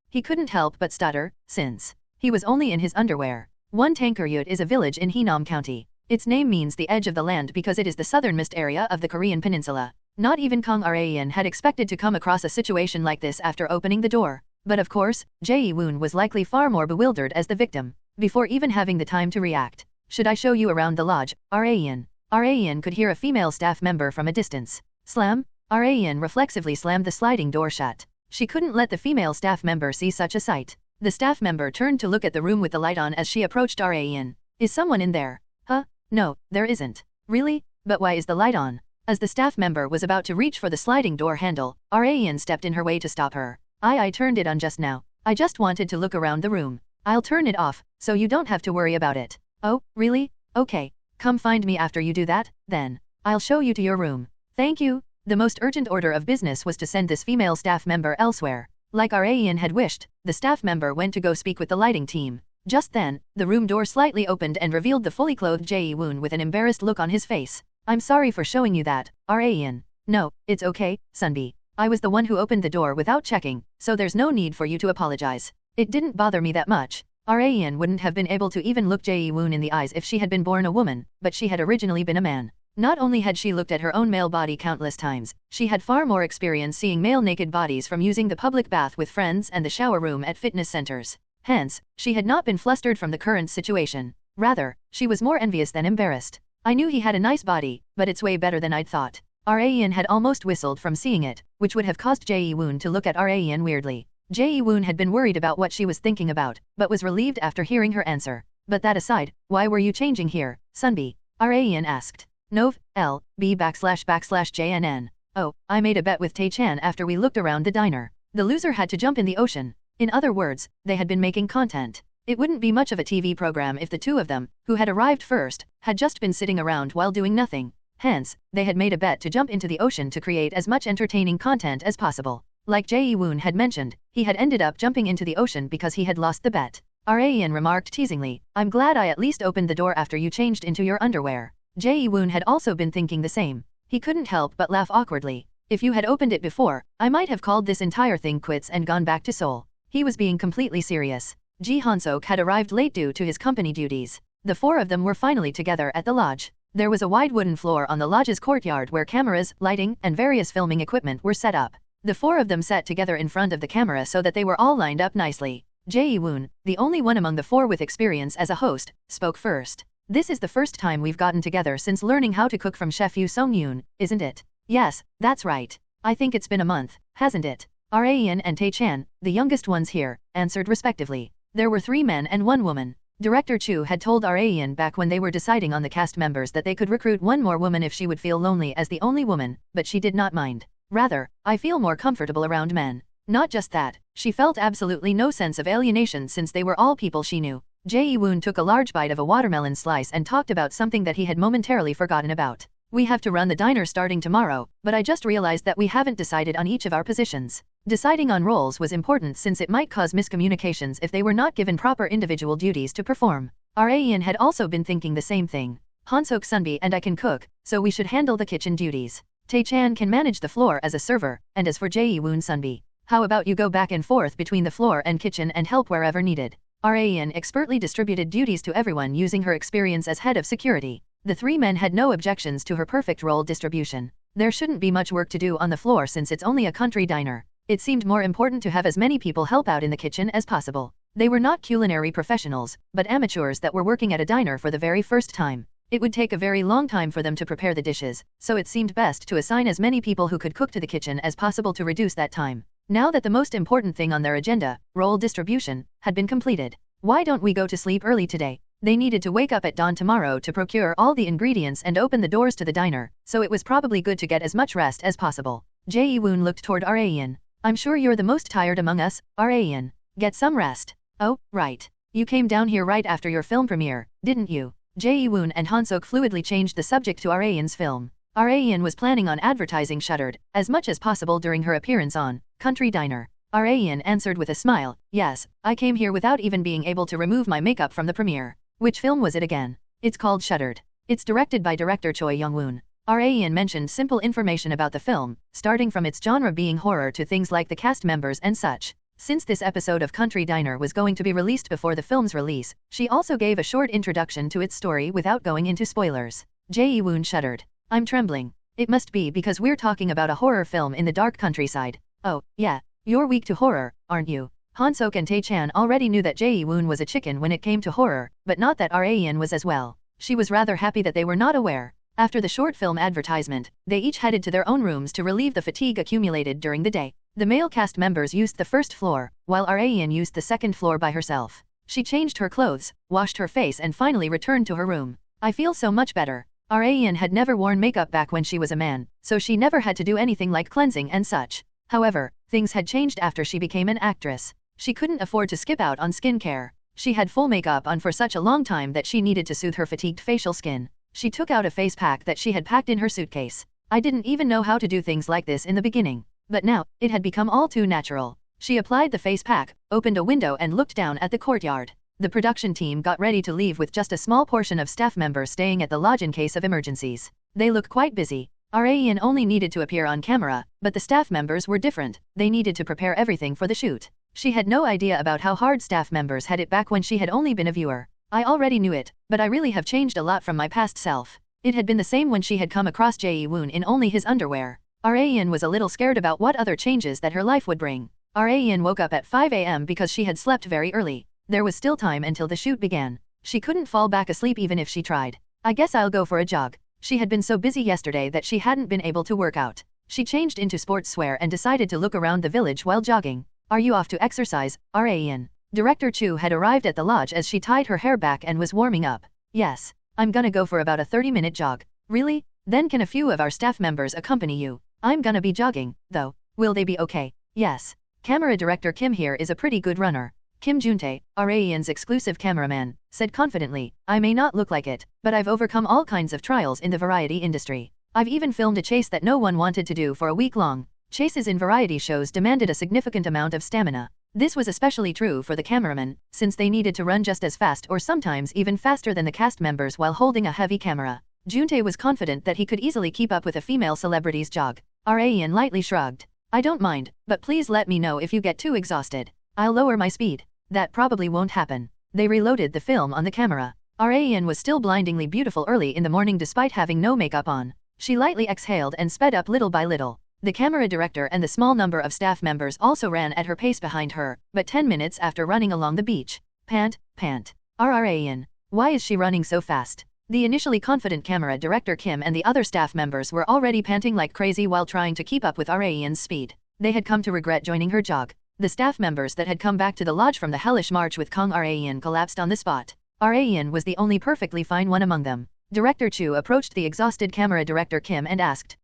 He couldn't help but stutter, since he was only in his underwear. One Tankeryut is a village in Hinam County. Its name means the edge of the land because it is the southernmost area of the Korean peninsula. Not even Kang Rayan had expected to come across a situation like this after opening the door. But of course, Jae-woon was likely far more bewildered as the victim. Before even having the time to react. Should I show you around the lodge, Rayan? Rayan could hear a female staff member from a distance. Slam? Rayan reflexively slammed the sliding door shut. She couldn't let the female staff member see such a sight. The staff member turned to look at the room with the light on as she approached Rayan. Is someone in there? Huh? No, there isn't. Really? But why is the light on? As the staff member was about to reach for the sliding door handle, Rayan stepped in her way to stop her. I turned it on just now. I just wanted to look around the room. I'll turn it off, so you don't have to worry about it. Oh, really? Okay. Come find me after you do that, then. I'll show you to your room. Thank you. The most urgent order of business was to send this female staff member elsewhere. Like Rayan had wished, the staff member went to go speak with the lighting team. Just then, the room door slightly opened and revealed the fully clothed Jae-woon with an embarrassed look on his face. I'm sorry for showing you that, Rayan. No, it's okay, Sunbi. I was the one who opened the door without checking, so there's no need for you to apologize. It didn't bother me that much. Rayan wouldn't have been able to even look Jae-woon in the eyes if she had been born a woman, but she had originally been a man. Not only had she looked at her own male body countless times, she had far more experience seeing male naked bodies from using the public bath with friends and the shower room at fitness centers. Hence, she had not been flustered from the current situation. Rather, she was more envious than embarrassed. I knew he had a nice body, but it's way better than I'd thought. Rayan had almost whistled from seeing it, which would have caused Jae-woon to look at Rayan weirdly. Jae-woon had been worried about what she was thinking about, but was relieved after hearing her answer. But that aside, why were you changing here, Sunbi? Rayan asked. Nov, L, B //JNN. Oh, I made a bet with Tae-chan after we looked around the diner. The loser had to jump in the ocean. In other words, they had been making content. It wouldn't be much of a TV program if the two of them, who had arrived first, had just been sitting around while doing nothing. Hence, they had made a bet to jump into the ocean to create as much entertaining content as possible. Like Jae-woon had mentioned, he had ended up jumping into the ocean because he had lost the bet. Rayan remarked teasingly, I'm glad I at least opened the door after you changed into your underwear. Jae-woon had also been thinking the same. He couldn't help but laugh awkwardly. If you had opened it before, I might have called this entire thing quits and gone back to Seoul. He was being completely serious. Han-Sok had arrived late due to his company duties. The four of them were finally together at the lodge. There was a wide wooden floor on the lodge's courtyard where cameras, lighting, and various filming equipment were set up. The four of them sat together in front of the camera so that they were all lined up nicely. Jae-woon, the only one among the four with experience as a host, spoke first. This is the first time we've gotten together since learning how to cook from Chef Yu Sung-yoon, isn't it? Yes, that's right. I think it's been a month, hasn't it? Rayan and Tae-chan, the youngest ones here, answered respectively. There were 3 men and 1 woman. Director Chu had told Rayan back when they were deciding on the cast members that they could recruit 1 more woman if she would feel lonely as the only woman, but she did not mind. Rather, I feel more comfortable around men. Not just that, she felt absolutely no sense of alienation since they were all people she knew. Jae-woon took a large bite of a watermelon slice and talked about something that he had momentarily forgotten about. We have to run the diner starting tomorrow, but I just realized that we haven't decided on each of our positions. Deciding on roles was important since it might cause miscommunications if they were not given proper individual duties to perform. Raeun had also been thinking the same thing. Hansok Sunbi and I can cook, so we should handle the kitchen duties. Tae-chan can manage the floor as a server, and as for Jae-woon Sunbi, how about you go back and forth between the floor and kitchen and help wherever needed. Raeun expertly distributed duties to everyone using her experience as head of security. The three men had no objections to her perfect role distribution. There shouldn't be much work to do on the floor since it's only a country diner. It seemed more important to have as many people help out in the kitchen as possible. They were not culinary professionals, but amateurs that were working at a diner for the very first time. It would take a very long time for them to prepare the dishes, so it seemed best to assign as many people who could cook to the kitchen as possible to reduce that time. Now that the most important thing on their agenda, role distribution, had been completed. Why don't we go to sleep early today? They needed to wake up at dawn tomorrow to procure all the ingredients and open the doors to the diner, so it was probably good to get as much rest as possible. Jae-woon looked toward Raeun. I'm sure you're the most tired among us, Raeun. Get some rest. Oh, right. You came down here right after your film premiere, didn't you? Jae-woon and Hansok fluidly changed the subject to Raeun's film. Raeun was planning on advertising Shuttered as much as possible during her appearance on Country Diner. Raeun answered with a smile, yes, I came here without even being able to remove my makeup from the premiere. Which film was it again? It's called Shuttered. It's directed by director Choi Young-woon. Raeun mentioned simple information about the film, starting from its genre being horror to things like the cast members and such. Since this episode of Country Diner was going to be released before the film's release, she also gave a short introduction to its story without going into spoilers. Jae-woon shuddered. I'm trembling. It must be because we're talking about a horror film in the dark countryside. Oh, yeah. You're weak to horror, aren't you? Hansok and Tae-chan already knew that Jae-woon was a chicken when it came to horror, but not that Raeun was as well. She was rather happy that they were not aware. After the short film advertisement, they each headed to their own rooms to relieve the fatigue accumulated during the day. The male cast members used the first floor, while Raeun used the second floor by herself. She changed her clothes, washed her face and finally returned to her room. I feel so much better. Raeun had never worn makeup back when she was a man, so she never had to do anything like cleansing and such. However, things had changed after she became an actress. She couldn't afford to skip out on skincare. She had full makeup on for such a long time that she needed to soothe her fatigued facial skin. She took out a face pack that she had packed in her suitcase. I didn't even know how to do things like this in the beginning. But now, it had become all too natural. She applied the face pack, opened a window and looked down at the courtyard. The production team got ready to leave with just a small portion of staff members staying at the lodge in case of emergencies. They look quite busy. Raeun only needed to appear on camera, but the staff members were different. They needed to prepare everything for the shoot. She had no idea about how hard staff members had it back when she had only been a viewer. I already knew it, but I really have changed a lot from my past self. It had been the same when she had come across Jae-woon in only his underwear. Raeun was a little scared about what other changes that her life would bring. Raeun woke up at 5 a.m. because she had slept very early. There was still time until the shoot began. She couldn't fall back asleep even if she tried. I guess I'll go for a jog. She had been so busy yesterday that she hadn't been able to work out. She changed into sportswear and decided to look around the village while jogging. Are you off to exercise, Raeun? Director Chu had arrived at the lodge as she tied her hair back and was warming up. Yes. I'm gonna go for about a 30-minute jog. Really? Then can a few of our staff members accompany you? I'm gonna be jogging, though. Will they be okay? Yes. Camera director Kim here is a pretty good runner. Kim Juntae, Raeun's exclusive cameraman, said confidently, I may not look like it, but I've overcome all kinds of trials in the variety industry. I've even filmed a chase that no one wanted to do for a week long. Chases in variety shows demanded a significant amount of stamina. This was especially true for the cameramen, since they needed to run just as fast or sometimes even faster than the cast members while holding a heavy camera. Juntae was confident that he could easily keep up with a female celebrity's jog. Raeun lightly shrugged. I don't mind, but please let me know if you get too exhausted. I'll lower my speed. That probably won't happen. They reloaded the film on the camera. Raeun was still blindingly beautiful early in the morning despite having no makeup on. She lightly exhaled and sped up little by little. The camera director and the small number of staff members also ran at her pace behind her, but 10 minutes after running along the beach. Pant, pant. Raeun. Why is she running so fast? The initially confident camera director Kim and the other staff members were already panting like crazy while trying to keep up with Raeun's speed. They had come to regret joining her jog. The staff members that had come back to the lodge from the hellish march with Kong Raeun collapsed on the spot. Raeun was the only perfectly fine one among them. Director Chu approached the exhausted camera director Kim and asked,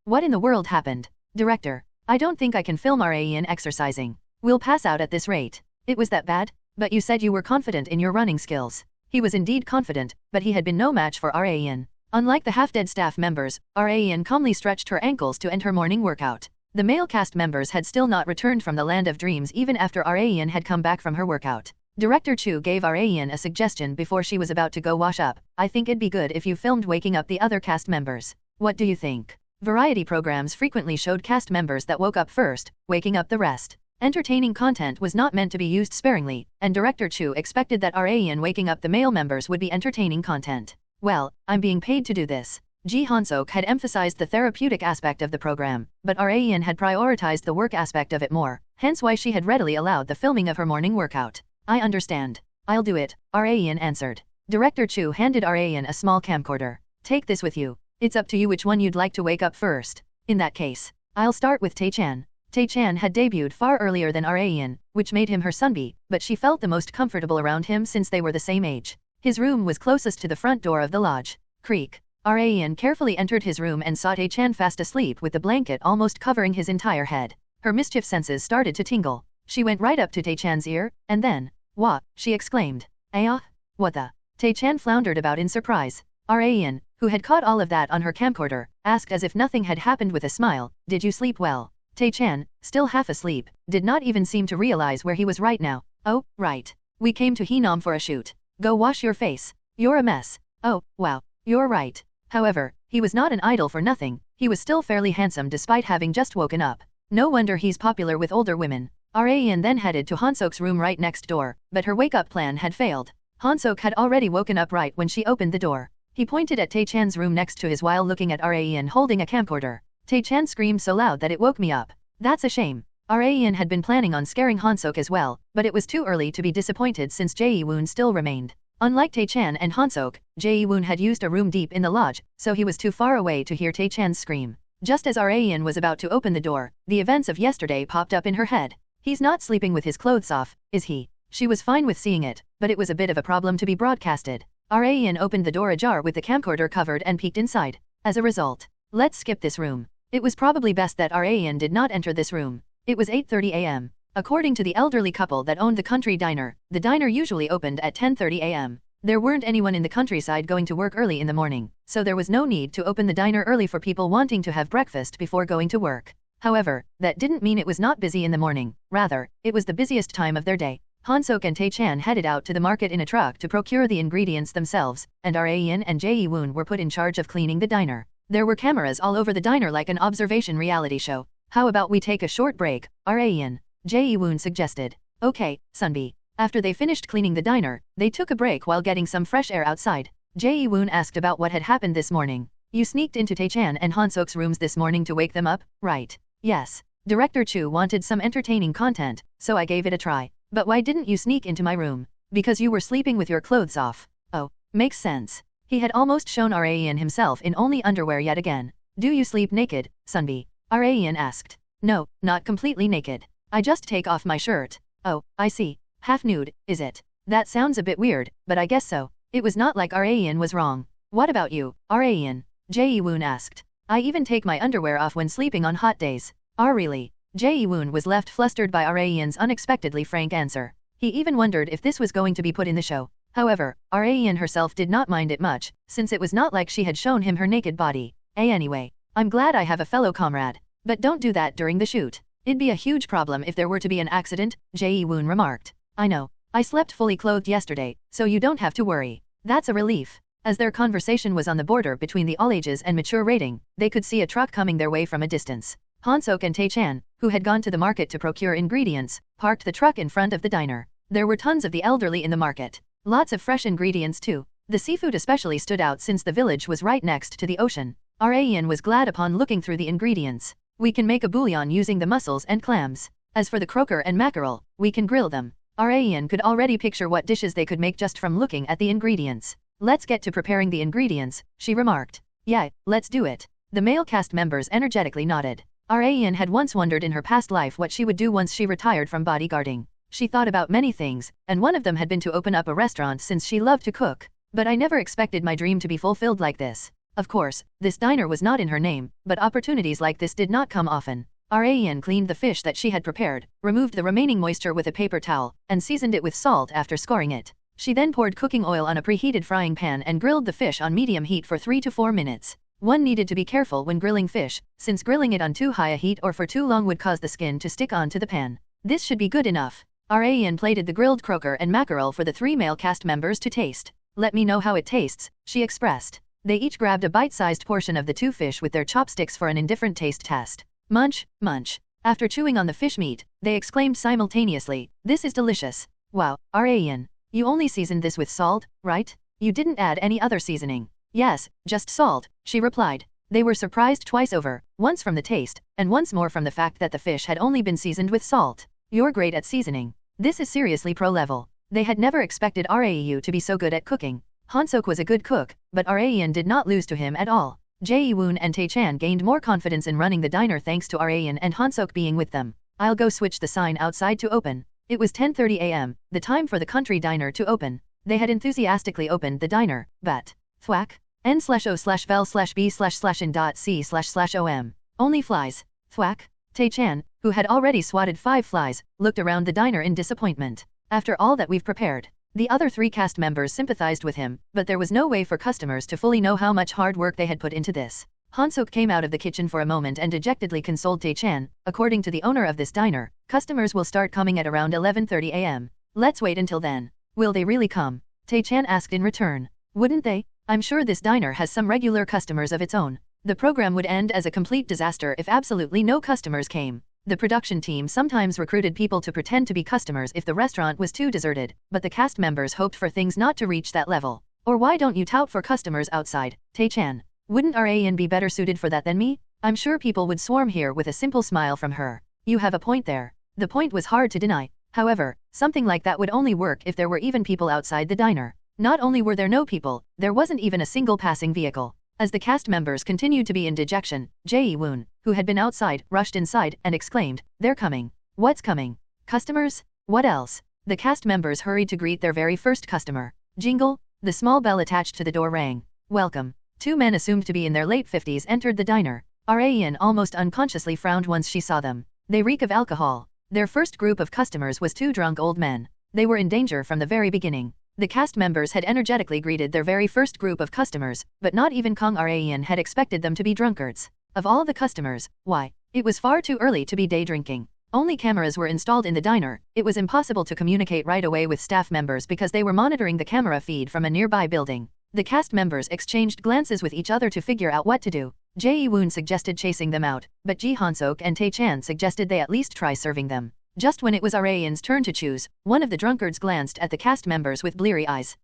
what in the world happened? Director, I don't think I can film Raeun exercising. We'll pass out at this rate. It was that bad? But you said you were confident in your running skills. He was indeed confident, but he had been no match for Ra-in. Unlike the half-dead staff members, Ra-in calmly stretched her ankles to end her morning workout. The male cast members had still not returned from the land of dreams even after Ra-in had come back from her workout. Director Chu gave Ra-in a suggestion before she was about to go wash up. I think it'd be good if you filmed waking up the other cast members. What do you think? Variety programs frequently showed cast members that woke up first, waking up the rest. Entertaining content was not meant to be used sparingly, and Director Chu expected that Ra-in waking up the male members would be entertaining content. Well, I'm being paid to do this. Ji Han-sok had emphasized the therapeutic aspect of the program, but Ra-in had prioritized the work aspect of it more, hence why she had readily allowed the filming of her morning workout. I understand. I'll do it, Ra-in answered. Director Chu handed Ra-in a small camcorder. Take this with you. It's up to you which one you'd like to wake up first. In that case, I'll start with Tae-chan. Tae-chan had debuted far earlier than Ra-in, which made him her sunbee, but she felt the most comfortable around him since they were the same age. His room was closest to the front door of the lodge. Creak. Ra-in carefully entered his room and saw Tae-chan fast asleep with the blanket almost covering his entire head. Her mischief senses started to tingle. She went right up to Tae-chan's ear, and then, "Wah!" she exclaimed. "Ah? What the?" Tae-chan floundered about in surprise. Ra-in, who had caught all of that on her camcorder, asked as if nothing had happened with a smile, "Did you sleep well?" Tae-chan, still half asleep, did not even seem to realize where he was right now. "Oh, right. We came to Henom for a shoot. Go wash your face. You're a mess. Oh, wow. You're right." However, he was not an idol for nothing, he was still fairly handsome despite having just woken up. No wonder he's popular with older women. Ra-in then headed to Han-sok's room right next door, but her wake-up plan had failed. Han-sok had already woken up right when she opened the door. He pointed at Tae-chan's room next to his while looking at Ra-in holding a camcorder. Tae-chan screamed so loud that it woke me up. That's a shame. Ra-in had been planning on scaring Han-sok as well, but it was too early to be disappointed since Jae-woon still remained. Unlike Tae-chan and Han-sok, Jae-woon had used a room deep in the lodge, so he was too far away to hear Tae-chan's scream. Just as Ra-in was about to open the door, the events of yesterday popped up in her head. He's not sleeping with his clothes off, is he? She was fine with seeing it, but it was a bit of a problem to be broadcasted. Ra-in opened the door ajar with the camcorder covered and peeked inside. As a result, let's skip this room. It was probably best that Ra-in did not enter this room. It was 8:30 a.m. According to the elderly couple that owned the country diner, the diner usually opened at 10:30 a.m. There weren't anyone in the countryside going to work early in the morning, so there was no need to open the diner early for people wanting to have breakfast before going to work. However, that didn't mean it was not busy in the morning, rather, it was the busiest time of their day. Han-sok and Tae-chan headed out to the market in a truck to procure the ingredients themselves, and Ra-in and Jae-woon were put in charge of cleaning the diner. There were cameras all over the diner like an observation reality show. How about we take a short break, Ra-in? Jae-woon suggested. Okay, Sunbee. After they finished cleaning the diner, they took a break while getting some fresh air outside. Jae-woon asked about what had happened this morning. You sneaked into Tae-chan and Han-sok's rooms this morning to wake them up, right? Yes. Director Chu wanted some entertaining content, so I gave it a try. But why didn't you sneak into my room? Because you were sleeping with your clothes off. Oh, makes sense. He had almost shown Ra-in himself in only underwear yet again. Do you sleep naked, Sunbee? Ra-in asked. No, not completely naked. I just take off my shirt. Oh, I see. Half nude, is it? That sounds a bit weird, but I guess so. It was not like Ra-in was wrong. What about you, Ra-in? Jae-woon asked. I even take my underwear off when sleeping on hot days. Really? Jae-woon was left flustered by Ra-in's unexpectedly frank answer. He even wondered if this was going to be put in the show. However, Ra-in herself did not mind it much, since it was not like she had shown him her naked body. Anyway, I'm glad I have a fellow comrade. But don't do that during the shoot. It'd be a huge problem if there were to be an accident, Jae-woon remarked. I know. I slept fully clothed yesterday, so you don't have to worry. That's a relief. As their conversation was on the border between the all ages and mature rating, they could see a truck coming their way from a distance. Han-sok and Tae-chan, who had gone to the market to procure ingredients, parked the truck in front of the diner. There were tons of the elderly in the market. Lots of fresh ingredients too. The seafood especially stood out since the village was right next to the ocean. Ra-in was glad upon looking through the ingredients. We can make a bouillon using the mussels and clams. As for the croaker and mackerel, we can grill them. Ra-in could already picture what dishes they could make just from looking at the ingredients. Let's get to preparing the ingredients, she remarked. Yeah, let's do it. The male cast members energetically nodded. Ra-in had once wondered in her past life what she would do once she retired from bodyguarding. She thought about many things, and one of them had been to open up a restaurant since she loved to cook. But I never expected my dream to be fulfilled like this. Of course, this diner was not in her name, but opportunities like this did not come often. Rayan cleaned the fish that she had prepared, removed the remaining moisture with a paper towel, and seasoned it with salt after scoring it. She then poured cooking oil on a preheated frying pan and grilled the fish on medium heat for 3 to 4 minutes. One needed to be careful when grilling fish, since grilling it on too high a heat or for too long would cause the skin to stick onto the pan. This should be good enough. Rayan plated the grilled croaker and mackerel for the 3 male cast members to taste. "Let me know how it tastes," she expressed. They each grabbed a bite-sized portion of the 2 fish with their chopsticks for an indifferent taste test. Munch, munch. After chewing on the fish meat, they exclaimed simultaneously, "This is delicious." "Wow, Rayan, you only seasoned this with salt, right? You didn't add any other seasoning?" "Yes, just salt," she replied. They were surprised twice over, once from the taste, and once more from the fact that the fish had only been seasoned with salt. "You're great at seasoning. This is seriously pro-level." They had never expected Rayu to be so good at cooking. Han-Sok was a good cook, but Rayan did not lose to him at all. Jae-woon and Tae-chan gained more confidence in running the diner thanks to Rayan and Han-Sok being with them. "I'll go switch the sign outside to open." It was 10:30 a.m., the time for the country diner to open. They had enthusiastically opened the diner, but thwack, n/o/vel/b//in.c//om. Only flies. Thwack. Tae-chan, who had already swatted 5 flies, looked around the diner in disappointment. "After all that we've prepared." The other 3 cast members sympathized with him, but there was no way for customers to fully know how much hard work they had put into this. Han-Sok came out of the kitchen for a moment and dejectedly consoled Tae-chan. "According to the owner of this diner, customers will start coming at around 11:30 a.m. Let's wait until then." "Will they really come?" Tae-chan asked in return. "Wouldn't they? I'm sure this diner has some regular customers of its own." The program would end as a complete disaster if absolutely no customers came. The production team sometimes recruited people to pretend to be customers if the restaurant was too deserted, but the cast members hoped for things not to reach that level. "Or why don't you tout for customers outside, Tae-chan? Wouldn't Rayan be better suited for that than me? I'm sure people would swarm here." with a simple smile from her. "You have a point there." The point was hard to deny. However, something like that would only work if there were even people outside the diner. Not only were there no people, there wasn't even a single passing vehicle. As the cast members continued to be in dejection, Jae-woon, who had been outside, rushed inside and exclaimed, "They're coming." "What's coming? Customers? What else?" The cast members hurried to greet their very first customer. Jingle, the small bell attached to the door rang. "Welcome." 2 men assumed to be in their late 50s entered the diner. Rayan almost unconsciously frowned once she saw them. They reek of alcohol. Their first group of customers was 2 drunk old men. They were in danger from the very beginning. The cast members had energetically greeted their very first group of customers, but not even Kang Rayan had expected them to be drunkards. Of all the customers, why, it was far too early to be day drinking. Only cameras were installed in the diner. It was impossible to communicate right away with staff members because they were monitoring the camera feed from a nearby building. The cast members exchanged glances with each other to figure out what to do. Jae-woon suggested chasing them out, but Ji Han-Sok and Tae-chan suggested they at least try serving them. Just when it was Rayan's turn to choose, one of the drunkards glanced at the cast members with bleary eyes.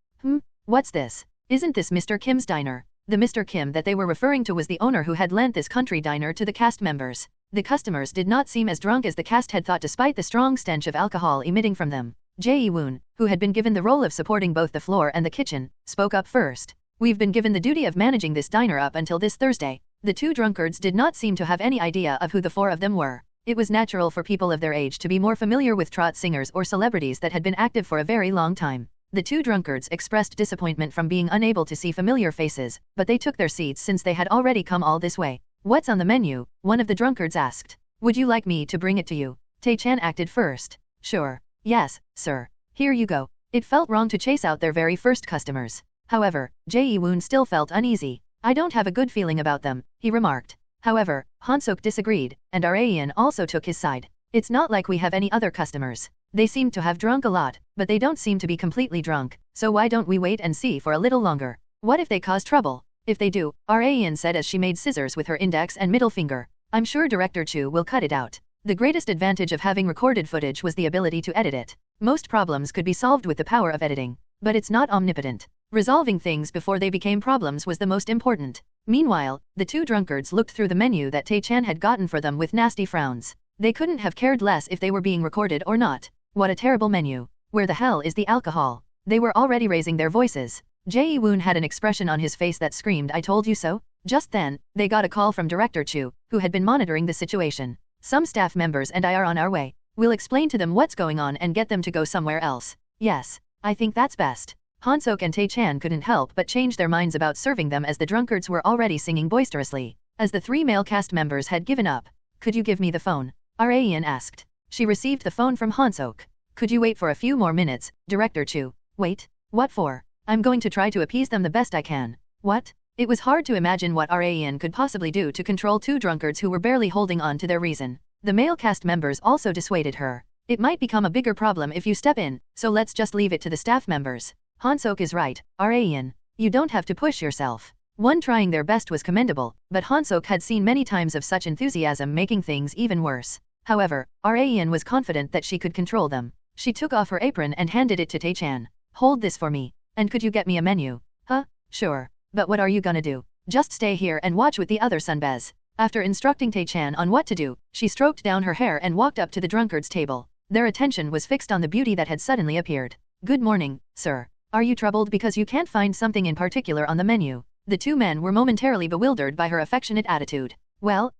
What's this? Isn't this Mr. Kim's diner?" The Mr. Kim that they were referring to was the owner who had lent this country diner to the cast members. The customers did not seem as drunk as the cast had thought despite the strong stench of alcohol emitting from them. Jae-woon, who had been given the role of supporting both the floor and the kitchen, spoke up first. "We've been given the duty of managing this diner up until this Thursday." The 2 drunkards did not seem to have any idea of who the 4 of them were. It was natural for people of their age to be more familiar with trot singers or celebrities that had been active for a very long time. The 2 drunkards expressed disappointment from being unable to see familiar faces, but they took their seats since they had already come all this way. "What's on the menu?" one of the drunkards asked. "Would you like me to bring it to you?" Tae-chan acted first. "Sure. Yes, sir. Here you go." It felt wrong to chase out their very first customers. However, Jae-woon still felt uneasy. "I don't have a good feeling about them," he remarked. However, Han-Sok disagreed, and Rayan also took his side. "It's not like we have any other customers. They seem to have drunk a lot, but they don't seem to be completely drunk, so why don't we wait and see for a little longer? What if they cause trouble?" "If they do," Rayan said as she made scissors with her index and middle finger, "I'm sure Director Chu will cut it out." The greatest advantage of having recorded footage was the ability to edit it. Most problems could be solved with the power of editing, but it's not omnipotent. Resolving things before they became problems was the most important. Meanwhile, the 2 drunkards looked through the menu that Tae-chan had gotten for them with nasty frowns. They couldn't have cared less if they were being recorded or not. What a terrible menu. Where the hell is the alcohol? They were already raising their voices. Jae-woon had an expression on his face that screamed, "I told you so." Just then, they got a call from Director Chu, who had been monitoring the situation. "Some staff members and I are on our way. We'll explain to them what's going on and get them to go somewhere else." "Yes, I think that's best." Han-Sok and Tae-chan couldn't help but change their minds about serving them as the drunkards were already singing boisterously. As the 3 male cast members had given up, Could you give me the phone? Rayan asked. She received the phone from Han-Sok. Could you wait for a few more minutes, Director Chu? Wait? What for? I'm going to try to appease them the best I can. What? It was hard to imagine what Rayan could possibly do to control two drunkards who were barely holding on to their reason. The male cast members also dissuaded her. It might become a bigger problem if you step in, so let's just leave it to the staff members. Han-Sok is right, Rayan. You don't have to push yourself. One trying their best was commendable, but Han-Sok had seen many times of such enthusiasm making things even worse. However, Rayan was confident that she could control them. She took off her apron and handed it to Tae-chan. Hold this for me. And could you get me a menu? Huh? Sure. But what are you gonna do? Just stay here and watch with the other sunbez. After instructing Tae-chan on what to do, she stroked down her hair and walked up to the drunkard's table. Their attention was fixed on the beauty that had suddenly appeared. Good morning, sir. Are you troubled because you can't find something in particular on the menu? The two men were momentarily bewildered by her affectionate attitude. Well,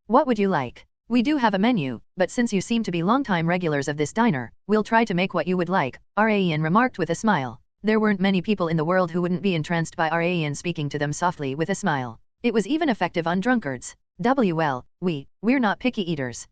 what would you like? We do have a menu, but since you seem to be longtime regulars of this diner, we'll try to make what you would like, Rayan remarked with a smile. There weren't many people in the world who wouldn't be entranced by Rayan speaking to them softly with a smile. It was even effective on drunkards. Well, we're not picky eaters.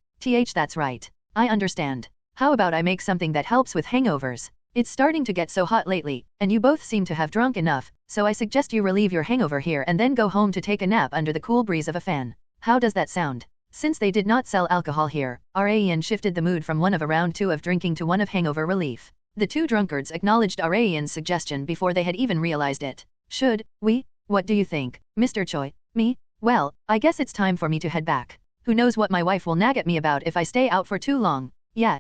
That's right. I understand. How about I make something that helps with hangovers? It's starting to get so hot lately, and you both seem to have drunk enough, so I suggest you relieve your hangover here and then go home to take a nap under the cool breeze of a fan. How does that sound? Since they did not sell alcohol here, Rayan shifted the mood from one of a round two of drinking to one of hangover relief. The two drunkards acknowledged Rayan's suggestion before they had even realized it. Should we? What do you think, Mr. Choi? Me? Well, I guess it's time for me to head back. Who knows what my wife will nag at me about if I stay out for too long. Yeah,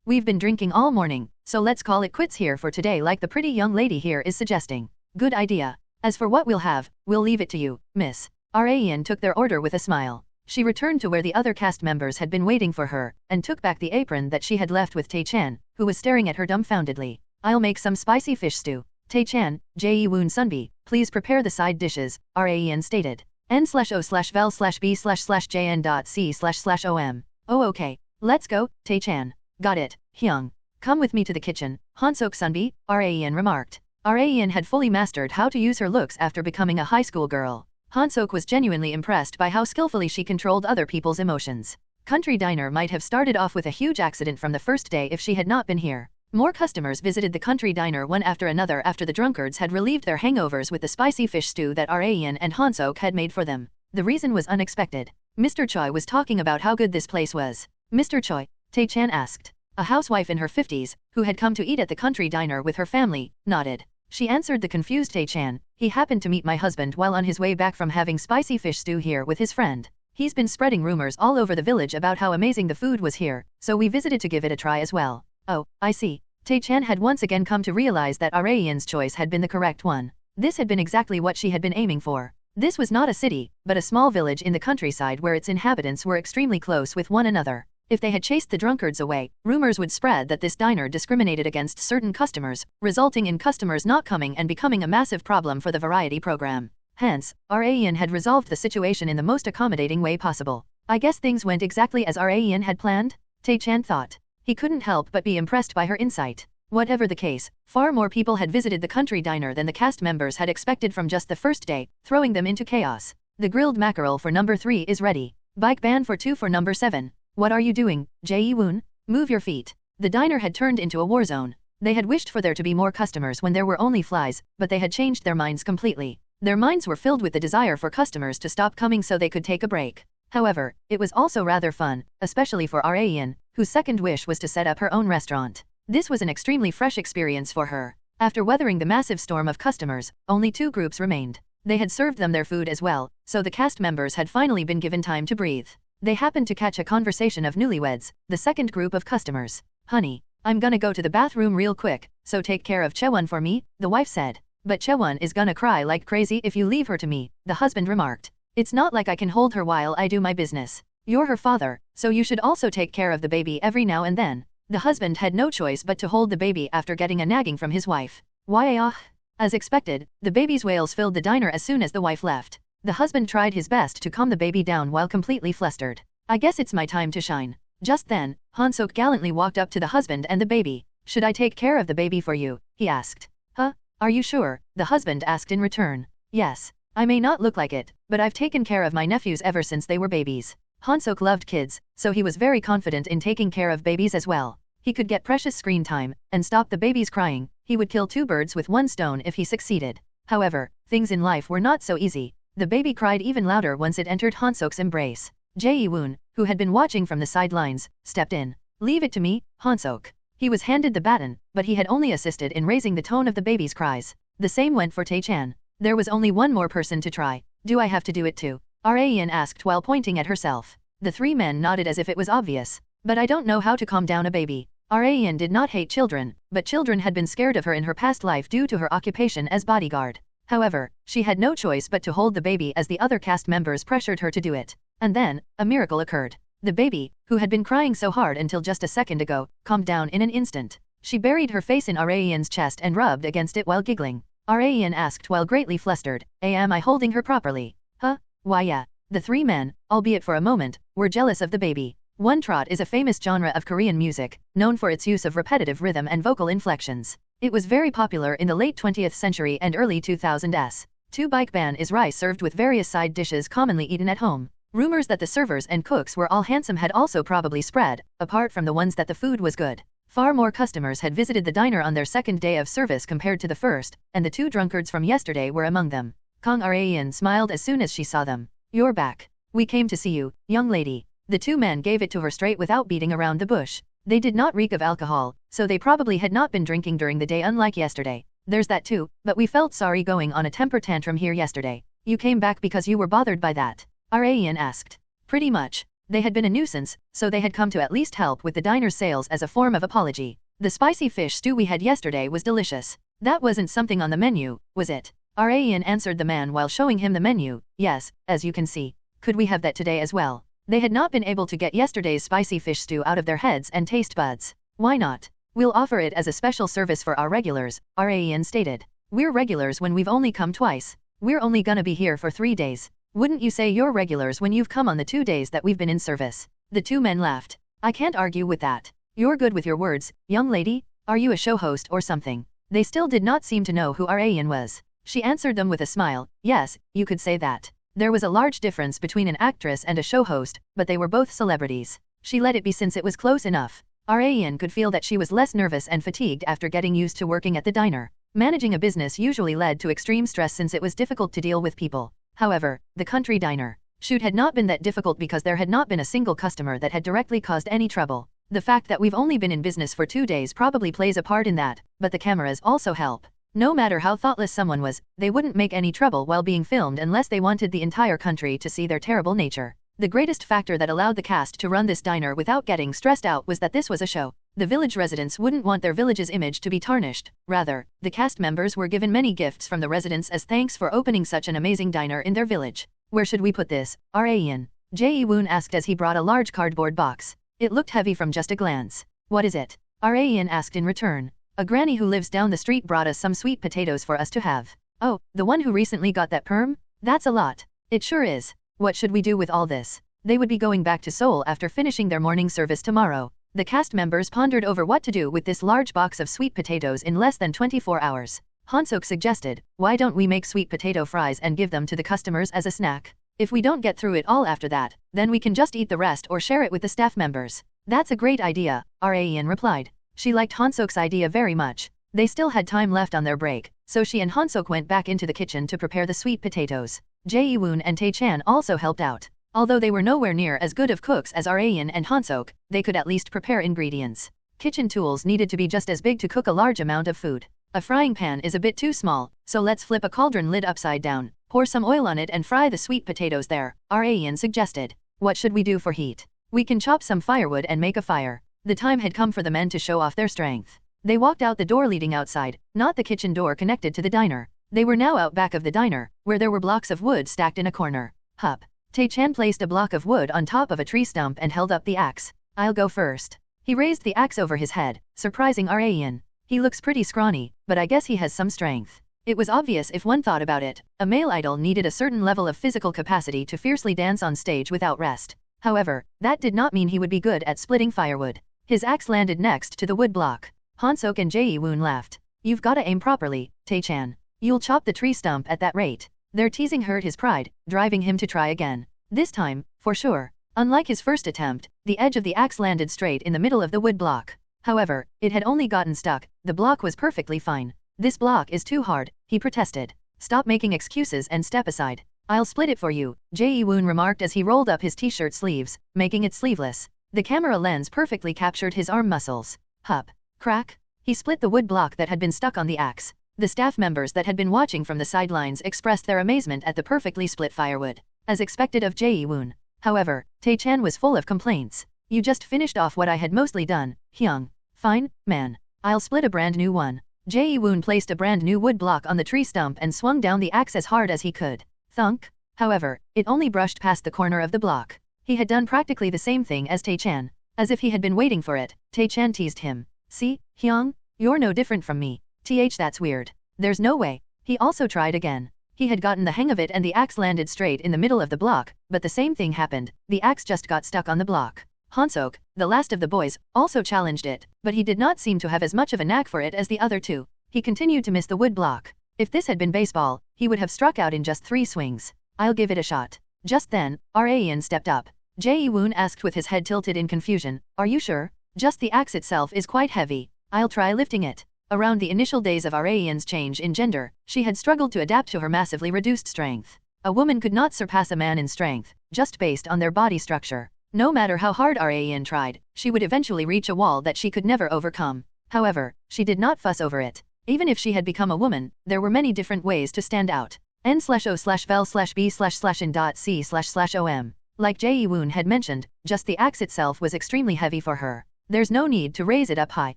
we've been drinking all morning, so let's call it quits here for today like the pretty young lady here is suggesting. Good idea. As for what we'll have, we'll leave it to you, miss. Rayan took their order with a smile. She returned to where the other cast members had been waiting for her, and took back the apron that she had left with Tae-chan, who was staring at her dumbfoundedly. I'll make some spicy fish stew. Tae-chan, Jae-woon Sunbi, please prepare the side dishes, Rayan stated. n/o/vel/b/jn.c//om. Oh okay. Let's go, Tae-chan. Got it, Hyung. Come with me to the kitchen, Han-Sok Sunbi, Rayan remarked. Rayan had fully mastered how to use her looks after becoming a high school girl. Han-Sok was genuinely impressed by how skillfully she controlled other people's emotions. Country Diner might have started off with a huge accident from the first day if she had not been here. More customers visited the Country Diner one after another after the drunkards had relieved their hangovers with the spicy fish stew that Rayan and Han-Sok had made for them. The reason was unexpected. Mr. Choi was talking about how good this place was. Mr. Choi? Tae-chan asked. A housewife in her 50s, who had come to eat at the Country Diner with her family, nodded. She answered the confused Tae-chan. He happened to meet my husband while on his way back from having spicy fish stew here with his friend. He's been spreading rumors all over the village about how amazing the food was here, so we visited to give it a try as well. Oh, I see. Tae-chan had once again come to realize that Rayan's choice had been the correct one. This had been exactly what she had been aiming for. This was not a city, but a small village in the countryside where its inhabitants were extremely close with one another. If they had chased the drunkards away, rumors would spread that this diner discriminated against certain customers, resulting in customers not coming and becoming a massive problem for the variety program. Hence, Rayan had resolved the situation in the most accommodating way possible. I guess things went exactly as Rayan had planned? Tae-chan thought. He couldn't help but be impressed by her insight. Whatever the case, far more people had visited the Country Diner than the cast members had expected from just the first day, throwing them into chaos. The grilled mackerel for number 3 is ready. Bike ban for 2 for number 7. What are you doing, Jae-woon? Move your feet. The diner had turned into a war zone. They had wished for there to be more customers when there were only flies, but they had changed their minds completely. Their minds were filled with the desire for customers to stop coming so they could take a break. However, it was also rather fun, especially for Rayan, whose second wish was to set up her own restaurant. This was an extremely fresh experience for her. After weathering the massive storm of customers, only 2 groups remained. They had served them their food as well, so the cast members had finally been given time to breathe. They happened to catch a conversation of newlyweds, the second group of customers. Honey, I'm gonna go to the bathroom real quick, so take care of Chewon for me, the wife said. But Chewon is gonna cry like crazy if you leave her to me, the husband remarked. It's not like I can hold her while I do my business. You're her father, so you should also take care of the baby every now and then. The husband had no choice but to hold the baby after getting a nagging from his wife. Why? As expected, the baby's wails filled the diner as soon as the wife left. The husband tried his best to calm the baby down while completely flustered. I guess it's my time to shine. Just then, Han-Sok gallantly walked up to the husband and the baby. Should I take care of the baby for you? He asked. Huh? Are you sure? The husband asked in return. Yes. I may not look like it, but I've taken care of my nephews ever since they were babies. Han-Sok loved kids, so he was very confident in taking care of babies as well. He could get precious screen time and stop the babies crying. He would kill 2 birds with 1 stone if he succeeded. However, things in life were not so easy. The baby cried even louder once it entered Han-Sok's embrace. Jae-woon, who had been watching from the sidelines, stepped in. "Leave it to me, Han-Sok." He was handed the baton, but he had only assisted in raising the tone of the baby's cries. The same went for Tae-chan. There was only one more person to try. "Do I have to do it too?" Raeun asked while pointing at herself. The 3 men nodded as if it was obvious. "But I don't know how to calm down a baby." Raeun did not hate children, but children had been scared of her in her past life due to her occupation as bodyguard. However, she had no choice but to hold the baby as the other cast members pressured her to do it. And then, a miracle occurred. The baby, who had been crying so hard until just a second ago, calmed down in an instant. She buried her face in Raeun's chest and rubbed against it while giggling. Raeun asked while greatly flustered, "Am I holding her properly?" "Huh? Why yeah." The 3 men, albeit for a moment, were jealous of the baby. One trot is a famous genre of Korean music, known for its use of repetitive rhythm and vocal inflections. It was very popular in the late 20th century and early 2000s. 2 baek ban is rice served with various side dishes commonly eaten at home. Rumors that the servers and cooks were all handsome had also probably spread, apart from the ones that the food was good. Far more customers had visited the diner on their second day of service compared to the first, and the 2 drunkards from yesterday were among them. Kang Raeun smiled as soon as she saw them. "You're back. We came to see you, young lady." The 2 men gave it to her straight without beating around the bush. They did not reek of alcohol, so they probably had not been drinking during the day unlike yesterday. "There's that too, but we felt sorry going on a temper tantrum here yesterday." "You came back because you were bothered by that?" Raeun asked. "Pretty much. They had been a nuisance, so they had come to at least help with the diner's sales as a form of apology. The spicy fish stew we had yesterday was delicious." "That wasn't something on the menu, was it?" Raeun answered the man while showing him the menu. "Yes, as you can see." "Could we have that today as well?" They had not been able to get yesterday's spicy fish stew out of their heads and taste buds. "Why not? We'll offer it as a special service for our regulars," Raeun stated. "We're regulars when we've only come twice. We're only gonna be here for 3 days. Wouldn't you say you're regulars when you've come on the 2 days that we've been in service?" The 2 men laughed. "I can't argue with that. You're good with your words, young lady. Are you a show host or something?" They still did not seem to know who Raeun was. She answered them with a smile. "Yes, you could say that." There was a large difference between an actress and a show host, but they were both celebrities. She let it be since it was close enough. Raeun could feel that she was less nervous and fatigued after getting used to working at the diner. Managing a business usually led to extreme stress since it was difficult to deal with people. However, the country diner shoot had not been that difficult because there had not been a single customer that had directly caused any trouble. The fact that we've only been in business for 2 days probably plays a part in that, but the cameras also help. No matter how thoughtless someone was, they wouldn't make any trouble while being filmed unless they wanted the entire country to see their terrible nature. The greatest factor that allowed the cast to run this diner without getting stressed out was that this was a show. The village residents wouldn't want their village's image to be tarnished. Rather, the cast members were given many gifts from the residents as thanks for opening such an amazing diner in their village. "Where should we put this, Raeun?" Jae-woon asked as he brought a large cardboard box. It looked heavy from just a glance. "What is it?" Raeun asked in return. "A granny who lives down the street brought us some sweet potatoes for us to have." "Oh, the one who recently got that perm? That's a lot." "It sure is. What should we do with all this?" They would be going back to Seoul after finishing their morning service tomorrow. The cast members pondered over what to do with this large box of sweet potatoes in less than 24 hours. Han-Sok suggested, "Why don't we make sweet potato fries and give them to the customers as a snack? If we don't get through it all after that, then we can just eat the rest or share it with the staff members." "That's a great idea," Raeun replied. She liked Han-Sok's idea very much. They still had time left on their break, so she and Han-Sok went back into the kitchen to prepare the sweet potatoes. Jae-woon and Tae-chan also helped out. Although they were nowhere near as good of cooks as Raeun and Han-Sok, they could at least prepare ingredients. Kitchen tools needed to be just as big to cook a large amount of food. A frying pan is a bit too small, so let's flip a cauldron lid upside down, pour some oil on it and fry the sweet potatoes there, Raeun suggested. "What should we do for heat?" "We can chop some firewood and make a fire." The time had come for the men to show off their strength. They walked out the door leading outside, not the kitchen door connected to the diner. They were now out back of the diner, where there were blocks of wood stacked in a corner. "Hup." Tae-chan placed a block of wood on top of a tree stump and held up the axe. "I'll go first." He raised the axe over his head, surprising Raeun. "He looks pretty scrawny, but I guess he has some strength." It was obvious if one thought about it. A male idol needed a certain level of physical capacity to fiercely dance on stage without rest. However, that did not mean he would be good at splitting firewood. His axe landed next to the wood block. Han-Sok and Jae-woon laughed. "You've gotta aim properly, Tae-chan. You'll chop the tree stump at that rate." Their teasing hurt his pride, driving him to try again. This time, for sure. Unlike his first attempt, the edge of the axe landed straight in the middle of the wood block. However, it had only gotten stuck, the block was perfectly fine. This block is too hard, he protested. Stop making excuses and step aside. I'll split it for you, Jae-woon remarked as he rolled up his t-shirt sleeves, making it sleeveless. The camera lens perfectly captured his arm muscles. Hup. Crack. He split the wood block that had been stuck on the axe. The staff members that had been watching from the sidelines expressed their amazement at the perfectly split firewood. As expected of Jae-woon. However, Tae-chan was full of complaints. You just finished off what I had mostly done, Hyung. Fine, man. I'll split a brand new one. Jae-woon placed a brand new wood block on the tree stump and swung down the axe as hard as he could. Thunk. However, it only brushed past the corner of the block. He had done practically the same thing as Tae-chan. As if he had been waiting for it, Tae-chan teased him. See, Hyung? You're no different from me. That's weird. There's no way. He also tried again. He had gotten the hang of it and the axe landed straight in the middle of the block, but the same thing happened, the axe just got stuck on the block. Han-Sok, the last of the boys, also challenged it, but he did not seem to have as much of a knack for it as the other two. He continued to miss the wood block. If this had been baseball, he would have struck out in just 3 swings. I'll give it a shot. Just then, Rayan stepped up. Jae-woon asked with his head tilted in confusion, are you sure? Just the axe itself is quite heavy. I'll try lifting it. Around the initial days of Rayan's change in gender, she had struggled to adapt to her massively reduced strength. A woman could not surpass a man in strength, just based on their body structure. No matter how hard Rayan tried, she would eventually reach a wall that she could never overcome. However, she did not fuss over it. Even if she had become a woman, there were many different ways to stand out. N/O/vel/B/C/in.C//OM. Like Jae-woon had mentioned, just the axe itself was extremely heavy for her. There's no need to raise it up high.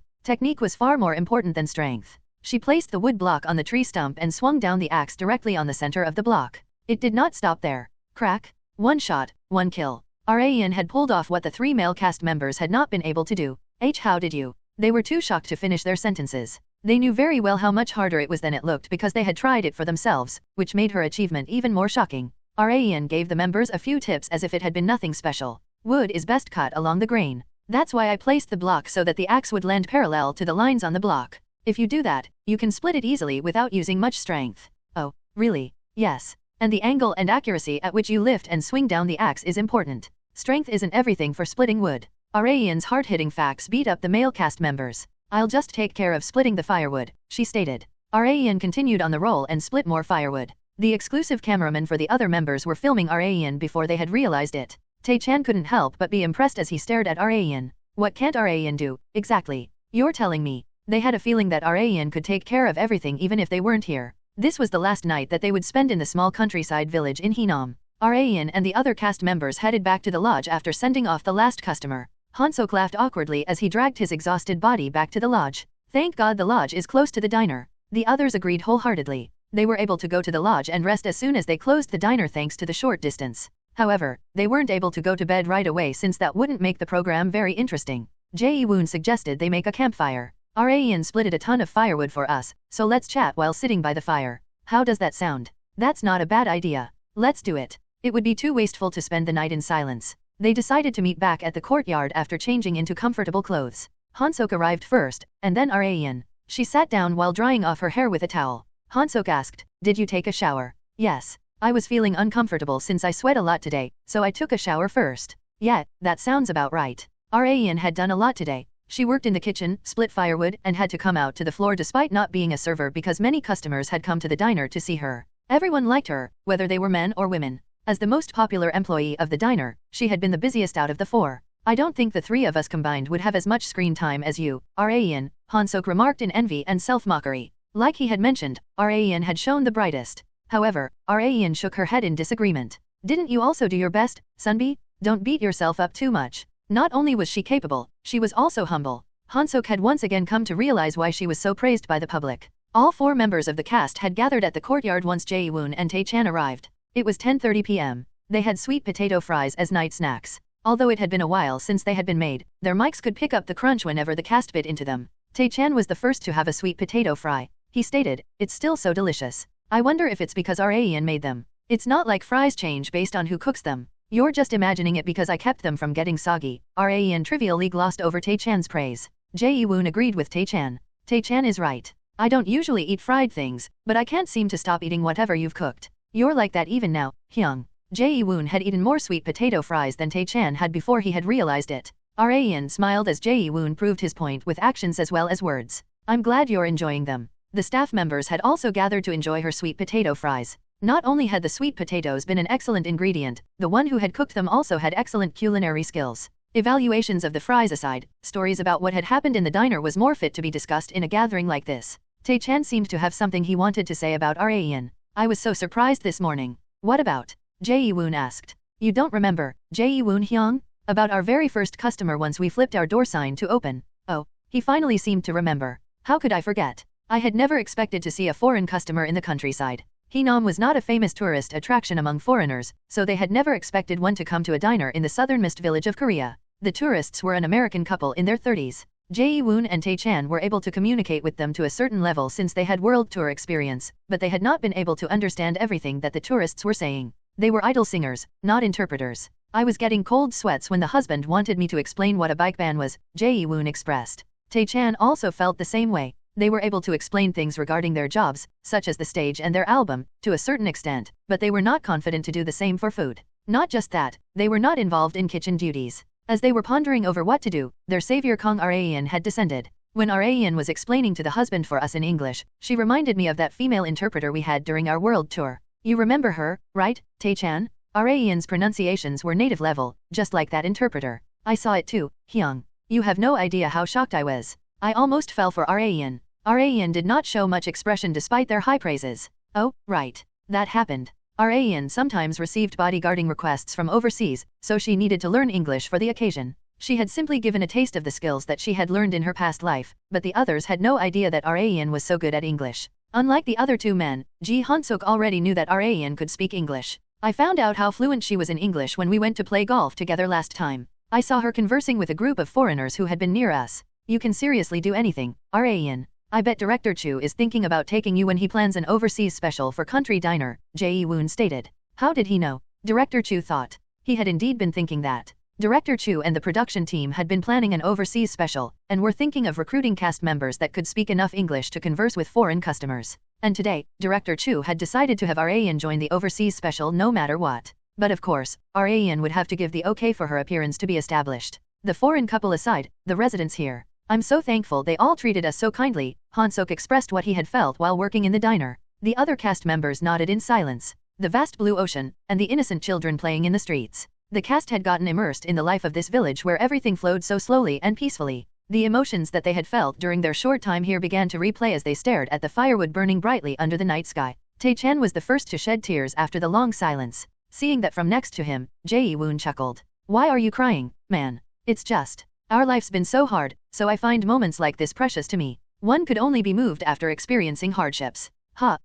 Technique was far more important than strength. She placed the wood block on the tree stump and swung down the axe directly on the center of the block. It did not stop there. Crack. 1 shot, 1 kill. Rayan had pulled off what the 3 male cast members had not been able to do. How did you? They were too shocked to finish their sentences. They knew very well how much harder it was than it looked because they had tried it for themselves, which made her achievement even more shocking. Rayan gave the members a few tips as if it had been nothing special. Wood is best cut along the grain. That's why I placed the block so that the axe would land parallel to the lines on the block. If you do that, you can split it easily without using much strength. Oh, really? Yes. And the angle and accuracy at which you lift and swing down the axe is important. Strength isn't everything for splitting wood. Rayan's hard-hitting facts beat up the male cast members. I'll just take care of splitting the firewood, she stated. Rayan continued on the roll and split more firewood. The exclusive cameramen for the other members were filming Rayan before they had realized it. Tae-chan couldn't help but be impressed as he stared at Rayan. What can't Rayan do, exactly? You're telling me. They had a feeling that Rayan could take care of everything even if they weren't here. This was the last night that they would spend in the small countryside village in Hinam. Rayan and the other cast members headed back to the lodge after sending off the last customer. Han-Sok laughed awkwardly as he dragged his exhausted body back to the lodge. Thank God the lodge is close to the diner. The others agreed wholeheartedly. They were able to go to the lodge and rest as soon as they closed the diner thanks to the short distance. However, they weren't able to go to bed right away since that wouldn't make the program very interesting. Jae-woon suggested they make a campfire. Rayan splitted a ton of firewood for us, so let's chat while sitting by the fire. How does that sound? That's not a bad idea. Let's do it. It would be too wasteful to spend the night in silence. They decided to meet back at the courtyard after changing into comfortable clothes. Han-Sok arrived first, and then Rayan. She sat down while drying off her hair with a towel. Han-Sok asked, did you take a shower? Yes. I was feeling uncomfortable since I sweat a lot today, so I took a shower first. Yeah, that sounds about right. Rayan had done a lot today. She worked in the kitchen, split firewood, and had to come out to the floor despite not being a server because many customers had come to the diner to see her. Everyone liked her, whether they were men or women. As the most popular employee of the diner, she had been the busiest out of the 4. I don't think the 3 of us combined would have as much screen time as you, Rayan, Han-Sok remarked in envy and self-mockery. Like he had mentioned, Rayan had shown the brightest. However, Rayan shook her head in disagreement. Didn't you also do your best, Sunbi? Don't beat yourself up too much. Not only was she capable, she was also humble. Han-Sok had once again come to realize why she was so praised by the public. All 4 members of the cast had gathered at the courtyard once Jae-woon and Tae-chan arrived. It was 10:30 p.m. They had sweet potato fries as night snacks. Although it had been a while since they had been made, their mics could pick up the crunch whenever the cast bit into them. Tae-chan was the first to have a sweet potato fry. He stated, it's still so delicious. I wonder if it's because Rayan made them. It's not like fries change based on who cooks them. You're just imagining it because I kept them from getting soggy. Rayan trivially glossed over Tae-chan's praise. Jae-woon agreed with Tae-chan. Tae-chan is right. I don't usually eat fried things, but I can't seem to stop eating whatever you've cooked. You're like that even now, Hyung. Jae-woon had eaten more sweet potato fries than Tae-chan had before he had realized it. Raeun smiled as Jae-woon proved his point with actions as well as words. I'm glad you're enjoying them. The staff members had also gathered to enjoy her sweet potato fries. Not only had the sweet potatoes been an excellent ingredient, the one who had cooked them also had excellent culinary skills. Evaluations of the fries aside, stories about what had happened in the diner was more fit to be discussed in a gathering like this. Tae-chan seemed to have something he wanted to say about Raeun. I was so surprised this morning. What about? Jae-woon asked. You don't remember, Jae-woon Hyung? About our very first customer once we flipped our door sign to open. Oh, he finally seemed to remember. How could I forget? I had never expected to see a foreign customer in the countryside. Haenom was not a famous tourist attraction among foreigners, so they had never expected one to come to a diner in the southernmost village of Korea. The tourists were an American couple in their 30s. Jae-woon and Tae-chan were able to communicate with them to a certain level since they had world tour experience, but they had not been able to understand everything that the tourists were saying. They were idle singers, not interpreters. I was getting cold sweats when the husband wanted me to explain what a bike ban was, Jae-woon expressed. Tae-chan also felt the same way. They were able to explain things regarding their jobs, such as the stage and their album, to a certain extent, but they were not confident to do the same for food. Not just that, they were not involved in kitchen duties. As they were pondering over what to do, their savior Kong Raeun had descended. When Raeun was explaining to the husband for us in English, she reminded me of that female interpreter we had during our world tour. You remember her, right, Tae-chan? Raeun's pronunciations were native level, just like that interpreter. I saw it too, Hyung. You have no idea how shocked I was. I almost fell for Raeun. Raeun did not show much expression despite their high praises. Oh, right. That happened. Raeun sometimes received bodyguarding requests from overseas, so she needed to learn English for the occasion. She had simply given a taste of the skills that she had learned in her past life, but the others had no idea that Raeun was so good at English. Unlike the other two men, Ji Han-suk already knew that Raeun could speak English. I found out how fluent she was in English when we went to play golf together last time. I saw her conversing with a group of foreigners who had been near us. You can seriously do anything, Raeun. I bet Director Chu is thinking about taking you when he plans an overseas special for Country Diner, Jae-woon stated. How did he know? Director Chu thought. He had indeed been thinking that. Director Chu and the production team had been planning an overseas special, and were thinking of recruiting cast members that could speak enough English to converse with foreign customers. And today, Director Chu had decided to have Raeun join the overseas special no matter what. But of course, Raeun would have to give the okay for her appearance to be established. The foreign couple aside, the residents here. I'm so thankful they all treated us so kindly, Han-suk expressed what he had felt while working in the diner. The other cast members nodded in silence. The vast blue ocean, and the innocent children playing in the streets. The cast had gotten immersed in the life of this village where everything flowed so slowly and peacefully. The emotions that they had felt during their short time here began to replay as they stared at the firewood burning brightly under the night sky. Tae-chan was the first to shed tears after the long silence. Seeing that from next to him, Jae-woon chuckled. Why are you crying, man? It's just. Our life's been so hard, so I find moments like this precious to me. One could only be moved after experiencing hardships.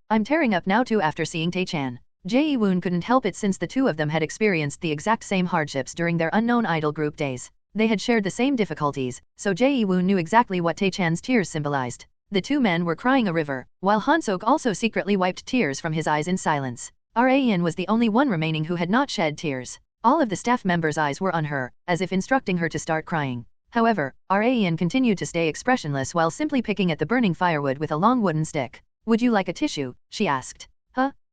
I'm tearing up now too after seeing Tae-chan. Jae-woon couldn't help it since the two of them had experienced the exact same hardships during their unknown idol group days. They had shared the same difficulties, so Jae-woon knew exactly what Tae-chan's tears symbolized. The two men were crying a river, while Han-suk also secretly wiped tears from his eyes in silence. Raeun was the only one remaining who had not shed tears. All of the staff members' eyes were on her, as if instructing her to start crying. However, Raeun continued to stay expressionless while simply picking at the burning firewood with a long wooden stick. Would you like a tissue? She asked.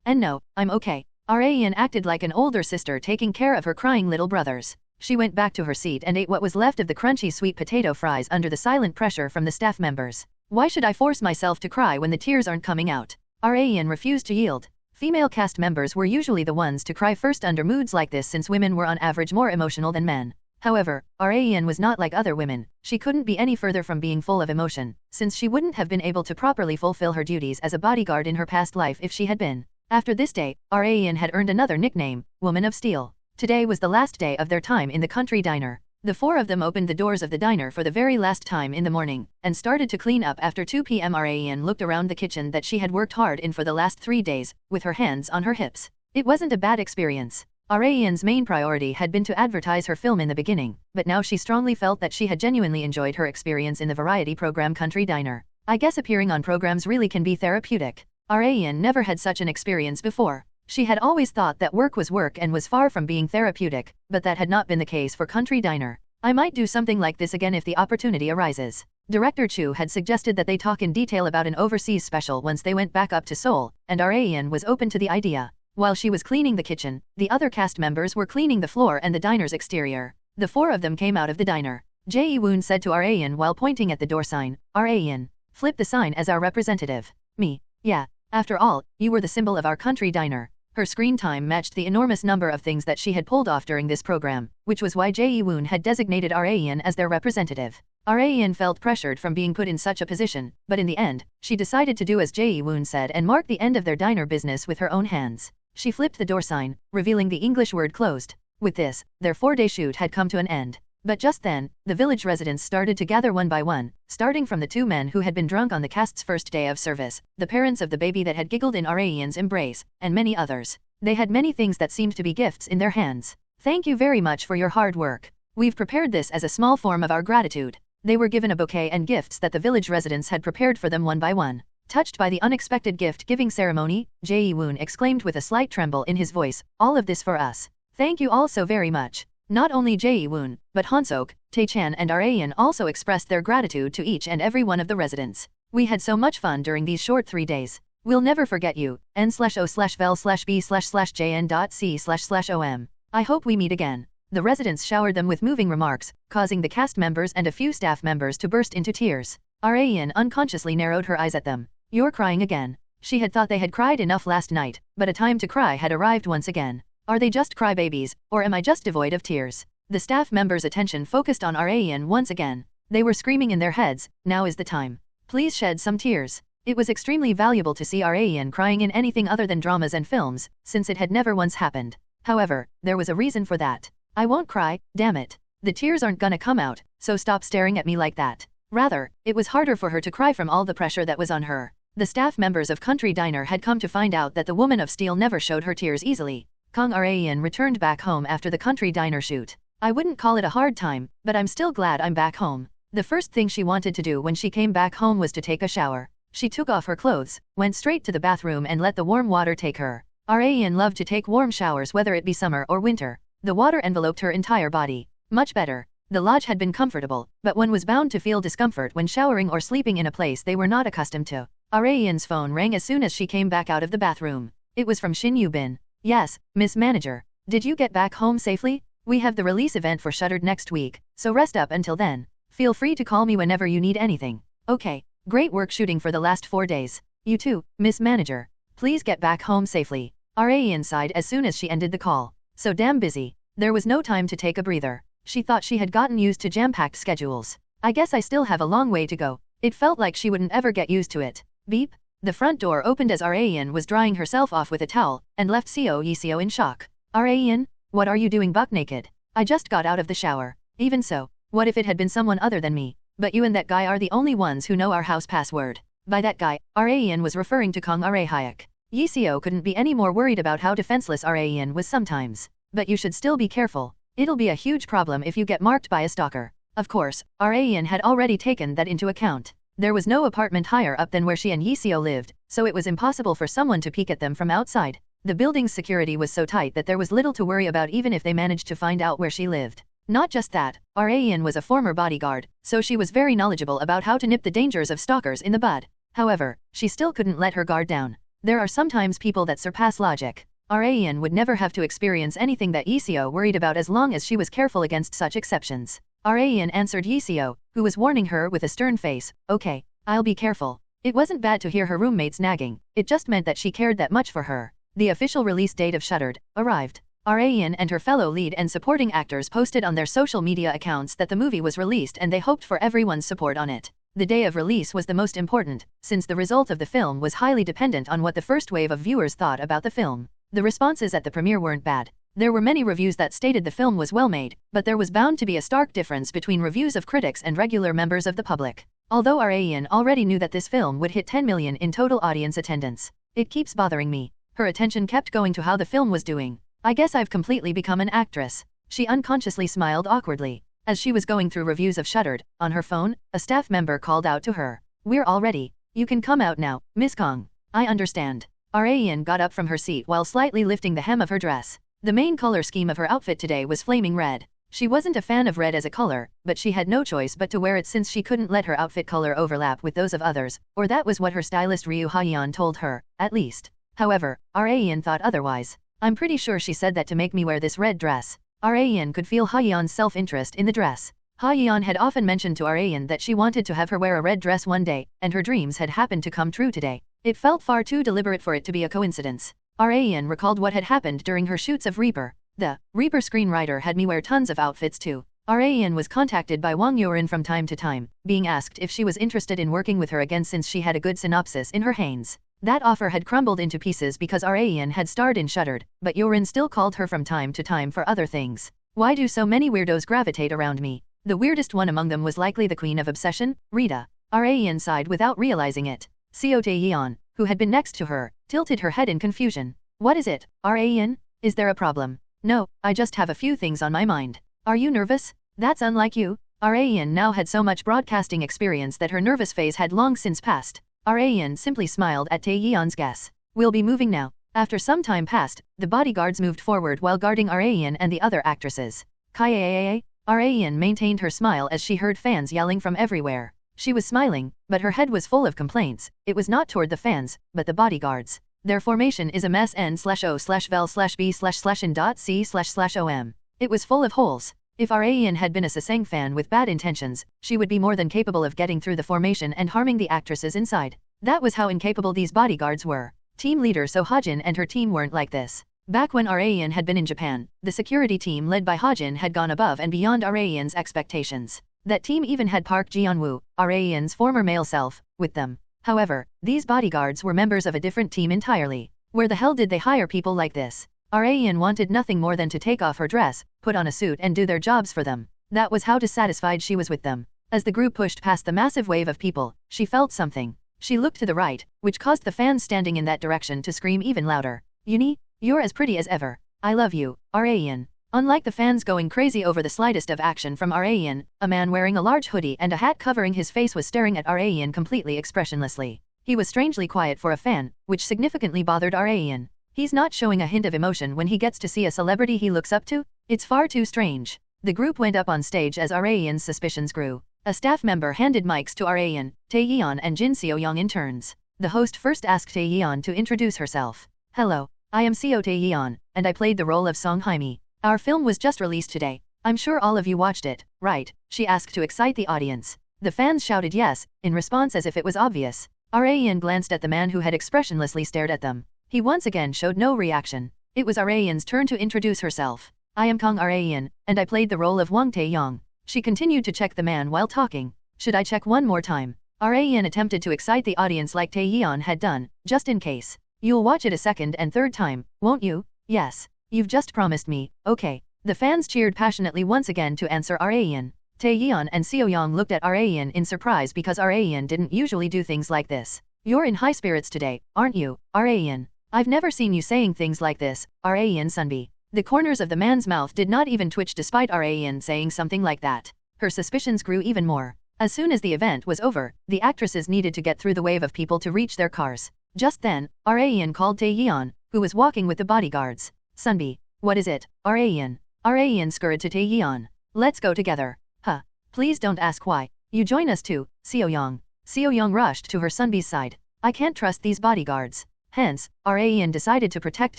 And no, I'm okay. Raeun acted like an older sister taking care of her crying little brothers. She went back to her seat and ate what was left of the crunchy sweet potato fries under the silent pressure from the staff members. Why should I force myself to cry when the tears aren't coming out? Raeun refused to yield. Female cast members were usually the ones to cry first under moods like this since women were on average more emotional than men. However, Raeun was not like other women. She couldn't be any further from being full of emotion, since she wouldn't have been able to properly fulfill her duties as a bodyguard in her past life if she had been. After this day, Raeun had earned another nickname, Woman of Steel. Today was the last day of their time in the country diner. The four of them opened the doors of the diner for the very last time in the morning, and started to clean up after 2 p.m. Raeun looked around the kitchen that she had worked hard in for the last 3 days, with her hands on her hips. It wasn't a bad experience. Raeun's main priority had been to advertise her film in the beginning, but now she strongly felt that she had genuinely enjoyed her experience in the variety program Country Diner. I guess appearing on programs really can be therapeutic. Raeun never had such an experience before. She had always thought that work was work and was far from being therapeutic, but that had not been the case for Country Diner. I might do something like this again if the opportunity arises. Director Chu had suggested that they talk in detail about an overseas special once they went back up to Seoul, and Raeun was open to the idea. While she was cleaning the kitchen, the other cast members were cleaning the floor and the diner's exterior. The four of them came out of the diner. Jae-woon said to Rayan while pointing at the door sign, Rayan, flip the sign as our representative. Me. Yeah. After all, you were the symbol of our country diner. Her screen time matched the enormous number of things that she had pulled off during this program, which was why Jae-woon had designated Rayan as their representative. Rayan felt pressured from being put in such a position, but in the end, she decided to do as Jae-woon said and mark the end of their diner business with her own hands. She flipped the door sign, revealing the English word closed. With this, their 4-day shoot had come to an end. But just then, the village residents started to gather one by one, starting from the 2 men who had been drunk on the cast's first day of service, the parents of the baby that had giggled in Rayan's embrace, and many others. They had many things that seemed to be gifts in their hands. Thank you very much for your hard work. We've prepared this as a small form of our gratitude. They were given a bouquet and gifts that the village residents had prepared for them one by one. Touched by the unexpected gift-giving ceremony, Jae-woon exclaimed with a slight tremble in his voice, all of this for us. Thank you all so very much. Not only Jae-woon, but Hansok, Tae-chan and Rayan also expressed their gratitude to each and every one of the residents. We had so much fun during these short 3 days. We'll never forget you. n/o/vel/b/jn.c//om. I hope we meet again. The residents showered them with moving remarks, causing the cast members and a few staff members to burst into tears. Rayan unconsciously narrowed her eyes at them. You're crying again. She had thought they had cried enough last night, but a time to cry had arrived once again. Are they just crybabies, or am I just devoid of tears? The staff members' attention focused on Rayan once again. They were screaming in their heads, now is the time. Please shed some tears. It was extremely valuable to see Rayan crying in anything other than dramas and films, since it had never once happened. However, there was a reason for that. I won't cry, damn it. The tears aren't gonna come out, so stop staring at me like that. Rather, it was harder for her to cry from all the pressure that was on her. The staff members of Country Diner had come to find out that the Woman of Steel never showed her tears easily. Kang Rayan returned back home after the Country Diner shoot. I wouldn't call it a hard time, but I'm still glad I'm back home. The first thing she wanted to do when she came back home was to take a shower. She took off her clothes, went straight to the bathroom and let the warm water take her. Rayan loved to take warm showers whether it be summer or winter. The water enveloped her entire body. Much better. The lodge had been comfortable, but one was bound to feel discomfort when showering or sleeping in a place they were not accustomed to. Rayan's phone rang as soon as she came back out of the bathroom. It was from Shin Yu-bin. Yes, Miss Manager. Did you get back home safely? We have the release event for Shuttered next week, so rest up until then. Feel free to call me whenever you need anything. Okay, great work shooting for the last 4 days. You too, Miss Manager. Please get back home safely. Rayan sighed as soon as she ended the call. So damn busy. There was no time to take a breather. She thought she had gotten used to jam-packed schedules. I guess I still have a long way to go. It felt like she wouldn't ever get used to it. Beep. The front door opened as Rayan was drying herself off with a towel, and left Yiseo in shock. Rayan, what are you doing buck naked? I just got out of the shower. Even so, what if it had been someone other than me? But you and that guy are the only ones who know our house password. By that guy, Rayan was referring to Kang Hyuk. Yiseo couldn't be any more worried about how defenseless Rayan was sometimes. But you should still be careful. It'll be a huge problem if you get marked by a stalker. Of course, Rayan had already taken that into account. There was no apartment higher up than where she and Yiseo lived, so it was impossible for someone to peek at them from outside. The building's security was so tight that there was little to worry about even if they managed to find out where she lived. Not just that, Rayan was a former bodyguard, so she was very knowledgeable about how to nip the dangers of stalkers in the bud. However, she still couldn't let her guard down. There are sometimes people that surpass logic. Rayan would never have to experience anything that Yiseo worried about as long as she was careful against such exceptions. Rayan answered Yiseo, who was warning her with a stern face, okay, I'll be careful. It wasn't bad to hear her roommates nagging, it just meant that she cared that much for her. The official release date of Shuttered arrived. Rayan and her fellow lead and supporting actors posted on their social media accounts that the movie was released and they hoped for everyone's support on it. The day of release was the most important, since the result of the film was highly dependent on what the first wave of viewers thought about the film. The responses at the premiere weren't bad. There were many reviews that stated the film was well made, but there was bound to be a stark difference between reviews of critics and regular members of the public. Although Rayan already knew that this film would hit 10 million in total audience attendance. It keeps bothering me. Her attention kept going to how the film was doing. I guess I've completely become an actress. She unconsciously smiled awkwardly. As she was going through reviews of Shuttered, on her phone, a staff member called out to her. We're all ready. You can come out now, Miss Kong. I understand. Rayan got up from her seat while slightly lifting the hem of her dress. The main color scheme of her outfit today was flaming red. She wasn't a fan of red as a color, but she had no choice but to wear it since she couldn't let her outfit color overlap with those of others, or that was what her stylist Ryu Hayeon told her, at least. However, Rayan thought otherwise. I'm pretty sure she said that to make me wear this red dress. Rayan could feel Ha-yeon's self-interest in the dress. Ha-yeon had often mentioned to Rayan that she wanted to have her wear a red dress one day, and her dreams had happened to come true today. It felt far too deliberate for it to be a coincidence. Rayan recalled what had happened during her shoots of Reaper. The Reaper screenwriter had me wear tons of outfits too. Rayan was contacted by Wang Yorin from time to time, being asked if she was interested in working with her again since she had a good synopsis in her hands. That offer had crumbled into pieces because Rayan had starred in Shuttered, but Yorin still called her from time to time for other things. Why do so many weirdos gravitate around me? The weirdest one among them was likely the queen of obsession, Rita. Rayan sighed without realizing it. Seo Tae-yeon, who had been next to her, tilted her head in confusion. What is it, Rayan? Is there a problem? No, I just have a few things on my mind. Are you nervous? That's unlike you. Rayan now had so much broadcasting experience that her nervous phase had long since passed. Rayan simply smiled at Tae-yeon's guess. We'll be moving now. After some time passed, the bodyguards moved forward while guarding Rayan and the other actresses. Kaya. Rayan maintained her smile as she heard fans yelling from everywhere. She was smiling, but her head was full of complaints. It was not toward the fans, but the bodyguards. Their formation is a mess n/o/vel/b/in.c//om. It was full of holes. If Rayan had been a Sasang fan with bad intentions, she would be more than capable of getting through the formation and harming the actresses inside. That was how incapable these bodyguards were. Team leader So Hajin and her team weren't like this. Back when Rayan had been in Japan, the security team led by Hajin had gone above and beyond Rayan's expectations. That team even had Park Geon-Woo, Rayan's former male self, with them. However, these bodyguards were members of a different team entirely. Where the hell did they hire people like this? Rayan wanted nothing more than to take off her dress, put on a suit and do their jobs for them. That was how dissatisfied she was with them. As the group pushed past the massive wave of people, she felt something. She looked to the right, which caused the fans standing in that direction to scream even louder. Uni, you're as pretty as ever. I love you, Rayan. Unlike the fans going crazy over the slightest of action from Rayan, a man wearing a large hoodie and a hat covering his face was staring at Rayan completely expressionlessly. He was strangely quiet for a fan, which significantly bothered Rayan. He's not showing a hint of emotion when he gets to see a celebrity he looks up to? It's far too strange. The group went up on stage as Rayan's suspicions grew. A staff member handed mics to Rayan, Tae-yeon and Jin Seo-young in turns. The host first asked Tae-yeon to introduce herself. Hello, I am Seo Tae-yeon, and I played the role of Song Hae-mi. Our film was just released today. I'm sure all of you watched it, right? She asked to excite the audience. The fans shouted yes, in response as if it was obvious. Rayan glanced at the man who had expressionlessly stared at them. He once again showed no reaction. It was Rayan's turn to introduce herself. I am Kang Rayan, and I played the role of Wang Tae-yong. She continued to check the man while talking. Should I check one more time? Rayan attempted to excite the audience like Tae-yeon had done, just in case. You'll watch it a second and third time, won't you? Yes. You've just promised me, okay. The fans cheered passionately once again to answer Rayan. Tae-yeon and Seo-young looked at Rayan in surprise because Rayan didn't usually do things like this. You're in high spirits today, aren't you, Rayan? I've never seen you saying things like this, Rayan Sunbi. The corners of the man's mouth did not even twitch despite Rayan saying something like that. Her suspicions grew even more. As soon as the event was over, the actresses needed to get through the wave of people to reach their cars. Just then, Rayan called Tae-yeon, who was walking with the bodyguards. Sunbi, what is it, Rayan? Rayan scurried to Tae-yeon. Let's go together. Huh. Please don't ask why. You join us too, Seo-young. Seo-young rushed to her Sunbi's side. I can't trust these bodyguards. Hence, Rayan decided to protect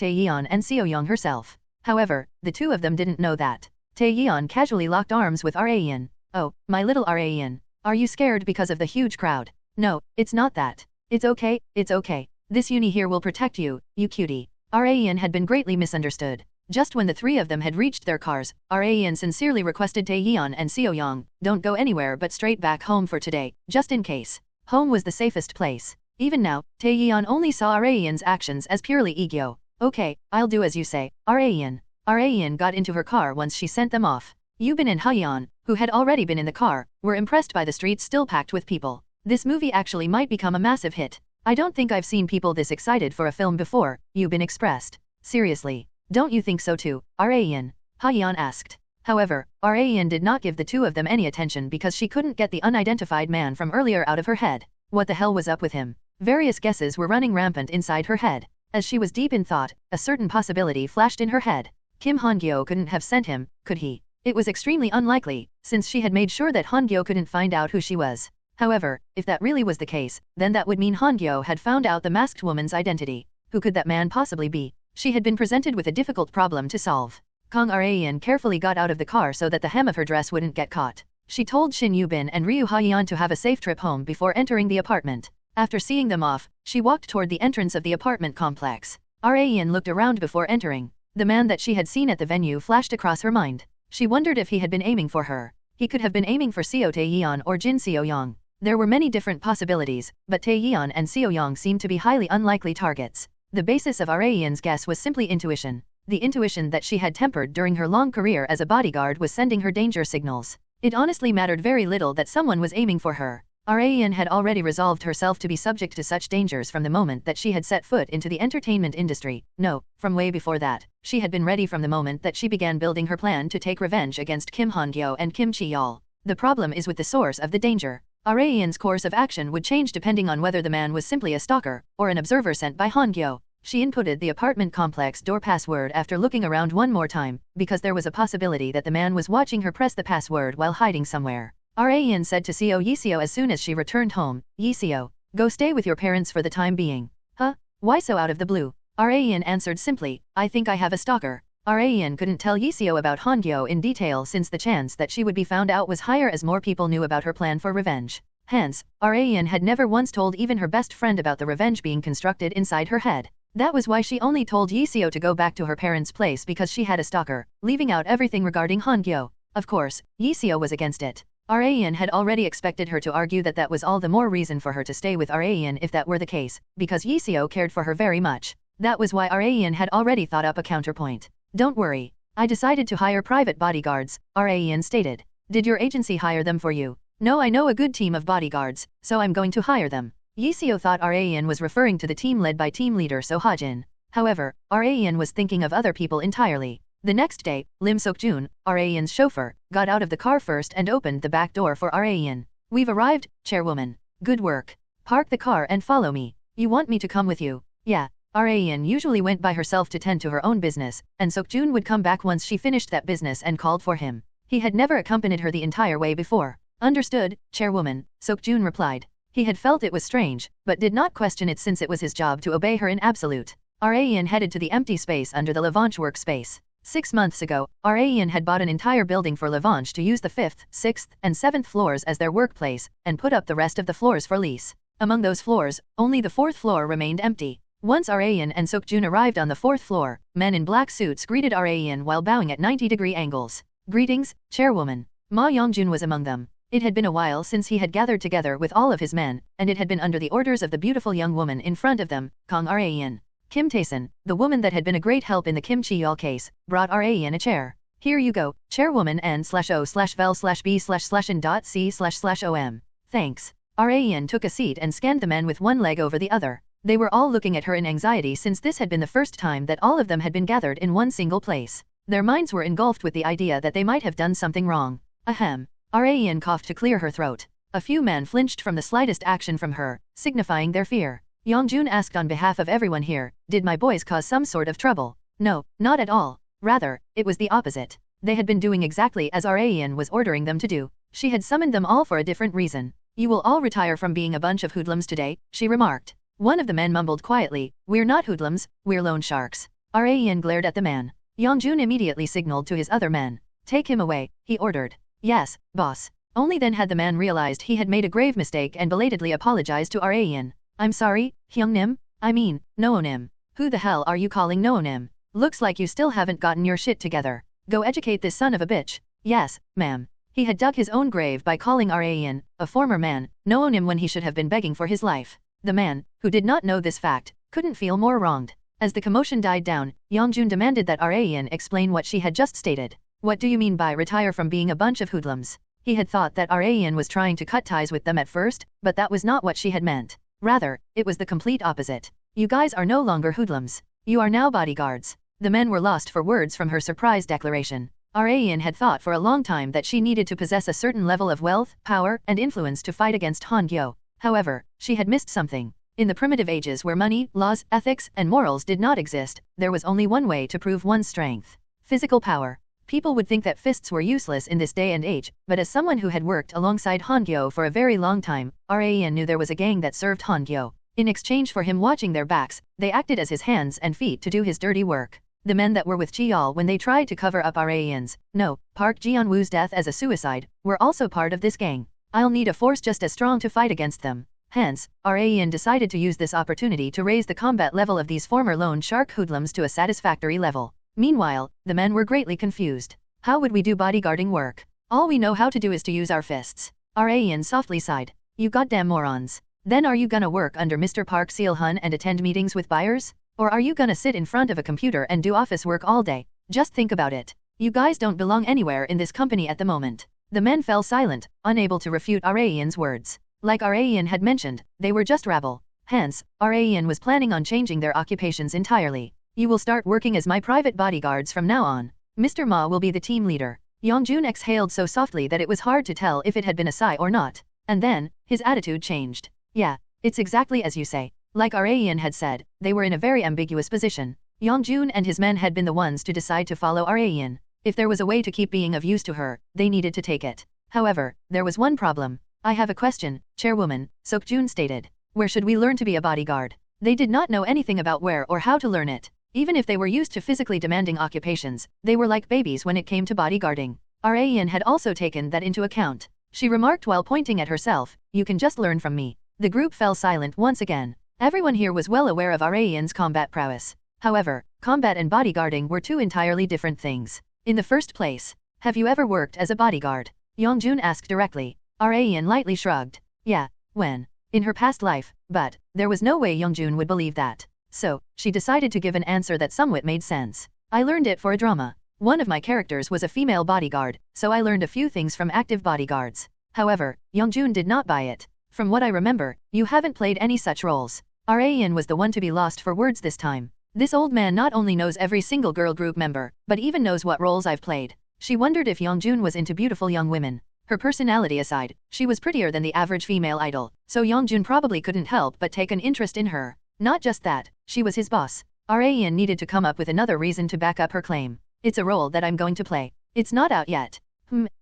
Tae-yeon and Seo-young herself. However, the two of them didn't know that. Tae-yeon casually locked arms with Rayan. Oh, my little Rayan. Are you scared because of the huge crowd? No, it's not that. It's okay, it's okay. This uni here will protect you, you cutie. Rayan had been greatly misunderstood. Just when the three of them had reached their cars, Rayan sincerely requested Tae-yeon and Seo-young, don't go anywhere but straight back home for today, just in case. Home was the safest place. Even now, Tae-yeon only saw Rayan's actions as purely ego. Okay, I'll do as you say, Rayan. Rayan got into her car once she sent them off. Yubin and Ha-yeon, who had already been in the car, were impressed by the streets still packed with people. This movie actually might become a massive hit. I don't think I've seen people this excited for a film before, Yubin expressed. Seriously, don't you think so too, Rayan? Ha-yeon asked. However, Rayan did not give the two of them any attention because she couldn't get the unidentified man from earlier out of her head. What the hell was up with him? Various guesses were running rampant inside her head. As she was deep in thought, a certain possibility flashed in her head. Kim Han-Gyo couldn't have sent him, could he? It was extremely unlikely, since she had made sure that Han-Gyo couldn't find out who she was. However, if that really was the case, then that would mean Han-Gyo had found out the masked woman's identity. Who could that man possibly be? She had been presented with a difficult problem to solve. Kang Rayan carefully got out of the car so that the hem of her dress wouldn't get caught. She told Shin Yubin and Ryu Hayan to have a safe trip home before entering the apartment. After seeing them off, she walked toward the entrance of the apartment complex. Rayan looked around before entering. The man that she had seen at the venue flashed across her mind. She wondered if he had been aiming for her. He could have been aiming for Seo Taeyeon or Jin Seo-young. There were many different possibilities, but Taeyeon and Seo-young seemed to be highly unlikely targets. The basis of Rayan's guess was simply intuition. The intuition that she had tempered during her long career as a bodyguard was sending her danger signals. It honestly mattered very little that someone was aiming for her. Rayan had already resolved herself to be subject to such dangers from the moment that she had set foot into the entertainment industry. No, from way before that. She had been ready from the moment that she began building her plan to take revenge against Kim Han-Gyo and Kim Chi-yeol. The problem is with the source of the danger. Rayan's course of action would change depending on whether the man was simply a stalker or an observer sent by Han-Gyo. She inputted the apartment complex door password after looking around one more time, because there was a possibility that the man was watching her press the password while hiding somewhere. Rayan said to Seo Yiseo as soon as she returned home, "Yiseo, go stay with your parents for the time being." "Huh? Why so out of the blue?" Rayan answered simply, "I think I have a stalker." Rayan couldn't tell Yiseo about Han-Gyo in detail since the chance that she would be found out was higher as more people knew about her plan for revenge. Hence, Rayan had never once told even her best friend about the revenge being constructed inside her head. That was why she only told Yiseo to go back to her parents' place because she had a stalker, leaving out everything regarding Han-Gyo. Of course, Yiseo was against it. Rayan had already expected her to argue that that was all the more reason for her to stay with Rayan if that were the case, because Yiseo cared for her very much. That was why Rayan had already thought up a counterpoint. "Don't worry. I decided to hire private bodyguards," Rayan stated. "Did your agency hire them for you?" "No, I know a good team of bodyguards, so I'm going to hire them." Yiseo thought Rayan was referring to the team led by team leader So Ha-jin. However, Rayan was thinking of other people entirely. The next day, Lim Sok-jun, Rayan's chauffeur, got out of the car first and opened the back door for Rayan. "We've arrived, chairwoman. Good work. Park the car and follow me. You want me to come with you?" "Yeah." Rayan usually went by herself to tend to her own business, and Sok-jun would come back once she finished that business and called for him. He had never accompanied her the entire way before. "Understood, chairwoman," Sok-jun replied. He had felt it was strange, but did not question it since it was his job to obey her in absolute. Rayan headed to the empty space under the Lavanche workspace. 6 months ago, Rayan had bought an entire building for Lavanche to use the 5th, 6th, and 7th floors as their workplace, and put up the rest of the floors for lease. Among those floors, only the 4th floor remained empty. Once Rayan and Sok-jun arrived on the 4th floor, men in black suits greeted Rayan while bowing at 90-degree angles. "Greetings, chairwoman." Ma Yongjun was among them. It had been a while since he had gathered together with all of his men, and it had been under the orders of the beautiful young woman in front of them, Kang Rayan. Kim Taesun, the woman that had been a great help in the Kim Chi-yeol case, brought Rayan a chair. "Here you go, chairwoman n/o/vel/b/n.c//om. Thanks." Rayan took a seat and scanned the men with one leg over the other. They were all looking at her in anxiety since this had been the first time that all of them had been gathered in one single place. Their minds were engulfed with the idea that they might have done something wrong. Ahem. Rayan coughed to clear her throat. A few men flinched from the slightest action from her, signifying their fear. Yongjun asked on behalf of everyone here, "Did my boys cause some sort of trouble?" "No, not at all. Rather, it was the opposite. They had been doing exactly as Rayan was ordering them to do. She had summoned them all for a different reason." "You will all retire from being a bunch of hoodlums today," she remarked. One of the men mumbled quietly, "We're not hoodlums, we're loan sharks." Rayan glared at the man. Yongjun immediately signaled to his other men. "Take him away," he ordered. "Yes, boss." Only then had the man realized he had made a grave mistake and belatedly apologized to Rayan. "I'm sorry, Hyungnim. I mean, Noonim. Who the hell are you calling Noonim? Looks like you still haven't gotten your shit together. Go educate this son of a bitch." "Yes, ma'am." He had dug his own grave by calling Rayan, a former man, Noonim when he should have been begging for his life. The man, who did not know this fact, couldn't feel more wronged. As the commotion died down, Yongjun demanded that Rayan explain what she had just stated. "What do you mean by retire from being a bunch of hoodlums?" He had thought that Rayan was trying to cut ties with them at first, but that was not what she had meant. Rather, it was the complete opposite. "You guys are no longer hoodlums. You are now bodyguards." The men were lost for words from her surprise declaration. Rayan had thought for a long time that she needed to possess a certain level of wealth, power, and influence to fight against Han-Gyo. However, she had missed something. In the primitive ages where money, laws, ethics, and morals did not exist, there was only one way to prove one's strength: physical power. People would think that fists were useless in this day and age, but as someone who had worked alongside Han-Gyo for a very long time, Rayan knew there was a gang that served Han-Gyo. In exchange for him watching their backs, they acted as his hands and feet to do his dirty work. The men that were with Cheol when they tried to cover up Park Geon-Woo's death as a suicide, were also part of this gang. I'll need a force just as strong to fight against them. Hence, Raen decided to use this opportunity to raise the combat level of these former loan shark hoodlums to a satisfactory level. Meanwhile, the men were greatly confused. How would we do bodyguarding work? All we know how to do is to use our fists. Raen softly sighed. You goddamn morons. Then are you gonna work under Mr. Park Seo-hun and attend meetings with buyers? Or are you gonna sit in front of a computer and do office work all day? Just think about it. You guys don't belong anywhere in this company at the moment. The men fell silent, unable to refute Raen's words. Like Raen had mentioned, they were just rabble. Hence, Raen was planning on changing their occupations entirely. You will start working as my private bodyguards from now on. Mr. Ma will be the team leader. Yongjun exhaled so softly that it was hard to tell if it had been a sigh or not. And then, his attitude changed. Yeah, it's exactly as you say. Like Raen had said, they were in a very ambiguous position. Yongjun and his men had been the ones to decide to follow Raen. If there was a way to keep being of use to her, they needed to take it. However, there was one problem. I have a question, Chairwoman, Seokjun stated. Where should we learn to be a bodyguard? They did not know anything about where or how to learn it. Even if they were used to physically demanding occupations, they were like babies when it came to bodyguarding. Raen had also taken that into account. She remarked while pointing at herself, you can just learn from me. The group fell silent once again. Everyone here was well aware of Raen's combat prowess. However, combat and bodyguarding were two entirely different things. In the first place, have you ever worked as a bodyguard? Yongjun asked directly. Raen lightly shrugged. Yeah, when? In her past life, but there was no way Yongjun would believe that. So, she decided to give an answer that somewhat made sense. I learned it for a drama. One of my characters was a female bodyguard, so I learned a few things from active bodyguards. However, Yongjun did not buy it. From what I remember, you haven't played any such roles. Raen was the one to be lost for words this time. This old man not only knows every single girl group member, but even knows what roles I've played. She wondered if Yongjun was into beautiful young women. Her personality aside, she was prettier than the average female idol, so Yongjun probably couldn't help but take an interest in her. Not just that, she was his boss. Raen needed to come up with another reason to back up her claim. It's a role that I'm going to play. It's not out yet.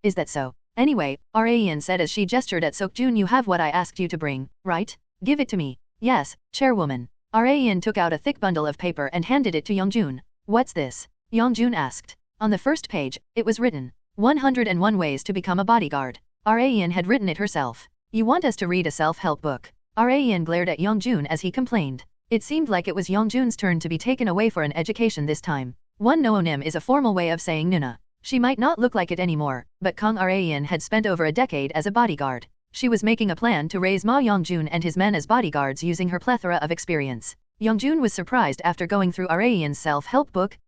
Is that so? Anyway, Raen said as she gestured at Seokjun, you have what I asked you to bring, right? Give it to me. Yes, Chairwoman. Raen took out a thick bundle of paper and handed it to Yongjun. What's this? Yongjun asked. On the first page, it was written, 101 Ways to Become a Bodyguard. Raen had written it herself. You want us to read a self-help book? Raen glared at Yongjun as he complained. It seemed like it was Yongjun's turn to be taken away for an education this time. One noonim is a formal way of saying Nuna. She might not look like it anymore, but Kang Raen had spent over a decade as a bodyguard. She was making a plan to raise Ma Yongjun and his men as bodyguards using her plethora of experience. Yongjun was surprised after going through Raen's self-help book,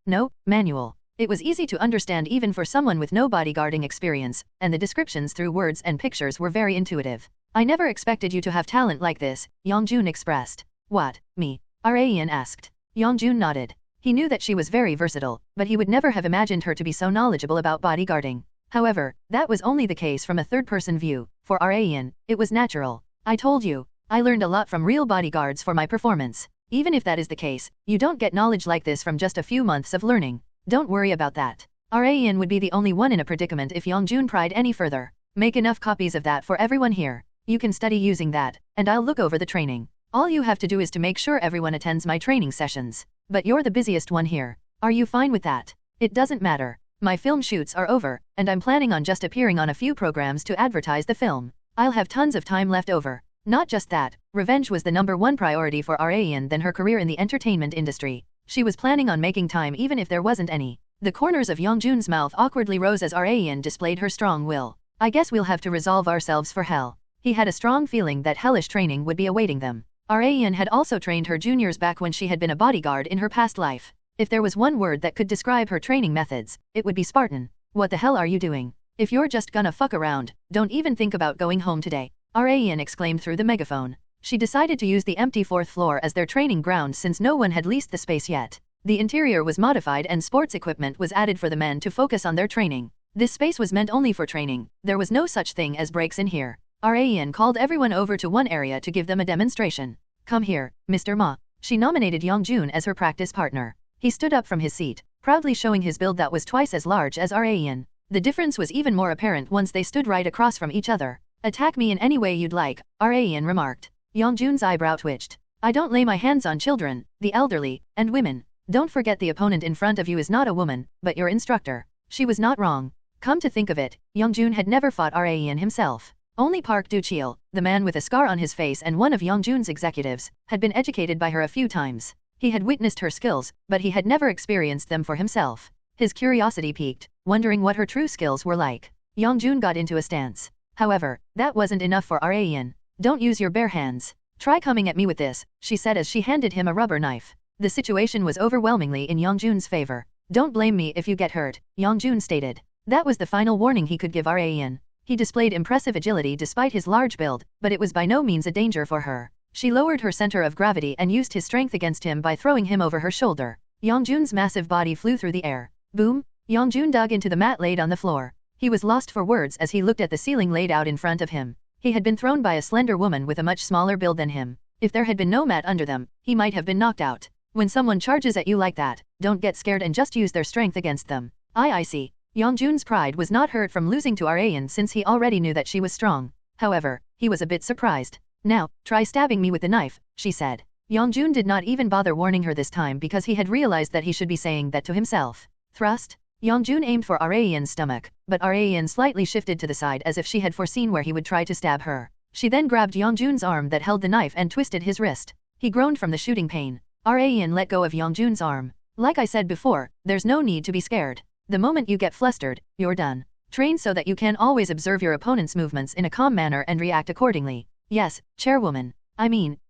manual. It was easy to understand even for someone with no bodyguarding experience, and the descriptions through words and pictures were very intuitive. I never expected you to have talent like this, Yongjun expressed. What, me? Raen asked. Yongjun nodded. He knew that she was very versatile, but he would never have imagined her to be so knowledgeable about bodyguarding. However, that was only the case from a third-person view. For Raen, it was natural. I told you, I learned a lot from real bodyguards for my performance. Even if that is the case, you don't get knowledge like this from just a few months of learning. Don't worry about that. Raen would be the only one in a predicament if Yongjun pried any further. Make enough copies of that for everyone here. You can study using that, and I'll look over the training. All you have to do is to make sure everyone attends my training sessions. But you're the busiest one here. Are you fine with that? It doesn't matter. My film shoots are over, and I'm planning on just appearing on a few programs to advertise the film. I'll have tons of time left over. Not just that, revenge was the #1 priority for Raen than her career in the entertainment industry. She was planning on making time even if there wasn't any. The corners of Yongjun's mouth awkwardly rose as Raen displayed her strong will. I guess we'll have to resolve ourselves for hell. He had a strong feeling that hellish training would be awaiting them. Raen had also trained her juniors back when she had been a bodyguard in her past life. If there was one word that could describe her training methods, it would be Spartan. What the hell are you doing? If you're just gonna fuck around, don't even think about going home today, Raen exclaimed through the megaphone. She decided to use the empty 4th floor as their training ground since no one had leased the space yet. The interior was modified and sports equipment was added for the men to focus on their training. This space was meant only for training. There was no such thing as breaks in here. Raen called everyone over to one area to give them a demonstration. Come here, Mr. Ma. She nominated Yongjun as her practice partner. He stood up from his seat, proudly showing his build that was twice as large as Raen. The difference was even more apparent once they stood right across from each other. Attack me in any way you'd like, Raen remarked. Yongjun's eyebrow twitched. I don't lay my hands on children, the elderly, and women. Don't forget the opponent in front of you is not a woman, but your instructor. She was not wrong. Come to think of it, Youngjun had never fought Raen himself. Only Park Du-cheol, the man with a scar on his face and one of Youngjun's executives, had been educated by her a few times. He had witnessed her skills, but he had never experienced them for himself. His curiosity piqued, wondering what her true skills were like. Youngjun got into a stance. However, that wasn't enough for Raen. Don't use your bare hands. Try coming at me with this, she said as she handed him a rubber knife. The situation was overwhelmingly in Youngjun's favor. Don't blame me if you get hurt, Youngjun stated. That was the final warning he could give Raen. He displayed impressive agility despite his large build, but it was by no means a danger for her. She lowered her center of gravity and used his strength against him by throwing him over her shoulder. Youngjun's massive body flew through the air. Boom! Youngjun dug into the mat laid on the floor. He was lost for words as he looked at the ceiling laid out in front of him. He had been thrown by a slender woman with a much smaller build than him. If there had been no mat under them, he might have been knocked out. When someone charges at you like that, don't get scared and just use their strength against them. I see. Youngjun's pride was not hurt from losing to Raen since he already knew that she was strong. However, he was a bit surprised. Now, try stabbing me with the knife, she said. Youngjun did not even bother warning her this time because he had realized that he should be saying that to himself. Thrust? Youngjun aimed for Raen's stomach, but Raen slightly shifted to the side as if she had foreseen where he would try to stab her. She then grabbed Youngjun's arm that held the knife and twisted his wrist. He groaned from the shooting pain. Raen let go of Youngjun's arm. Like I said before, there's no need to be scared. The moment you get flustered, you're done. Train so that you can always observe your opponent's movements in a calm manner and react accordingly. Yes, chairwoman.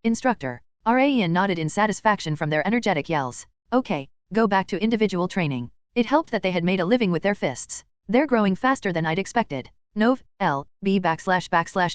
Instructor. Raen nodded in satisfaction from their energetic yells. Okay, go back to individual training. It helped that they had made a living with their fists. They're growing faster than I'd expected.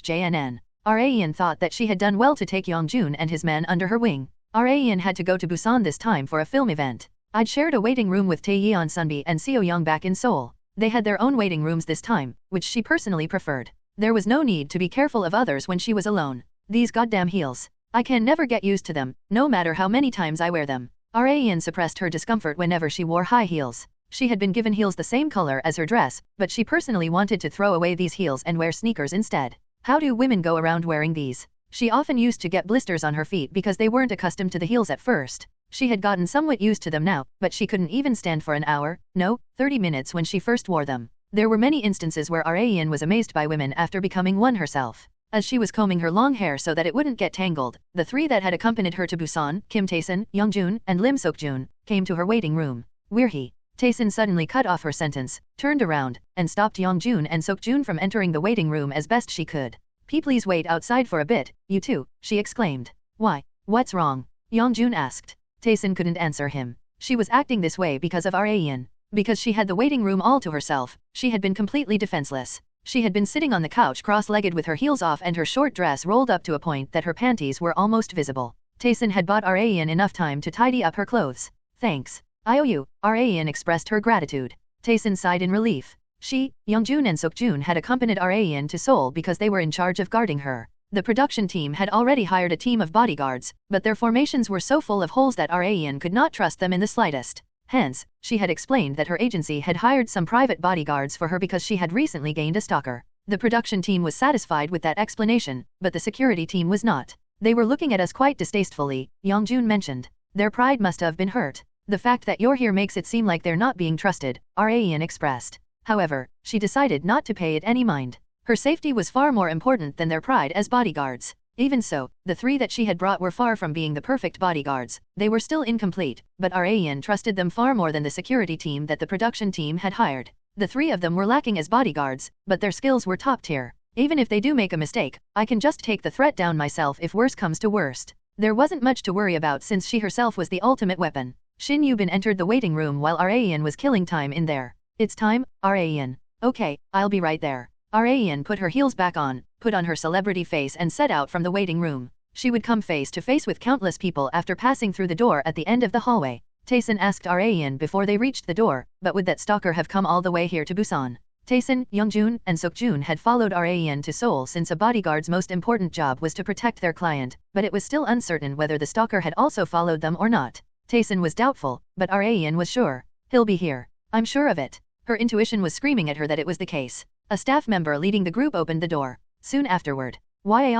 JNN. Raen thought that she had done well to take Youngjun and his men under her wing. Raen had to go to Busan this time for a film event. I'd shared a waiting room with Taeyeon Sunbi and Seo Young back in Seoul. They had their own waiting rooms this time, which she personally preferred. There was no need to be careful of others when she was alone. These goddamn heels. I can never get used to them, no matter how many times I wear them. Raen suppressed her discomfort whenever she wore high heels. She had been given heels the same color as her dress, but she personally wanted to throw away these heels and wear sneakers instead. How do women go around wearing these? She often used to get blisters on her feet because they weren't accustomed to the heels at first. She had gotten somewhat used to them now, but she couldn't even stand for an hour, no, 30 minutes when she first wore them. There were many instances where Raen was amazed by women after becoming one herself. As she was combing her long hair so that it wouldn't get tangled, the three that had accompanied her to Busan, Kim Taesun, Youngjun, and Lim Seokjun, came to her waiting room. Where he? Taesun suddenly cut off her sentence, turned around, and stopped Youngjun and Seokjun from entering the waiting room as best she could. Please wait outside for a bit, you two, she exclaimed. Why? What's wrong? Youngjun asked. Taesun couldn't answer him. She was acting this way because of Raen. Because she had the waiting room all to herself, she had been completely defenseless. She had been sitting on the couch cross-legged with her heels off and her short dress rolled up to a point that her panties were almost visible. Taesun had bought Raen enough time to tidy up her clothes. Thanks. I owe you, Raen expressed her gratitude. Taesun sighed in relief. She, Youngjun and Seokjun had accompanied Raen to Seoul because they were in charge of guarding her. The production team had already hired a team of bodyguards, but their formations were so full of holes that Raen could not trust them in the slightest. Hence, she had explained that her agency had hired some private bodyguards for her because she had recently gained a stalker. The production team was satisfied with that explanation, but the security team was not. They were looking at us quite distastefully, Youngjun mentioned. Their pride must have been hurt. The fact that you're here makes it seem like they're not being trusted, Raen expressed. However, she decided not to pay it any mind. Her safety was far more important than their pride as bodyguards. Even so, the three that she had brought were far from being the perfect bodyguards. They were still incomplete, but Raen trusted them far more than the security team that the production team had hired. The three of them were lacking as bodyguards, but their skills were top tier. Even if they do make a mistake, I can just take the threat down myself if worse comes to worst. There wasn't much to worry about since she herself was the ultimate weapon. Shin Yubin entered the waiting room while Raen was killing time in there. It's time, Raen. Okay, I'll be right there. Raen put her heels back on, put on her celebrity face and set out from the waiting room. She would come face to face with countless people after passing through the door at the end of the hallway. Taesun asked Raen before they reached the door, but would that stalker have come all the way here to Busan? Taesun, Youngjun, and Seokjun had followed Raen to Seoul since a bodyguard's most important job was to protect their client, but it was still uncertain whether the stalker had also followed them or not. Taesun was doubtful, but Raen was sure. He'll be here. I'm sure of it. Her intuition was screaming at her that it was the case. A staff member leading the group opened the door. Soon afterward. Why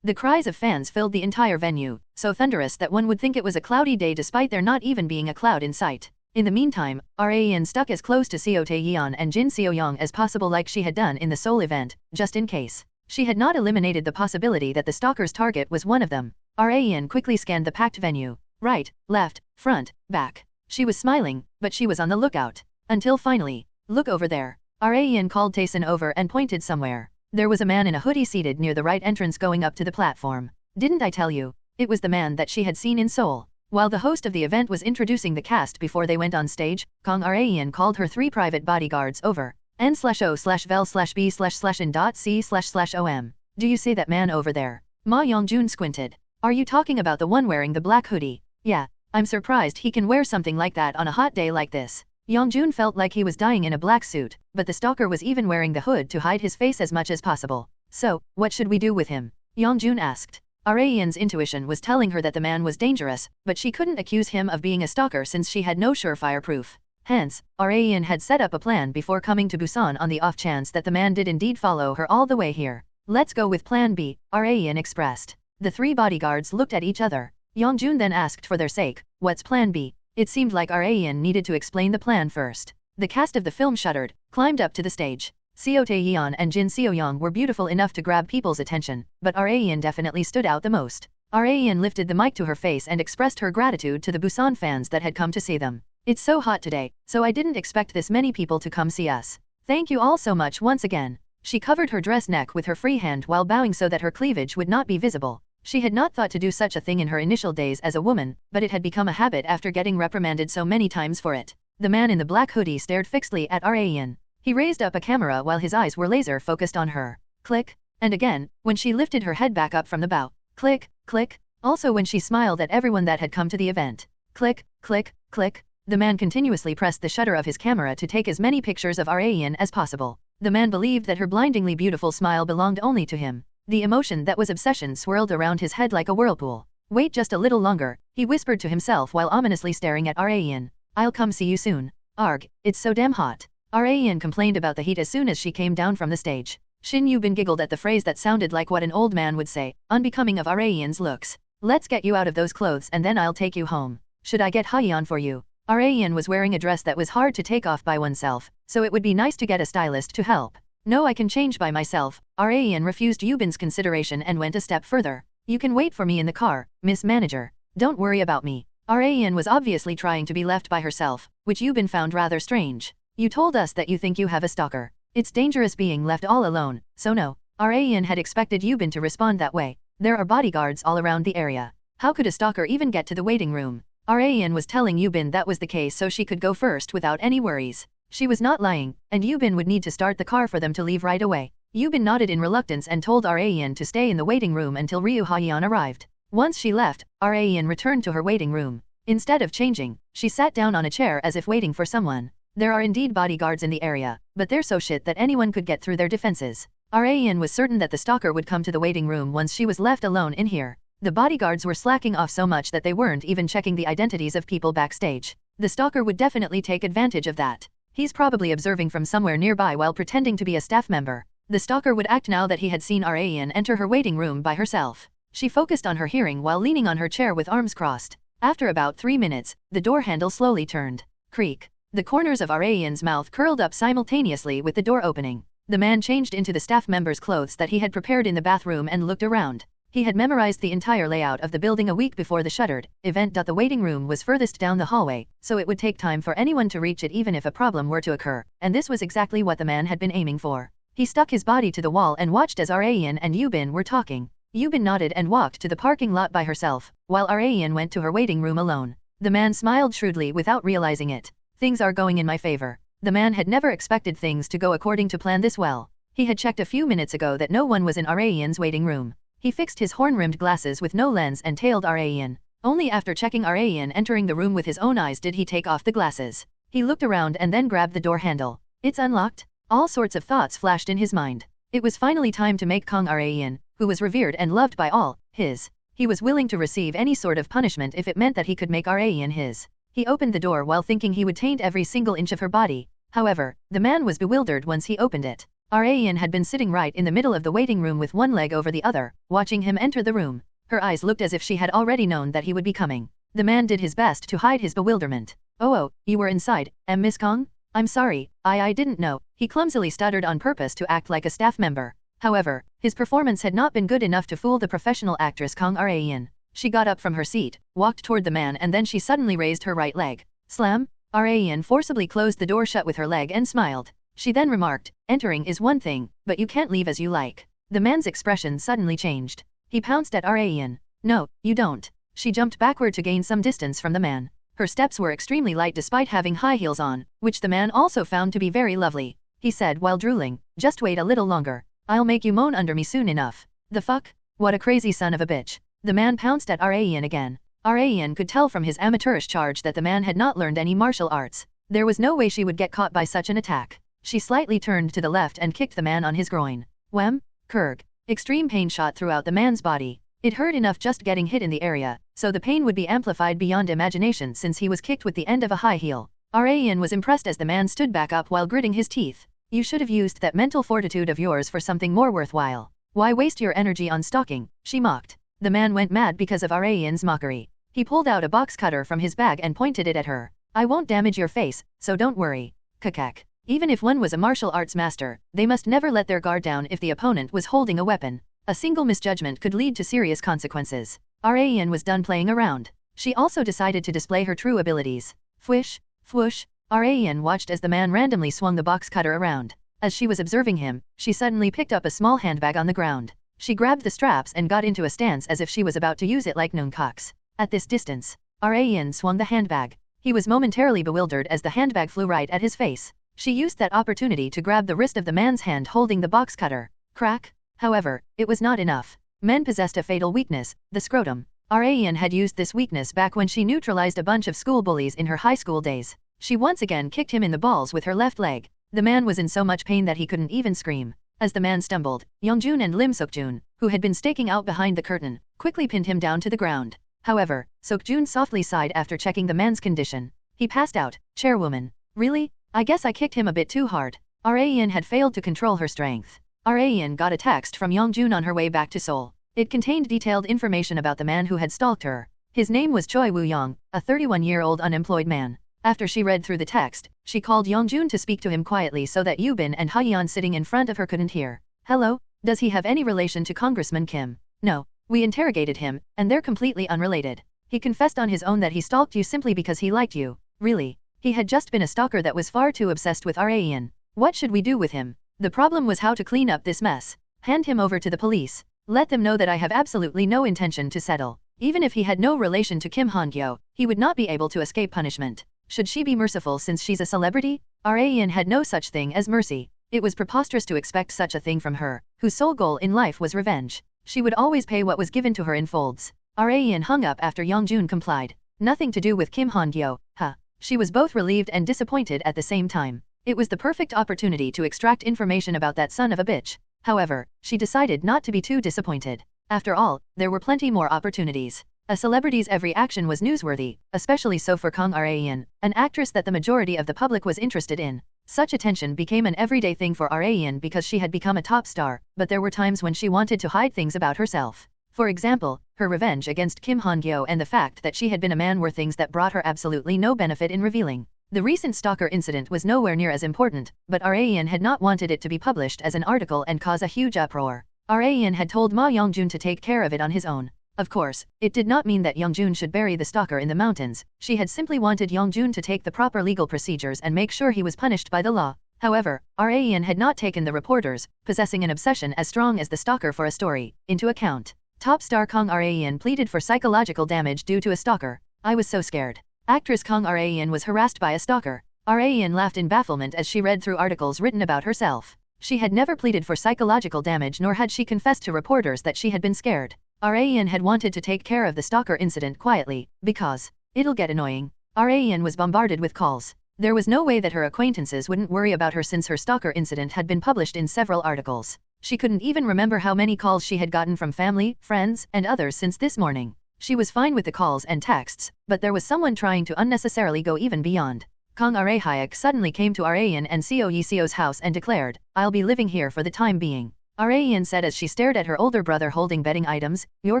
The cries of fans filled the entire venue, so thunderous that one would think it was a cloudy day despite there not even being a cloud in sight. In the meantime, Raen stuck as close to Seo Tae-yeon and Jin Seo-young as possible like she had done in the Seoul event, just in case. She had not eliminated the possibility that the stalker's target was one of them. Raen quickly scanned the packed venue. Right, left, front, back. She was smiling, but she was on the lookout. Until finally, look over there. Raen called Taesun over and pointed somewhere. There was a man in a hoodie seated near the right entrance going up to the platform. Didn't I tell you? It was the man that she had seen in Seoul. While the host of the event was introducing the cast before they went on stage, Kang Raen called her 3 private bodyguards over. N/O/vel/B/in.C//OM. Do you see that man over there? Ma Youngjun squinted. Are you talking about the one wearing the black hoodie? Yeah. I'm surprised he can wear something like that on a hot day like this. Youngjun felt like he was dying in a black suit, but the stalker was even wearing the hood to hide his face as much as possible. So, what should we do with him? Youngjun asked. Raen's intuition was telling her that the man was dangerous, but she couldn't accuse him of being a stalker since she had no surefire proof. Hence, Raen had set up a plan before coming to Busan on the off chance that the man did indeed follow her all the way here. Let's go with plan B, Raen expressed. The 3 bodyguards looked at each other. Youngjun then asked for their sake, what's plan B? It seemed like Raen needed to explain the plan first. The cast of the film shuddered, climbed up to the stage. Seo Tae-yeon and Jin Seo-young were beautiful enough to grab people's attention, but Raen definitely stood out the most. Raen lifted the mic to her face and expressed her gratitude to the Busan fans that had come to see them. It's so hot today, so I didn't expect this many people to come see us. Thank you all so much once again. She covered her dress neck with her free hand while bowing so that her cleavage would not be visible. She had not thought to do such a thing in her initial days as a woman, but it had become a habit after getting reprimanded so many times for it. The man in the black hoodie stared fixedly at Raen. He raised up a camera while his eyes were laser focused on her. Click. And again, when she lifted her head back up from the bow. Click, click. Also when she smiled at everyone that had come to the event. Click, click, click. The man continuously pressed the shutter of his camera to take as many pictures of Raen as possible. The man believed that her blindingly beautiful smile belonged only to him. The emotion that was obsession swirled around his head like a whirlpool. Wait just a little longer, he whispered to himself while ominously staring at Raen. I'll come see you soon. Arg, it's so damn hot. Raen complained about the heat as soon as she came down from the stage. Shin Yubin giggled at the phrase that sounded like what an old man would say, unbecoming of Raen's looks. Let's get you out of those clothes and then I'll take you home. Should I get Hyeon for you? Raen was wearing a dress that was hard to take off by oneself, so it would be nice to get a stylist to help. No, I can change by myself. Raen refused Yubin's consideration and went a step further. You can wait for me in the car, Miss Manager. Don't worry about me. Raen was obviously trying to be left by herself, which Yubin found rather strange. You told us that you think you have a stalker. It's dangerous being left all alone, so no. Raen had expected Yubin to respond that way. There are bodyguards all around the area. How could a stalker even get to the waiting room? Raen was telling Yubin that was the case so she could go first without any worries. She was not lying, and Yubin would need to start the car for them to leave right away. Yubin nodded in reluctance and told Raen to stay in the waiting room until Ryu Hyeon arrived. Once she left, Raen returned to her waiting room. Instead of changing, she sat down on a chair as if waiting for someone. There are indeed bodyguards in the area, but they're so shit that anyone could get through their defenses. Raen was certain that the stalker would come to the waiting room once she was left alone in here. The bodyguards were slacking off so much that they weren't even checking the identities of people backstage. The stalker would definitely take advantage of that. He's probably observing from somewhere nearby while pretending to be a staff member. The stalker would act now that he had seen Raen enter her waiting room by herself. She focused on her hearing while leaning on her chair with arms crossed. After about 3 minutes, the door handle slowly turned. Creak. The corners of Raen's mouth curled up simultaneously with the door opening. The man changed into the staff member's clothes that he had prepared in the bathroom and looked around. He had memorized the entire layout of the building a week before the shuttered event. The waiting room was furthest down the hallway, so it would take time for anyone to reach it even if a problem were to occur, and this was exactly what the man had been aiming for. He stuck his body to the wall and watched as Raen and Yubin were talking. Yubin nodded and walked to the parking lot by herself, while Raen went to her waiting room alone. The man smiled shrewdly without realizing it. Things are going in my favor. The man had never expected things to go according to plan this well. He had checked a few minutes ago that no one was in Raen's waiting room. He fixed his horn-rimmed glasses with no lens and tailed Raen. Only after checking Raen entering the room with his own eyes did he take off the glasses. He looked around and then grabbed the door handle. It's unlocked? All sorts of thoughts flashed in his mind. It was finally time to make Kang Raen, who was revered and loved by all, his. He was willing to receive any sort of punishment if it meant that he could make Raen his. He opened the door while thinking he would taint every single inch of her body. However, the man was bewildered once he opened it. Rayan had been sitting right in the middle of the waiting room with one leg over the other, watching him enter the room. Her eyes looked as if she had already known that he would be coming. The man did his best to hide his bewilderment. Oh, you were inside, Miss Kong? I'm sorry, I didn't know. He clumsily stuttered on purpose to act like a staff member. However, his performance had not been good enough to fool the professional actress Kong Rayan. She got up from her seat, walked toward the man, and then she suddenly raised her right leg. Slam! Rayan forcibly closed the door shut with her leg and smiled. She then remarked, entering is one thing, but you can't leave as you like. The man's expression suddenly changed. He pounced at Rayan. No, you don't. She jumped backward to gain some distance from the man. Her steps were extremely light despite having high heels on, which the man also found to be very lovely. He said while drooling, just wait a little longer. I'll make you moan under me soon enough. The fuck? What a crazy son of a bitch. The man pounced at Rayan again. Rayan could tell from his amateurish charge that the man had not learned any martial arts. There was no way she would get caught by such an attack. She slightly turned to the left and kicked the man on his groin. Wham! Kurg. Extreme pain shot throughout the man's body. It hurt enough just getting hit in the area, so the pain would be amplified beyond imagination since he was kicked with the end of a high heel. Rayan was impressed as the man stood back up while gritting his teeth. You should have used that mental fortitude of yours for something more worthwhile. Why waste your energy on stalking? She mocked. The man went mad because of Rayan's mockery. He pulled out a box cutter from his bag and pointed it at her. I won't damage your face, so don't worry. Kakak. Even if one was a martial arts master, they must never let their guard down if the opponent was holding a weapon. A single misjudgment could lead to serious consequences. Rayan was done playing around. She also decided to display her true abilities. Fwish, fwoosh. Rayan watched as the man randomly swung the box cutter around. As she was observing him, she suddenly picked up a small handbag on the ground. She grabbed the straps and got into a stance as if she was about to use it like Nuncox. At this distance, Rayan swung the handbag. He was momentarily bewildered as the handbag flew right at his face. She used that opportunity to grab the wrist of the man's hand holding the box cutter. Crack! However, it was not enough. Men possessed a fatal weakness, the scrotum. Rayan had used this weakness back when she neutralized a bunch of school bullies in her high school days. She once again kicked him in the balls with her left leg. The man was in so much pain that he couldn't even scream. As the man stumbled, Youngjun and Lim Sokjun, who had been staking out behind the curtain, quickly pinned him down to the ground. However, Sokjun softly sighed after checking the man's condition. He passed out. Chairwoman. Really? I guess I kicked him a bit too hard. Rayan had failed to control her strength. Rayan got a text from Youngjun on her way back to Seoul. It contained detailed information about the man who had stalked her. His name was Choi Woo-young, a 31-year-old unemployed man. After she read through the text, she called Youngjun to speak to him quietly so that Yubin and Ha-yeon sitting in front of her couldn't hear. Hello? Does he have any relation to Congressman Kim? No. We interrogated him, and they're completely unrelated. He confessed on his own that he stalked you simply because he liked you. Really? He had just been a stalker that was far too obsessed with Rayan. What should we do with him? The problem was how to clean up this mess. Hand him over to the police. Let them know that I have absolutely no intention to settle. Even if he had no relation to Kim Han-Gyo, he would not be able to escape punishment. Should she be merciful since she's a celebrity? Rayan had no such thing as mercy. It was preposterous to expect such a thing from her, whose sole goal in life was revenge. She would always pay what was given to her in folds. Rayan hung up after Youngjun complied. Nothing to do with Kim Han-Gyo, huh? She was both relieved and disappointed at the same time. It was the perfect opportunity to extract information about that son of a bitch. However, she decided not to be too disappointed. After all, there were plenty more opportunities. A celebrity's every action was newsworthy, especially so for Kang Rayan, an actress that the majority of the public was interested in. Such attention became an everyday thing for Rayan because she had become a top star, but there were times when she wanted to hide things about herself. For example, her revenge against Kim Han-Gyo and the fact that she had been a man were things that brought her absolutely no benefit in revealing. The recent stalker incident was nowhere near as important, but Rayan had not wanted it to be published as an article and cause a huge uproar. Rayan had told Ma Youngjun to take care of it on his own. Of course, it did not mean that Youngjun should bury the stalker in the mountains. She had simply wanted Youngjun to take the proper legal procedures and make sure he was punished by the law. However, Rayan had not taken the reporters, possessing an obsession as strong as the stalker for a story, into account. Top star Kang Rayan pleaded for psychological damage due to a stalker. I was so scared. Actress Kang Rayan was harassed by a stalker. Rayan laughed in bafflement as she read through articles written about herself. She had never pleaded for psychological damage nor had she confessed to reporters that she had been scared. Rayan had wanted to take care of the stalker incident quietly, because it'll get annoying. Rayan was bombarded with calls. There was no way that her acquaintances wouldn't worry about her since her stalker incident had been published in several articles. She couldn't even remember how many calls she had gotten from family, friends, and others since this morning. She was fine with the calls and texts, but there was someone trying to unnecessarily go even beyond. Kang Arahyak suddenly came to Arayan and Seo Yiseo's house and declared, "I'll be living here for the time being." Arayan said as she stared at her older brother holding bedding items, "You're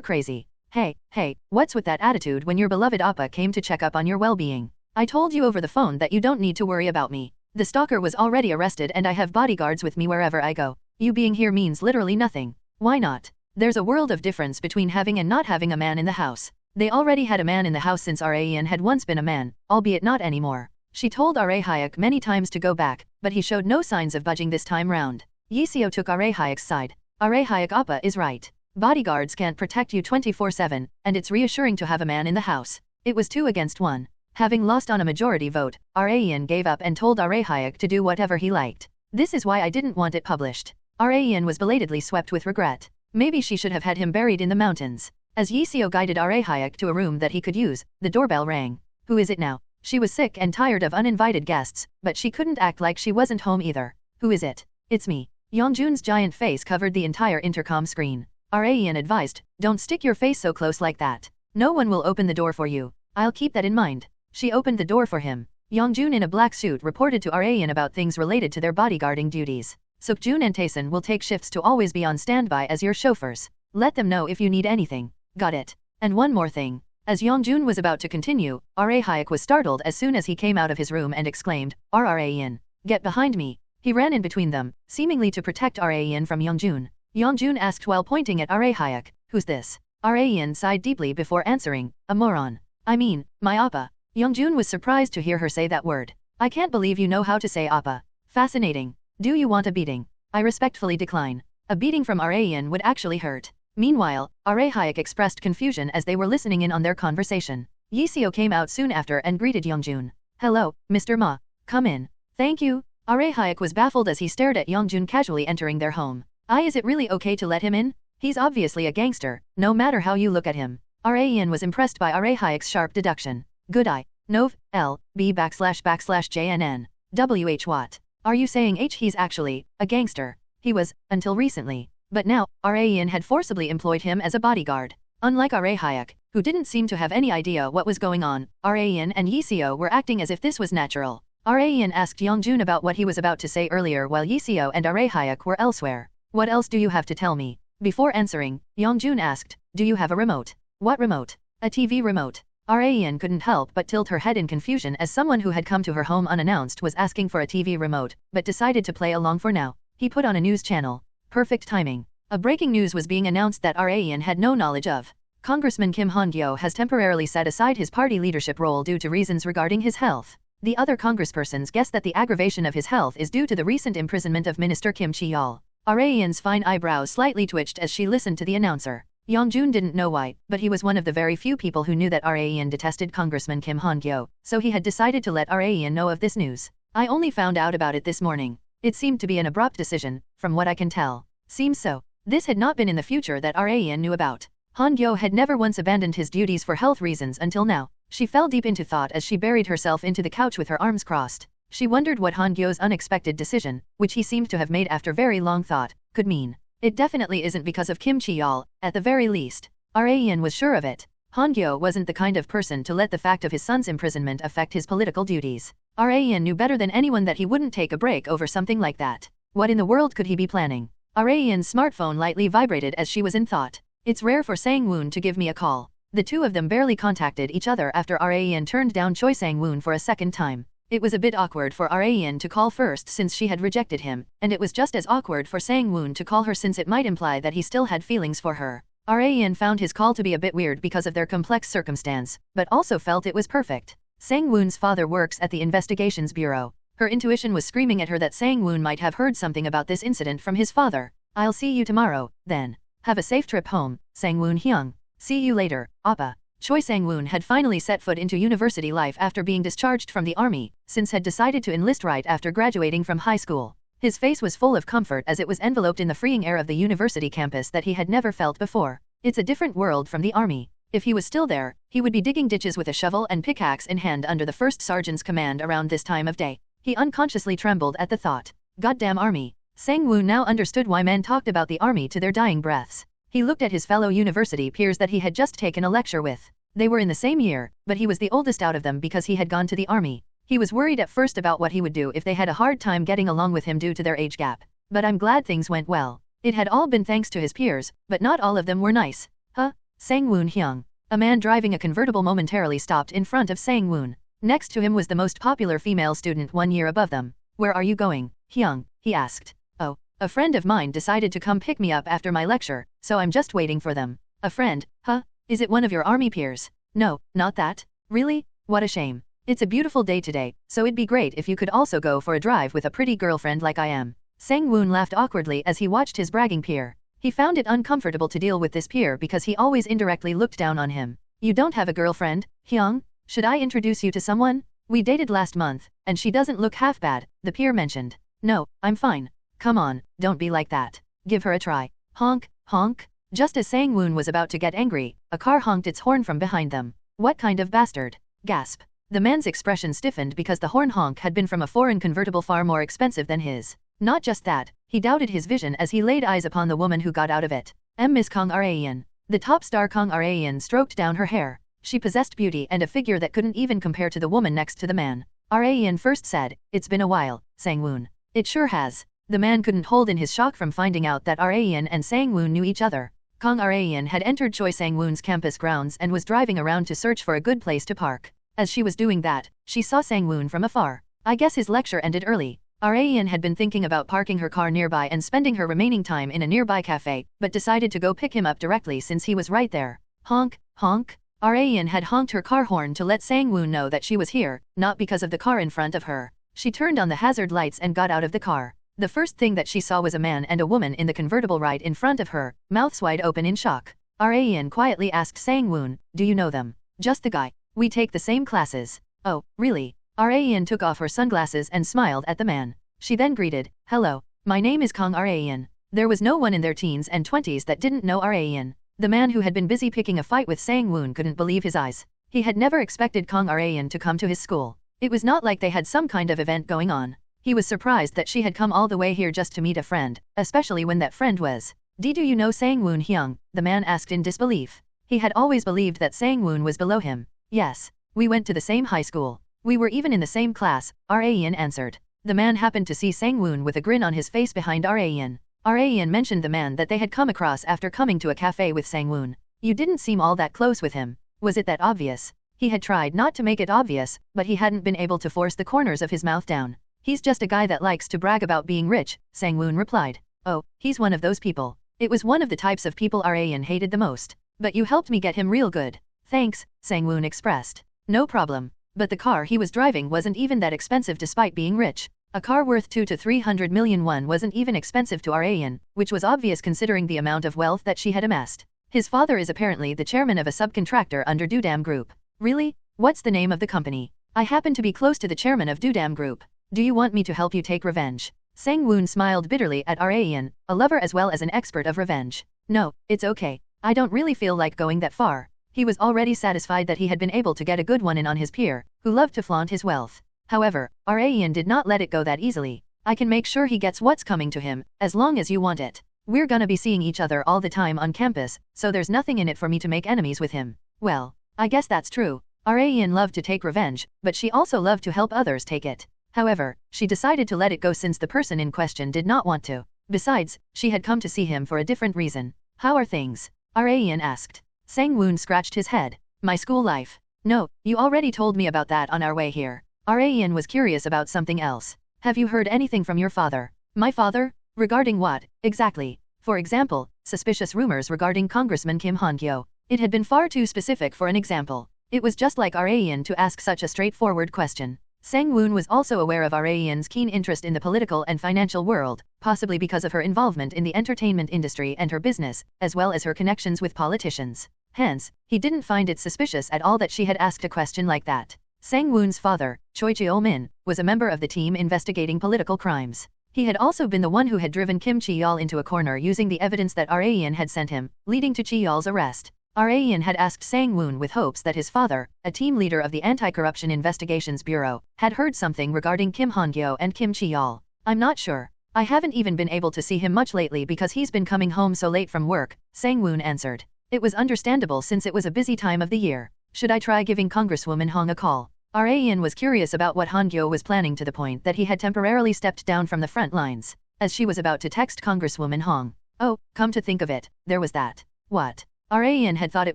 crazy. Hey, what's with that attitude when your beloved Appa came to check up on your well-being? I told you over the phone that you don't need to worry about me. The stalker was already arrested and I have bodyguards with me wherever I go. You being here means literally nothing. Why not? There's a world of difference between having and not having a man in the house. They already had a man in the house since Arayan had once been a man, albeit not anymore." She told Arahyak many times to go back, but he showed no signs of budging this time round. Yiseo took Arahyak's side. "Arahyak Appa is right. Bodyguards can't protect you 24/7, and it's reassuring to have a man in the house." It was 2 against 1. Having lost on a majority vote, Arayan gave up and told Arahyak to do whatever he liked. "This is why I didn't want it published." Arayan was belatedly swept with regret. Maybe she should have had him buried in the mountains. As Yiseo guided Arahyak to a room that he could use, the doorbell rang. "Who is it now?" She was sick and tired of uninvited guests, but she couldn't act like she wasn't home either. "Who is it?" "It's me." Yeongjun's giant face covered the entire intercom screen. Arayan advised, "Don't stick your face so close like that. No one will open the door for you. I'll keep that in mind." She opened the door for him. Yeongjun in a black suit reported to Arayan about things related to their bodyguarding duties. "Sukjun and Taesun will take shifts to always be on standby as your chauffeurs. Let them know if you need anything." "Got it. And one more thing." As Yeongjun was about to continue, Arahyak was startled as soon as he came out of his room and exclaimed, "Arayan, get behind me." He ran in between them, seemingly to protect Arayan from Yeongjun. Yeongjun asked while pointing at Arahyak, "Who's this?" Arayan sighed deeply before answering, "A moron. I mean, my Appa." Yeongjun was surprised to hear her say that word. "I can't believe you know how to say Appa. Fascinating. Do you want a beating?" "I respectfully decline. A beating from Arayan would actually hurt." Meanwhile, Arahyak expressed confusion as they were listening in on their conversation. Yiseo came out soon after and greeted Yeongjun. "Hello, Mr. Ma. Come in." "Thank you." Arahyak was baffled as he stared at Yeongjun casually entering their home. Is it really okay to let him in? He's obviously a gangster, no matter how you look at him." Arayan was impressed by Arahyak's sharp deduction. "Good eye. Nov. L. B / JNN. WH what? Are you saying he's actually a gangster?" He was, until recently. But now, Arayan had forcibly employed him as a bodyguard. Unlike Arahyak, who didn't seem to have any idea what was going on, Arayan and Yiseo were acting as if this was natural. Arayan asked Yeongjun about what he was about to say earlier while Yiseo and Arahyak were elsewhere. "What else do you have to tell me?" Before answering, Yeongjun asked, "Do you have a remote?" "What remote?" "A TV remote." Arayan couldn't help but tilt her head in confusion as someone who had come to her home unannounced was asking for a TV remote, but decided to play along for now. He put on a news channel. Perfect timing. A breaking news was being announced that Arayan had no knowledge of. Congressman Han-Gyo has temporarily set aside his party leadership role due to reasons regarding his health. The other congresspersons guess that the aggravation of his health is due to the recent imprisonment of Minister Kim Chi-yeol. Arayan's fine eyebrows slightly twitched as she listened to the announcer. Yeongjun didn't know why, but he was one of the very few people who knew that Arayan detested Congressman Kim Han-Gyo, so he had decided to let Arayan know of this news. "I only found out about it this morning. It seemed to be an abrupt decision, from what I can tell." Seems so. This had not been in the future that Arayan knew about. Han-Gyo had never once abandoned his duties for health reasons until now. She fell deep into thought as she buried herself into the couch with her arms crossed. She wondered what Han-Gyo's unexpected decision, which he seemed to have made after very long thought, could mean. It definitely isn't because of Kim Chi-yeol, at the very least. Arayan was sure of it. Han-Gyo wasn't the kind of person to let the fact of his son's imprisonment affect his political duties. Arayan knew better than anyone that he wouldn't take a break over something like that. What in the world could he be planning? Arayan's smartphone lightly vibrated as she was in thought. "It's rare for Sang-woon to give me a call." The two of them barely contacted each other after Arayan turned down Choi Sang-woon for a second time. It was a bit awkward for Arayan to call first since she had rejected him, and it was just as awkward for Sang-woon to call her since it might imply that he still had feelings for her. Arayan found his call to be a bit weird because of their complex circumstance, but also felt it was perfect. Sang-woon's father works at the Investigations Bureau. Her intuition was screaming at her that Sang-woon might have heard something about this incident from his father. "I'll see you tomorrow, then. Have a safe trip home, Sang-woon Hyung. See you later, Appa." Choi Sang-woon had finally set foot into university life after being discharged from the army, since had decided to enlist right after graduating from high school. His face was full of comfort as it was enveloped in the freeing air of the university campus that he had never felt before. It's a different world from the army. If he was still there, he would be digging ditches with a shovel and pickaxe in hand under the first sergeant's command around this time of day. He unconsciously trembled at the thought. Goddamn army. Sang-woo now understood why men talked about the army to their dying breaths. He looked at his fellow university peers that he had just taken a lecture with. They were in the same year, but he was the oldest out of them because he had gone to the army. He was worried at first about what he would do if they had a hard time getting along with him due to their age gap. But I'm glad things went well. It had all been thanks to his peers, but not all of them were nice. Huh? Sang-woon Hyung. A man driving a convertible momentarily stopped in front of Sang-woon. Next to him was the most popular female student 1 year above them. Where are you going, Hyung? He asked. Oh, a friend of mine decided to come pick me up after my lecture, so I'm just waiting for them. A friend, huh? Is it one of your army peers? No, not that. Really? What a shame. It's a beautiful day today, so it'd be great if you could also go for a drive with a pretty girlfriend like I am. Sang-woon laughed awkwardly as he watched his bragging peer. He found it uncomfortable to deal with this peer because he always indirectly looked down on him. You don't have a girlfriend, Hyung? Should I introduce you to someone? We dated last month, and she doesn't look half bad, the peer mentioned. No, I'm fine. Come on, don't be like that. Give her a try. Honk, honk. Just as Sang-woon was about to get angry, a car honked its horn from behind them. What kind of bastard? Gasp. The man's expression stiffened because the horn honk had been from a foreign convertible far more expensive than his. Not just that, he doubted his vision as he laid eyes upon the woman who got out of it. Miss Kang Rayan. The top star Kang Rayan stroked down her hair. She possessed beauty and a figure that couldn't even compare to the woman next to the man. Rayan first said, "It's been a while, Sang-woon." It sure has. The man couldn't hold in his shock from finding out that Rayan and Sang-woon knew each other. Kang Rayan had entered Choi Sang-woon's campus grounds and was driving around to search for a good place to park. As she was doing that, she saw Sang-woon from afar. I guess his lecture ended early. Rayan had been thinking about parking her car nearby and spending her remaining time in a nearby cafe, but decided to go pick him up directly since he was right there. Honk, honk. Rayan had honked her car horn to let Sang-woon know that she was here, not because of the car in front of her. She turned on the hazard lights and got out of the car. The first thing that she saw was a man and a woman in the convertible right in front of her, mouths wide open in shock. Rayan quietly asked Sang-woon, "Do you know them?" "Just the guy. We take the same classes." "Oh, really?" Rayan took off her sunglasses and smiled at the man. She then greeted, "Hello, my name is Kang Rayan." There was no one in their teens and 20s that didn't know Rayan. The man who had been busy picking a fight with Sang-woon couldn't believe his eyes. He had never expected Kang Rayan to come to his school. It was not like they had some kind of event going on. He was surprised that she had come all the way here just to meet a friend, especially when that friend was. Do you know Sang-woon Hyung? The man asked in disbelief. He had always believed that Sang-woon was below him. Yes, we went to the same high school. We were even in the same class, Rayan answered. The man happened to see Sang-woon with a grin on his face behind Rayan. Rayan mentioned the man that they had come across after coming to a cafe with Sang-woon. You didn't seem all that close with him. Was it that obvious? He had tried not to make it obvious, but he hadn't been able to force the corners of his mouth down. He's just a guy that likes to brag about being rich, Sang-woon replied. Oh, he's one of those people. It was one of the types of people Rayan hated the most. But you helped me get him real good. Thanks, Sang-woon expressed. No problem. But the car he was driving wasn't even that expensive despite being rich. A car worth 2 to 300 million won wasn't even expensive to Rayan, which was obvious considering the amount of wealth that she had amassed. His father is apparently the chairman of a subcontractor under Dudam Group. Really? What's the name of the company? I happen to be close to the chairman of Dudam Group. Do you want me to help you take revenge? Sang-woon smiled bitterly at Rayan, a lover as well as an expert of revenge. No, it's okay. I don't really feel like going that far. He was already satisfied that he had been able to get a good one in on his peer, who loved to flaunt his wealth. However, Rayan did not let it go that easily. I can make sure he gets what's coming to him, as long as you want it. We're gonna be seeing each other all the time on campus, so there's nothing in it for me to make enemies with him. Well, I guess that's true. Rayan loved to take revenge, but she also loved to help others take it. However, she decided to let it go since the person in question did not want to. Besides, she had come to see him for a different reason. How are things? Rayan asked. Sang-woon scratched his head. My school life. No, you already told me about that on our way here. Rayan was curious about something else. Have you heard anything from your father? My father? Regarding what, exactly? For example, suspicious rumors regarding Congressman Kim Han-Gyo. It had been far too specific for an example. It was just like Rayan to ask such a straightforward question. Sang-woon was also aware of Rayan's keen interest in the political and financial world, possibly because of her involvement in the entertainment industry and her business, as well as her connections with politicians. Hence, he didn't find it suspicious at all that she had asked a question like that. Sang-woon's father, Choi Cheo-min, was a member of the team investigating political crimes. He had also been the one who had driven Kim Chi-yeol into a corner using the evidence that Rayan had sent him, leading to Chi-yeol's arrest. Rayan had asked Sang-woon with hopes that his father, a team leader of the Anti-Corruption Investigations Bureau, had heard something regarding Kim Han-Gyo and Kim Chi-yeol. I'm not sure. I haven't even been able to see him much lately because he's been coming home so late from work, Sang-woon answered. It was understandable since it was a busy time of the year. Should I try giving Congresswoman Hong a call? Rayan was curious about what Han-Gyo was planning to the point that he had temporarily stepped down from the front lines. As she was about to text Congresswoman Hong. Oh, come to think of it, there was that. What? Rayan had thought it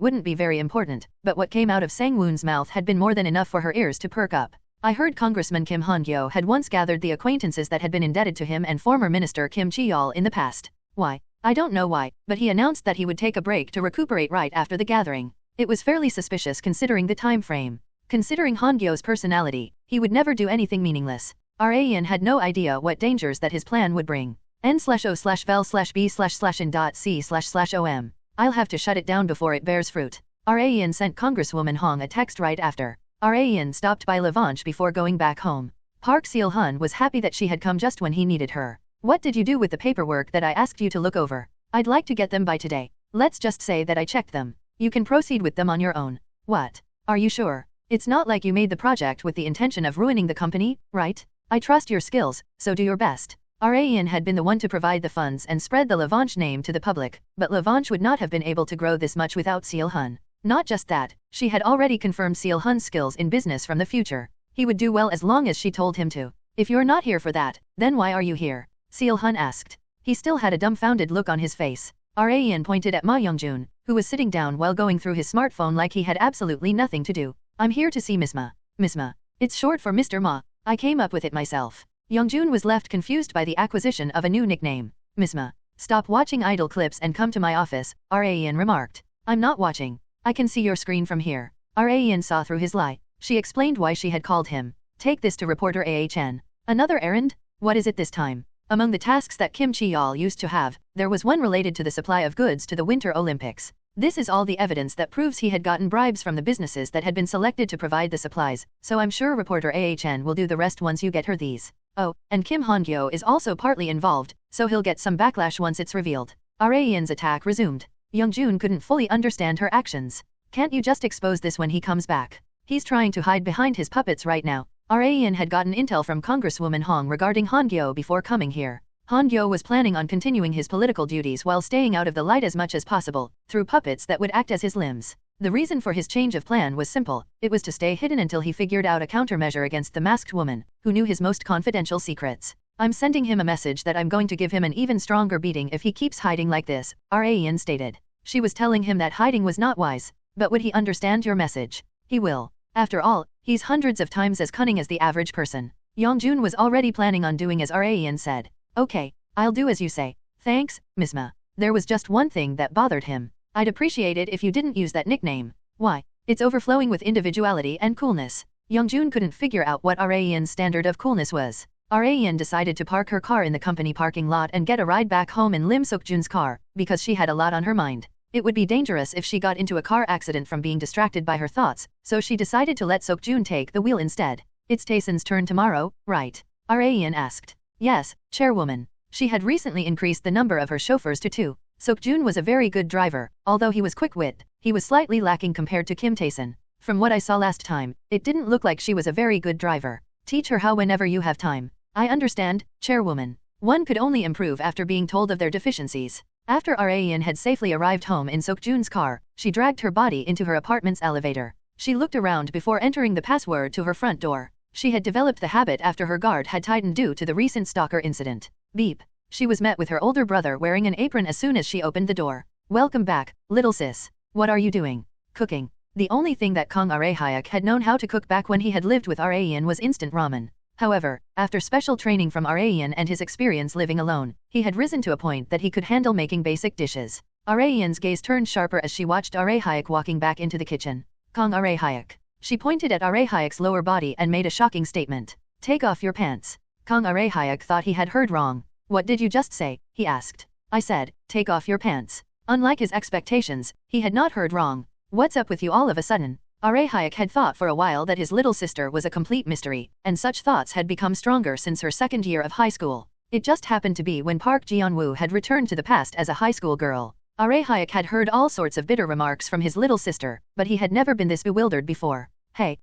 wouldn't be very important, but what came out of Sang-woon's mouth had been more than enough for her ears to perk up. I heard Congressman Kim Han-Gyo had once gathered the acquaintances that had been indebted to him and former Minister Kim Chi-yeol in the past. Why? I don't know why, but he announced that he would take a break to recuperate right after the gathering. It was fairly suspicious considering the time frame. Considering Han-Gyo's personality, he would never do anything meaningless. Rayan had no idea what dangers that his plan would bring. n/o/vel/b/in.c//om. I'll have to shut it down before it bears fruit. Rayan sent Congresswoman Hong a text right after. Rayan stopped by Lavanche before going back home. Park Seo-hun was happy that she had come just when he needed her. What did you do with the paperwork that I asked you to look over? I'd like to get them by today. Let's just say that I checked them. You can proceed with them on your own. What? Are you sure? It's not like you made the project with the intention of ruining the company, right? I trust your skills, so do your best. Rayan had been the one to provide the funds and spread the Lavanche name to the public, but Lavanche would not have been able to grow this much without Seo-hun. Not just that, she had already confirmed Seo-hun's skills in business from the future. He would do well as long as she told him to. If you're not here for that, then why are you here? Seo-hun asked. He still had a dumbfounded look on his face. Rayan pointed at Ma Youngjun, who was sitting down while going through his smartphone like he had absolutely nothing to do. I'm here to see Miss Ma. Miss Ma. It's short for Mr. Ma. I came up with it myself. Youngjun was left confused by the acquisition of a new nickname. Miss Ma. Stop watching idle clips and come to my office, Rayan remarked. I'm not watching. I can see your screen from here. Rayan saw through his lie. She explained why she had called him. Take this to reporter AHN. Another errand? What is it this time? Among the tasks that Kim Chi-yeol used to have, there was one related to the supply of goods to the Winter Olympics. This is all the evidence that proves he had gotten bribes from the businesses that had been selected to provide the supplies, so I'm sure reporter AHN will do the rest once you get her these. Oh, and Kim Han-Gyo is also partly involved, so he'll get some backlash once it's revealed. Rayan's attack resumed. Youngjun couldn't fully understand her actions. Can't you just expose this when he comes back? He's trying to hide behind his puppets right now. Rayan had gotten intel from Congresswoman Hong regarding Han-Gyo before coming here. Han-Gyo was planning on continuing his political duties while staying out of the light as much as possible, through puppets that would act as his limbs. The reason for his change of plan was simple. It was to stay hidden until he figured out a countermeasure against the masked woman, who knew his most confidential secrets. I'm sending him a message that I'm going to give him an even stronger beating if he keeps hiding like this, Rayan stated. She was telling him that hiding was not wise. But would he understand your message? He will. After all, he's hundreds of times as cunning as the average person. Youngjun was already planning on doing as Rayan said. Okay, I'll do as you say. Thanks, Miss Ma. There was just one thing that bothered him. I'd appreciate it if you didn't use that nickname. Why? It's overflowing with individuality and coolness. Youngjun couldn't figure out what Rayan's standard of coolness was. Rayan decided to park her car in the company parking lot and get a ride back home in Lim Suk-jun's car, because she had a lot on her mind. It would be dangerous if she got into a car accident from being distracted by her thoughts, so she decided to let Suk-jun take the wheel instead. It's Taeson's turn tomorrow, right? Rayan asked. Yes, chairwoman. She had recently increased the number of her chauffeurs to 2. Suk-jun was a very good driver, although he was quick-witted. He was slightly lacking compared to Kim Taeson. From what I saw last time, it didn't look like she was a very good driver. Teach her how whenever you have time. I understand, chairwoman. One could only improve after being told of their deficiencies. After Rayan had safely arrived home in Suk-jun's car, she dragged her body into her apartment's elevator. She looked around before entering the password to her front door. She had developed the habit after her guard had tightened due to the recent stalker incident. Beep. She was met with her older brother wearing an apron as soon as she opened the door. Welcome back, little sis. What are you doing? Cooking. The only thing that Kang Arehyuk had known how to cook back when he had lived with Rayan was instant ramen. However, after special training from Rayan and his experience living alone, he had risen to a point that he could handle making basic dishes. Rayan's gaze turned sharper as she watched Arehyuk walking back into the kitchen. Kang Arehyuk. She pointed at Arehyuk's lower body and made a shocking statement. Take off your pants. Kang Arehyuk thought he had heard wrong. What did you just say? He asked. I said, take off your pants. Unlike his expectations, he had not heard wrong. What's up with you all of a sudden? Arehyuk had thought for a while that his little sister was a complete mystery, and such thoughts had become stronger since her second year of high school. It just happened to be when Park Geon-Woo had returned to the past as a high school girl. Arehyuk had heard all sorts of bitter remarks from his little sister, but he had never been this bewildered before. Hey,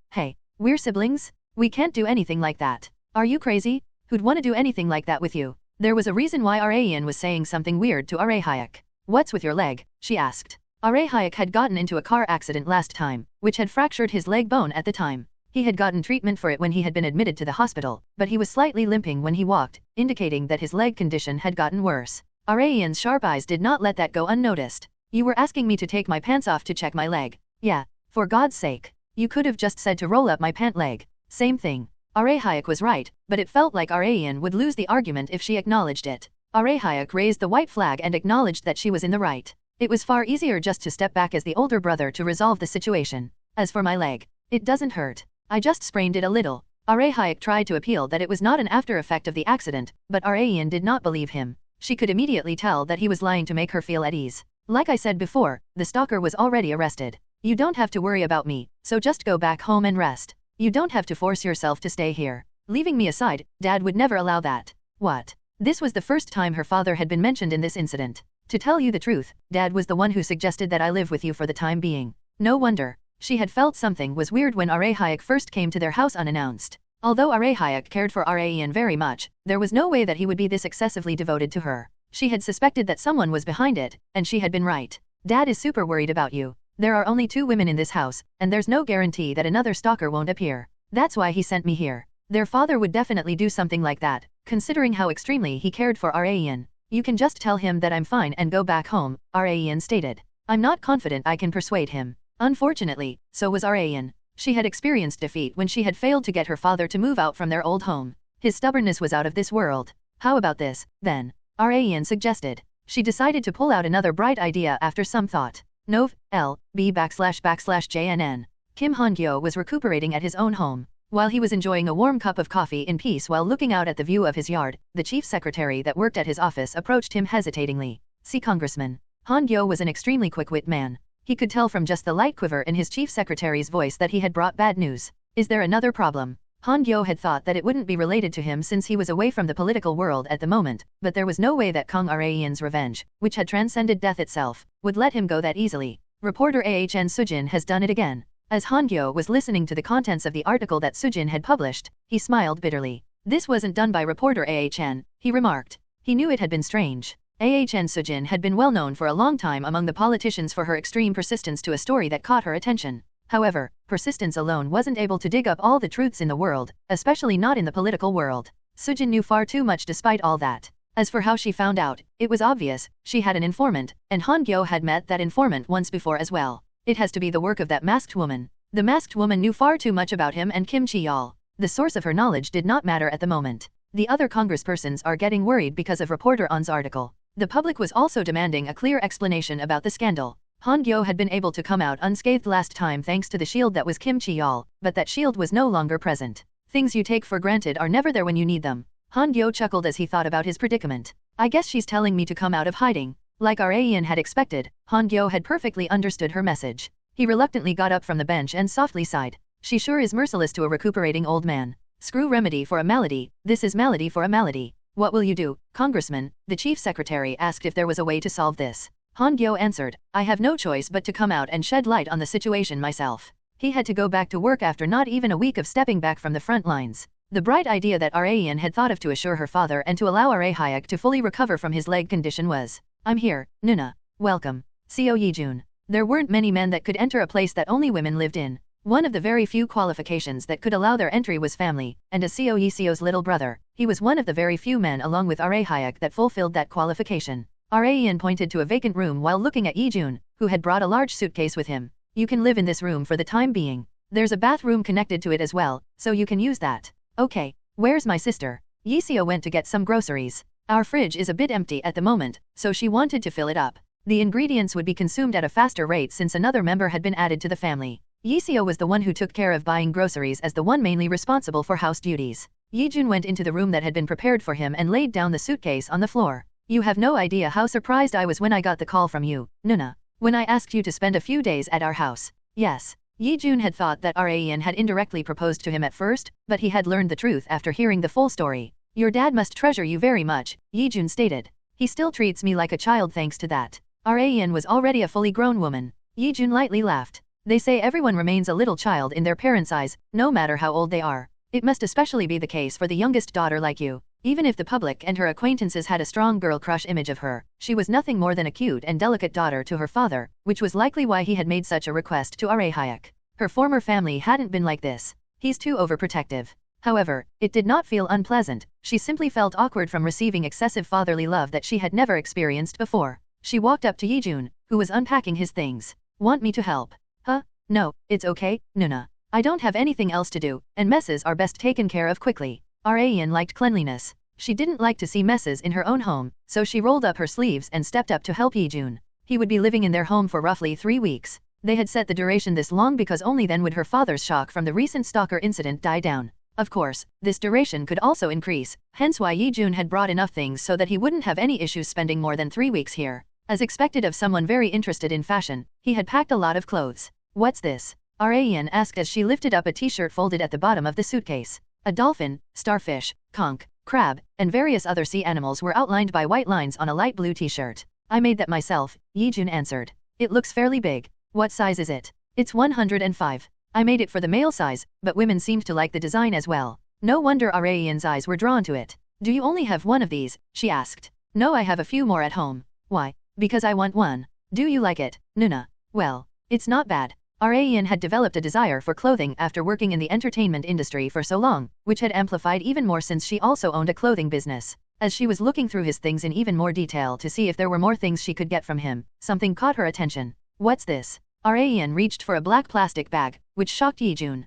we're siblings? We can't do anything like that. Are you crazy? Who'd want to do anything like that with you? There was a reason why Rayan was saying something weird to Arehyuk. What's with your leg? She asked. Arehyuk had gotten into a car accident last time, which had fractured his leg bone at the time. He had gotten treatment for it when he had been admitted to the hospital, but he was slightly limping when he walked, indicating that his leg condition had gotten worse. Arayan's sharp eyes did not let that go unnoticed. You were asking me to take my pants off to check my leg. Yeah, for God's sake. You could have just said to roll up my pant leg. Same thing. Arahayek was right, but it felt like Arayan would lose the argument if she acknowledged it. Arahayek raised the white flag and acknowledged that she was in the right. It was far easier just to step back as the older brother to resolve the situation. As for my leg, it doesn't hurt. I just sprained it a little. Arahayek tried to appeal that it was not an after effect of the accident, but Arayan did not believe him. She could immediately tell that he was lying to make her feel at ease. Like I said before, the stalker was already arrested. You don't have to worry about me, so just go back home and rest. You don't have to force yourself to stay here. Leaving me aside, Dad would never allow that. What? This was the first time her father had been mentioned in this incident. To tell you the truth, Dad was the one who suggested that I live with you for the time being. No wonder. She had felt something was weird when Arahayek first came to their house unannounced. Although Arahayek cared for Arayan very much, there was no way that he would be this excessively devoted to her. She had suspected that someone was behind it, and she had been right. Dad is super worried about you. There are only 2 women in this house, and there's no guarantee that another stalker won't appear. That's why he sent me here. Their father would definitely do something like that, considering how extremely he cared for Arayan. You can just tell him that I'm fine and go back home, Arayan stated. I'm not confident I can persuade him. Unfortunately, so was Arayan. She had experienced defeat when she had failed to get her father to move out from their old home. His stubbornness was out of this world. How about this, then? Arayan suggested. She decided to pull out another bright idea after some thought. Nov.L.B/JNN. Kim Han-Gyo was recuperating at his own home. While he was enjoying a warm cup of coffee in peace while looking out at the view of his yard, the chief secretary that worked at his office approached him hesitatingly. See Congressman. Han-Gyo was an extremely quick-wit man. He could tell from just the light quiver in his chief secretary's voice that he had brought bad news. Is there another problem? Han-Gyo had thought that it wouldn't be related to him since he was away from the political world at the moment, but there was no way that Kang Arayan's revenge, which had transcended death itself, would let him go that easily. Reporter Ahn Sujin has done it again. As Han-Gyo was listening to the contents of the article that Sujin had published, he smiled bitterly. This wasn't done by reporter Ahn, he remarked. He knew it had been strange. Ahn Sujin had been well known for a long time among the politicians for her extreme persistence to a story that caught her attention. However, persistence alone wasn't able to dig up all the truths in the world, especially not in the political world. Sujin knew far too much despite all that. As for how she found out, it was obvious. She had an informant, and Han-Gyo had met that informant once before as well. It has to be the work of that masked woman. The masked woman knew far too much about him and Kim Chi-yeol. The source of her knowledge did not matter at the moment. The other congresspersons are getting worried because of reporter On's article. The public was also demanding a clear explanation about the scandal. Han-Gyo had been able to come out unscathed last time thanks to the shield that was Kim Chi-yeol, but that shield was no longer present. Things you take for granted are never there when you need them. Han-Gyo chuckled as he thought about his predicament. I guess she's telling me to come out of hiding. Like Arayan had expected, Han-Gyo had perfectly understood her message. He reluctantly got up from the bench and softly sighed. She sure is merciless to a recuperating old man. Screw remedy for a malady, this is malady for a malady. What will you do, Congressman? The chief secretary asked if there was a way to solve this. Han-Gyo answered, I have no choice but to come out and shed light on the situation myself. He had to go back to work after not even a week of stepping back from the front lines. The bright idea that Arayan had thought of to assure her father and to allow Arahayek to fully recover from his leg condition was, I'm here, Nuna. Welcome. Seo Yijun. There weren't many men that could enter a place that only women lived in. One of the very few qualifications that could allow their entry was family, and as Seo Yiseo's little brother, he was one of the very few men along with Arahayek that fulfilled that qualification. Arayan pointed to a vacant room while looking at Yijun, who had brought a large suitcase with him. You can live in this room for the time being. There's a bathroom connected to it as well, so you can use that. Okay, where's my sister? Yiseo went to get some groceries. Our fridge is a bit empty at the moment, so she wanted to fill it up. The ingredients would be consumed at a faster rate since another member had been added to the family. Yiseo was the one who took care of buying groceries as the one mainly responsible for house duties. Yijun went into the room that had been prepared for him and laid down the suitcase on the floor. You have no idea how surprised I was when I got the call from you, Nuna. When I asked you to spend a few days at our house. Yes. Yijun had thought that Arayan had indirectly proposed to him at first, but he had learned the truth after hearing the full story. Your dad must treasure you very much, Yijun stated. He still treats me like a child thanks to that. Arayan was already a fully grown woman. Yijun lightly laughed. They say everyone remains a little child in their parents' eyes, no matter how old they are. It must especially be the case for the youngest daughter like you. Even if the public and her acquaintances had a strong girl crush image of her, she was nothing more than a cute and delicate daughter to her father, which was likely why he had made such a request to Arahayek. Her former family hadn't been like this. He's too overprotective. However, it did not feel unpleasant, she simply felt awkward from receiving excessive fatherly love that she had never experienced before. She walked up to Yijun, who was unpacking his things. Want me to help? Huh? No, it's okay, Nuna. I don't have anything else to do, and messes are best taken care of quickly. Rayan liked cleanliness. She didn't like to see messes in her own home, so she rolled up her sleeves and stepped up to help Yijun. He would be living in their home for roughly 3 weeks. They had set the duration this long because only then would her father's shock from the recent stalker incident die down. Of course, this duration could also increase, hence why Yijun had brought enough things so that he wouldn't have any issues spending more than 3 weeks here. As expected of someone very interested in fashion, he had packed a lot of clothes. What's this? Rayan asked as she lifted up a t-shirt folded at the bottom of the suitcase. A dolphin, starfish, conch, crab, and various other sea animals were outlined by white lines on a light blue t-shirt. I made that myself, Yijun answered. It looks fairly big. What size is it? It's 105. I made it for the male size, but women seemed to like the design as well. No wonder Rayan's eyes were drawn to it. Do you only have one of these? She asked. No, I have a few more at home. Why? Because I want one. Do you like it, Nuna? Well, it's not bad. Rayan had developed a desire for clothing after working in the entertainment industry for so long, which had amplified even more since she also owned a clothing business. As she was looking through his things in even more detail to see if there were more things she could get from him, something caught her attention. What's this? Rayan reached for a black plastic bag, which shocked Yijun.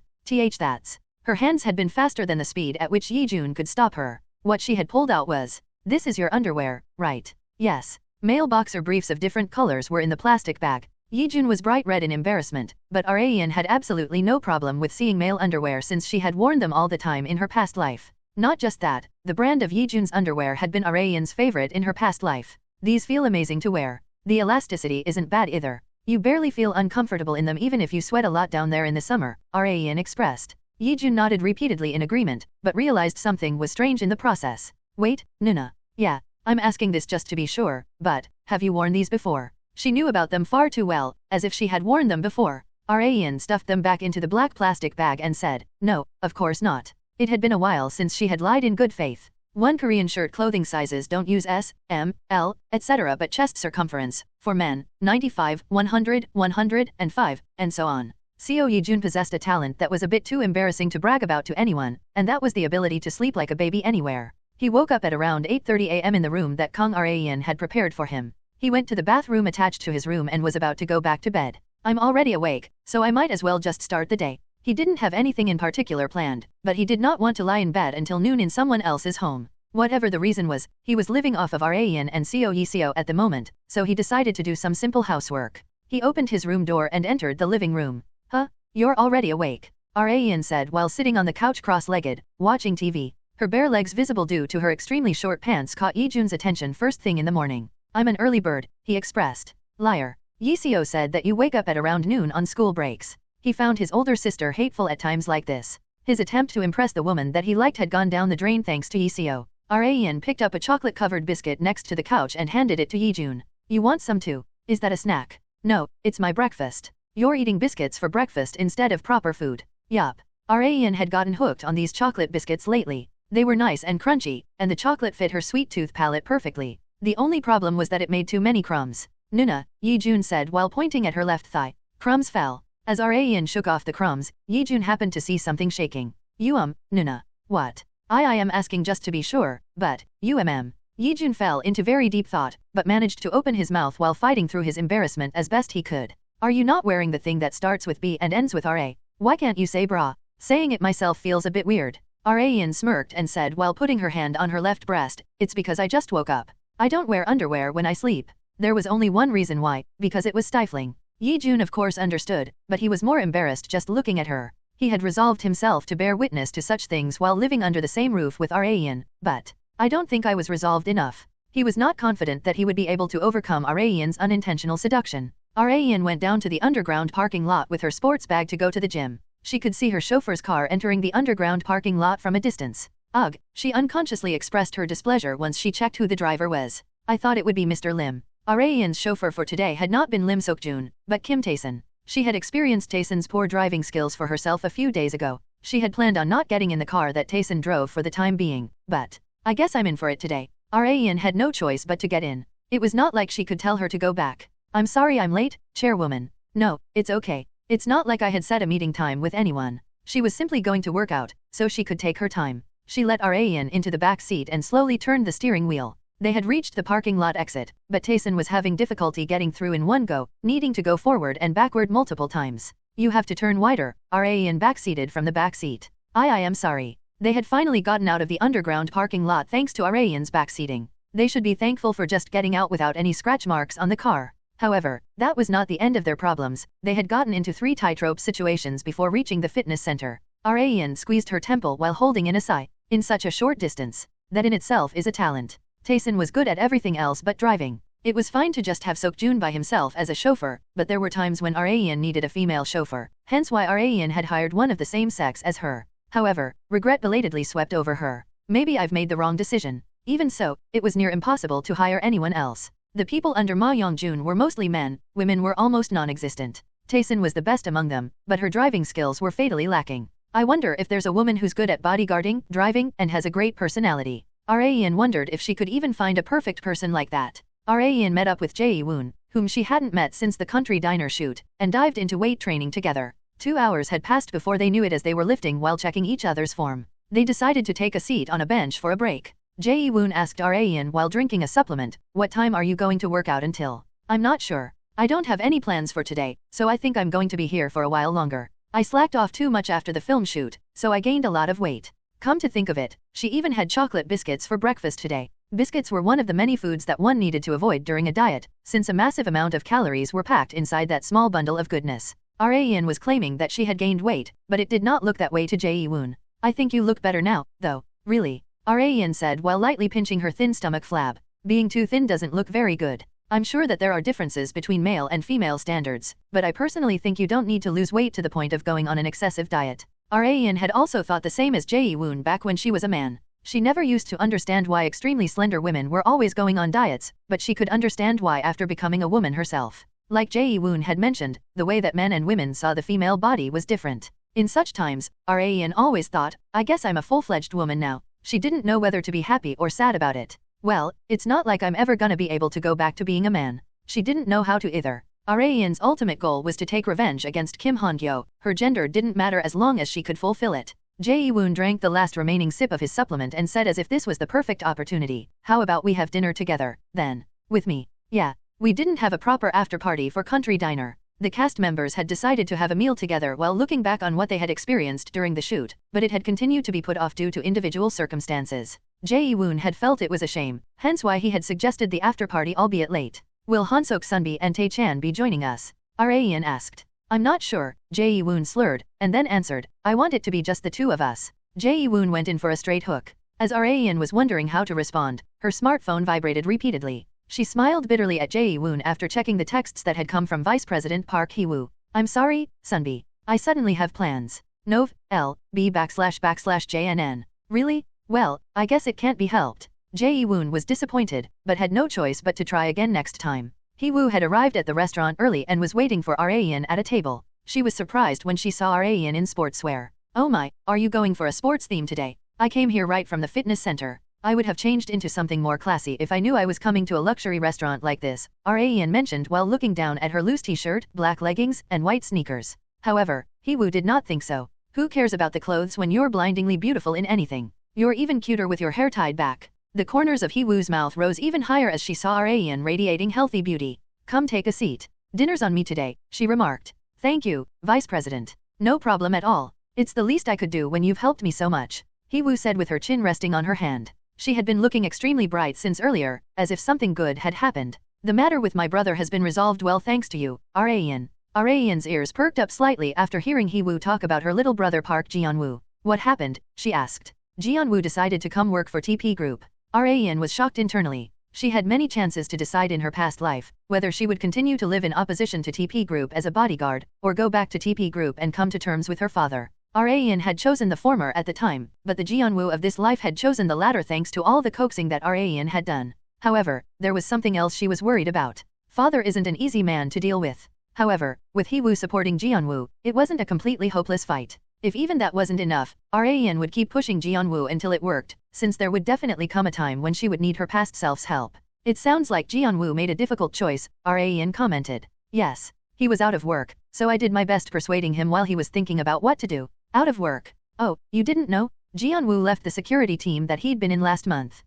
That's. Her hands had been faster than the speed at which Yijun could stop her. What she had pulled out was, this is your underwear, right? Yes. Male boxer briefs of different colors were in the plastic bag. Yijun was bright red in embarrassment, but Rayan had absolutely no problem with seeing male underwear since she had worn them all the time in her past life. Not just that, the brand of Yijun's underwear had been Rayan's favorite in her past life. These feel amazing to wear. The elasticity isn't bad either. You barely feel uncomfortable in them even if you sweat a lot down there in the summer, Rayan expressed. Yijun nodded repeatedly in agreement, but realized something was strange in the process. Wait, Nuna. Yeah, I'm asking this just to be sure, but, have you worn these before? She knew about them far too well, as if she had worn them before. Rayan stuffed them back into the black plastic bag and said, no, of course not. It had been a while since she had lied in good faith. One Korean shirt clothing sizes don't use S, M, L, etc. but chest circumference, for men, 95, 100, 105, and so on. Seo Yijun possessed a talent that was a bit too embarrassing to brag about to anyone, and that was the ability to sleep like a baby anywhere. He woke up at around 8:30 a.m. in the room that Kang Rayan had prepared for him. He went to the bathroom attached to his room and was about to go back to bed. I'm already awake, so I might as well just start the day. He didn't have anything in particular planned, but he did not want to lie in bed until noon in someone else's home. Whatever the reason was, he was living off of Rayan and Seo Yiseo at the moment, so he decided to do some simple housework. He opened his room door and entered the living room. Huh? You're already awake? Rayan said while sitting on the couch cross-legged, watching TV. Her bare legs visible due to her extremely short pants caught Yijun's attention first thing in the morning. I'm an early bird, he expressed. Liar. Yiseo said that you wake up at around noon on school breaks. He found his older sister hateful at times like this. His attempt to impress the woman that he liked had gone down the drain thanks to Yiseo. Rayan picked up a chocolate-covered biscuit next to the couch and handed it to Yijun. You want some too? Is that a snack? No, it's my breakfast. You're eating biscuits for breakfast instead of proper food. Yup. Rayan had gotten hooked on these chocolate biscuits lately. They were nice and crunchy, and the chocolate fit her sweet tooth palate perfectly. The only problem was that it made too many crumbs. Nuna, Yijun said while pointing at her left thigh. Crumbs fell. As Rayan shook off the crumbs, Yijun happened to see something shaking. Nuna. What? I am asking just to be sure, but, Yijun fell into very deep thought, but managed to open his mouth while fighting through his embarrassment as best he could. Are you not wearing the thing that starts with B and ends with RA? Why can't you say bra? Saying it myself feels a bit weird. Rayan smirked and said while putting her hand on her left breast, it's because I just woke up. I don't wear underwear when I sleep. There was only one reason why, because it was stifling. Yijun of course understood, but he was more embarrassed just looking at her. He had resolved himself to bear witness to such things while living under the same roof with Rayan, but I don't think I was resolved enough. He was not confident that he would be able to overcome Rayan's unintentional seduction. Rayan went down to the underground parking lot with her sports bag to go to the gym. She could see her chauffeur's car entering the underground parking lot from a distance. Ugh, she unconsciously expressed her displeasure once she checked who the driver was. I thought it would be Mr. Lim. Rayan's chauffeur for today had not been Lim Sokjun, but Kim Taeson. She had experienced Taeson's poor driving skills for herself a few days ago. She had planned on not getting in the car that Taeson drove for the time being, but I guess I'm in for it today. Rayan had no choice but to get in. It was not like she could tell her to go back. I'm sorry I'm late, chairwoman. No, it's okay. It's not like I had set a meeting time with anyone. She was simply going to work out, so she could take her time. She let Rayan into the back seat and slowly turned the steering wheel. They had reached the parking lot exit, but Taesun was having difficulty getting through in one go, needing to go forward and backward multiple times. You have to turn wider, Rayan backseated from the back seat. I am sorry. They had finally gotten out of the underground parking lot thanks to Rayan's backseating. They should be thankful for just getting out without any scratch marks on the car. However, that was not the end of their problems. They had gotten into 3 tightrope situations before reaching the fitness center. Rayan squeezed her temple while holding in a sigh. In such a short distance. That in itself is a talent. Taesun was good at everything else but driving. It was fine to just have Seokjun by himself as a chauffeur, but there were times when Rayan needed a female chauffeur, hence why Rayan had hired one of the same sex as her. However, regret belatedly swept over her. Maybe I've made the wrong decision. Even so, it was near impossible to hire anyone else. The people under Ma Yongjun were mostly men, women were almost non-existent. Taesun was the best among them, but her driving skills were fatally lacking. I wonder if there's a woman who's good at bodyguarding, driving, and has a great personality. Rayan wondered if she could even find a perfect person like that. Rayan met up with Jae-woon, whom she hadn't met since the country diner shoot, and dived into weight training together. 2 hours had passed before they knew it as they were lifting while checking each other's form. They decided to take a seat on a bench for a break. Jae-woon asked Rayan while drinking a supplement, "What time are you going to work out until?" "I'm not sure. I don't have any plans for today, so I think I'm going to be here for a while longer. I slacked off too much after the film shoot, so I gained a lot of weight." Come to think of it, she even had chocolate biscuits for breakfast today. Biscuits were one of the many foods that one needed to avoid during a diet, since a massive amount of calories were packed inside that small bundle of goodness. Rayan was claiming that she had gained weight, but it did not look that way to Jae-woon. "I think you look better now, though." "Really?" Rayan said while lightly pinching her thin stomach flab. "Being too thin doesn't look very good. I'm sure that there are differences between male and female standards, but I personally think you don't need to lose weight to the point of going on an excessive diet." Rayan had also thought the same as Jae-woon back when she was a man. She never used to understand why extremely slender women were always going on diets, but she could understand why after becoming a woman herself. Like Jae-woon had mentioned, the way that men and women saw the female body was different. In such times, Rayan always thought, "I guess I'm a full-fledged woman now." She didn't know whether to be happy or sad about it. "Well, it's not like I'm ever gonna be able to go back to being a man." She didn't know how to either. Rayan's ultimate goal was to take revenge against Kim Han-Gyo. Her gender didn't matter as long as she could fulfill it. Jae-woon drank the last remaining sip of his supplement and said as if this was the perfect opportunity, "How about we have dinner together, then? With me?" "Yeah. We didn't have a proper after-party for country diner." The cast members had decided to have a meal together while looking back on what they had experienced during the shoot, but it had continued to be put off due to individual circumstances. Jae-woon had felt it was a shame, hence why he had suggested the after-party albeit late. "Will Han-Sok Sunbi and Tae-chan be joining us?" Rayan asked. "I'm not sure," Jae-woon slurred, and then answered, "I want it to be just the 2 of us." Jae-woon went in for a straight hook. As Rayan was wondering how to respond, her smartphone vibrated repeatedly. She smiled bitterly at Jae-woon after checking the texts that had come from Vice President Park Hee-woo. "I'm sorry, Sunbi. I suddenly have plans. Nov. L. B //JNN. Really? Well, I guess it can't be helped." Jae-woon was disappointed, but had no choice but to try again next time. Hee-woo had arrived at the restaurant early and was waiting for Rayan at a table. She was surprised when she saw Rayan in sportswear. "Oh my, are you going for a sports theme today? I came here right from the fitness center. I would have changed into something more classy if I knew I was coming to a luxury restaurant like this," Rayan mentioned while looking down at her loose t-shirt, black leggings, and white sneakers. However, Hee-woo did not think so. Who cares about the clothes when you're blindingly beautiful in anything? You're even cuter with your hair tied back. The corners of Hee-woo's mouth rose even higher as she saw Rayan radiating healthy beauty. "Come take a seat. Dinner's on me today," she remarked. "Thank you, Vice President." "No problem at all. It's the least I could do when you've helped me so much," Hee-woo said with her chin resting on her hand. She had been looking extremely bright since earlier, as if something good had happened. "The matter with my brother has been resolved well thanks to you, Rayan." Rayan's ears perked up slightly after hearing Hee-woo talk about her little brother Park Geon-Woo. "What happened?" she asked. "Geon-Woo decided to come work for TP Group." Rayan was shocked internally. She had many chances to decide in her past life, whether she would continue to live in opposition to TP Group as a bodyguard, or go back to TP Group and come to terms with her father. Rayan had chosen the former at the time, but the Geon-Woo of this life had chosen the latter thanks to all the coaxing that Rayan had done. However, there was something else she was worried about. Father isn't an easy man to deal with. However, with Hee-woo supporting Geon-Woo, it wasn't a completely hopeless fight. If even that wasn't enough, Rayan would keep pushing Geon-Woo until it worked, since there would definitely come a time when she would need her past self's help. "It sounds like Geon-Woo made a difficult choice," Rayan commented. "Yes. He was out of work, so I did my best persuading him while he was thinking about what to do. Out of work. Oh, you didn't know? Geon-Woo left the security team that he'd been in last month.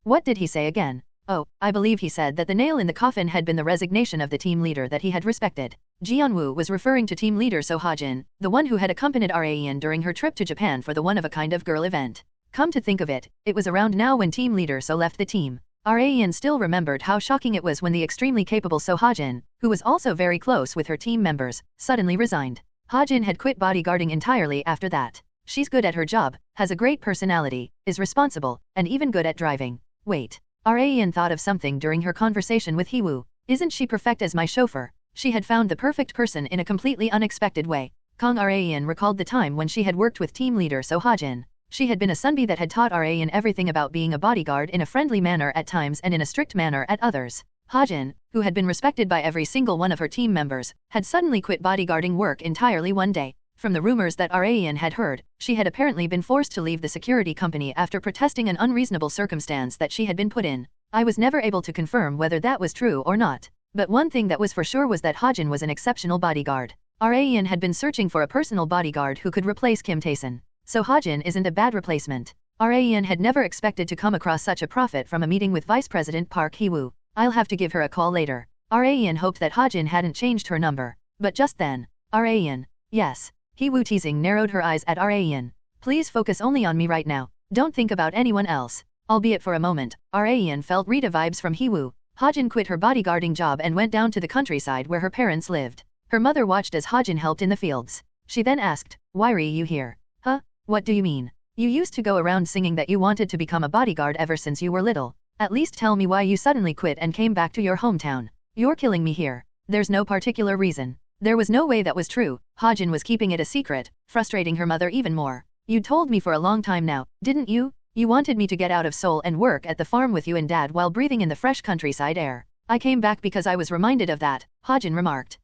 What did he say again? Oh, I believe he said that the nail in the coffin had been the resignation of the team leader that he had respected. Geon-Woo was referring to team leader So Ha-jin, the one who had accompanied Raen during her trip to Japan for the one-of-a-kind-of-girl event. Come to think of it, it was around now when team leader So left the team. Raen still remembered how shocking it was when the extremely capable So Ha-jin, who was also very close with her team members, suddenly resigned. Ha-jin had quit bodyguarding entirely after that. She's good at her job, has a great personality, is responsible, and even good at driving. Wait. Raen thought of something during her conversation with Hee-woo. Isn't she perfect as my chauffeur? She had found the perfect person in a completely unexpected way. Raen recalled the time when she had worked with team leader So Ha-jin. She had been a sunbee that had taught Raen everything about being a bodyguard in a friendly manner at times and in a strict manner at others. Ha-jin, who had been respected by every single one of her team members, had suddenly quit bodyguarding work entirely one day. From the rumors that Raen had heard, she had apparently been forced to leave the security company after protesting an unreasonable circumstance that she had been put in. I was never able to confirm whether that was true or not. But one thing that was for sure was that Ha-jin was an exceptional bodyguard. Raen had been searching for a personal bodyguard who could replace Kim Tae-sun. So Ha-jin isn't a bad replacement. Raen had never expected to come across such a profit from a meeting with Vice President Park Hee-woo. I'll have to give her a call later. Raen hoped that Ha-jin hadn't changed her number. But just then, Raen. Yes. Hee-woo teasing narrowed her eyes at Raen. Please focus only on me right now. Don't think about anyone else. Albeit for a moment, Raen felt Rita vibes from Hee-woo. Ha-jin quit her bodyguarding job and went down to the countryside where her parents lived. Her mother watched as Ha-jin helped in the fields. She then asked, "Why are you here?" "Huh? What do you mean? You used to go around singing that you wanted to become a bodyguard ever since you were little. At least tell me why you suddenly quit and came back to your hometown. You're killing me here." There's no particular reason. There was no way that was true. Ha-jin was keeping it a secret, frustrating her mother even more. You told me for a long time now, didn't you? You wanted me to get out of Seoul and work at the farm with you and Dad while breathing in the fresh countryside air. I came back because I was reminded of that, Ha-jin remarked.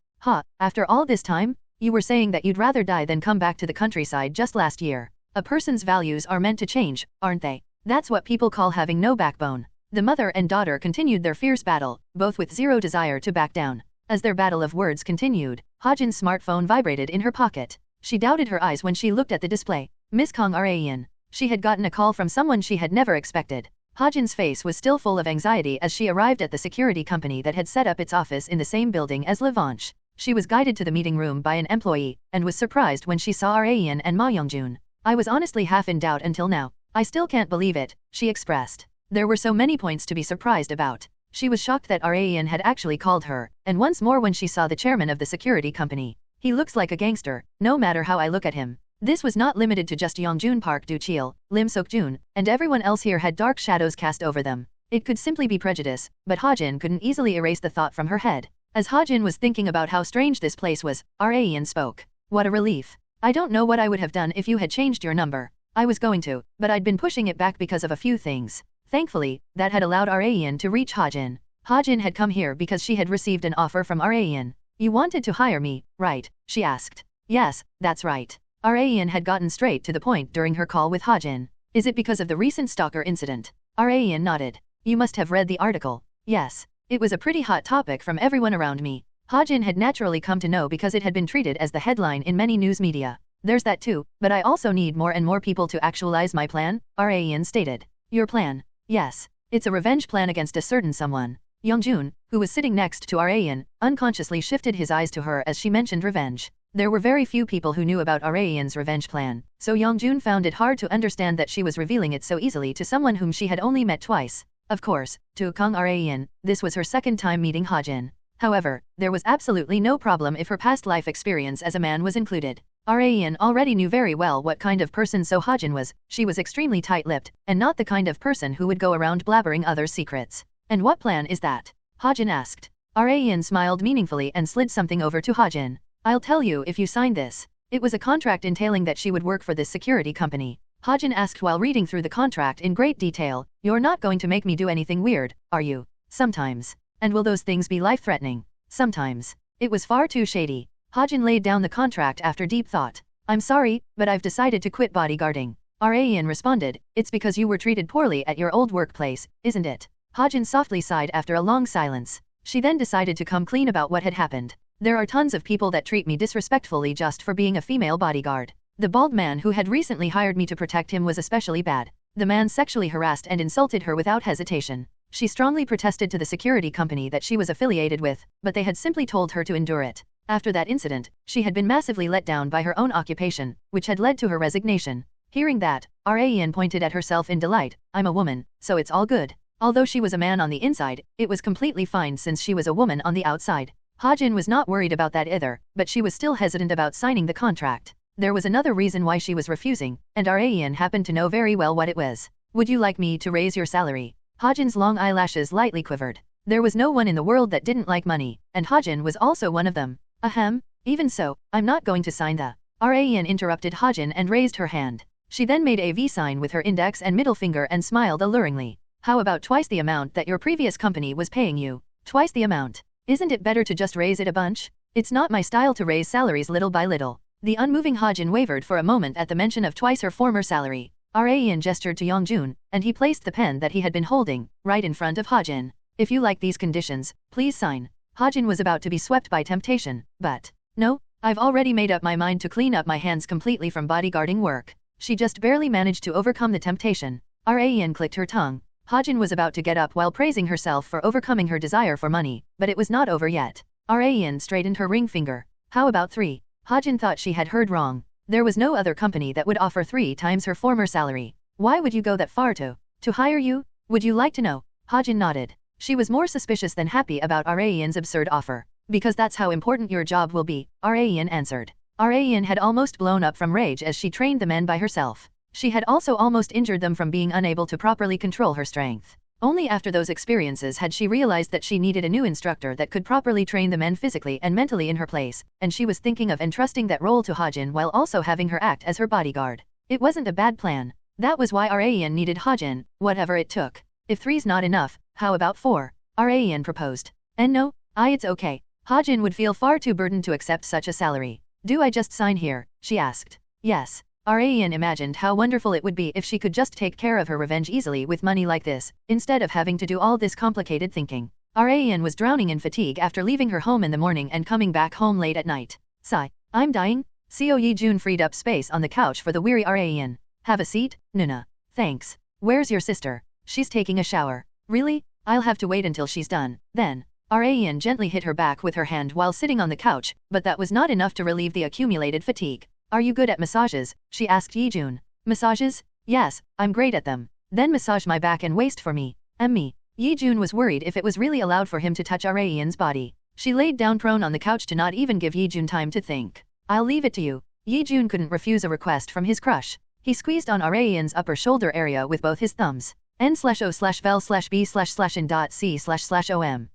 After all this time? You were saying that you'd rather die than come back to the countryside just last year. A person's values are meant to change, aren't they? That's what people call having no backbone. The mother and daughter continued their fierce battle, both with zero desire to back down. As their battle of words continued, Ha-jin's smartphone vibrated in her pocket. She doubted her eyes when she looked at the display. Miss Kang Raen. She had gotten a call from someone she had never expected. Ha-jin's face was still full of anxiety as she arrived at the security company that had set up its office in the same building as Levanche. She was guided to the meeting room by an employee, and was surprised when she saw Raen and Ma Youngjun. I was honestly half in doubt until now. I still can't believe it, she expressed. There were so many points to be surprised about. She was shocked that Raen had actually called her, and once more when she saw the chairman of the security company. He looks like a gangster, no matter how I look at him. This was not limited to just Youngjun Park Du-cheol, Lim Sok-jun, and everyone else here had dark shadows cast over them. It could simply be prejudice, but Ha-jin couldn't easily erase the thought from her head. As Ha-jin was thinking about how strange this place was, Raen spoke. What a relief. I don't know what I would have done if you had changed your number. I was going to, but I'd been pushing it back because of a few things. Thankfully, that had allowed Raen to reach Ha-jin. Ha-jin had come here because she had received an offer from Raen. You wanted to hire me, right? She asked. Yes, that's right. Raen had gotten straight to the point during her call with Ha-jin. Is it because of the recent stalker incident? Raen nodded. You must have read the article. Yes. It was a pretty hot topic from everyone around me. Ha-jin had naturally come to know because it had been treated as the headline in many news media. There's that too, but I also need more and more people to actualize my plan, Raen stated. Your plan? Yes. It's a revenge plan against a certain someone. Youngjun, who was sitting next to Raen, unconsciously shifted his eyes to her as she mentioned revenge. There were very few people who knew about Raen's revenge plan, so Youngjun found it hard to understand that she was revealing it so easily to someone whom she had only met twice. Of course, to Kang Raen, this was her second time meeting Ha-jin. However, there was absolutely no problem if her past life experience as a man was included. Raen already knew very well what kind of person So Ha-jin was. She was extremely tight-lipped, and not the kind of person who would go around blabbering others' secrets. And what plan is that? Ha-jin asked. Raen smiled meaningfully and slid something over to Ha-jin. I'll tell you if you sign this. It was a contract entailing that she would work for this security company. Ha-jin asked while reading through the contract in great detail. You're not going to make me do anything weird, are you? Sometimes. And will those things be life-threatening? Sometimes. It was far too shady. Ha-jin laid down the contract after deep thought. I'm sorry, but I've decided to quit bodyguarding. Raen responded. It's because you were treated poorly at your old workplace, isn't it? Ha-jin softly sighed after a long silence. She then decided to come clean about what had happened. There are tons of people that treat me disrespectfully just for being a female bodyguard. The bald man who had recently hired me to protect him was especially bad. The man sexually harassed and insulted her without hesitation. She strongly protested to the security company that she was affiliated with, but they had simply told her to endure it. After that incident, she had been massively let down by her own occupation, which had led to her resignation. Hearing that, Raen pointed at herself in delight. I'm a woman, so it's all good. Although she was a man on the inside, it was completely fine since she was a woman on the outside. Ha-jin was not worried about that either, but she was still hesitant about signing the contract. There was another reason why she was refusing, and Raen happened to know very well what it was. Would you like me to raise your salary? Ha-jin's long eyelashes lightly quivered. There was no one in the world that didn't like money, and Ha-jin was also one of them. Ahem, even so, I'm not going to sign the... Raen interrupted Ha-jin and raised her hand. She then made a V sign with her index and middle finger and smiled alluringly. How about twice the amount that your previous company was paying you? Twice the amount. Isn't it better to just raise it a bunch? It's not my style to raise salaries little by little. The unmoving Ha-jin wavered for a moment at the mention of twice her former salary. Raen gestured to Yongjun, and he placed the pen that he had been holding, right in front of Ha-jin. If you like these conditions, please sign. Ha-jin was about to be swept by temptation, but... No, I've already made up my mind to clean up my hands completely from bodyguarding work. She just barely managed to overcome the temptation. Raen clicked her tongue. Ha-jin was about to get up while praising herself for overcoming her desire for money, but it was not over yet. Raen straightened her ring finger. How about 3? Ha-jin thought she had heard wrong. There was no other company that would offer 3 times her former salary. Why would you go that far to hire you? Would you like to know? Ha-jin nodded. She was more suspicious than happy about Raen's absurd offer. Because that's how important your job will be, Raen answered. Raen had almost blown up from rage as she trained the men by herself. She had also almost injured them from being unable to properly control her strength. Only after those experiences had she realized that she needed a new instructor that could properly train the men physically and mentally in her place, and she was thinking of entrusting that role to Ha-jin while also having her act as her bodyguard. It wasn't a bad plan. That was why Raen needed Ha-jin, whatever it took. If 3's not enough, how about 4? Raen proposed. And no, it's okay. Ha-jin would feel far too burdened to accept such a salary. Do I just sign here? She asked. Yes. Raen imagined how wonderful it would be if she could just take care of her revenge easily with money like this, instead of having to do all this complicated thinking. Raen was drowning in fatigue after leaving her home in the morning and coming back home late at night. Sigh. I'm dying? Seo Yi-jun freed up space on the couch for the weary Raen. Have a seat, Nuna. Thanks. Where's your sister? She's taking a shower. Really? I'll have to wait until she's done, then. Raen gently hit her back with her hand while sitting on the couch, but that was not enough to relieve the accumulated fatigue. Are you good at massages? She asked Yi-jun. Massages? Yes, I'm great at them. Then massage my back and waist for me. Me. Yi-jun was worried if it was really allowed for him to touch Raen's body. She laid down prone on the couch to not even give Yi-jun time to think. I'll leave it to you. Yi-jun couldn't refuse a request from his crush. He squeezed on Raen's upper shoulder area with both his thumbs. N/O/vel/B/in.C//om.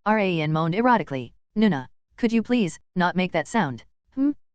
Raen moaned erotically. Nuna. Could you please, not make that sound?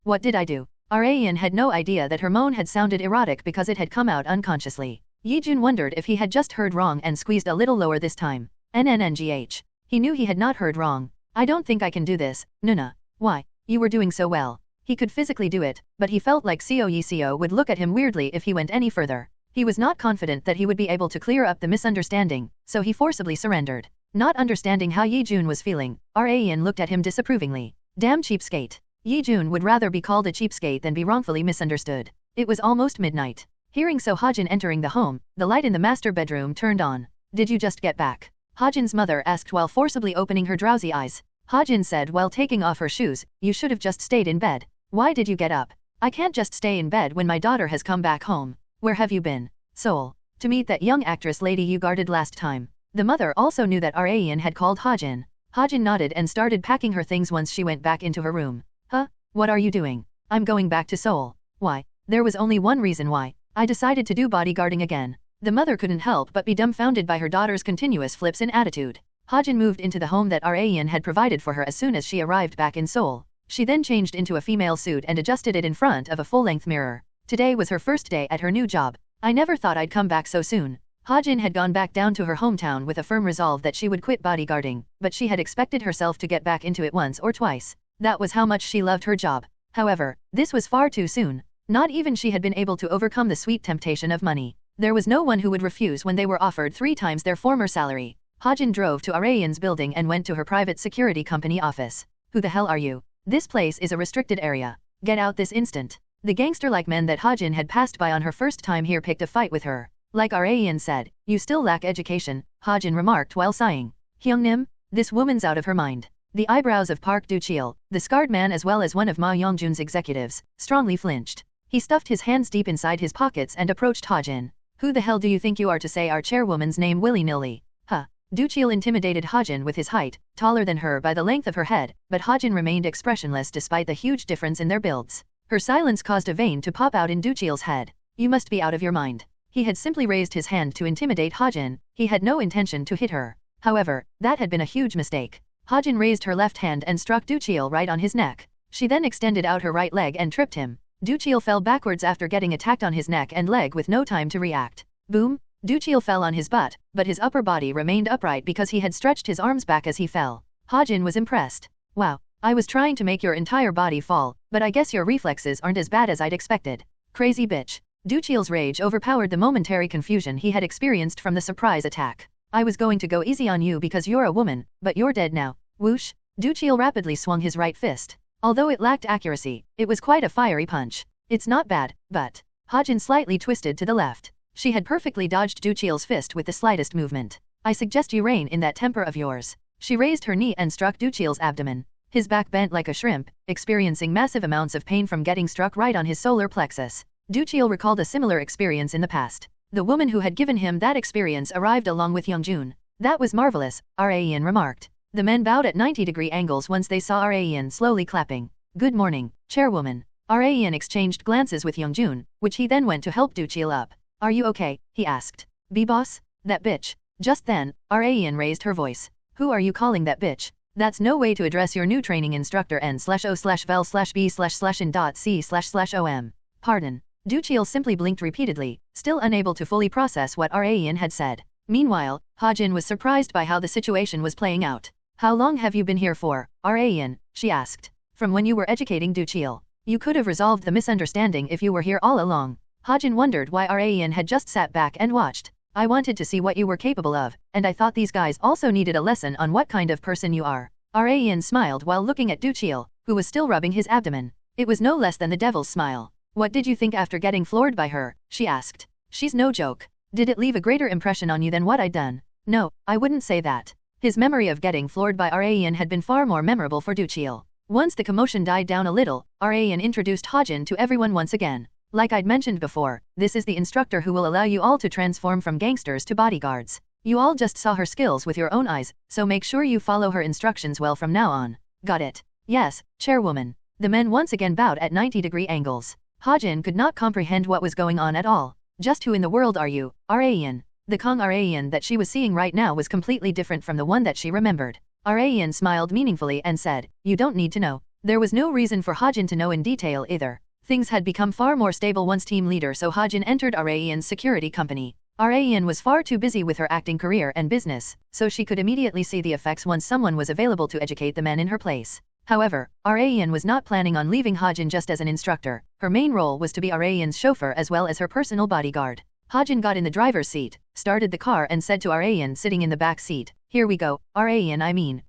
What did I do? Raen had no idea that her moan had sounded erotic because it had come out unconsciously. Yi-jun wondered if he had just heard wrong and squeezed a little lower this time. NNNGH. He knew he had not heard wrong. I don't think I can do this, Nuna. Why? You were doing so well. He could physically do it, but he felt like Seo Yi-seo would look at him weirdly if he went any further. He was not confident that he would be able to clear up the misunderstanding, so he forcibly surrendered. Not understanding how Yi-jun was feeling, Raen looked at him disapprovingly. Damn cheapskate. Yi-jun would rather be called a cheapskate than be wrongfully misunderstood. It was almost midnight. Hearing So Ha-jin entering the home, the light in the master bedroom turned on. Did you just get back? Ha-jin's mother asked while forcibly opening her drowsy eyes. Ha-jin said while taking off her shoes, you should have just stayed in bed. Why did you get up? I can't just stay in bed when my daughter has come back home. Where have you been? Seoul. To meet that young actress lady you guarded last time. The mother also knew that Raen had called Ha-jin. Ha-jin nodded and started packing her things once she went back into her room. Huh? What are you doing? I'm going back to Seoul. Why? There was only one reason why. I decided to do bodyguarding again. The mother couldn't help but be dumbfounded by her daughter's continuous flips in attitude. Ha-jin moved into the home that Raen had provided for her as soon as she arrived back in Seoul. She then changed into a female suit and adjusted it in front of a full-length mirror. Today was her first day at her new job. I never thought I'd come back so soon. Ha-jin had gone back down to her hometown with a firm resolve that she would quit bodyguarding, but she had expected herself to get back into it once or twice. That was how much she loved her job. However, this was far too soon. Not even she had been able to overcome the sweet temptation of money. There was no one who would refuse when they were offered 3 times their former salary. Ha-jin drove to Raen's building and went to her private security company office. Who the hell are you? This place is a restricted area. Get out this instant. The gangster-like men that Ha-jin had passed by on her first time here picked a fight with her. Like Rayan said, you still lack education, Ha-jin remarked while sighing. Hyungnim, this woman's out of her mind. The eyebrows of Park Do-cheol, the scarred man as well as one of Ma Young-jun's executives, strongly flinched. He stuffed his hands deep inside his pockets and approached Ha-jin. Who the hell do you think you are to say our chairwoman's name willy-nilly? Huh. Do-cheol intimidated Ha-jin with his height, taller than her by the length of her head, but Ha-jin remained expressionless despite the huge difference in their builds. Her silence caused a vein to pop out in Do-cheol's head. You must be out of your mind. He had simply raised his hand to intimidate Ha-jin, he had no intention to hit her. However, that had been a huge mistake. Ha-jin raised her left hand and struck Do-cheol right on his neck. She then extended out her right leg and tripped him. Do-cheol fell backwards after getting attacked on his neck and leg with no time to react. Boom! Do-cheol fell on his butt, but his upper body remained upright because he had stretched his arms back as he fell. Ha-jin was impressed. Wow, I was trying to make your entire body fall, but I guess your reflexes aren't as bad as I'd expected. Crazy bitch. Do-cheol's rage overpowered the momentary confusion he had experienced from the surprise attack. I was going to go easy on you because you're a woman, but you're dead now. Whoosh! Do-cheol rapidly swung his right fist. Although it lacked accuracy, it was quite a fiery punch. It's not bad, but... Ha-jin slightly twisted to the left. She had perfectly dodged Do-cheol's fist with the slightest movement. I suggest you rein in that temper of yours. She raised her knee and struck Do-cheol's abdomen. His back bent like a shrimp, experiencing massive amounts of pain from getting struck right on his solar plexus. Do-cheol recalled a similar experience in the past. The woman who had given him that experience arrived along with Young-jun. That was marvelous, Rayan remarked. The men bowed at 90-degree angles once they saw Rayan slowly clapping. Good morning, chairwoman. Rayan exchanged glances with Young-jun, which he then went to help Do-cheol up. Are you okay? He asked. B-boss? That bitch. Just then, Rayan raised her voice. Who are you calling that bitch? That's no way to address your new training instructor N/O/vel/B/in.C//OM. Pardon. Do-cheol simply blinked repeatedly, still unable to fully process what Rayan had said. Meanwhile, Ha-jin was surprised by how the situation was playing out. How long have you been here for, Rayan? She asked. From when you were educating Do-cheol. You could have resolved the misunderstanding if you were here all along. Ha-jin wondered why Rayan had just sat back and watched. I wanted to see what you were capable of, and I thought these guys also needed a lesson on what kind of person you are. Rayan smiled while looking at Do-cheol, who was still rubbing his abdomen. It was no less than the devil's smile. What did you think after getting floored by her? She asked. She's no joke. Did it leave a greater impression on you than what I'd done? No, I wouldn't say that. His memory of getting floored by Rayan had been far more memorable for Do-cheol. Once the commotion died down a little, Rayan introduced Ha-jin to everyone once again. Like I'd mentioned before, this is the instructor who will allow you all to transform from gangsters to bodyguards. You all just saw her skills with your own eyes, so make sure you follow her instructions well from now on. Got it? Yes, chairwoman. The men once again bowed at 90-degree angles. Ha-jin could not comprehend what was going on at all. Just who in the world are you, Rayan? The Kong Rayan that she was seeing right now was completely different from the one that she remembered. Rayan smiled meaningfully and said, you don't need to know. There was no reason for Ha-jin to know in detail either. Things had become far more stable once team leader so Ha-jin entered Rayan's security company. Rayan was far too busy with her acting career and business, so she could immediately see the effects once someone was available to educate the men in her place. However, Rayan was not planning on leaving Ha-jin just as an instructor. Her main role was to be Rayan's chauffeur as well as her personal bodyguard. Ha-jin got in the driver's seat, started the car and said to Rayan sitting in the back seat, here we go,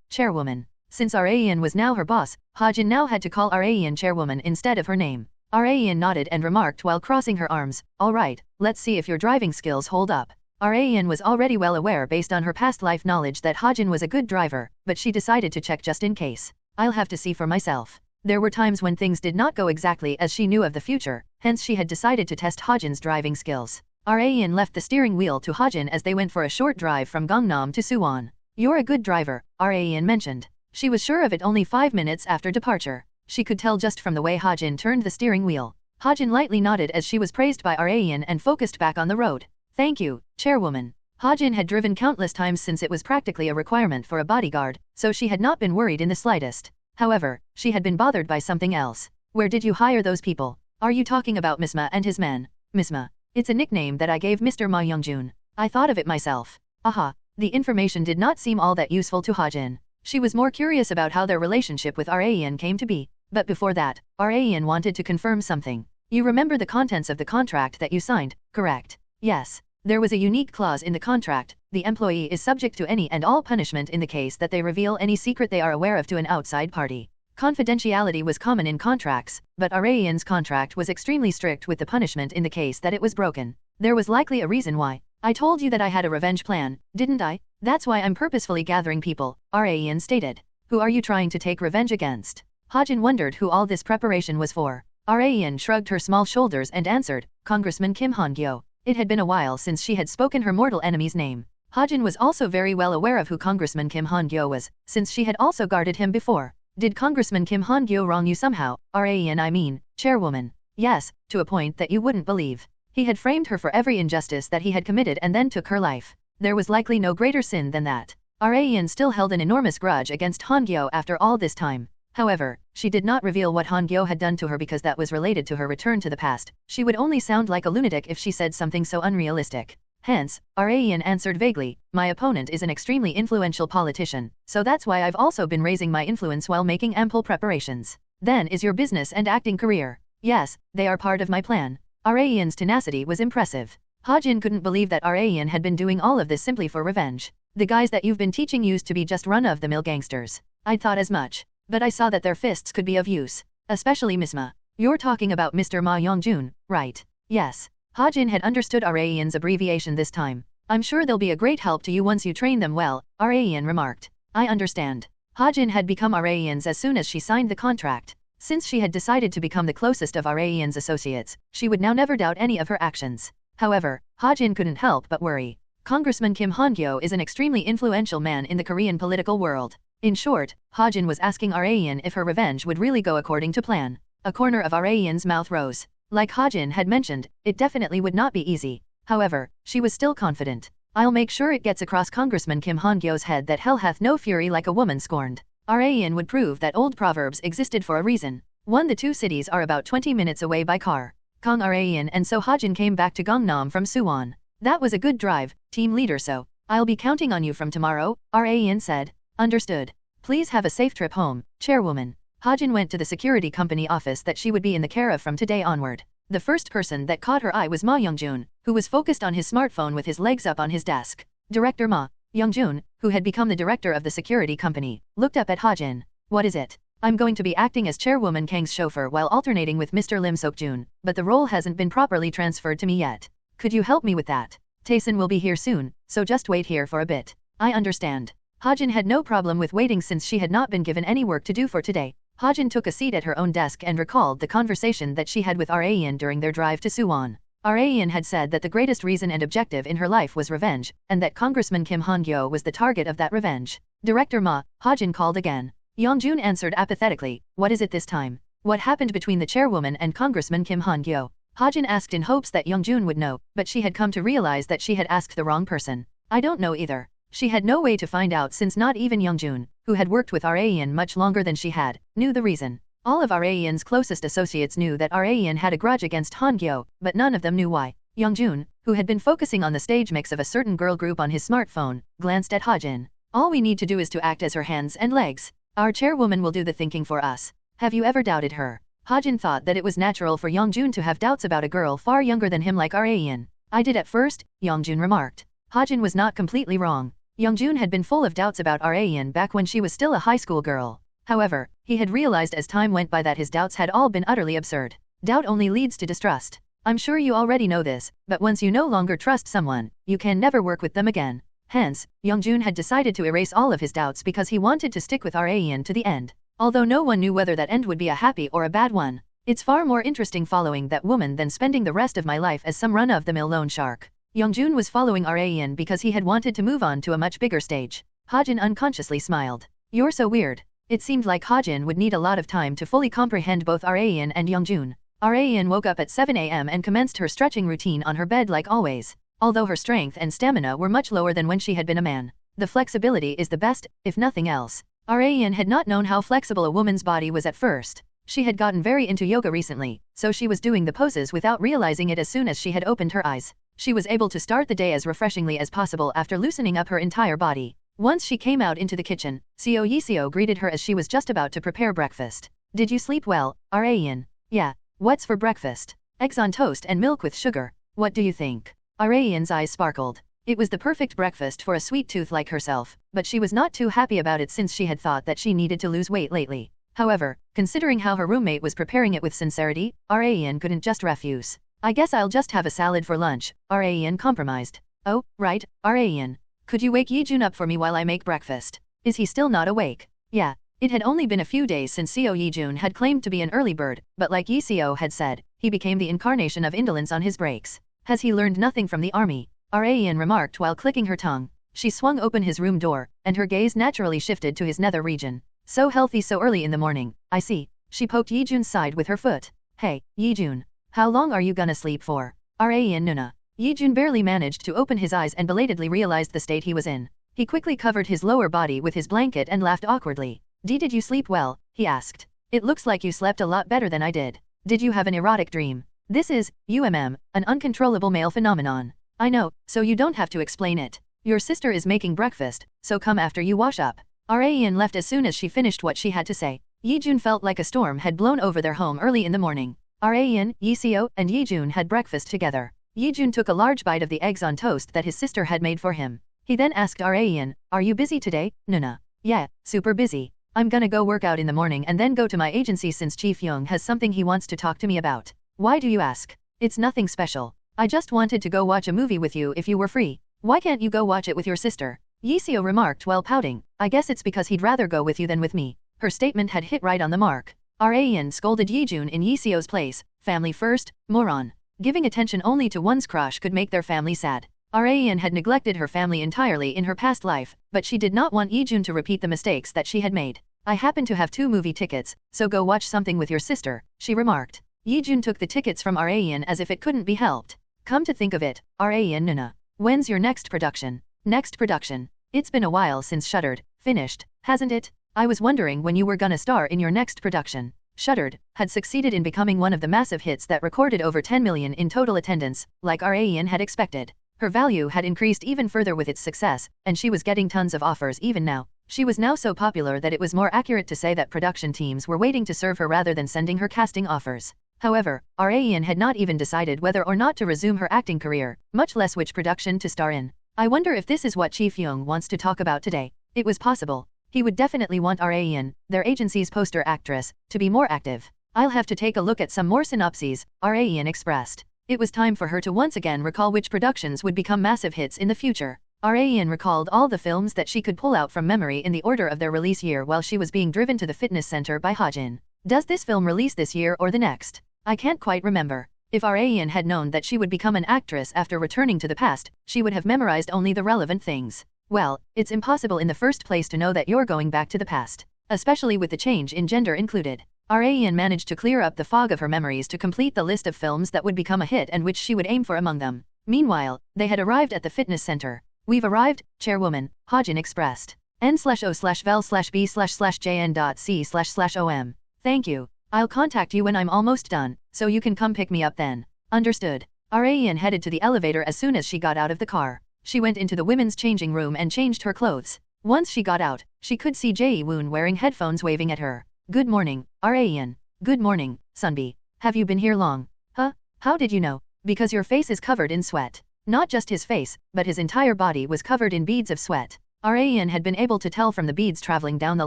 chairwoman. Since Rayan was now her boss, Ha-jin now had to call Rayan chairwoman instead of her name. Rayan nodded and remarked while crossing her arms, alright, let's see if your driving skills hold up. Rayan was already well aware based on her past life knowledge that Ha-jin was a good driver, but she decided to check just in case. I'll have to see for myself. There were times when things did not go exactly as she knew of the future, hence she had decided to test Ha-jin's driving skills. Rayan left the steering wheel to Ha-jin as they went for a short drive from Gangnam to Suwon. You're a good driver, Rayan mentioned. She was sure of it only 5 minutes after departure. She could tell just from the way Ha-jin turned the steering wheel. Ha-jin lightly nodded as she was praised by Rayan and focused back on the road. Thank you, chairwoman. Ha-jin had driven countless times since it was practically a requirement for a bodyguard, so she had not been worried in the slightest. However, she had been bothered by something else. Where did you hire those people? Are you talking about Misma and his men? Misma. It's a nickname that I gave Mr. Ma Young-jun. I thought of it myself. Aha. The information did not seem all that useful to Ha-jin. She was more curious about how their relationship with Rayan came to be. But before that, Rayan wanted to confirm something. You remember the contents of the contract that you signed, correct? Yes. There was a unique clause in the contract. The employee is subject to any and all punishment in the case that they reveal any secret they are aware of to an outside party. Confidentiality was common in contracts, but Arayan's contract was extremely strict with the punishment in the case that it was broken. There was likely a reason why. I told you that I had a revenge plan, didn't I? That's why I'm purposefully gathering people, Arayan stated. Who are you trying to take revenge against? Hajin wondered who all this preparation was for. Arayan shrugged her small shoulders and answered, Congressman Kim Han-Gyo. It had been a while since she had spoken her mortal enemy's name. Hajin was also very well aware of who Congressman Kim Han-Gyo was, since she had also guarded him before. Did Congressman Kim Han-Gyo wrong you somehow, Rayan, chairwoman? Yes, to a point that you wouldn't believe. He had framed her for every injustice that he had committed and then took her life. There was likely no greater sin than that. Rayan still held an enormous grudge against Han-Gyo after all this time. However, she did not reveal what Han-Gyo had done to her because that was related to her return to the past. She would only sound like a lunatic if she said something so unrealistic. Hence, Rayan answered vaguely, my opponent is an extremely influential politician, so that's why I've also been raising my influence while making ample preparations. Then is your business and acting career. Yes, they are part of my plan. Rayan's tenacity was impressive. Hajin couldn't believe that Rayan had been doing all of this simply for revenge. The guys that you've been teaching used to be just run-of-the-mill gangsters. I'd thought as much. But I saw that their fists could be of use. Especially Miss Ma. You're talking about Mr. Ma Yongjun, right? Yes. Hajin had understood Rayan's abbreviation this time. I'm sure they'll be a great help to you once you train them well, Rayan remarked. I understand. Hajin had become Rayan's as soon as she signed the contract. Since she had decided to become the closest of Rayan's associates, she would now never doubt any of her actions. However, Hajin couldn't help but worry. Congressman Kim Han-Gyo is an extremely influential man in the Korean political world. In short, Hajin was asking Rayan if her revenge would really go according to plan. A corner of Rayan's mouth rose. Like Hajin had mentioned, it definitely would not be easy. However, she was still confident. I'll make sure it gets across Congressman Kim Han-Gyo's head that hell hath no fury like a woman scorned. Rayan would prove that old proverbs existed for a reason. The two cities are about 20 minutes away by car. Kong Rayan and so Hajin came back to Gangnam from Suwon. That was a good drive, team leader, so I'll be counting on you from tomorrow, Rayan said. Understood. Please have a safe trip home, chairwoman. Hajin went to the security company office that she would be in the care of from today onward. The first person that caught her eye was Ma Youngjun, who was focused on his smartphone with his legs up on his desk. Director Ma Youngjun, who had become the director of the security company, looked up at Hajin. What is it? I'm going to be acting as chairwoman Kang's chauffeur while alternating with Mr. Lim Sok-jun, but the role hasn't been properly transferred to me yet. Could you help me with that? Taesun will be here soon, so just wait here for a bit. I understand. Hajin had no problem with waiting since she had not been given any work to do for today. Hajin took a seat at her own desk and recalled the conversation that she had with Rayan during their drive to Suwon. Rayan had said that the greatest reason and objective in her life was revenge, and that Congressman Kim Han-Gyo was the target of that revenge. Director Ma, Hajin called again. Youngjun answered apathetically, what is it this time? What happened between the chairwoman and Congressman Kim Han-Gyo? Hajin asked in hopes that Youngjun would know, but she had come to realize that she had asked the wrong person. I don't know either. She had no way to find out since not even Youngjun, who had worked with Rayan much longer than she had, knew the reason. All of Rayan's closest associates knew that Rayan had a grudge against Han-Gyo, but none of them knew why. Youngjun, who had been focusing on the stage mix of a certain girl group on his smartphone, glanced at Hajin. All we need to do is to act as her hands and legs. Our chairwoman will do the thinking for us. Have you ever doubted her? Hajin thought that it was natural for Youngjun to have doubts about a girl far younger than him like Rayan. I did at first, Youngjun remarked. Hajin was not completely wrong. Youngjun had been full of doubts about Rayan back when she was still a high school girl. However, he had realized as time went by that his doubts had all been utterly absurd. Doubt only leads to distrust. I'm sure you already know this, but once you no longer trust someone, you can never work with them again. Hence, Youngjun had decided to erase all of his doubts because he wanted to stick with Rayan to the end. Although no one knew whether that end would be a happy or a bad one. It's far more interesting following that woman than spending the rest of my life as some run-of-the-mill loan shark. Youngjun was following Rayan because he had wanted to move on to a much bigger stage. Hajin unconsciously smiled. You're so weird. It seemed like Hajin would need a lot of time to fully comprehend both Rayan and Youngjun. Rayan woke up at 7 a.m. and commenced her stretching routine on her bed like always. Although her strength and stamina were much lower than when she had been a man, the flexibility is the best, if nothing else. Rayan had not known how flexible a woman's body was at first. She had gotten very into yoga recently, so she was doing the poses without realizing it as soon as she had opened her eyes. She was able to start the day as refreshingly as possible after loosening up her entire body. Once she came out into the kitchen, Seo Yiseo greeted her as she was just about to prepare breakfast. Did you sleep well, Rayan? Yeah. What's for breakfast? Eggs on toast and milk with sugar. What do you think? Rayan's eyes sparkled. It was the perfect breakfast for a sweet tooth like herself, but she was not too happy about it since she had thought that she needed to lose weight lately. However, considering how her roommate was preparing it with sincerity, Rayan couldn't just refuse. I guess I'll just have a salad for lunch, Rayan compromised. Oh, right, Rayan. Could you wake Yijun up for me while I make breakfast? Is he still not awake? Yeah. It had only been a few days since Seo Yijun had claimed to be an early bird, but like Yi Seo had said, he became the incarnation of indolence on his breaks. Has he learned nothing from the army? Rayan remarked while clicking her tongue. She swung open his room door, and her gaze naturally shifted to his nether region. So healthy so early in the morning, I see. She poked Yijun's side with her foot. Hey, Yijun. How long are you gonna sleep for? Rayan Nuna. Yijun barely managed to open his eyes and belatedly realized the state he was in. He quickly covered his lower body with his blanket and laughed awkwardly. Did you sleep well? He asked. It looks like you slept a lot better than I did. Did you have an erotic dream? This is, an uncontrollable male phenomenon. I know, so you don't have to explain it. Your sister is making breakfast, so come after you wash up. Rayan left as soon as she finished what she had to say. Yijun felt like a storm had blown over their home early in the morning. Rayan, Yiseo, and Yijun had breakfast together. Yijun took a large bite of the eggs on toast that his sister had made for him. He then asked Rayan, are you busy today, Nuna? Yeah, super busy. I'm gonna go work out in the morning and then go to my agency since Chief Young has something he wants to talk to me about. Why do you ask? It's nothing special. I just wanted to go watch a movie with you if you were free. Why can't you go watch it with your sister? Yiseo remarked while pouting. I guess it's because he'd rather go with you than with me. Her statement had hit right on the mark. Rayan scolded Yijun in Yiseo's place. Family first, moron. Giving attention only to one's crush could make their family sad. Rayan had neglected her family entirely in her past life, but she did not want Yijun to repeat the mistakes that she had made. I happen to have 2 movie tickets, so go watch something with your sister, she remarked. Yijun took the tickets from Rayan as if it couldn't be helped. Come to think of it, Rayan Nuna. When's your next production? Next production. It's been a while since Shuttered finished, hasn't it? I was wondering when you were gonna star in your next production. Shuttered had succeeded in becoming one of the massive hits that recorded over 10 million in total attendance, like Rayan had expected. Her value had increased even further with its success, and she was getting tons of offers even now. She was now so popular that it was more accurate to say that production teams were waiting to serve her rather than sending her casting offers. However, Rayan had not even decided whether or not to resume her acting career, much less which production to star in. I wonder if this is what Chief Young wants to talk about today. It was possible. He would definitely want Rayan, their agency's poster actress, to be more active. I'll have to take a look at some more synopses, Rayan expressed. It was time for her to once again recall which productions would become massive hits in the future. Rayan recalled all the films that she could pull out from memory in the order of their release year while she was being driven to the fitness center by Hajin. Does this film release this year or the next? I can't quite remember. If Rayan had known that she would become an actress after returning to the past, she would have memorized only the relevant things. Well, it's impossible in the first place to know that you're going back to the past, especially with the change in gender included. Rayan managed to clear up the fog of her memories to complete the list of films that would become a hit and which she would aim for among them. Meanwhile, they had arrived at the fitness center. We've arrived, Chairwoman, Hajin expressed. N/O/vel/B//jn.c//om. Thank you. I'll contact you when I'm almost done, so you can come pick me up then. Understood. Rayan headed to the elevator as soon as she got out of the car. She went into the women's changing room and changed her clothes. Once she got out, she could see Jae-woon wearing headphones waving at her. Good morning, Rayan. Good morning, Sunbi. Have you been here long? Huh? How did you know? Because your face is covered in sweat. Not just his face, but his entire body was covered in beads of sweat. Rayan had been able to tell from the beads traveling down the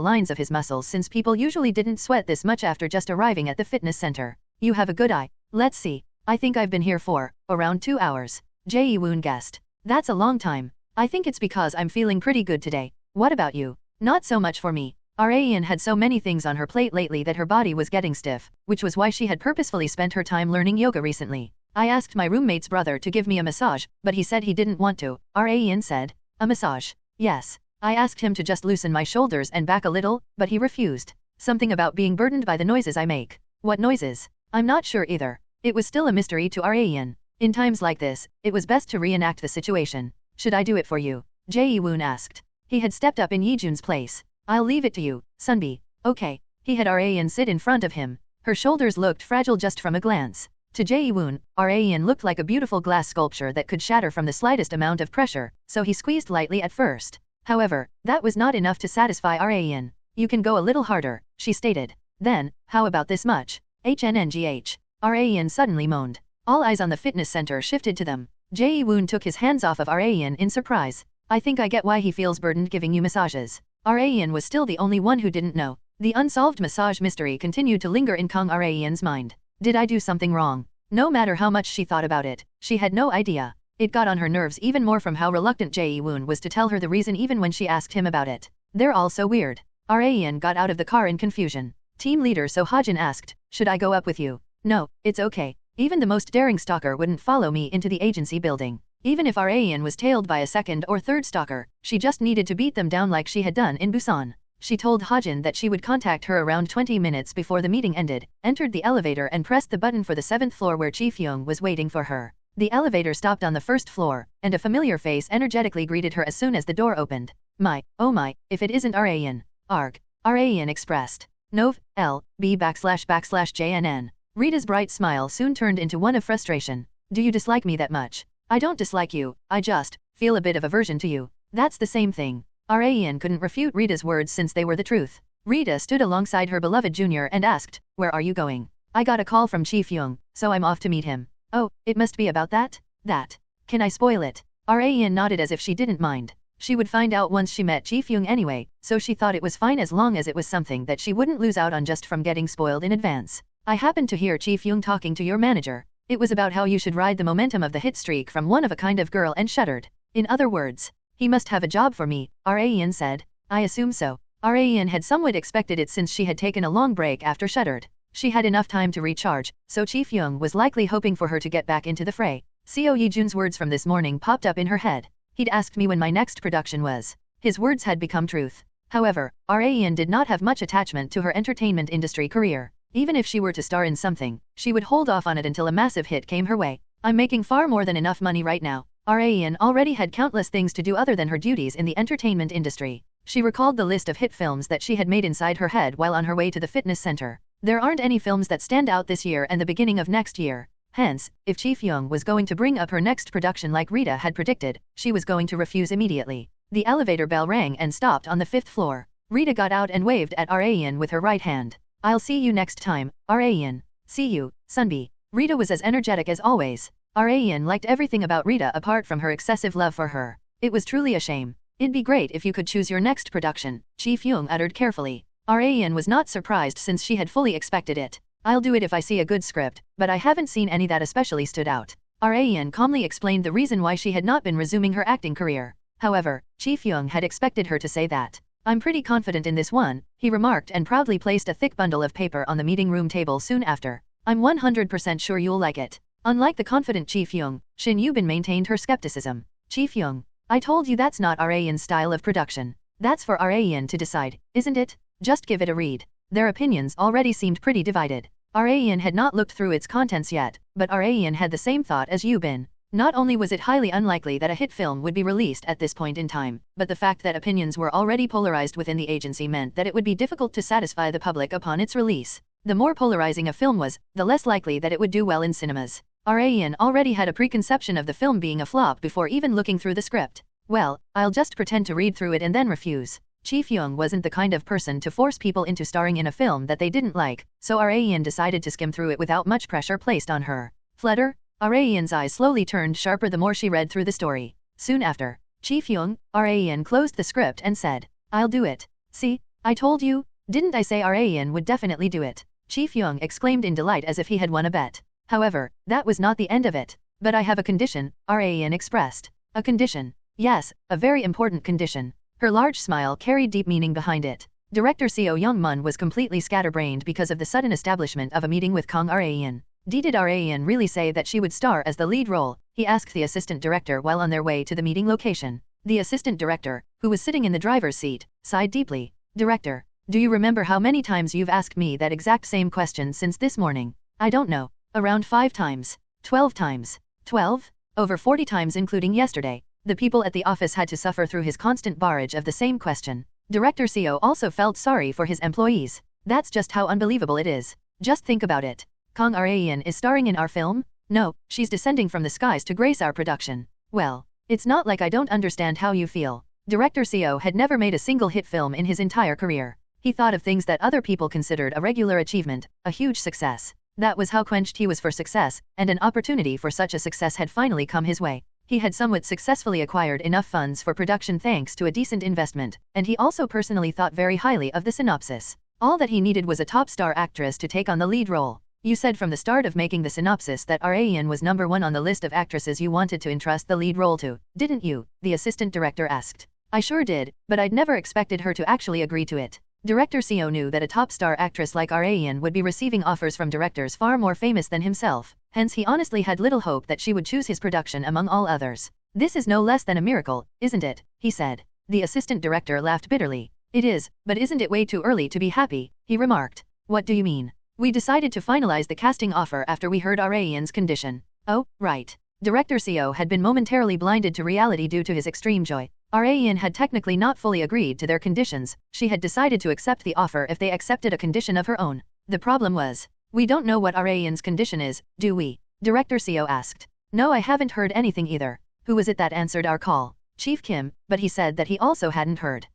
lines of his muscles since people usually didn't sweat this much after just arriving at the fitness center. You have a good eye. Let's see. I think I've been here for around 2 hours. Jae-woon guessed. That's a long time. I think it's because I'm feeling pretty good today. What about you? Not so much for me. Rayan had so many things on her plate lately that her body was getting stiff, which was why she had purposefully spent her time learning yoga recently. I asked my roommate's brother to give me a massage, but he said he didn't want to, Rayan said. A massage? Yes. I asked him to just loosen my shoulders and back a little, but he refused. Something about being burdened by the noises I make. What noises? I'm not sure either. It was still a mystery to Rayan. In times like this, it was best to reenact the situation. Should I do it for you? Jae-woon asked. He had stepped up in Yijun's place. I'll leave it to you, Sunbi. Okay. He had Rayan sit in front of him. Her shoulders looked fragile just from a glance. To Jae-woon, Rayan looked like a beautiful glass sculpture that could shatter from the slightest amount of pressure, so he squeezed lightly at first. However, that was not enough to satisfy Rayan. You can go a little harder, she stated. Then, how about this much? HNNGH. Rayan suddenly moaned. All eyes on the fitness center shifted to them. Jae-woon took his hands off of Rayan in surprise. I think I get why he feels burdened giving you massages. Rayan was still the only one who didn't know. The unsolved massage mystery continued to linger in Kang Raeun's mind. Did I do something wrong? No matter how much she thought about it, she had no idea. It got on her nerves even more from how reluctant Jae-woon was to tell her the reason even when she asked him about it. They're all so weird. Raeun got out of the car in confusion. Team leader So Hajin asked, should I go up with you? No, it's okay. Even the most daring stalker wouldn't follow me into the agency building. Even if Raeun was tailed by a second or third stalker, she just needed to beat them down like she had done in Busan. She told Hajin that she would contact her around 20 minutes before the meeting ended, entered the elevator and pressed the button for the 7th floor where Chi Fyung was waiting for her. The elevator stopped on the 1st floor, and a familiar face energetically greeted her as soon as the door opened. My, oh my, if it isn't Raeun. Arg. Raeun expressed. Nov, L, B //JNN. Rita's bright smile soon turned into one of frustration. Do you dislike me that much? I don't dislike you, I just feel a bit of aversion to you. That's the same thing. Raeun couldn't refute Rita's words since they were the truth. Rita stood alongside her beloved junior and asked, where are you going? I got a call from Chi Fyung, so I'm off to meet him. Oh, it must be about that? That. Can I spoil it? Raeun nodded as if she didn't mind. She would find out once she met Chi Fyung anyway, so she thought it was fine as long as it was something that she wouldn't lose out on just from getting spoiled in advance. I happened to hear Chi Fyung talking to your manager. It was about how you should ride the momentum of the hit streak from one of a kind of girl and shuddered. In other words, he must have a job for me, Raeun said. I assume so. Raeun had somewhat expected it since she had taken a long break after Shuddered. She had enough time to recharge, so Chi Fyung was likely hoping for her to get back into the fray. Seo Yejun's words from this morning popped up in her head. He'd asked me when my next production was. His words had become truth. However, Raeun did not have much attachment to her entertainment industry career. Even if she were to star in something, she would hold off on it until a massive hit came her way. I'm making far more than enough money right now. Raeun already had countless things to do other than her duties in the entertainment industry. She recalled the list of hit films that she had made inside her head while on her way to the fitness center. There aren't any films that stand out this year and the beginning of next year. Hence, if Chi Fyung was going to bring up her next production like Rita had predicted, she was going to refuse immediately. The elevator bell rang and stopped on the 5th floor. Rita got out and waved at Raeun with her right hand. I'll see you next time, Raeun. See you, Sunbi. Rita was as energetic as always. Raeun liked everything about Rita apart from her excessive love for her. It was truly a shame. It'd be great if you could choose your next production, Chi Fyung uttered carefully. Raeun was not surprised since she had fully expected it. I'll do it if I see a good script, but I haven't seen any that especially stood out. Raeun calmly explained the reason why she had not been resuming her acting career. However, Chi Fyung had expected her to say that. I'm pretty confident in this one, he remarked and proudly placed a thick bundle of paper on the meeting room table soon after. I'm 100% sure you'll like it. Unlike the confident Chi Fyung, Shin Yubin maintained her skepticism. Chi Fyung, I told you that's not Raeun's style of production. That's for Raeun to decide, isn't it? Just give it a read. Their opinions already seemed pretty divided. Raeun had not looked through its contents yet, but Raeun had the same thought as Yubin. Not only was it highly unlikely that a hit film would be released at this point in time, but the fact that opinions were already polarized within the agency meant that it would be difficult to satisfy the public upon its release. The more polarizing a film was, the less likely that it would do well in cinemas. Raeun already had a preconception of the film being a flop before even looking through the script. Well, I'll just pretend to read through it and then refuse. Chi Fyung wasn't the kind of person to force people into starring in a film that they didn't like, so Raeun decided to skim through it without much pressure placed on her. Flutter? Raeun's eyes slowly turned sharper the more she read through the story. Soon after, Chi Fyung, Raeun closed the script and said, I'll do it. See, I told you, didn't I say Raeun would definitely do it? Chi Fyung exclaimed in delight as if he had won a bet. However, that was not the end of it. But I have a condition, Raeun expressed. A condition. Yes, a very important condition. Her large smile carried deep meaning behind it. Director Seo Young-mun was completely scatterbrained because of the sudden establishment of a meeting with Kang Raeun. Did Raeun really say that she would star as the lead role? He asked the assistant director while on their way to the meeting location. The assistant director, who was sitting in the driver's seat, sighed deeply. Director, do you remember how many times you've asked me that exact same question since this morning? I don't know. Around 5 times. 12 times. 12? Over 40 times including yesterday. The people at the office had to suffer through his constant barrage of the same question. Director Seo also felt sorry for his employees. That's just how unbelievable it is. Just think about it. Kang Raeun is starring in our film? No, she's descending from the skies to grace our production. Well, it's not like I don't understand how you feel. Director Seo had never made a single hit film in his entire career. He thought of things that other people considered a regular achievement, a huge success. That was how quenched he was for success, and an opportunity for such a success had finally come his way. He had somewhat successfully acquired enough funds for production thanks to a decent investment, and he also personally thought very highly of the synopsis. All that he needed was a top star actress to take on the lead role. You said from the start of making the synopsis that Ryan was #1 on the list of actresses you wanted to entrust the lead role to, didn't you? The assistant director asked. I sure did, but I'd never expected her to actually agree to it. Director Seo knew that a top star actress like Ryan would be receiving offers from directors far more famous than himself, hence he honestly had little hope that she would choose his production among all others. This is no less than a miracle, isn't it? He said. The assistant director laughed bitterly. It is, but isn't it way too early to be happy? He remarked. What do you mean? We decided to finalize the casting offer after we heard Ryan's condition. Oh, right. Director Seo had been momentarily blinded to reality due to his extreme joy. Ryan had technically not fully agreed to their conditions. She had decided to accept the offer if they accepted a condition of her own. The problem was, we don't know what Ryan's condition is, do we? Director Seo asked. No, I haven't heard anything either. Who was it that answered our call? Chief Kim, but he said that he also hadn't heard.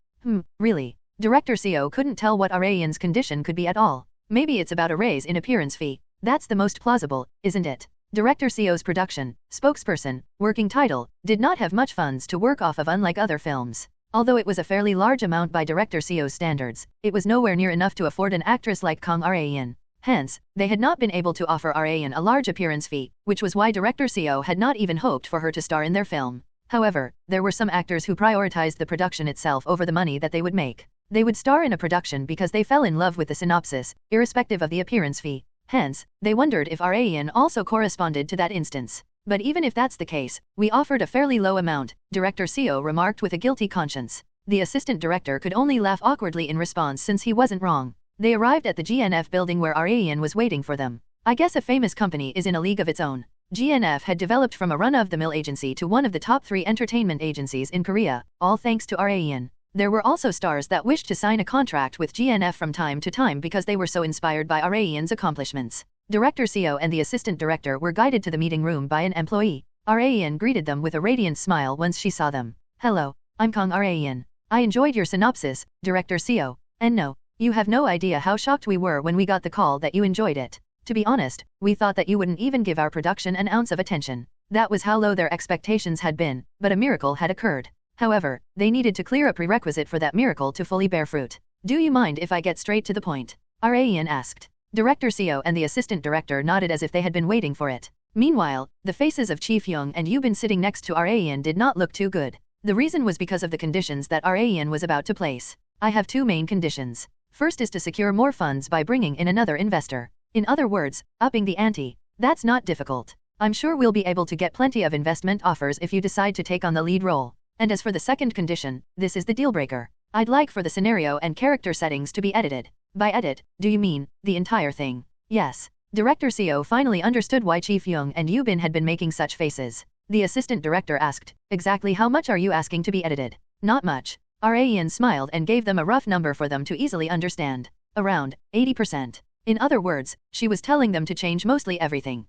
Really? Director Seo couldn't tell what Ryan's condition could be at all. Maybe it's about a raise in appearance fee. That's the most plausible, isn't it? Director Seo's production, spokesperson, working title, did not have much funds to work off of unlike other films. Although it was a fairly large amount by Director Seo's standards, it was nowhere near enough to afford an actress like Kang Ryan. Hence, they had not been able to offer Ryan a large appearance fee, which was why Director Seo had not even hoped for her to star in their film. However, there were some actors who prioritized the production itself over the money that they would make. They would star in a production because they fell in love with the synopsis, irrespective of the appearance fee. Hence, they wondered if Ryan also corresponded to that instance. But even if that's the case, we offered a fairly low amount, Director Seo remarked with a guilty conscience. The assistant director could only laugh awkwardly in response since he wasn't wrong. They arrived at the GNF building where Ryan was waiting for them. I guess a famous company is in a league of its own. GNF had developed from a run-of-the-mill agency to one of the top 3 entertainment agencies in Korea, all thanks to Ryan. There were also stars that wished to sign a contract with GNF from time to time because they were so inspired by Ryan's accomplishments. Director Seo and the assistant director were guided to the meeting room by an employee. Ryan greeted them with a radiant smile once she saw them. Hello, I'm Kang Ryan. I enjoyed your synopsis, Director Seo. And no, you have no idea how shocked we were when we got the call that you enjoyed it. To be honest, we thought that you wouldn't even give our production an ounce of attention. That was how low their expectations had been, but a miracle had occurred. However, they needed to clear a prerequisite for that miracle to fully bear fruit. Do you mind if I get straight to the point? Ryan asked. Director Seo and the assistant director nodded as if they had been waiting for it. Meanwhile, the faces of Chief Young and Yubin sitting next to Ryan did not look too good. The reason was because of the conditions that Ryan was about to place. I have 2 main conditions. First is to secure more funds by bringing in another investor. In other words, upping the ante. That's not difficult. I'm sure we'll be able to get plenty of investment offers if you decide to take on the lead role. And as for the second condition, this is the deal-breaker. I'd like for the scenario and character settings to be edited. By edit, do you mean the entire thing? Yes. Director Seo finally understood why Chief Young and Yubin had been making such faces. The assistant director asked, exactly how much are you asking to be edited? Not much. Ryan smiled and gave them a rough number for them to easily understand. Around 80%. In other words, she was telling them to change mostly everything.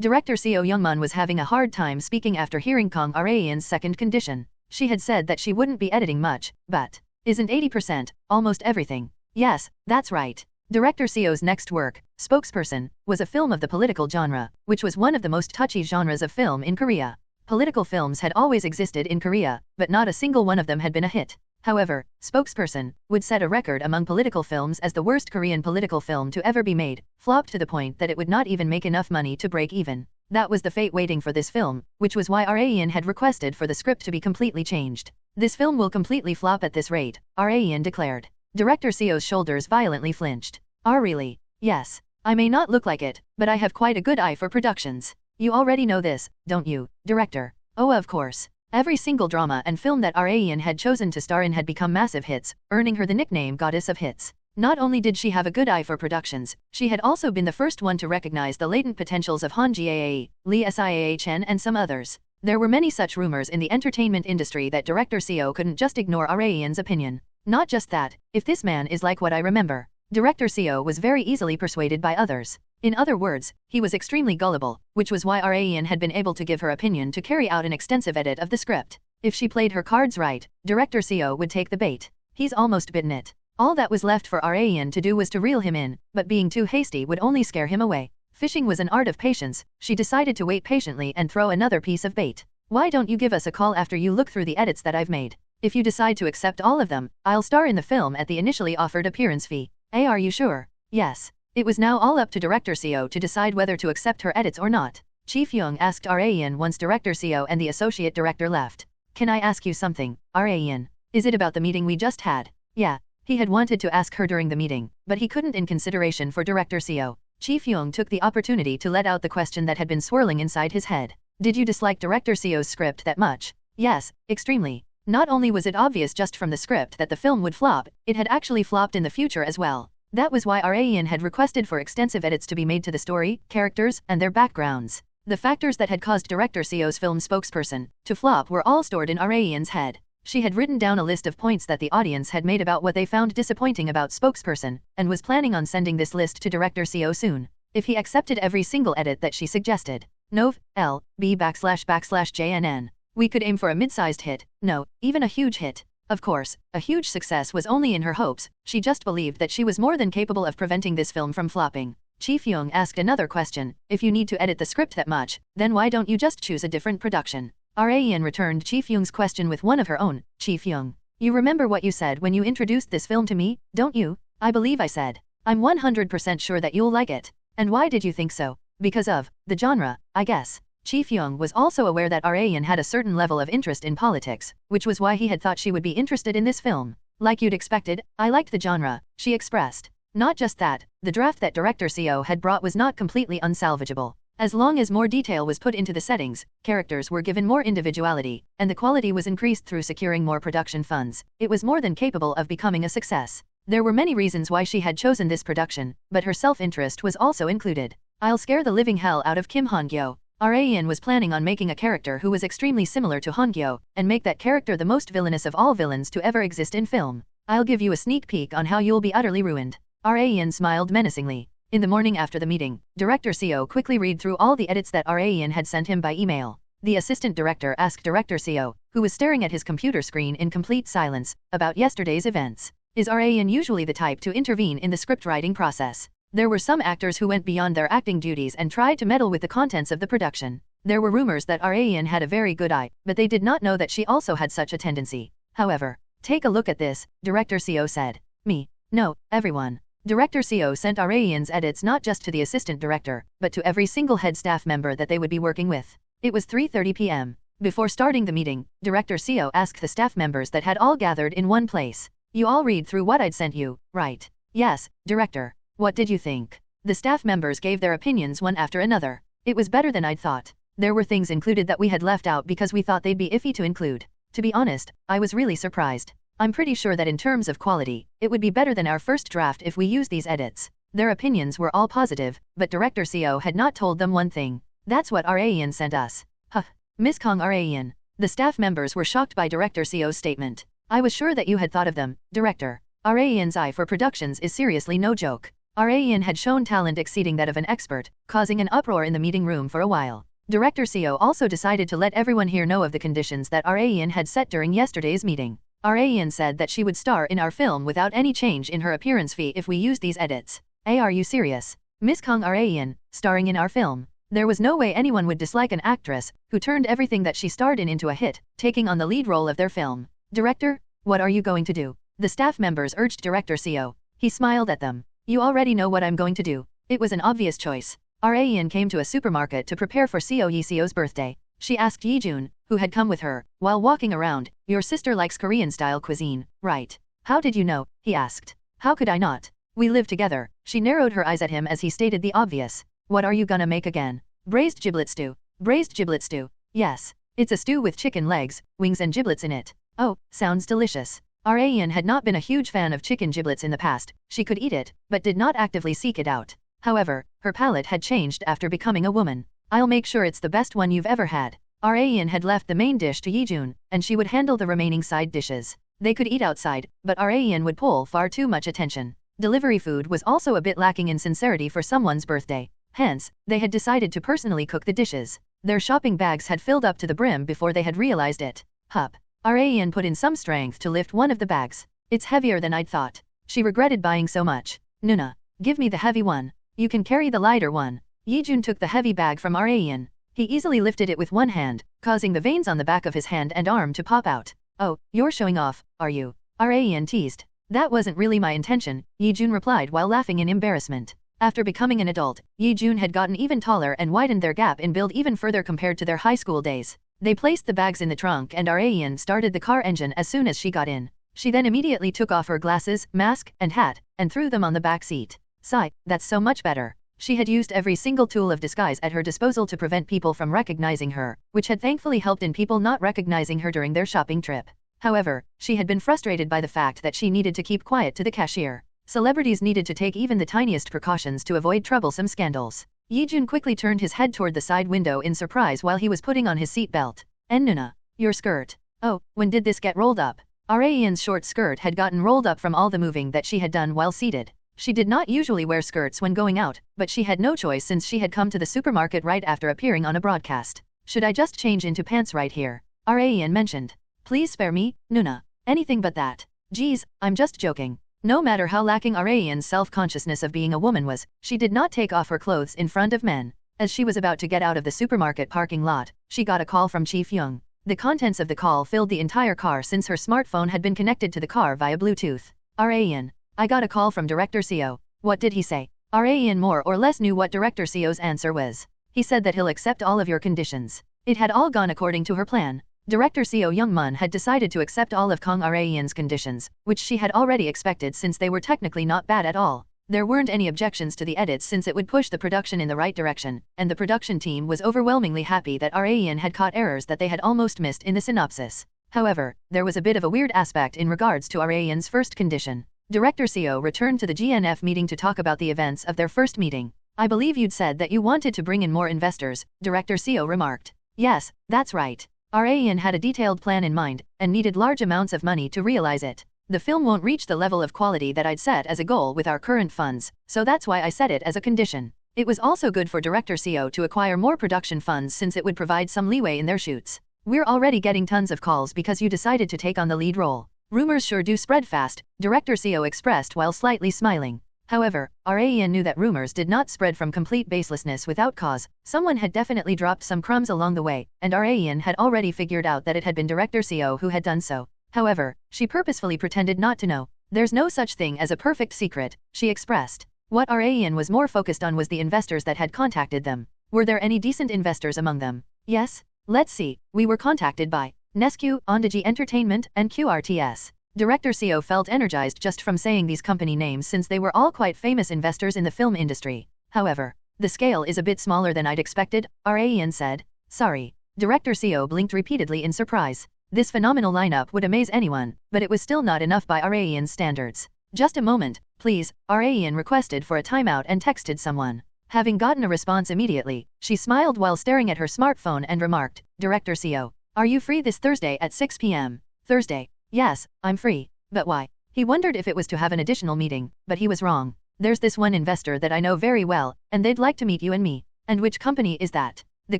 Director Seo Youngman was having a hard time speaking after hearing Kang Ryan's second condition. She had said that she wouldn't be editing much, but isn't 80% almost everything? Yes, that's right. Director Seo's next work, Spokesperson, was a film of the political genre, which was one of the most touchy genres of film in Korea. Political films had always existed in Korea, but not a single one of them had been a hit. However, Spokesperson would set a record among political films as the worst Korean political film to ever be made, flopped to the point that it would not even make enough money to break even. That was the fate waiting for this film, which was why Ryan had requested for the script to be completely changed. This film will completely flop at this rate, Ryan declared. Director Seo's shoulders violently flinched. Really? Yes. I may not look like it, but I have quite a good eye for productions. You already know this, don't you, Director? Oh, of course. Every single drama and film that Ryan had chosen to star in had become massive hits, earning her the nickname Goddess of Hits. Not only did she have a good eye for productions, she had also been the first one to recognize the latent potentials of Han-Gyo, Lee Sia-chen and some others. There were many such rumors in the entertainment industry that Director Seo couldn't just ignore Ryan's opinion. Not just that, if this man is like what I remember. Director Seo was very easily persuaded by others. In other words, he was extremely gullible, which was why Ryan had been able to give her opinion to carry out an extensive edit of the script. If she played her cards right, Director Seo would take the bait. He's almost bitten it. All that was left for Ryan to do was to reel him in, but being too hasty would only scare him away. Fishing was an art of patience. She decided to wait patiently and throw another piece of bait. Why don't you give us a call after you look through the edits that I've made? If you decide to accept all of them, I'll star in the film at the initially offered appearance fee. Are you sure? Yes. It was now all up to Director Seo to decide whether to accept her edits or not. Chi Fyung asked Raeun once Director Seo and the associate director left. Can I ask you something, Raeun? Is it about the meeting we just had? Yeah. He had wanted to ask her during the meeting, but he couldn't in consideration for Director Seo. Chi Fyung took the opportunity to let out the question that had been swirling inside his head. Did you dislike Director Seo's script that much? Yes, extremely. Not only was it obvious just from the script that the film would flop, it had actually flopped in the future as well. That was why Raeun had requested for extensive edits to be made to the story, characters, and their backgrounds. The factors that had caused Director Seo's film spokesperson to flop were all stored in Raeun's head. She had written down a list of points that the audience had made about what they found disappointing about spokesperson, and was planning on sending this list to Director Seo soon, if he accepted every single edit that she suggested. Nov. L. B /JNN. We could aim for a mid-sized hit, no, even a huge hit. Of course, a huge success was only in her hopes, she just believed that she was more than capable of preventing this film from flopping. Chi Fyung asked another question, if you need to edit the script that much, then why don't you just choose a different production? Raeun returned Chi Fyung's question with one of her own. Chi Fyung, you remember what you said when you introduced this film to me, don't you? I believe I said, I'm 100% sure that you'll like it. And why did you think so? Because of the genre, I guess. Chi Fyung was also aware that Raeun had a certain level of interest in politics, which was why he had thought she would be interested in this film. Like you'd expected, I liked the genre, she expressed. Not just that, the draft that Director Seo had brought was not completely unsalvageable. As long as more detail was put into the settings, characters were given more individuality, and the quality was increased through securing more production funds, it was more than capable of becoming a success. There were many reasons why she had chosen this production, but her self-interest was also included. I'll scare the living hell out of Kim Han-Gyo. Raeun was planning on making a character who was extremely similar to Han-Gyo, and make that character the most villainous of all villains to ever exist in film. I'll give you a sneak peek on how you'll be utterly ruined. Raeun smiled menacingly. In the morning after the meeting, Director Seo quickly read through all the edits that Raeun had sent him by email. The assistant director asked Director Seo, who was staring at his computer screen in complete silence, about yesterday's events. Is Raeun usually the type to intervene in the script writing process? There were some actors who went beyond their acting duties and tried to meddle with the contents of the production. There were rumors that Raeun had a very good eye, but they did not know that she also had such a tendency. However, take a look at this, Director Seo said. Me. No, everyone. Director Seo sent Raeun's edits not just to the assistant director, but to every single head staff member that they would be working with. It was 3:30 p.m. Before starting the meeting, Director Seo asked the staff members that had all gathered in one place. You all read through what I'd sent you, right? Yes, Director. What did you think? The staff members gave their opinions one after another. It was better than I'd thought. There were things included that we had left out because we thought they'd be iffy to include. To be honest, I was really surprised. I'm pretty sure that in terms of quality, it would be better than our first draft if we use these edits. Their opinions were all positive, but Director Seo had not told them one thing. That's what Raeun sent us. Huh. Miss Kong Raeun. The staff members were shocked by Director Seo's statement. I was sure that you had thought of them, Director. Raeun's eye for productions is seriously no joke. Raeun had shown talent exceeding that of an expert, causing an uproar in the meeting room for a while. Director Seo also decided to let everyone here know of the conditions that Raeun had set during yesterday's meeting. Raeun said that she would star in our film without any change in her appearance fee if we used these edits. Are you serious? Miss Kong Raeun, starring in our film. There was no way anyone would dislike an actress who turned everything that she starred in into a hit, taking on the lead role of their film. Director, what are you going to do? The staff members urged Director Seo. He smiled at them. You already know what I'm going to do. It was an obvious choice. Raeun came to a supermarket to prepare for Seo Yeseo's birthday. She asked Yejun, who had come with her, while walking around, your sister likes Korean-style cuisine, right? How did you know? He asked. How could I not? We live together. She narrowed her eyes at him as he stated the obvious. What are you gonna make again? Braised giblet stew. Braised giblet stew. Yes. It's a stew with chicken legs, wings and giblets in it. Oh, sounds delicious. Raeun had not been a huge fan of chicken giblets in the past. She could eat it, but did not actively seek it out. However, her palate had changed after becoming a woman. I'll make sure it's the best one you've ever had. Raeun had left the main dish to Yejun, and she would handle the remaining side dishes. They could eat outside, but Raeun would pull far too much attention. Delivery food was also a bit lacking in sincerity for someone's birthday. Hence, they had decided to personally cook the dishes. Their shopping bags had filled up to the brim before they had realized it. Hup. Raeun put in some strength to lift one of the bags. It's heavier than I'd thought. She regretted buying so much. Nuna. Give me the heavy one. You can carry the lighter one. Yejun took the heavy bag from Raeun. He easily lifted it with one hand, causing the veins on the back of his hand and arm to pop out. Oh, you're showing off, are you? Raen teased. That wasn't really my intention, Yi-jun replied while laughing in embarrassment. After becoming an adult, Yi-jun had gotten even taller and widened their gap in build even further compared to their high school days. They placed the bags in the trunk and Raen started the car engine as soon as she got in. She then immediately took off her glasses, mask, and hat, and threw them on the back seat. Sigh, that's so much better. She had used every single tool of disguise at her disposal to prevent people from recognizing her, which had thankfully helped in people not recognizing her during their shopping trip. However, she had been frustrated by the fact that she needed to keep quiet to the cashier. Celebrities needed to take even the tiniest precautions to avoid troublesome scandals. Yi-jun quickly turned his head toward the side window in surprise while he was putting on his seatbelt. Nuna, your skirt. Oh, when did this get rolled up? Raen's short skirt had gotten rolled up from all the moving that she had done while seated. She did not usually wear skirts when going out, but she had no choice since she had come to the supermarket right after appearing on a broadcast. Should I just change into pants right here? Raen mentioned. Please spare me, Nuna. Anything but that. Geez, I'm just joking. No matter how lacking Raen's self-consciousness of being a woman was, she did not take off her clothes in front of men. As she was about to get out of the supermarket parking lot, she got a call from Chief Young. The contents of the call filled the entire car since her smartphone had been connected to the car via Bluetooth. Raen, I got a call from Director Seo. What did he say? Raen more or less knew what Director Seo's answer was. He said that he'll accept all of your conditions. It had all gone according to her plan. Director Seo Youngmun had decided to accept all of Kang Raen's conditions, which she had already expected since they were technically not bad at all. There weren't any objections to the edits since it would push the production in the right direction, and the production team was overwhelmingly happy that Raen had caught errors that they had almost missed in the synopsis. However, there was a bit of a weird aspect in regards to Raen's first condition. Director Seo returned to the GNF meeting to talk about the events of their first meeting. I believe you'd said that you wanted to bring in more investors, Director Seo remarked. Yes, that's right. Raen had a detailed plan in mind, and needed large amounts of money to realize it. The film won't reach the level of quality that I'd set as a goal with our current funds, so that's why I set it as a condition. It was also good for Director Seo to acquire more production funds since it would provide some leeway in their shoots. We're already getting tons of calls because you decided to take on the lead role. Rumors sure do spread fast, Director Seo expressed while slightly smiling. However, Raen knew that rumors did not spread from complete baselessness without cause. Someone had definitely dropped some crumbs along the way, and Raen had already figured out that it had been Director Seo who had done so. However, she purposefully pretended not to know. There's no such thing as a perfect secret, she expressed. What Raen was more focused on was the investors that had contacted them. Were there any decent investors among them? Yes. Let's see. We were contacted by Nescu, Ondaji Entertainment, and QRTS. Director Seo felt energized just from saying these company names since they were all quite famous investors in the film industry. However, the scale is a bit smaller than I'd expected, Raen said. Sorry. Director Seo blinked repeatedly in surprise. This phenomenal lineup would amaze anyone, but it was still not enough by Raen's standards. Just a moment, please, Raen requested for a timeout and texted someone. Having gotten a response immediately, she smiled while staring at her smartphone and remarked, Director Seo, are you free this Thursday at 6 p.m.? Thursday? Yes, I'm free. But why? He wondered if it was to have an additional meeting, but he was wrong. There's this one investor that I know very well, and they'd like to meet you and me. And which company is that? The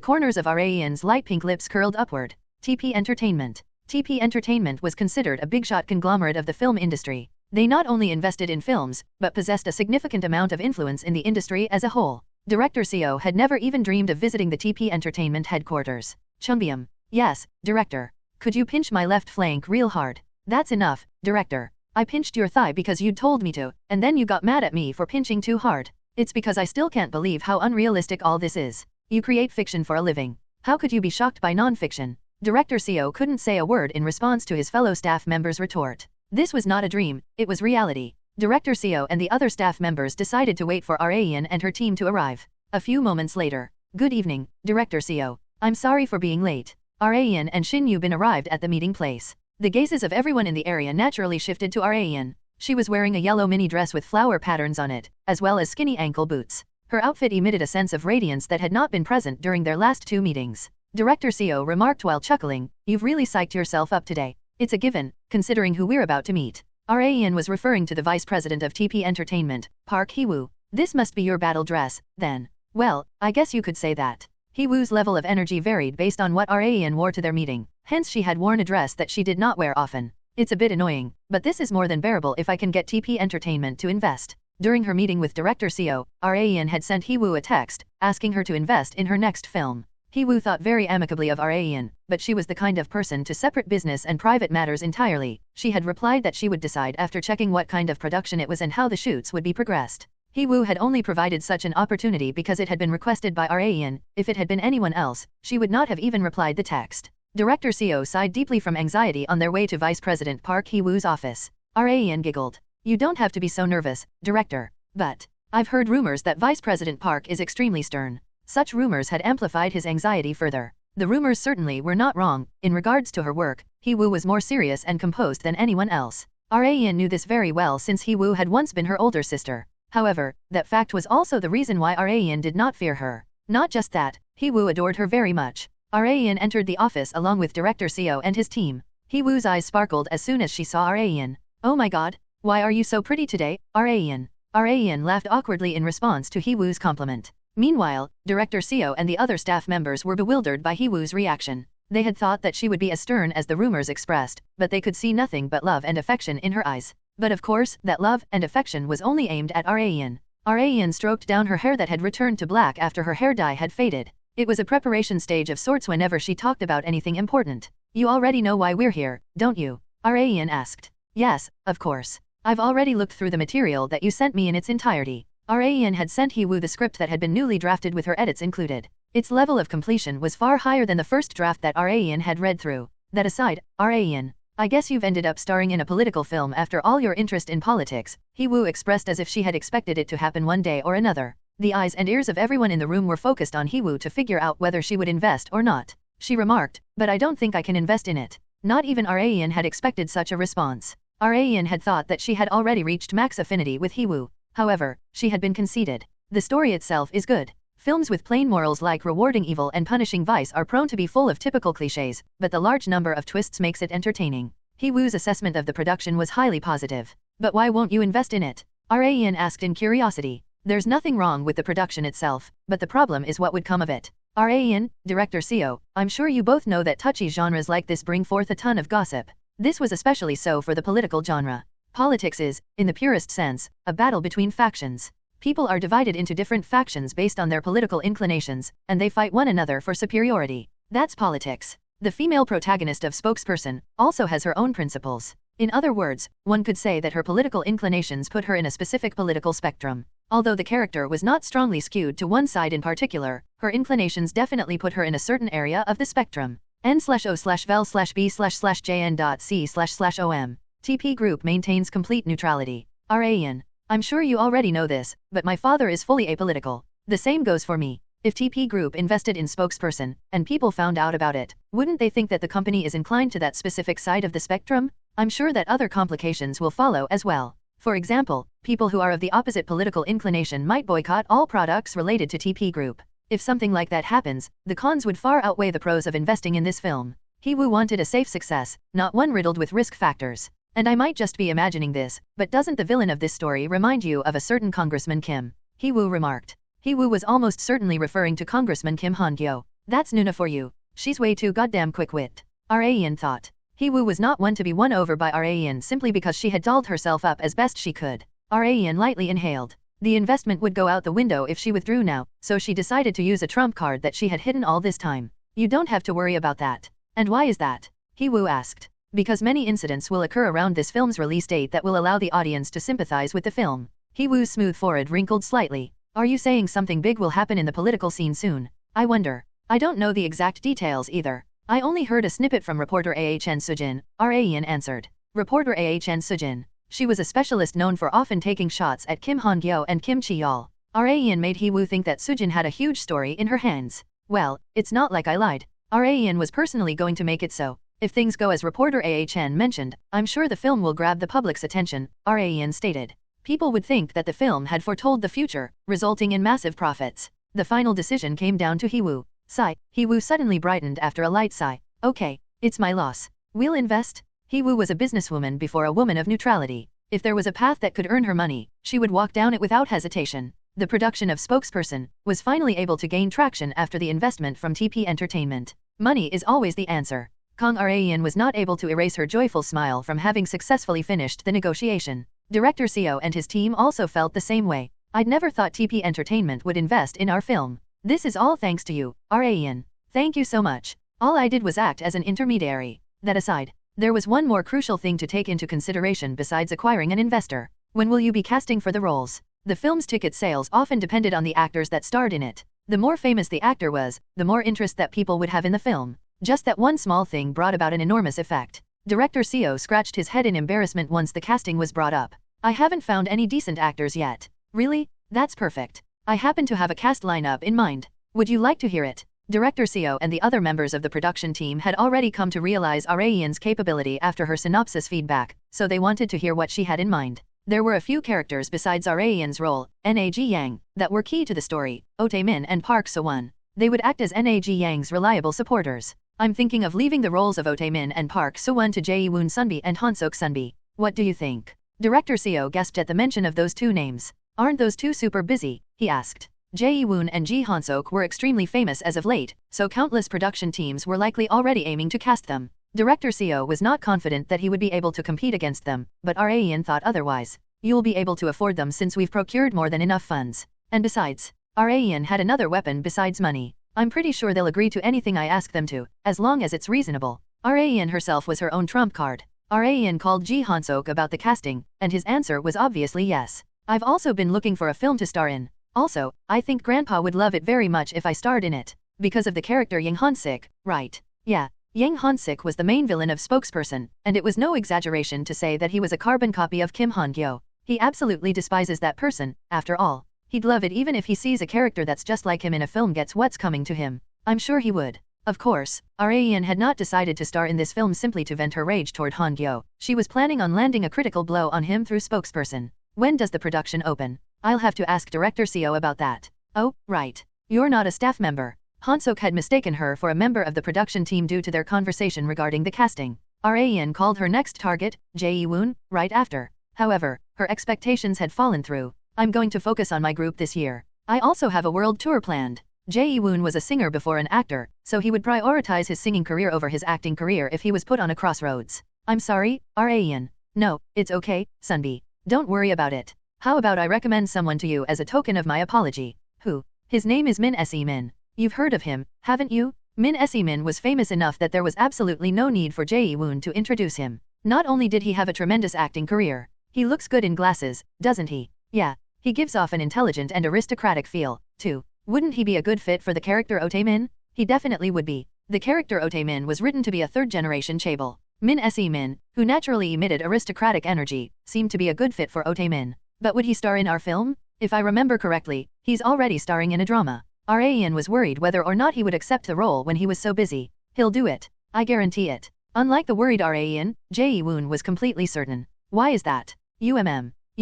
corners of Raen's light pink lips curled upward. TP Entertainment. TP Entertainment was considered a big-shot conglomerate of the film industry. They not only invested in films, but possessed a significant amount of influence in the industry as a whole. Director Seo had never even dreamed of visiting the TP Entertainment headquarters. Chungbyum. Yes, Director. Could you pinch my left flank real hard? That's enough, Director. I pinched your thigh because you told me to, and then you got mad at me for pinching too hard. It's because I still can't believe how unrealistic all this is. You create fiction for a living. How could you be shocked by non-fiction? Director Seo couldn't say a word in response to his fellow staff member's retort. This was not a dream, it was reality. Director Seo and the other staff members decided to wait for Raen and her team to arrive. A few moments later. Good evening, Director Seo. I'm sorry for being late. Raen and Shin Yubin arrived at the meeting place. The gazes of everyone in the area naturally shifted to Raen. She was wearing a yellow mini dress with flower patterns on it, as well as skinny ankle boots. Her outfit emitted a sense of radiance that had not been present during their last two meetings. Director Seo remarked while chuckling, you've really psyched yourself up today. It's a given, considering who we're about to meet. Raen was referring to the vice president of TP Entertainment, Park Hee-woo. This must be your battle dress, then. Well, I guess you could say that. Hee-woo's level of energy varied based on what Raen wore to their meeting, hence she had worn a dress that she did not wear often. It's a bit annoying, but this is more than bearable if I can get TP Entertainment to invest. During her meeting with Director Seo, Raen had sent Hee-woo a text, asking her to invest in her next film. Hee-woo thought very amicably of Raen, but she was the kind of person to separate business and private matters entirely. She had replied that she would decide after checking what kind of production it was and how the shoots would be progressed. Hee-woo had only provided such an opportunity because it had been requested by Rayan. If it had been anyone else, she would not have even replied the text. Director Seo sighed deeply from anxiety on their way to Vice President Park Hee-woo's office. Rayan giggled. You don't have to be so nervous, Director. But I've heard rumors that Vice President Park is extremely stern. Such rumors had amplified his anxiety further. The rumors certainly were not wrong. In regards to her work, Hee-woo was more serious and composed than anyone else. Rayan knew this very well since Hee-woo had once been her older sister. However, that fact was also the reason why Rayan did not fear her. Not just that, Hee-woo adored her very much. Rayan entered the office along with Director Seo and his team. Hee-woo's eyes sparkled as soon as she saw Rayan. Oh my god, why are you so pretty today, Rayan? Rayan laughed awkwardly in response to Hee-woo's compliment. Meanwhile, Director Seo and the other staff members were bewildered by Hee-woo's reaction. They had thought that she would be as stern as the rumors expressed, but they could see nothing but love and affection in her eyes. But of course, that love and affection was only aimed at Rayan. Rayan stroked down her hair that had returned to black after her hair dye had faded. It was a preparation stage of sorts whenever she talked about anything important. You already know why we're here, don't you? Rayan asked. Yes, of course. I've already looked through the material that you sent me in its entirety. Rayan had sent Hee-woo the script that had been newly drafted with her edits included. Its level of completion was far higher than the first draft that Rayan had read through. That aside, Rayan, I guess you've ended up starring in a political film after all your interest in politics, Hee-woo expressed as if she had expected it to happen one day or another. The eyes and ears of everyone in the room were focused on Hee-woo to figure out whether she would invest or not. She remarked, but I don't think I can invest in it. Not even Rayan had expected such a response. Rayan had thought that she had already reached max affinity with Hee-woo. However, she had been conceited. The story itself is good. Films with plain morals like rewarding evil and punishing vice are prone to be full of typical clichés, but the large number of twists makes it entertaining. Hee-woo's assessment of the production was highly positive. But why won't you invest in it? Rayan asked in curiosity. There's nothing wrong with the production itself, but the problem is what would come of it. Rayan, Director Seo, I'm sure you both know that touchy genres like this bring forth a ton of gossip. This was especially so for the political genre. Politics is, in the purest sense, a battle between factions. People are divided into different factions based on their political inclinations, and they fight one another for superiority. That's politics. The female protagonist of Spokesperson also has her own principles. In other words, one could say that her political inclinations put her in a specific political spectrum. Although the character was not strongly skewed to one side in particular, her inclinations definitely put her in a certain area of the spectrum. N/O/vel/B/jn.C//OM. TP Group maintains complete neutrality. Rayan, I'm sure you already know this, but my father is fully apolitical. The same goes for me. If TP Group invested in Spokesperson, and people found out about it, wouldn't they think that the company is inclined to that specific side of the spectrum? I'm sure that other complications will follow as well. For example, people who are of the opposite political inclination might boycott all products related to TP Group. If something like that happens, the cons would far outweigh the pros of investing in this film. Hee-woo wanted a safe success, not one riddled with risk factors. And I might just be imagining this, but doesn't the villain of this story remind you of a certain Congressman Kim? Hee-woo remarked. Hee-woo was almost certainly referring to Congressman Kim Han-Gyo. That's Nuna for you. She's way too goddamn quick-wit. Rayan thought. Hee-woo was not one to be won over by Rayan simply because she had dolled herself up as best she could. Rayan lightly inhaled. The investment would go out the window if she withdrew now, so she decided to use a trump card that she had hidden all this time. You don't have to worry about that. And why is that? Hee-woo asked. Because many incidents will occur around this film's release date that will allow the audience to sympathize with the film. Hee-woo's smooth forehead wrinkled slightly. Are you saying something big will happen in the political scene soon? I wonder. I don't know the exact details either. I only heard a snippet from reporter Ahn Sujin, Rayan answered. Reporter Ahn Sujin. She was a specialist known for often taking shots at Kim Han-gyo and Kim Chi-yeol. Rayan made Hee-woo think that Sujin had a huge story in her hands. Well, it's not like I lied. Rayan was personally going to make it so. If things go as reporter Ahn mentioned, I'm sure the film will grab the public's attention, Rayan stated. People would think that the film had foretold the future, resulting in massive profits. The final decision came down to Hee-woo. Sigh. Hee-woo suddenly brightened after a light sigh. Okay, it's my loss. We'll invest. Hee-woo was a businesswoman before a woman of neutrality. If there was a path that could earn her money, she would walk down it without hesitation. The production of Spokesperson was finally able to gain traction after the investment from TP Entertainment. Money is always the answer. Kang Rayan was not able to erase her joyful smile from having successfully finished the negotiation. Director Seo and his team also felt the same way. I'd never thought TP Entertainment would invest in our film. This is all thanks to you, Rayan. Thank you so much. All I did was act as an intermediary. That aside, there was one more crucial thing to take into consideration besides acquiring an investor. When will you be casting for the roles? The film's ticket sales often depended on the actors that starred in it. The more famous the actor was, the more interest that people would have in the film. Just that one small thing brought about an enormous effect. Director Seo scratched his head in embarrassment once the casting was brought up. I haven't found any decent actors yet. Really? That's perfect. I happen to have a cast lineup in mind. Would you like to hear it? Director Seo and the other members of the production team had already come to realize Arayan's capability after her synopsis feedback, so they wanted to hear what she had in mind. There were a few characters besides Arayan's role, Nag Yang, that were key to the story, Oh Tae-min and Park So-won. They would act as Nag Yang's reliable supporters. I'm thinking of leaving the roles of Oh Tae-min and Park So-won to Jae-woon Sunbi and Han-Sok Sunbi. What do you think? Director Seo gasped at the mention of those two names. Aren't those two super busy? He asked. Jae-woon and Ji Han-sok were extremely famous as of late, so countless production teams were likely already aiming to cast them. Director Seo was not confident that he would be able to compete against them, but Arayan thought otherwise. You'll be able to afford them since we've procured more than enough funds. And besides, Arayan had another weapon besides money. I'm pretty sure they'll agree to anything I ask them to, as long as it's reasonable. Arayan herself was her own trump card. Arayan called Ji Han-sok about the casting, and his answer was obviously yes. I've also been looking for a film to star in. Also, I think Grandpa would love it very much if I starred in it. Because of the character Yang Han-sik, right? Yeah, Yang Han-sik was the main villain of Spokesperson, and it was no exaggeration to say that he was a carbon copy of Kim Han-Gyo. He absolutely despises that person, after all. He'd love it even if he sees a character that's just like him in a film gets what's coming to him. I'm sure he would. Of course, Arayan had not decided to star in this film simply to vent her rage toward Han-Gyo. She was planning on landing a critical blow on him through Spokesperson. When does the production open? I'll have to ask Director Seo about that. Oh, right. You're not a staff member. Han-sok had mistaken her for a member of the production team due to their conversation regarding the casting. Arayan called her next target, Jae-woon, right after. However, her expectations had fallen through. I'm going to focus on my group this year. I also have a world tour planned. Jae-woon was a singer before an actor, so he would prioritize his singing career over his acting career if he was put on a crossroads. I'm sorry, Arayan. No, it's okay, Sunbi. Don't worry about it. How about I recommend someone to you as a token of my apology? Who? His name is Min Se-min. You've heard of him, haven't you? Min Se-min was famous enough that there was absolutely no need for Jae-woon to introduce him. Not only did he have a tremendous acting career, he looks good in glasses, doesn't he? Yeah, he gives off an intelligent and aristocratic feel, too. Wouldn't he be a good fit for the character Oh Tae-min? He definitely would be. The character Oh Tae-min was written to be a third-generation chaebol. Min Se-min, who naturally emitted aristocratic energy, seemed to be a good fit for Oh Tae-min. But would he star in our film? If I remember correctly, he's already starring in a drama. Arayan was worried whether or not he would accept the role when he was so busy. He'll do it. I guarantee it. Unlike the worried Arayan, Jae-woon was completely certain. Why is that? You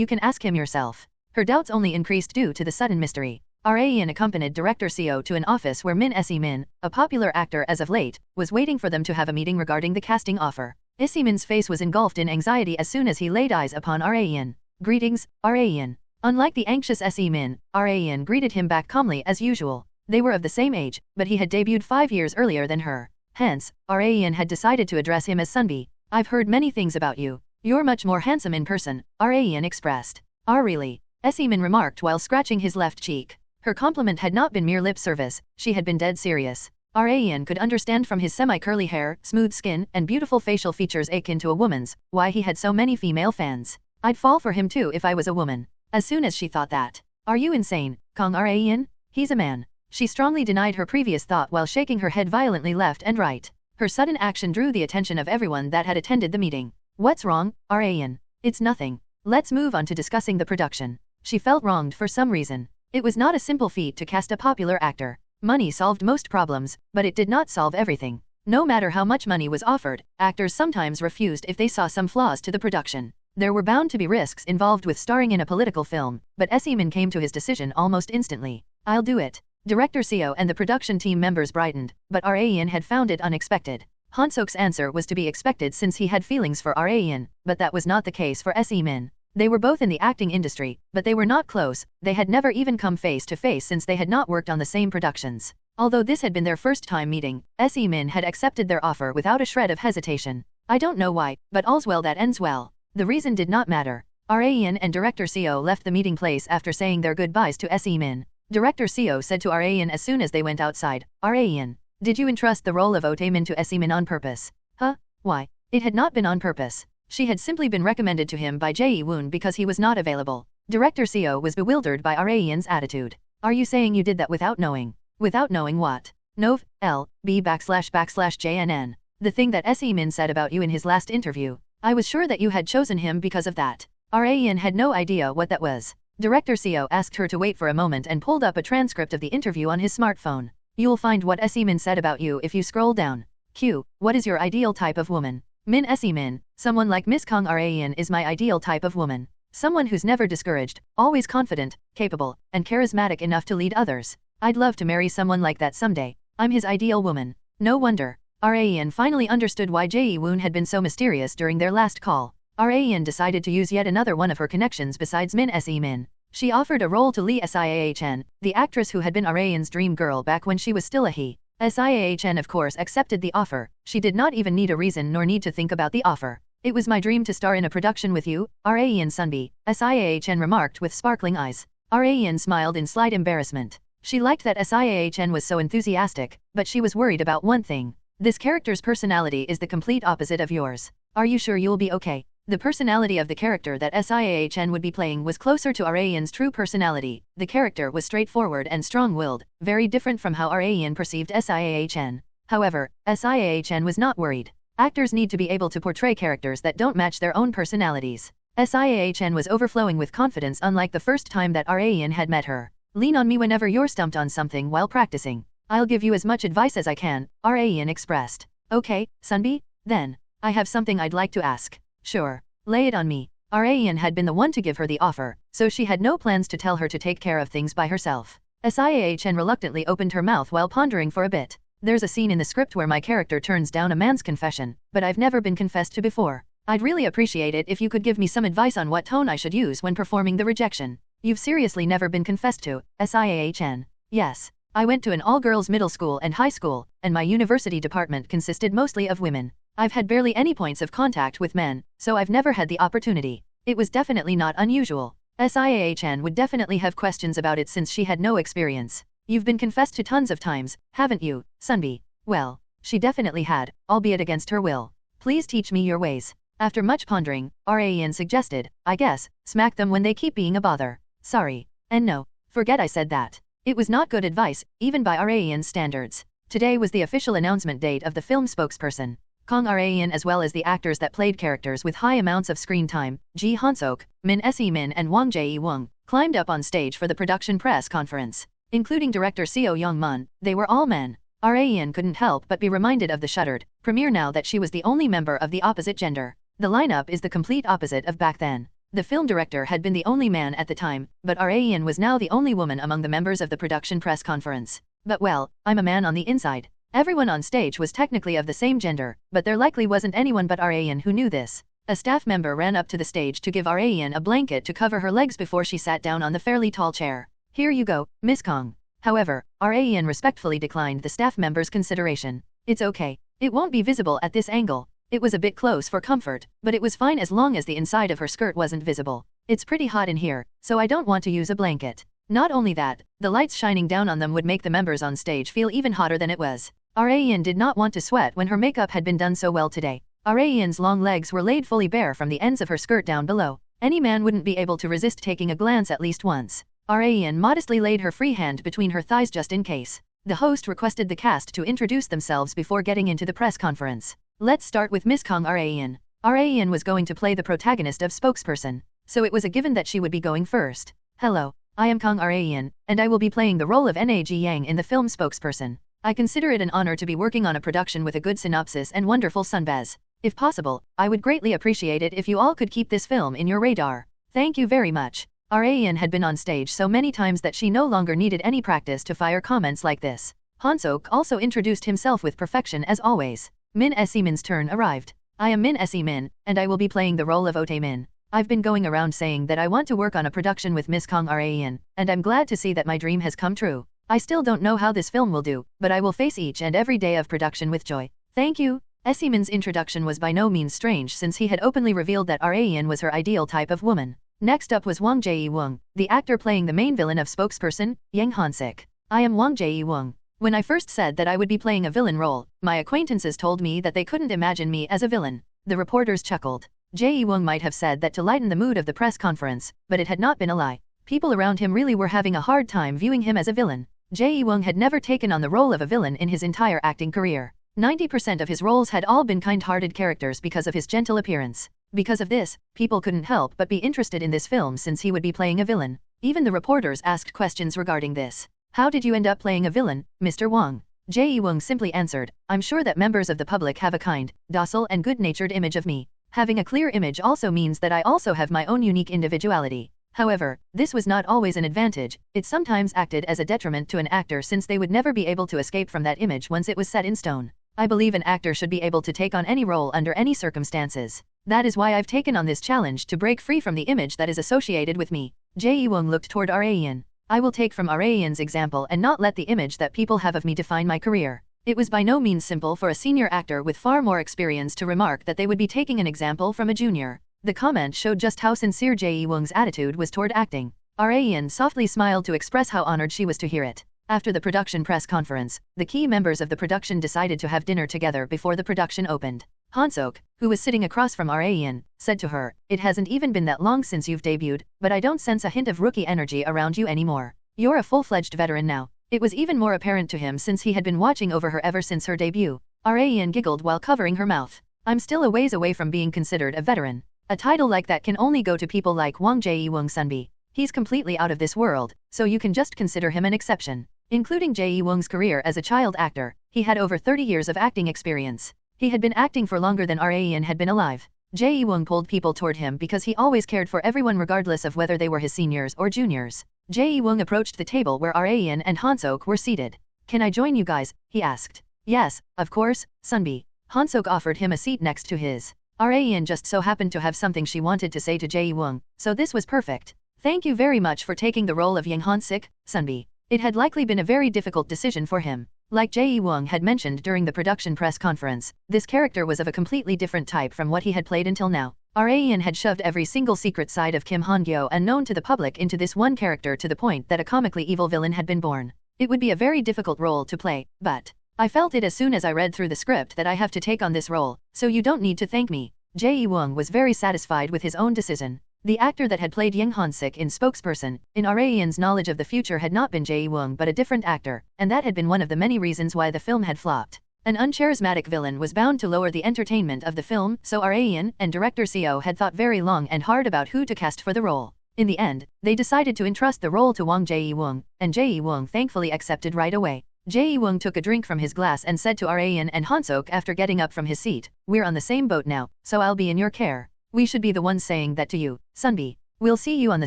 can ask him yourself. Her doubts only increased due to the sudden mystery. Arayan accompanied Director Seo to an office where Min Se-min, a popular actor as of late, was waiting for them to have a meeting regarding the casting offer. Se-min's face was engulfed in anxiety as soon as he laid eyes upon Arayan. Greetings, Arayan. Unlike the anxious Se-min, Arayan greeted him back calmly as usual. They were of the same age, but he had debuted 5 years earlier than her. Hence, Arayan had decided to address him as Sunbi. I've heard many things about you. You're much more handsome in person, Arayan expressed. Really? Se-min remarked while scratching his left cheek. Her compliment had not been mere lip service, she had been dead serious. Arayan could understand from his semi-curly hair, smooth skin, and beautiful facial features akin to a woman's, why he had so many female fans. I'd fall for him too if I was a woman. As soon as she thought that. Are you insane, Kong Arayan? He's a man. She strongly denied her previous thought while shaking her head violently left and right. Her sudden action drew the attention of everyone that had attended the meeting. What's wrong, Arayan? It's nothing. Let's move on to discussing the production. She felt wronged for some reason. It was not a simple feat to cast a popular actor. Money solved most problems, but it did not solve everything. No matter how much money was offered, actors sometimes refused if they saw some flaws to the production. There were bound to be risks involved with starring in a political film, but Se-min came to his decision almost instantly. I'll do it. Director Seo and the production team members brightened, but Arayan had found it unexpected. Han-sok's answer was to be expected since he had feelings for Arayan, but that was not the case for Se-min. They were both in the acting industry, but they were not close. They had never even come face to face since they had not worked on the same productions. Although this had been their first time meeting, Se-min had accepted their offer without a shred of hesitation. I don't know why, but all's well that ends well. The reason did not matter. Arayan and Director Seo left the meeting place after saying their goodbyes to Se-min. Director Seo said to Arayan as soon as they went outside, Arayan, Did you entrust the role of Otaemin to Esimin on purpose? Huh? Why? It had not been on purpose. She had simply been recommended to him by Jae-woon because he was not available. Director Seo was bewildered by Raeyeon's attitude. Are you saying you did that without knowing? Without knowing what? Nov. L. B /JNN. The thing that Esimin said about you in his last interview. I was sure that you had chosen him because of that. Raeyeon had no idea what that was. Director Seo asked her to wait for a moment and pulled up a transcript of the interview on his smartphone. You'll find what Esimin said about you if you scroll down. Q. What is your ideal type of woman? Min Esimin. Someone like Miss Kang Raeyeon is my ideal type of woman. Someone who's never discouraged, always confident, capable, and charismatic enough to lead others. I'd love to marry someone like that someday. I'm his ideal woman. No wonder. Raeyeon finally understood why Jae-woon had been so mysterious during their last call. Raeyeon decided to use yet another one of her connections besides Min Se-min. She offered a role to Lee Siah-chen, the actress who had been Raeyeon's dream girl back when she was still a he. Siah-chen of course accepted the offer. She did not even need a reason nor need to think about the offer. It was my dream to star in a production with you, Raeyeon Sunbi, Siah-chen remarked with sparkling eyes. Raeyeon smiled in slight embarrassment. She liked that Siah-chen was so enthusiastic, but she was worried about one thing. This character's personality is the complete opposite of yours. Are you sure you'll be okay? The personality of the character that Siah-chen would be playing was closer to Raeyeon's true personality. The character was straightforward and strong-willed, very different from how Raeyeon perceived Siah-chen. However, Siah-chen was not worried. Actors need to be able to portray characters that don't match their own personalities. Siah-chen was overflowing with confidence unlike the first time that Raeyeon had met her. Lean on me whenever you're stumped on something while practicing. I'll give you as much advice as I can, Raeyeon expressed. Okay, Sunbi? Then, I have something I'd like to ask. Sure. Lay it on me. Raeyeon had been the one to give her the offer, so she had no plans to tell her to take care of things by herself. Siah-chen reluctantly opened her mouth while pondering for a bit. There's a scene in the script where my character turns down a man's confession, but I've never been confessed to before. I'd really appreciate it if you could give me some advice on what tone I should use when performing the rejection. You've seriously never been confessed to, Siah-chen? Yes. I went to an all-girls middle school and high school, and my university department consisted mostly of women. I've had barely any points of contact with men, so I've never had the opportunity. It was definitely not unusual. Siah-chen would definitely have questions about it since she had no experience. You've been confessed to tons of times, haven't you, Sunbi? Well, she definitely had, albeit against her will. Please teach me your ways. After much pondering, Raeyeon suggested, I guess, smack them when they keep being a bother. Sorry. And no. Forget I said that. It was not good advice, even by Raeyeon's standards. Today was the official announcement date of the film spokesperson. Kang Raeyeon as well as the actors that played characters with high amounts of screen time, Ji Han-sok, Min Se-min and Wang Jae-woong, climbed up on stage for the production press conference. Including director Seo Young-mun, they were all men. Raeyeon couldn't help but be reminded of the Shuttered premiere now that she was the only member of the opposite gender. The lineup is the complete opposite of back then. The film director had been the only man at the time, but Raeyeon was now the only woman among the members of the production press conference. But well, I'm a man on the inside. Everyone on stage was technically of the same gender, but there likely wasn't anyone but Raeyeon who knew this. A staff member ran up to the stage to give Raeyeon a blanket to cover her legs before she sat down on the fairly tall chair. Here you go, Miss Kang. However, Raeyeon respectfully declined the staff member's consideration. It's okay. It won't be visible at this angle. It was a bit close for comfort, but it was fine as long as the inside of her skirt wasn't visible. It's pretty hot in here, so I don't want to use a blanket. Not only that, the lights shining down on them would make the members on stage feel even hotter than it was. Raeyeon did not want to sweat when her makeup had been done so well today. Raeyeon's long legs were laid fully bare from the ends of her skirt down below. Any man wouldn't be able to resist taking a glance at least once. Raeyeon modestly laid her free hand between her thighs just in case. The host requested the cast to introduce themselves before getting into the press conference. Let's start with Miss Kang Raeyeon. Raeyeon was going to play the protagonist of spokesperson, so it was a given that she would be going first. Hello, I am Kang Raeyeon, and I will be playing the role of Na-gi Yang in the film spokesperson. I consider it an honor to be working on a production with a good synopsis and wonderful sunbaes. If possible, I would greatly appreciate it if you all could keep this film in your radar. Thank you very much. Raeyeon had been on stage so many times that she no longer needed any practice to fire comments like this. Han-sok also introduced himself with perfection as always. Min Se-min's turn arrived. I am Min Se-min, and I will be playing the role of Otaemin. I've been going around saying that I want to work on a production with Miss Kang Raeyeon, and I'm glad to see that my dream has come true. I still don't know how this film will do, but I will face each and every day of production with joy. Thank you. Se-min's introduction was by no means strange since he had openly revealed that Raeyeon was her ideal type of woman. Next up was Wang Jae-woong, the actor playing the main villain of spokesperson, Yang Han-sik. I am Wang Jae-woong. When I first said that I would be playing a villain role, my acquaintances told me that they couldn't imagine me as a villain. The reporters chuckled. Jae-woong might have said that to lighten the mood of the press conference, but it had not been a lie. People around him really were having a hard time viewing him as a villain. Jae-woong had never taken on the role of a villain in his entire acting career. 90% of his roles had all been kind-hearted characters because of his gentle appearance. Because of this, people couldn't help but be interested in this film since he would be playing a villain. Even the reporters asked questions regarding this. How did you end up playing a villain, Mr. Wong? Jae-woong simply answered, I'm sure that members of the public have a kind, docile and good-natured image of me. Having a clear image also means that I also have my own unique individuality. However, this was not always an advantage, it sometimes acted as a detriment to an actor since they would never be able to escape from that image once it was set in stone. I believe an actor should be able to take on any role under any circumstances. That is why I've taken on this challenge to break free from the image that is associated with me. Jae-woong looked toward Raeun. I will take from Raeun's example and not let the image that people have of me define my career. It was by no means simple for a senior actor with far more experience to remark that they would be taking an example from a junior. The comment showed just how sincere Jae-woong's attitude was toward acting. Raeun softly smiled to express how honored she was to hear it. After the production press conference, the key members of the production decided to have dinner together before the production opened. Han-Sok, who was sitting across from Raeun, said to her, It hasn't even been that long since you've debuted, but I don't sense a hint of rookie energy around you anymore. You're a full-fledged veteran now. It was even more apparent to him since he had been watching over her ever since her debut. Raeun giggled while covering her mouth. I'm still a ways away from being considered a veteran. A title like that can only go to people like Wang Jae-woong Sunbi. He's completely out of this world, so you can just consider him an exception. Including Jae-woong's career as a child actor, he had over 30 years of acting experience. He had been acting for longer than Raeun had been alive. Jae-woong pulled people toward him because he always cared for everyone regardless of whether they were his seniors or juniors. Jae-woong approached the table where Raeun and Han-Sok were seated. Can I join you guys? He asked. Yes, of course, Sunbi. Han-Sok offered him a seat next to his. Raeun just so happened to have something she wanted to say to Jae-woong, so this was perfect. Thank you very much for taking the role of Yang Han-sik, Sunbi. It had likely been a very difficult decision for him. Like Jae-woong had mentioned during the production press conference, this character was of a completely different type from what he had played until now. Raeun had shoved every single secret side of Kim Han-Gyo unknown to the public into this one character to the point that a comically evil villain had been born. It would be a very difficult role to play, but I felt it as soon as I read through the script that I have to take on this role, so you don't need to thank me. Jae-woong was very satisfied with his own decision. The actor that had played Yang Han-sik in spokesperson, in Raeun's knowledge of the future had not been Jae-woong but a different actor, and that had been one of the many reasons why the film had flopped. An uncharismatic villain was bound to lower the entertainment of the film, so Raeun and director Seo had thought very long and hard about who to cast for the role. In the end, they decided to entrust the role to Wang Jae-woong, and Jae-woong thankfully accepted right away. Jae-woong took a drink from his glass and said to Raeun and Han-Sok after getting up from his seat, We're on the same boat now, so I'll be in your care. We should be the ones saying that to you, Sunbi. We'll see you on the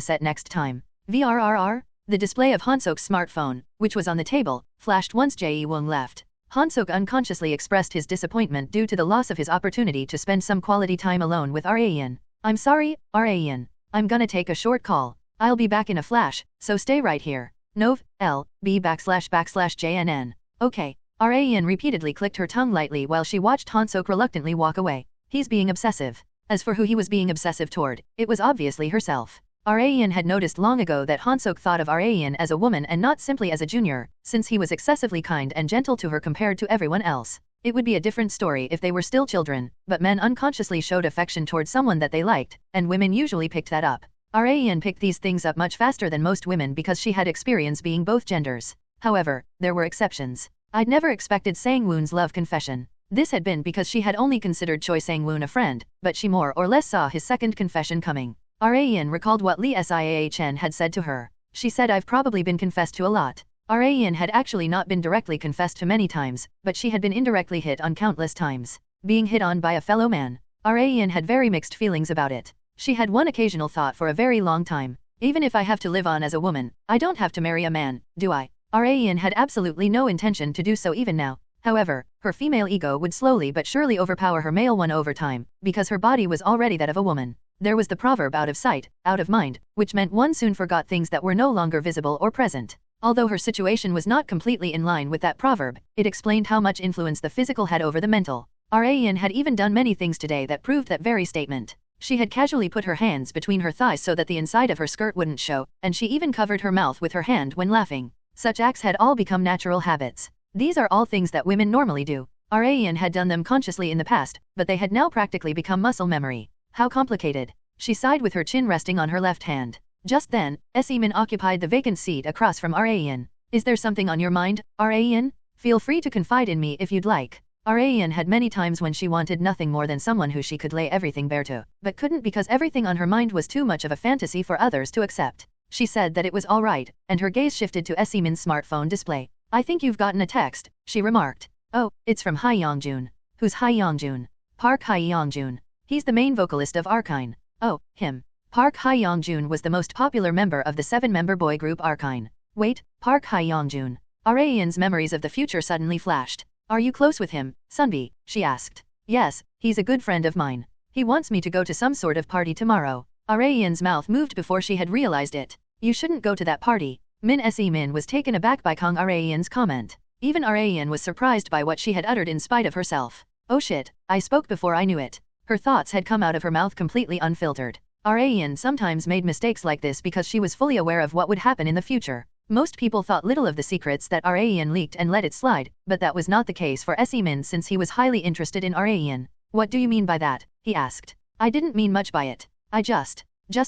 set next time. VRRR? The display of Han-Sok's smartphone, which was on the table, flashed once Jae-woong left. Han-Sok unconsciously expressed his disappointment due to the loss of his opportunity to spend some quality time alone with Raeun. I'm sorry, Raeun. I'm gonna take a short call. I'll be back in a flash, so stay right here. Nov, L, B // JNN. Okay. Raeun repeatedly clicked her tongue lightly while she watched Han-Sok reluctantly walk away. He's being obsessive. As for who he was being obsessive toward, it was obviously herself. Raeun had noticed long ago that Han-Sok thought of Raeun as a woman and not simply as a junior, since he was excessively kind and gentle to her compared to everyone else. It would be a different story if they were still children, but men unconsciously showed affection toward someone that they liked, and women usually picked that up. Raeun picked these things up much faster than most women because she had experience being both genders. However, there were exceptions. I'd never expected Sang-woon's love confession. This had been because she had only considered Choi Sang-woon a friend, but she more or less saw his second confession coming. Raeun recalled what Lee Siah-chen had said to her. She said I've probably been confessed to a lot. Raeun had actually not been directly confessed to many times, but she had been indirectly hit on countless times. Being hit on by a fellow man. Raeun had very mixed feelings about it. She had one occasional thought for a very long time. Even if I have to live on as a woman, I don't have to marry a man, do I? Raeun had absolutely no intention to do so even now. However, her female ego would slowly but surely overpower her male one over time, because her body was already that of a woman. There was the proverb out of sight, out of mind, which meant one soon forgot things that were no longer visible or present. Although her situation was not completely in line with that proverb, it explained how much influence the physical had over the mental. Raeun had even done many things today that proved that very statement. She had casually put her hands between her thighs so that the inside of her skirt wouldn't show, and she even covered her mouth with her hand when laughing. Such acts had all become natural habits. These are all things that women normally do. Rayan had done them consciously in the past, but they had now practically become muscle memory. How complicated. She sighed with her chin resting on her left hand. Just then, Min occupied the vacant seat across from Rayan. Is there something on your mind, Rayan? Feel free to confide in me if you'd like. Rayan had many times when she wanted nothing more than someone who she could lay everything bare to, but couldn't because everything on her mind was too much of a fantasy for others to accept. She said that it was all right, and her gaze shifted to Min's smartphone display. I think you've gotten a text, she remarked. Oh, it's from Hyeongjun. Who's Hyeongjun? Park Hyeongjun. He's the main vocalist of Arkine. Oh, him. Park Hyeongjun was the most popular member of the 7-member boy group Arkine. Wait, Park Hyeongjun. Rayan's memories of the future suddenly flashed. Are you close with him, Sunbi? She asked. Yes, he's a good friend of mine. He wants me to go to some sort of party tomorrow. Rayan's mouth moved before she had realized it. You shouldn't go to that party. Min was taken aback by Kang Rayan's comment. Even Rayan was surprised by what she had uttered in spite of herself. Oh shit, I spoke before I knew it. Her thoughts had come out of her mouth completely unfiltered. Rayan sometimes made mistakes like this because she was fully aware of what would happen in the future. Most people thought little of the secrets that Rayan leaked and let it slide, but that was not the case for Min since he was highly interested in Rayan. What do you mean by that? He asked. I didn't mean much by it. I just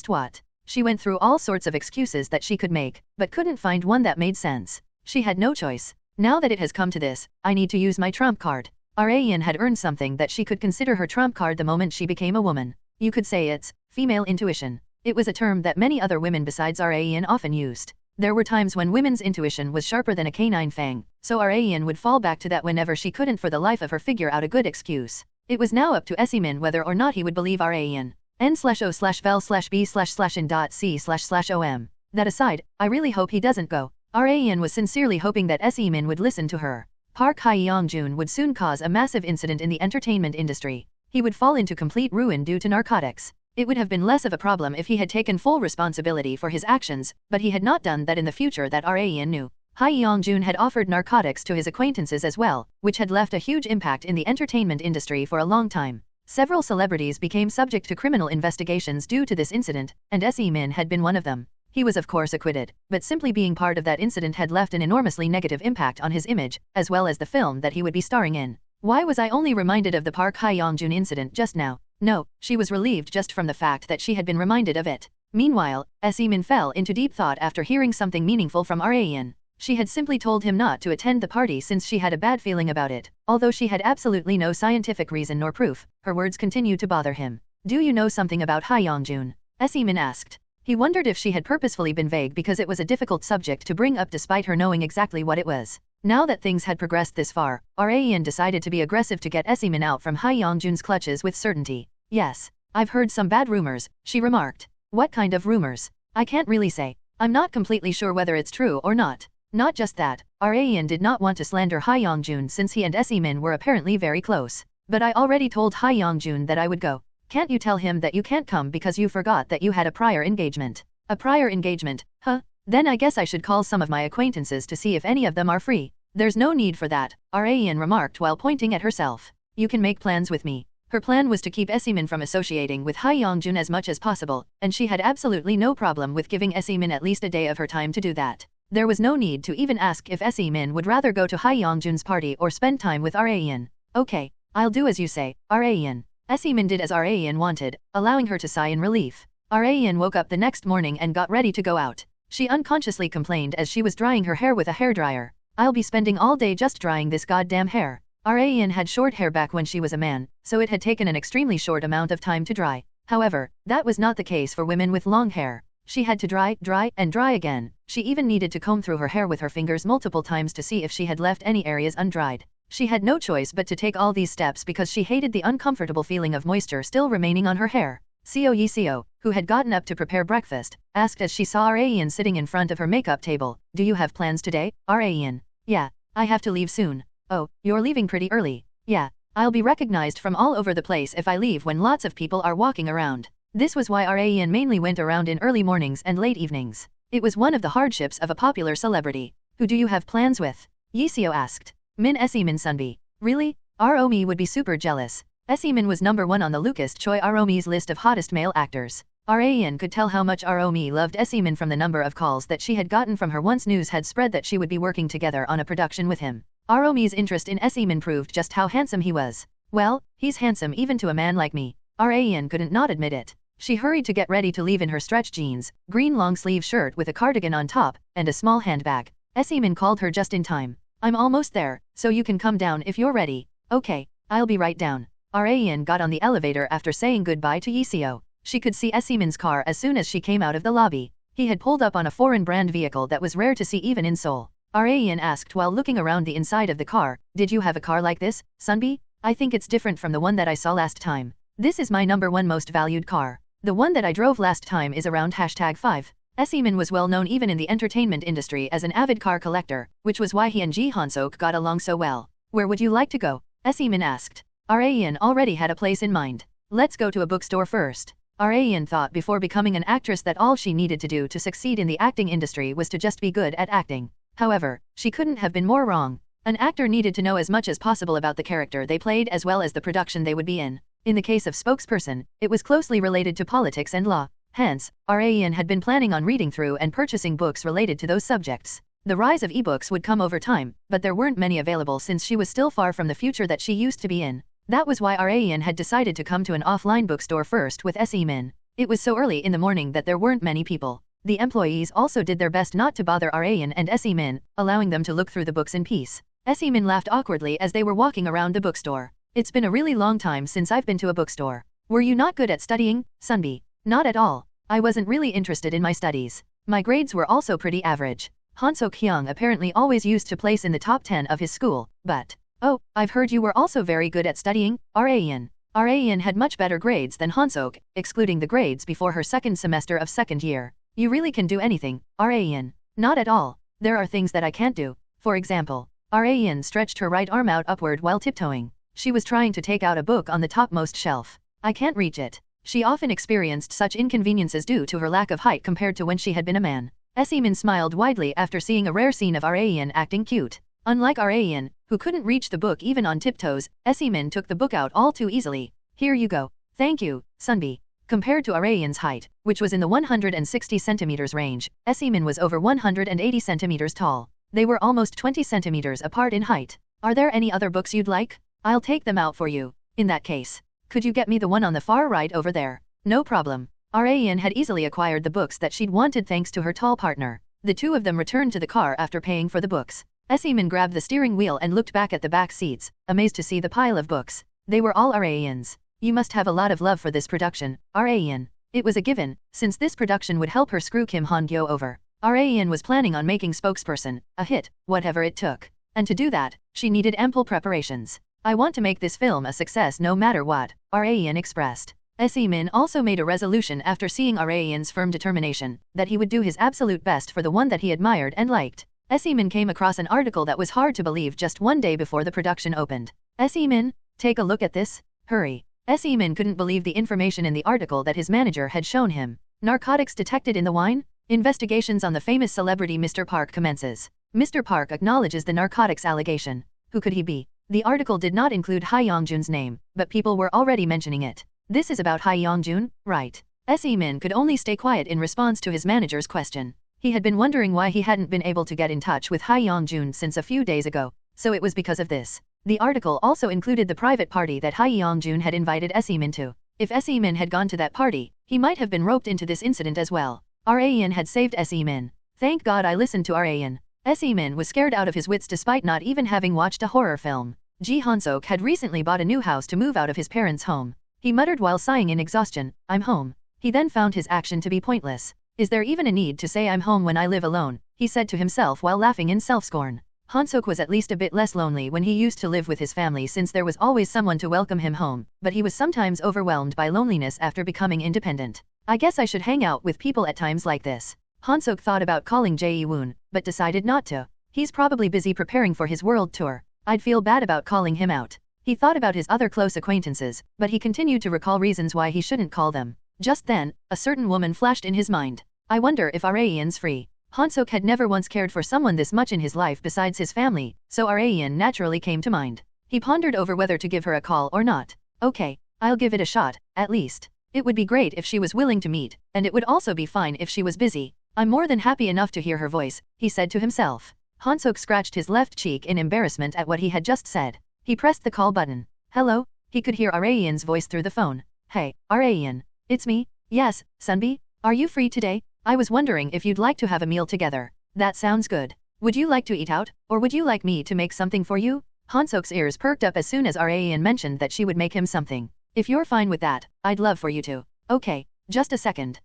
what? She went through all sorts of excuses that she could make, but couldn't find one that made sense. She had no choice. Now that it has come to this, I need to use my trump card. Rayan had earned something that she could consider her trump card the moment she became a woman. You could say it's female intuition. It was a term that many other women besides Rayan often used. There were times when women's intuition was sharper than a canine fang, so Rayan would fall back to that whenever she couldn't for the life of her figure out a good excuse. It was now up to Min whether or not he would believe Rayan. n/o/vel/b/in.c//om. That aside, I really hope he doesn't go. Rayan was sincerely hoping that Min would listen to her. Park Hyeongjun would soon cause a massive incident in the entertainment industry. He would fall into complete ruin due to narcotics. It would have been less of a problem if he had taken full responsibility for his actions, but he had not done that in the future that Rayan knew. Hyeongjun had offered narcotics to his acquaintances as well, which had left a huge impact in the entertainment industry for a long time. Several celebrities became subject to criminal investigations due to this incident, and Min had been one of them. He was of course acquitted, but simply being part of that incident had left an enormously negative impact on his image, as well as the film that he would be starring in. Why was I only reminded of the Park Hyeongjun incident just now? No, she was relieved just from the fact that she had been reminded of it. Meanwhile, Min fell into deep thought after hearing something meaningful from Rayan. She had simply told him not to attend the party since she had a bad feeling about it. Although she had absolutely no scientific reason nor proof, her words continued to bother him. Do you know something about Hyeongjun? Min asked. He wondered if she had purposefully been vague because it was a difficult subject to bring up despite her knowing exactly what it was. Now that things had progressed this far, Rayan decided to be aggressive to get Min out from Hyeongjun's clutches with certainty. Yes, I've heard some bad rumors, she remarked. What kind of rumors? I can't really say. I'm not completely sure whether it's true or not. Not just that, Rayan did not want to slander Hyeongjun since he and Min were apparently very close. But I already told Hyeongjun that I would go. Can't you tell him that you can't come because you forgot that you had a prior engagement? A prior engagement, huh? Then I guess I should call some of my acquaintances to see if any of them are free. There's no need for that, Rayan remarked while pointing at herself. You can make plans with me. Her plan was to keep Min from associating with Hyeongjun as much as possible, and she had absolutely no problem with giving Min at least a day of her time to do that. There was no need to even ask if Min would rather go to Hyeongjun's party or spend time with Rayan. Okay, I'll do as you say, Rayan. Min did as Rayan wanted, allowing her to sigh in relief. Rayan woke up the next morning and got ready to go out. She unconsciously complained as she was drying her hair with a hairdryer. I'll be spending all day just drying this goddamn hair. Rayan had short hair back when she was a man, so it had taken an extremely short amount of time to dry. However, that was not the case for women with long hair. She had to dry, and dry again. She even needed to comb through her hair with her fingers multiple times to see if she had left any areas undried. She had no choice but to take all these steps because she hated the uncomfortable feeling of moisture still remaining on her hair. Seo, who had gotten up to prepare breakfast, asked as she saw Rayan sitting in front of her makeup table, do you have plans today, Rayan? Yeah, I have to leave soon. Oh, you're leaving pretty early. Yeah, I'll be recognized from all over the place if I leave when lots of people are walking around. This was why Rayan mainly went around in early mornings and late evenings. It was one of the hardships of a popular celebrity. Who do you have plans with? Seo asked. Min Sunbi. Really? Romi would be super jealous. Min was number 1 on the Lucas Choi Romi's list of hottest male actors. Rayan could tell how much Romi loved Min from the number of calls that she had gotten from her once news had spread that she would be working together on a production with him. Aromi's interest in Esimin proved just how handsome he was. Well, he's handsome even to a man like me. Rayan couldn't not admit it. She hurried to get ready to leave in her stretch jeans, green long-sleeve shirt with a cardigan on top, and a small handbag. Esimin called her just in time. I'm almost there, so you can come down if you're ready. Okay, I'll be right down. Rayan got on the elevator after saying goodbye to Yiseo. She could see Esimin's car as soon as she came out of the lobby. He had pulled up on a foreign brand vehicle that was rare to see even in Seoul. Rayan asked while looking around the inside of the car, "Did you have a car like this, Sunbi? I think it's different from the one that I saw last time. This is my #1 most valued car. The one that I drove last time is around #5. Esimin was well known even in the entertainment industry as an avid car collector, which was why he and Ji Han-sok got along so well. Where would you like to go? Esimin asked. Rayan already had a place in mind. Let's go to a bookstore first. Rayan thought before becoming an actress that all she needed to do to succeed in the acting industry was to just be good at acting. However, she couldn't have been more wrong. An actor needed to know as much as possible about the character they played as well as the production they would be in. In the case of spokesperson, it was closely related to politics and law. Hence, Rayan had been planning on reading through and purchasing books related to those subjects. The rise of ebooks would come over time, but there weren't many available since she was still far from the future that she used to be in. That was why Rayan had decided to come to an offline bookstore first with Esimin. It was so early in the morning that there weren't many people. The employees also did their best not to bother Rayan and Esimin, allowing them to look through the books in peace. Esimin laughed awkwardly as they were walking around the bookstore. It's been a really long time since I've been to a bookstore. Were you not good at studying, Sunbi? Not at all. I wasn't really interested in my studies. My grades were also pretty average. Han-Sok Hyung apparently always used to place in the top 10 of his school, but... Oh, I've heard you were also very good at studying, Rayan. Rayan had much better grades than Han-Sok, excluding the grades before her second semester of second year. You really can do anything, Rayan. Not at all. There are things that I can't do. For example, Rayan stretched her right arm out upward while tiptoeing. She was trying to take out a book on the topmost shelf. I can't reach it. She often experienced such inconveniences due to her lack of height compared to when she had been a man. Esimin smiled widely after seeing a rare scene of Rayan acting cute. Unlike Rayan, who couldn't reach the book even on tiptoes, Esimin took the book out all too easily. Here you go. Thank you, Sunbi. Compared to Rayan's height, which was in the 160 centimeters range, Esimin was over 180 centimeters tall. They were almost 20 centimeters apart in height. Are there any other books you'd like? I'll take them out for you. In that case, could you get me the one on the far right over there? No problem. Rayan had easily acquired the books that she'd wanted thanks to her tall partner. The two of them returned to the car after paying for the books. Esimin grabbed the steering wheel and looked back at the back seats, amazed to see the pile of books. They were all Rayan's. You must have a lot of love for this production, Rayan. It was a given, since this production would help her screw Kim Han-Gyo over. Rayan was planning on making spokesperson a hit, whatever it took. And to do that, she needed ample preparations. I want to make this film a success no matter what, Rayan expressed. Esimin also made a resolution after seeing Rayan's firm determination, that he would do his absolute best for the one that he admired and liked. Esimin came across an article that was hard to believe just one day before the production opened. Esimin, take a look at this, hurry. Esimin couldn't believe the information in the article that his manager had shown him. Narcotics detected in the wine? Investigations on the famous celebrity Mr. Park commences. Mr. Park acknowledges the narcotics allegation. Who could he be? The article did not include Ha Yongjun's name, but people were already mentioning it. This is about Ha Yongjun, right? Esimin could only stay quiet in response to his manager's question. He had been wondering why he hadn't been able to get in touch with Ha Yongjun since a few days ago, so it was because of this. The article also included the private party that Ha Yongjun had invited Esimin to. If Esimin had gone to that party, he might have been roped into this incident as well. Rayan had saved Esimin. Thank God I listened to Rayan. Esimin was scared out of his wits despite not even having watched a horror film. Ji Han-sok had recently bought a new house to move out of his parents' home. He muttered while sighing in exhaustion, I'm home. He then found his action to be pointless. Is there even a need to say I'm home when I live alone? He said to himself while laughing in self-scorn. Han-sok was at least a bit less lonely when he used to live with his family since there was always someone to welcome him home, but he was sometimes overwhelmed by loneliness after becoming independent. I guess I should hang out with people at times like this. Han-sok thought about calling Jae-woon, but decided not to. He's probably busy preparing for his world tour. I'd feel bad about calling him out. He thought about his other close acquaintances, but he continued to recall reasons why he shouldn't call them. Just then, a certain woman flashed in his mind. I wonder if Rayan's free. Han-sok had never once cared for someone this much in his life besides his family, so Rayan naturally came to mind. He pondered over whether to give her a call or not. Okay, I'll give it a shot, at least. It would be great if she was willing to meet, and it would also be fine if she was busy. I'm more than happy enough to hear her voice, he said to himself. Han-Sok scratched his left cheek in embarrassment at what he had just said. He pressed the call button. Hello? He could hear Arayan's voice through the phone. Hey, Arayan. It's me. Yes, Sunbi? Are you free today? I was wondering if you'd like to have a meal together. That sounds good. Would you like to eat out, or would you like me to make something for you? Han-Sok's ears perked up as soon as Arayan mentioned that she would make him something. If you're fine with that, I'd love for you to. Okay, just a second.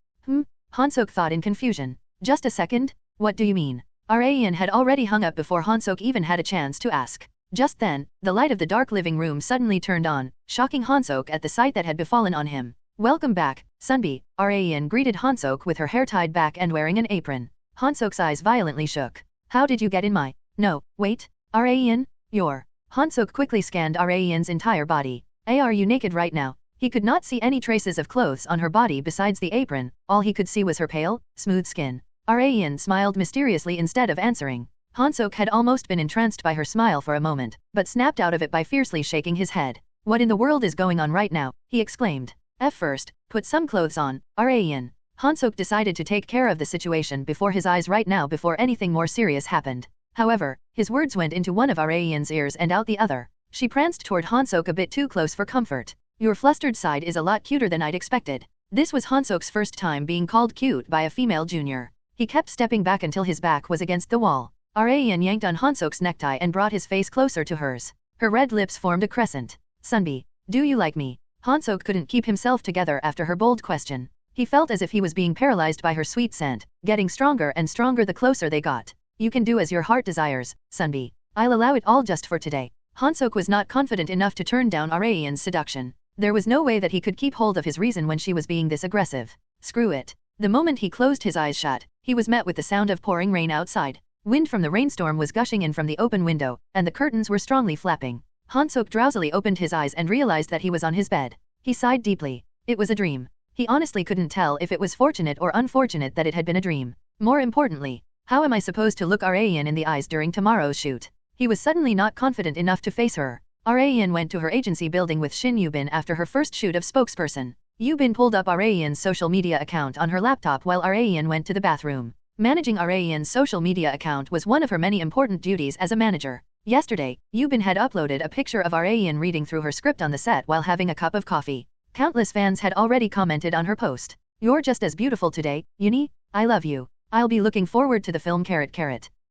Han-Sok thought in confusion. Just a second? What do you mean? Arayan had already hung up before Han-Sok even had a chance to ask. Just then, the light of the dark living room suddenly turned on, shocking Han-Sok at the sight that had befallen on him. Welcome back, Sunbi, Arayan greeted Han-Sok with her hair tied back and wearing an apron. Han-Sok's eyes violently shook. How did you get in my... No, wait, Arayan, you're... Han-Sok quickly scanned Arayan's entire body. Are you naked right now? He could not see any traces of clothes on her body besides the apron, all he could see was her pale, smooth skin. Arayan smiled mysteriously instead of answering. Han-Sok had almost been entranced by her smile for a moment, but snapped out of it by fiercely shaking his head. What in the world is going on right now? He exclaimed. First, put some clothes on, Arayan. Han-Sok decided to take care of the situation before his eyes right now before anything more serious happened. However, his words went into one of Arayan's ears and out the other. She pranced toward Han-Sok a bit too close for comfort. Your flustered side is a lot cuter than I'd expected. This was Han-Sok's first time being called cute by a female junior. He kept stepping back until his back was against the wall. Arayan yanked on Han-Sok's necktie and brought his face closer to hers. Her red lips formed a crescent. Sunbi, do you like me? Han-Sok couldn't keep himself together after her bold question. He felt as if he was being paralyzed by her sweet scent, getting stronger and stronger the closer they got. You can do as your heart desires, Sunbi. I'll allow it all just for today. Han-Sok was not confident enough to turn down Arayan's seduction. There was no way that he could keep hold of his reason when she was being this aggressive. Screw it. The moment he closed his eyes shut, he was met with the sound of pouring rain outside. Wind from the rainstorm was gushing in from the open window, and the curtains were strongly flapping. Han-Sok drowsily opened his eyes and realized that he was on his bed. He sighed deeply. It was a dream. He honestly couldn't tell if it was fortunate or unfortunate that it had been a dream. More importantly, how am I supposed to look Arayan in the eyes during tomorrow's shoot? He was suddenly not confident enough to face her. Arayan went to her agency building with Shin Yubin after her first shoot of spokesperson. Yubin pulled up Arayan's social media account on her laptop while Arayan went to the bathroom. Managing Arayan's social media account was one of her many important duties as a manager. Yesterday, Yubin had uploaded a picture of Arayan reading through her script on the set while having a cup of coffee. Countless fans had already commented on her post. You're just as beautiful today, Uni. I love you. I'll be looking forward to the film.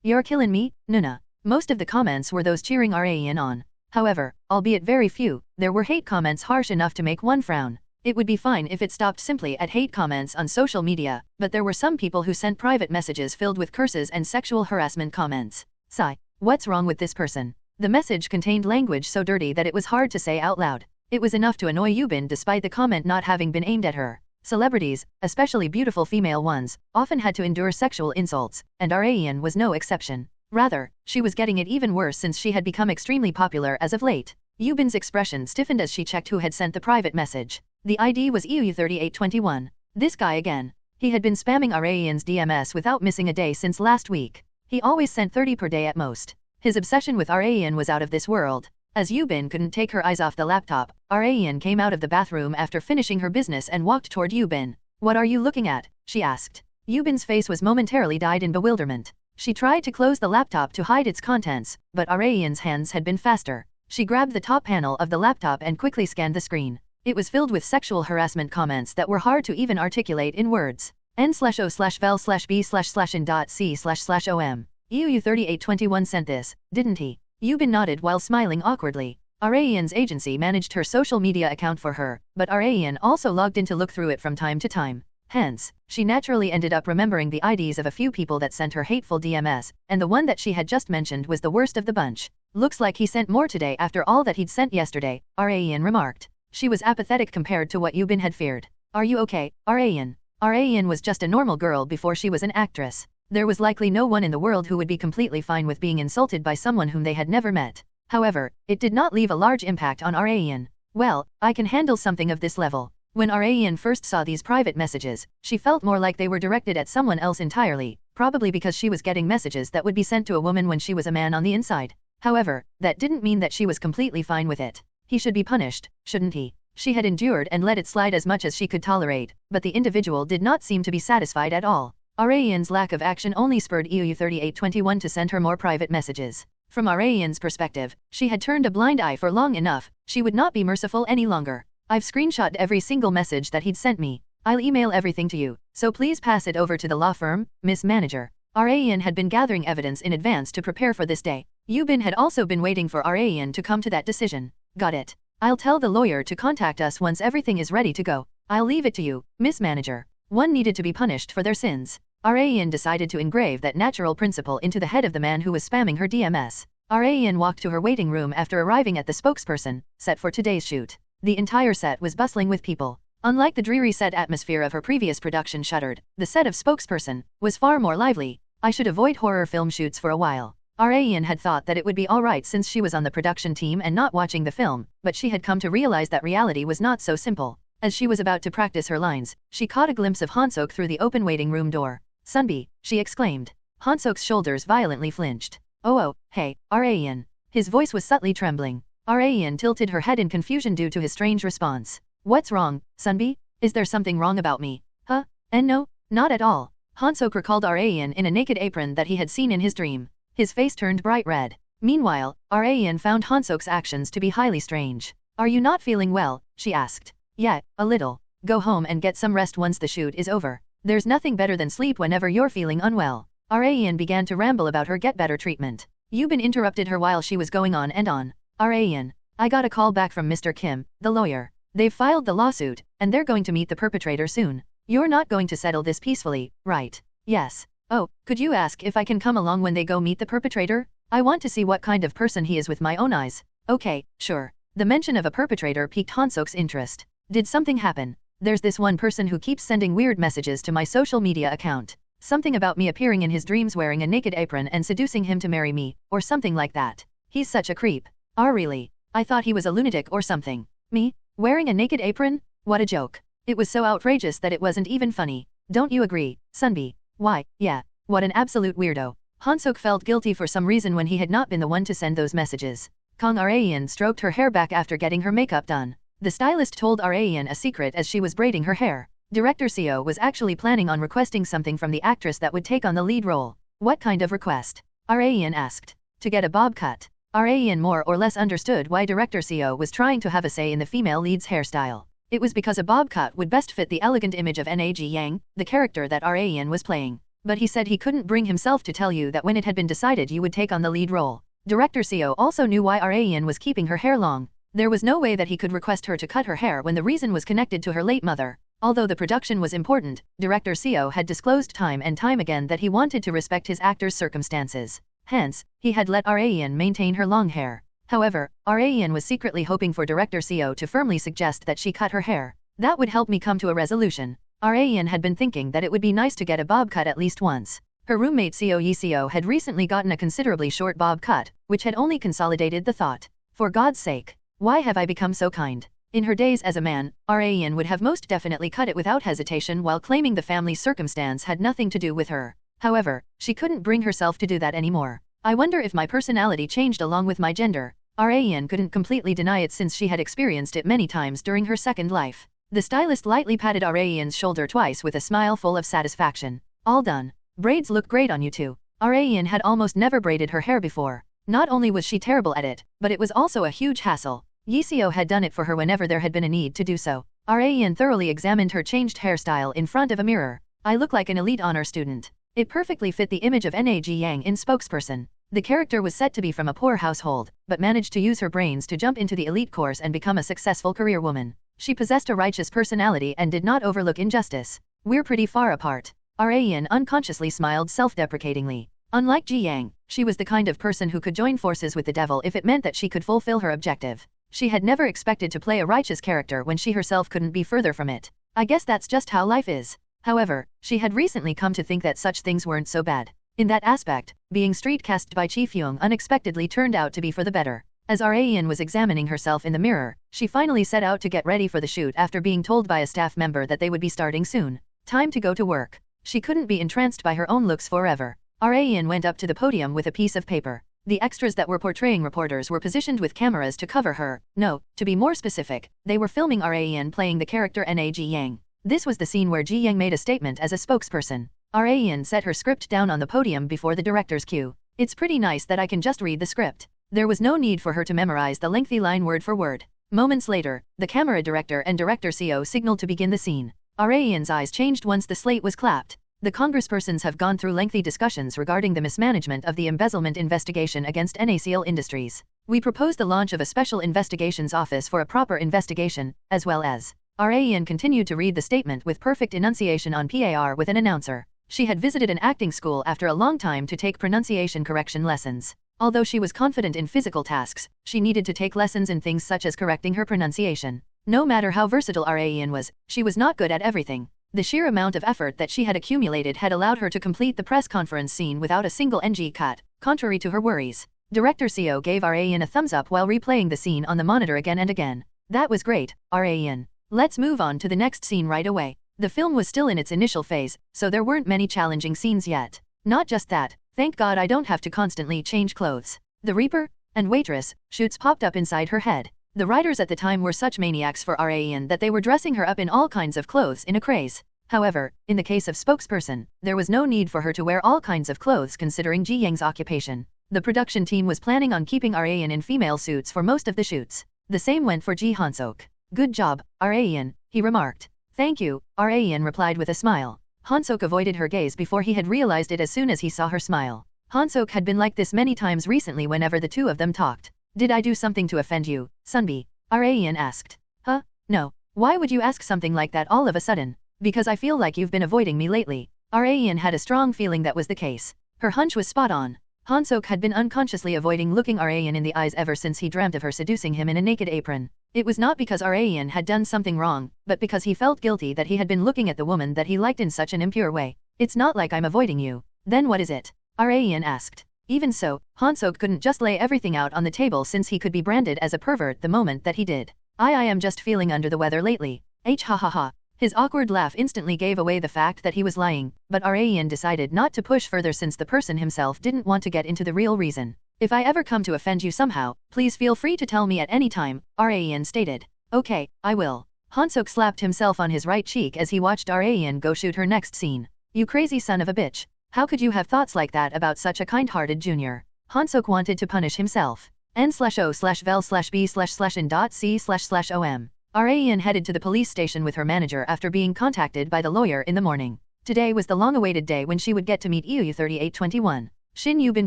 You're killin' me, Nuna. Most of the comments were those cheering Arayan on. However, albeit very few, there were hate comments harsh enough to make one frown. It would be fine if it stopped simply at hate comments on social media, but there were some people who sent private messages filled with curses and sexual harassment comments. Sigh. What's wrong with this person? The message contained language so dirty that it was hard to say out loud. It was enough to annoy Yubin despite the comment not having been aimed at her. Celebrities, especially beautiful female ones, often had to endure sexual insults, and Arayan was no exception. Rather, she was getting it even worse since she had become extremely popular as of late. Yubin's expression stiffened as she checked who had sent the private message. The ID was EU3821. This guy again. He had been spamming Arayan's DMs without missing a day since last week. He always sent 30 per day at most. His obsession with Arayan was out of this world. As Yubin couldn't take her eyes off the laptop, Arayan came out of the bathroom after finishing her business and walked toward Yubin. What are you looking at? She asked. Yubin's face was momentarily dyed in bewilderment. She tried to close the laptop to hide its contents, but Arayan's hands had been faster. She grabbed the top panel of the laptop and quickly scanned the screen. It was filled with sexual harassment comments that were hard to even articulate in words. n/o/vel/b/in.c//om. EU3821 sent this, didn't he? Yubin nodded while smiling awkwardly. Arayan's agency managed her social media account for her, but Arayan also logged in to look through it from time to time. Hence, she naturally ended up remembering the IDs of a few people that sent her hateful DMs, and the one that she had just mentioned was the worst of the bunch. Looks like he sent more today after all that he'd sent yesterday, Arayan remarked. She was apathetic compared to what Yubin had feared. Are you okay, Arayan? Arayan was just a normal girl before she was an actress. There was likely no one in the world who would be completely fine with being insulted by someone whom they had never met. However, it did not leave a large impact on Arayan. Well, I can handle something of this level. When Arayan first saw these private messages, she felt more like they were directed at someone else entirely, probably because she was getting messages that would be sent to a woman when she was a man on the inside. However, that didn't mean that she was completely fine with it. He should be punished, shouldn't he? She had endured and let it slide as much as she could tolerate, but the individual did not seem to be satisfied at all. Arayan's lack of action only spurred EU3821 to send her more private messages. From Arayan's perspective, she had turned a blind eye for long enough, she would not be merciful any longer. I've screenshot every single message that he'd sent me. I'll email everything to you, so please pass it over to the law firm, Miss Manager. Arayan had been gathering evidence in advance to prepare for this day. Yubin had also been waiting for Arayan to come to that decision. Got it. I'll tell the lawyer to contact us once everything is ready to go. I'll leave it to you, Miss Manager. One needed to be punished for their sins. Arayan decided to engrave that natural principle into the head of the man who was spamming her DMS. Arayan walked to her waiting room after arriving at the spokesperson set for today's shoot. The entire set was bustling with people. Unlike the dreary set atmosphere of her previous production Shuttered, the set of spokesperson was far more lively. I should avoid horror film shoots for a while. Arayan had thought that it would be alright since she was on the production team and not watching the film, but she had come to realize that reality was not so simple. As she was about to practice her lines, she caught a glimpse of Han-Sok through the open waiting room door. Sunbi, she exclaimed. Han-Sok's shoulders violently flinched. Oh, hey, Arayan. His voice was subtly trembling. Arayan tilted her head in confusion due to his strange response. What's wrong, Sunbi? Is there something wrong about me? Huh? And no, not at all. Han-Sok recalled Arayan in a naked apron that he had seen in his dream. His face turned bright red. Meanwhile, Arayan found Han-Sok's actions to be highly strange. Are you not feeling well? She asked. Yeah, a little. Go home and get some rest once the shoot is over. There's nothing better than sleep whenever you're feeling unwell. Arayan began to ramble about her get-better treatment. Yubin interrupted her while she was going on and on. Arayan, I got a call back from Mr. Kim, the lawyer. They've filed the lawsuit, and they're going to meet the perpetrator soon. You're not going to settle this peacefully, right? Yes. Oh, could you ask if I can come along when they go meet the perpetrator? I want to see what kind of person he is with my own eyes. Okay, sure. The mention of a perpetrator piqued Han-Sok's interest. Did something happen? There's this one person who keeps sending weird messages to my social media account. Something about me appearing in his dreams wearing a naked apron and seducing him to marry me, or something like that. He's such a creep. Really? I thought he was a lunatic or something. Me? Wearing a naked apron? What a joke. It was so outrageous that it wasn't even funny. Don't you agree, Sunbi? Why, yeah. What an absolute weirdo. Han-Sok felt guilty for some reason when he had not been the one to send those messages. Kang Arayan stroked her hair back after getting her makeup done. The stylist told Arayan a secret as she was braiding her hair. Director Seo was actually planning on requesting something from the actress that would take on the lead role. What kind of request? Arayan asked. To get a bob cut. Arayan more or less understood why Director Seo was trying to have a say in the female lead's hairstyle. It was because a bob cut would best fit the elegant image of Nag Yang, the character that Arayan was playing. But he said he couldn't bring himself to tell you that when it had been decided you would take on the lead role. Director Seo also knew why Arayan was keeping her hair long. There was no way that he could request her to cut her hair when the reason was connected to her late mother. Although the production was important, Director Seo had disclosed time and time again that he wanted to respect his actor's circumstances. Hence, he had let Arayan maintain her long hair. However, Arayan was secretly hoping for Director Seo to firmly suggest that she cut her hair. That would help me come to a resolution. Arayan had been thinking that it would be nice to get a bob cut at least once. Her roommate Seo Yi-Seo had recently gotten a considerably short bob cut, which had only consolidated the thought. For God's sake, why have I become so kind? In her days as a man, Arayan would have most definitely cut it without hesitation while claiming the family's circumstance had nothing to do with her. However, she couldn't bring herself to do that anymore. I wonder if my personality changed along with my gender. Arayan couldn't completely deny it since she had experienced it many times during her second life. The stylist lightly patted Arayan's shoulder twice with a smile full of satisfaction. All done. Braids look great on you too. Arayan had almost never braided her hair before. Not only was she terrible at it, but it was also a huge hassle. Yi-Seo had done it for her whenever there had been a need to do so. Arayan thoroughly examined her changed hairstyle in front of a mirror. I look like an elite honor student. It perfectly fit the image of Nag Yang in spokesperson. The character was set to be from a poor household, but managed to use her brains to jump into the elite course and become a successful career woman. She possessed a righteous personality and did not overlook injustice. We're pretty far apart. Arayan unconsciously smiled self-deprecatingly. Unlike Ji Yang, she was the kind of person who could join forces with the devil if it meant that she could fulfill her objective. She had never expected to play a righteous character when she herself couldn't be further from it. I guess that's just how life is. However, she had recently come to think that such things weren't so bad. In that aspect, being street-cast by Chi Fyung unexpectedly turned out to be for the better. As Arayan was examining herself in the mirror, she finally set out to get ready for the shoot after being told by a staff member that they would be starting soon. Time to go to work. She couldn't be entranced by her own looks forever. Arayan went up to the podium with a piece of paper. The extras that were portraying reporters were positioned with cameras to cover her. No, to be more specific, they were filming Arayan playing the character Nag Yang. This was the scene where Ji Yang made a statement as a spokesperson. Rayan set her script down on the podium before the director's cue. It's pretty nice that I can just read the script. There was no need for her to memorize the lengthy line word for word. Moments later, the camera director and director CO signaled to begin the scene. Rayan's eyes changed once the slate was clapped. The congresspersons have gone through lengthy discussions regarding the mismanagement of the embezzlement investigation against NACL Industries. We propose the launch of a special investigations office for a proper investigation, as well as. Rayan continued to read the statement with perfect enunciation on PAR with an announcer. She had visited an acting school after a long time to take pronunciation correction lessons. Although she was confident in physical tasks, she needed to take lessons in things such as correcting her pronunciation. No matter how versatile Rayan was, she was not good at everything. The sheer amount of effort that she had accumulated had allowed her to complete the press conference scene without a single NG cut, contrary to her worries. Director CO gave Rayan a thumbs up while replaying the scene on the monitor again and again. That was great, Rayan. Let's move on to the next scene right away. The film was still in its initial phase, so there weren't many challenging scenes yet. Not just that, thank God I don't have to constantly change clothes. The Reaper and Waitress shoots popped up inside her head. The writers at the time were such maniacs for Rayan that they were dressing her up in all kinds of clothes in a craze. However, in the case of spokesperson, there was no need for her to wear all kinds of clothes considering Ji Yang's occupation. The production team was planning on keeping Rayan in female suits for most of the shoots. The same went for Ji Han-Sok. Good job, Rayan, he remarked. Thank you, Rayan replied with a smile. Han-Sok avoided her gaze before he had realized it as soon as he saw her smile. Han-Sok had been like this many times recently whenever the two of them talked. Did I do something to offend you, Sunbi? Rayan asked. Huh? No. Why would you ask something like that all of a sudden? Because I feel like you've been avoiding me lately. Rayan had a strong feeling that was the case. Her hunch was spot on. Han-Sok had been unconsciously avoiding looking Rayan in the eyes ever since he dreamt of her seducing him in a naked apron. It was not because Rayan had done something wrong, but because he felt guilty that he had been looking at the woman that he liked in such an impure way. It's not like I'm avoiding you. Then what is it? Rayan asked. Even so, Han-Sok couldn't just lay everything out on the table since he could be branded as a pervert the moment that he did. I am just feeling under the weather lately. Ha ha ha. His awkward laugh instantly gave away the fact that he was lying, but Rayan decided not to push further since the person himself didn't want to get into the real reason. If I ever come to offend you somehow, please feel free to tell me at any time, Rayan stated. Okay, I will. Han-Sok slapped himself on his right cheek as he watched Rayan go shoot her next scene. You crazy son of a bitch. How could you have thoughts like that about such a kind-hearted junior? Han-Sok wanted to punish himself. N/O/vel/b/in.c//om. Rayan headed to the police station with her manager after being contacted by the lawyer in the morning. Today was the long-awaited day when she would get to meet EU 3821. Shin Yubin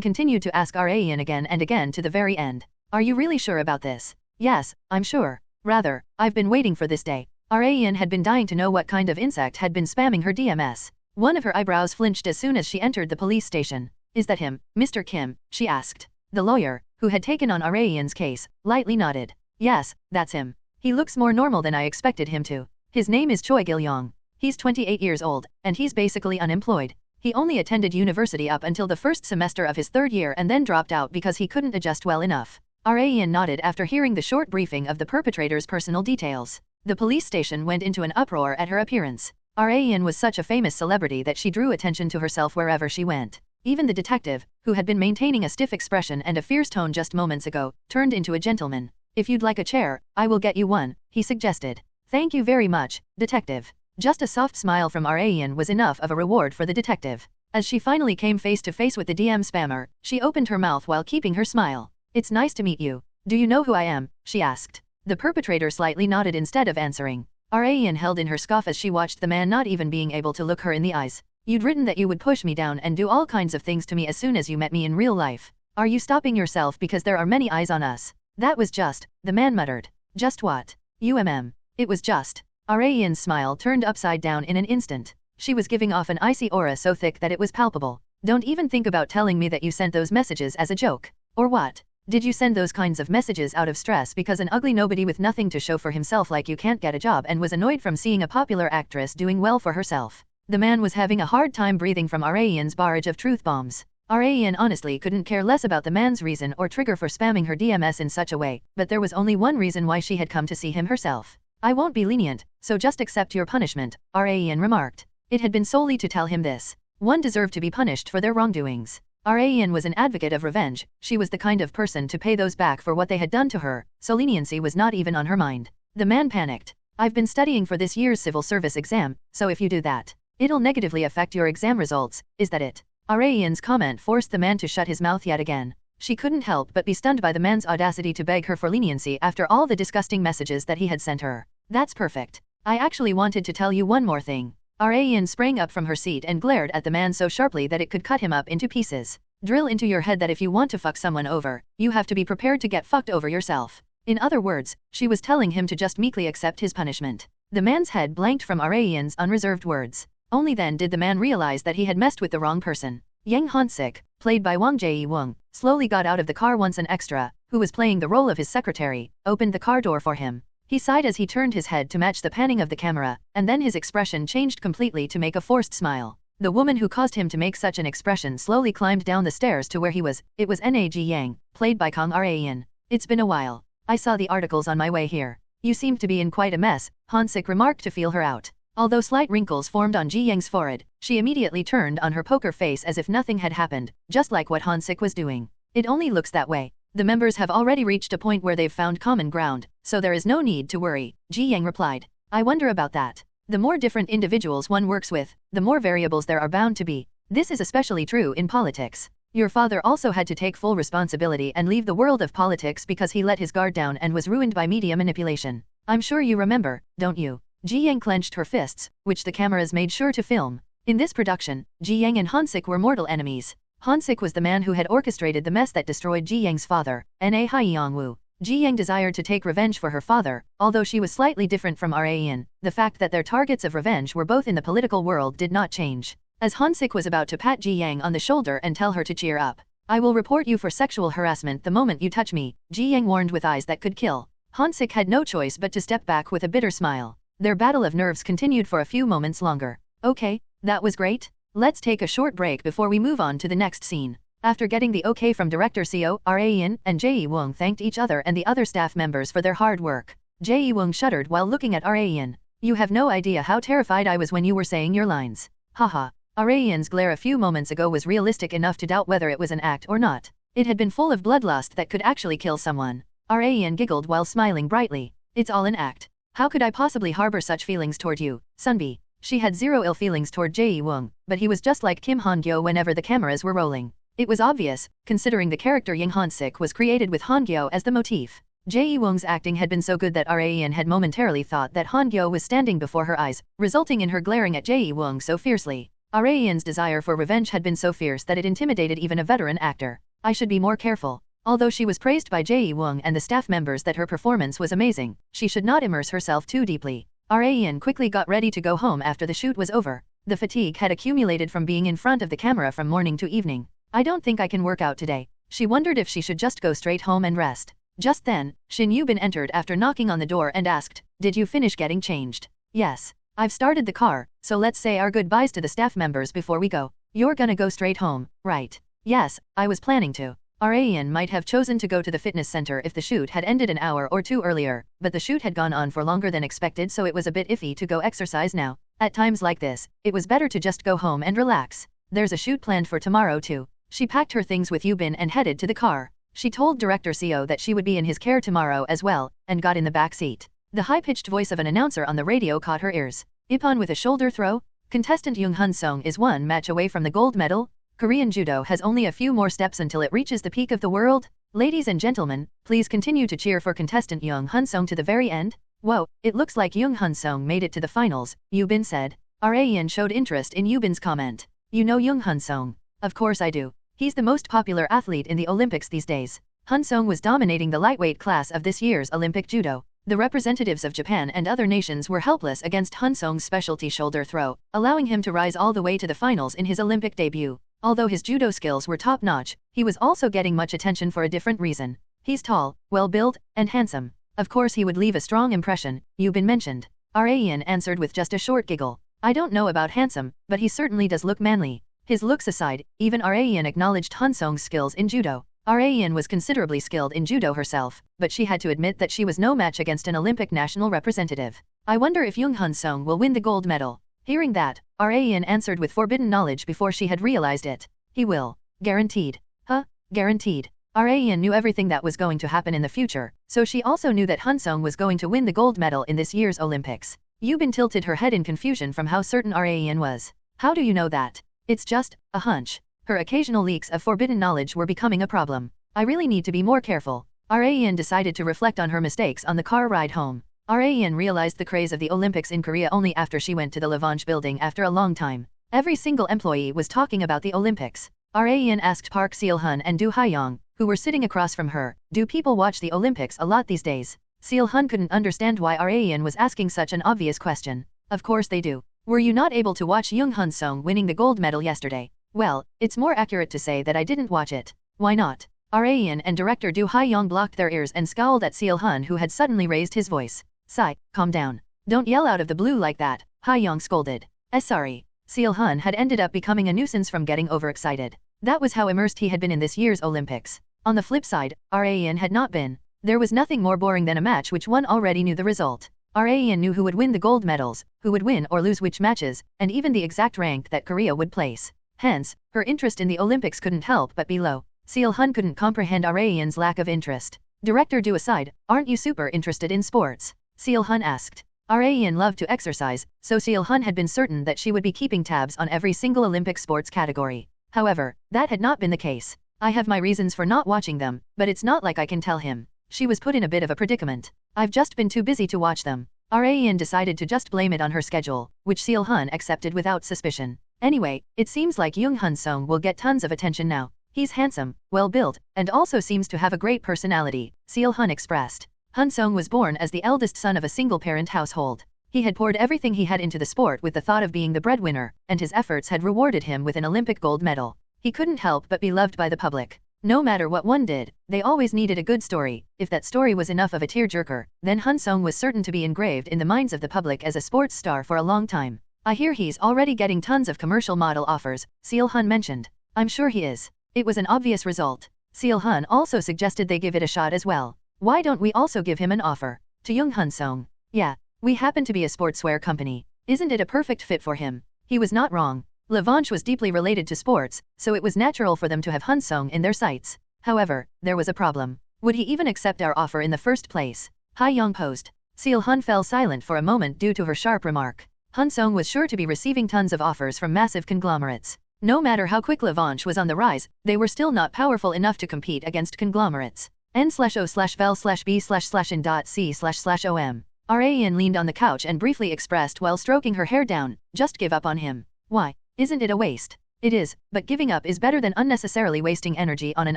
continued to ask Rayan again and again to the very end. Are you really sure about this? Yes, I'm sure. Rather, I've been waiting for this day. Rayan had been dying to know what kind of insect had been spamming her DMS. One of her eyebrows flinched as soon as she entered the police station. Is that him, Mr. Kim? She asked. The lawyer, who had taken on Rayan's case, lightly nodded. Yes, that's him. He looks more normal than I expected him to. His name is Choi Gil-yong. He's 28 years old, and he's basically unemployed. He only attended university up until the first semester of his third year and then dropped out because he couldn't adjust well enough. Rayan nodded after hearing the short briefing of the perpetrator's personal details. The police station went into an uproar at her appearance. Rayan was such a famous celebrity that she drew attention to herself wherever she went. Even the detective, who had been maintaining a stiff expression and a fierce tone just moments ago, turned into a gentleman. If you'd like a chair, I will get you one, he suggested. Thank you very much, detective. Just a soft smile from Rayan was enough of a reward for the detective. As she finally came face to face with the DM spammer, she opened her mouth while keeping her smile. It's nice to meet you. Do you know who I am? She asked. The perpetrator slightly nodded instead of answering. Rayan held in her scoff as she watched the man not even being able to look her in the eyes. You'd written that you would push me down and do all kinds of things to me as soon as you met me in real life. Are you stopping yourself because there are many eyes on us? That was just, the man muttered. Just what? It was just. Rayan's smile turned upside down in an instant. She was giving off an icy aura so thick that it was palpable. Don't even think about telling me that you sent those messages as a joke. Or what? Did you send those kinds of messages out of stress because an ugly nobody with nothing to show for himself like you can't get a job and was annoyed from seeing a popular actress doing well for herself? The man was having a hard time breathing from Rayan's barrage of truth bombs. Rayan honestly couldn't care less about the man's reason or trigger for spamming her DMS in such a way, but there was only one reason why she had come to see him herself. I won't be lenient, so just accept your punishment, Rayan remarked. It had been solely to tell him this. One deserved to be punished for their wrongdoings. Rayan was an advocate of revenge. She was the kind of person to pay those back for what they had done to her, so leniency was not even on her mind. The man panicked. I've been studying for this year's civil service exam, so if you do that, It'll negatively affect your exam results, is that it? Arayan's comment forced the man to shut his mouth yet again. She couldn't help but be stunned by the man's audacity to beg her for leniency after all the disgusting messages that he had sent her. That's perfect. I actually wanted to tell you one more thing. Arayan sprang up from her seat and glared at the man so sharply that it could cut him up into pieces. Drill into your head that if you want to fuck someone over, you have to be prepared to get fucked over yourself. In other words, she was telling him to just meekly accept his punishment. The man's head blanked from Arayan's unreserved words. Only then did the man realize that he had messed with the wrong person. Yang Han-sik, played by Wang Jae-woong, slowly got out of the car once an extra, who was playing the role of his secretary, opened the car door for him. He sighed as he turned his head to match the panning of the camera, and then his expression changed completely to make a forced smile. The woman who caused him to make such an expression slowly climbed down the stairs to where he was. It was Nag Yang, played by Kang Arayan. It's been a while. I saw the articles on my way here. You seemed to be in quite a mess, Han-sik remarked to feel her out. Although slight wrinkles formed on Ji Yang's forehead, she immediately turned on her poker face as if nothing had happened, just like what Han-sik was doing. It only looks that way. The members have already reached a point where they've found common ground, so there is no need to worry, Ji Yang replied. I wonder about that. The more different individuals one works with, the more variables there are bound to be. This is especially true in politics. Your father also had to take full responsibility and leave the world of politics because he let his guard down and was ruined by media manipulation. I'm sure you remember, don't you? Ji Yang clenched her fists, which the cameras made sure to film. In this production, Ji Yang and Han-sik were mortal enemies. Han-sik was the man who had orchestrated the mess that destroyed Ji Yang's father, Geon-Woo. Ji Yang desired to take revenge for her father, although she was slightly different from Arayan. The fact that their targets of revenge were both in the political world did not change. As Han-sik was about to pat Ji Yang on the shoulder and tell her to cheer up. I will report you for sexual harassment the moment you touch me, Ji Yang warned with eyes that could kill. Han-sik had no choice but to step back with a bitter smile. Their battle of nerves continued for a few moments longer. Okay, that was great. Let's take a short break before we move on to the next scene. After getting the okay from director Seo, Arayan and Jae-woong thanked each other and the other staff members for their hard work. Jae-woong shuddered while looking at Arayan. You have no idea how terrified I was when you were saying your lines. Haha. Arayan's glare a few moments ago was realistic enough to doubt whether it was an act or not. It had been full of bloodlust that could actually kill someone. Arayan giggled while smiling brightly. It's all an act. How could I possibly harbor such feelings toward you, Sunbi? She had zero ill feelings toward Jae-woong, but he was just like Kim Han-gyo whenever the cameras were rolling. It was obvious, considering the character Yang Han-sik was created with Han-gyo as the motif. Jae-woong's acting had been so good that Arayan had momentarily thought that Han-gyo was standing before her eyes, resulting in her glaring at Jae-woong so fiercely. Arayan's desire for revenge had been so fierce that it intimidated even a veteran actor. I should be more careful. Although she was praised by Jae-woong and the staff members that her performance was amazing, she should not immerse herself too deeply. Arayan quickly got ready to go home after the shoot was over. The fatigue had accumulated from being in front of the camera from morning to evening. I don't think I can work out today. She wondered if she should just go straight home and rest. Just then, Shin Yubin entered after knocking on the door and asked, Did you finish getting changed? Yes. I've started the car, so let's say our goodbyes to the staff members before we go. You're gonna go straight home, right? Yes, I was planning to. Arayan might have chosen to go to the fitness center if the shoot had ended an hour or two earlier, but the shoot had gone on for longer than expected, so it was a bit iffy to go exercise now. At times like this, it was better to just go home and relax. There's a shoot planned for tomorrow too. She packed her things with Yubin and headed to the car. She told director Seo that she would be in his care tomorrow as well, and got in the back seat. The high-pitched voice of an announcer on the radio caught her ears. Ippon with a shoulder throw? Contestant Jung Han-sung is one match away from the gold medal? Korean judo has only a few more steps until it reaches the peak of the world? Ladies and gentlemen, please continue to cheer for contestant Jung Han-sung to the very end. Whoa, it looks like Jung Han-sung made it to the finals, Yubin said. Arayan showed interest in Yubin's comment. You know Jung Han-sung? Of course I do. He's the most popular athlete in the Olympics these days. Han-sung was dominating the lightweight class of this year's Olympic judo. The representatives of Japan and other nations were helpless against Han-sung's specialty shoulder throw, allowing him to rise all the way to the finals in his Olympic debut. Although his judo skills were top-notch, he was also getting much attention for a different reason. He's tall, well-built, and handsome. Of course he would leave a strong impression, Yubin mentioned. Arayan answered with just a short giggle. I don't know about handsome, but he certainly does look manly. His looks aside, even Arayan acknowledged Han-sung's skills in judo. Arayan was considerably skilled in judo herself, but she had to admit that she was no match against an Olympic national representative. I wonder if Jung Han-sung will win the gold medal. Hearing that, Arayan answered with forbidden knowledge before she had realized it. He will. Guaranteed. Huh? Guaranteed. Arayan knew everything that was going to happen in the future, so she also knew that Han-sung was going to win the gold medal in this year's Olympics. Yubin tilted her head in confusion from how certain Raen was. How do you know that? It's just a hunch. Her occasional leaks of forbidden knowledge were becoming a problem. I really need to be more careful. Raen decided to reflect on her mistakes on the car ride home. Raen realized the craze of the Olympics in Korea only after she went to the Lavange building after a long time. Every single employee was talking about the Olympics. Raen asked Park Seol-hun and Do Hyong, who were sitting across from her, do people watch the Olympics a lot these days? Seol-hun couldn't understand why Raen was asking such an obvious question. Of course they do. Were you not able to watch Young Han-sung winning the gold medal yesterday? Well, it's more accurate to say that I didn't watch it. Why not? Raen and director Do Hyong blocked their ears and scowled at Seol-hun, who had suddenly raised his voice. Sigh, calm down. Don't yell out of the blue like that, Hyong scolded. Sorry. Seol-hun had ended up becoming a nuisance from getting overexcited. That was how immersed he had been in this year's Olympics. On the flip side, Raen had not been. There was nothing more boring than a match which one already knew the result. Raen knew who would win the gold medals, who would win or lose which matches, and even the exact rank that Korea would place. Hence, her interest in the Olympics couldn't help but be low. Seol-hun couldn't comprehend Raen's lack of interest. Director Do aside, aren't you super interested in sports? Seol-hun asked. Raen loved to exercise, so Seol-hun had been certain that she would be keeping tabs on every single Olympic sports category. However, that had not been the case. I have my reasons for not watching them, but it's not like I can tell him. She was put in a bit of a predicament. I've just been too busy to watch them. Raen decided to just blame it on her schedule, which Seol-hun accepted without suspicion. Anyway, it seems like Young Han-sung will get tons of attention now. He's handsome, well-built, and also seems to have a great personality, Seol-hun expressed. Han-sung was born as the eldest son of a single-parent household. He had poured everything he had into the sport with the thought of being the breadwinner, and his efforts had rewarded him with an Olympic gold medal. He couldn't help but be loved by the public. No matter what one did, they always needed a good story. If that story was enough of a tearjerker, then Han-sung was certain to be engraved in the minds of the public as a sports star for a long time. I hear he's already getting tons of commercial model offers, Seol-hun mentioned. I'm sure he is. It was an obvious result. Seol-hun also suggested they give it a shot as well. Why don't we also give him an offer? To Young Han-sung. Yeah, we happen to be a sportswear company. Isn't it a perfect fit for him? He was not wrong. Lavange was deeply related to sports, so it was natural for them to have Han-sung in their sights. However, there was a problem. Would he even accept our offer in the first place? Hyong posed. Seol-hun fell silent for a moment due to her sharp remark. Han-sung was sure to be receiving tons of offers from massive conglomerates. No matter how quick Lavange was on the rise, they were still not powerful enough to compete against conglomerates. N/O/vel/b/in.c//om. Raen leaned on the couch and briefly expressed while stroking her hair down, just give up on him. Why? Isn't it a waste? It is, but giving up is better than unnecessarily wasting energy on an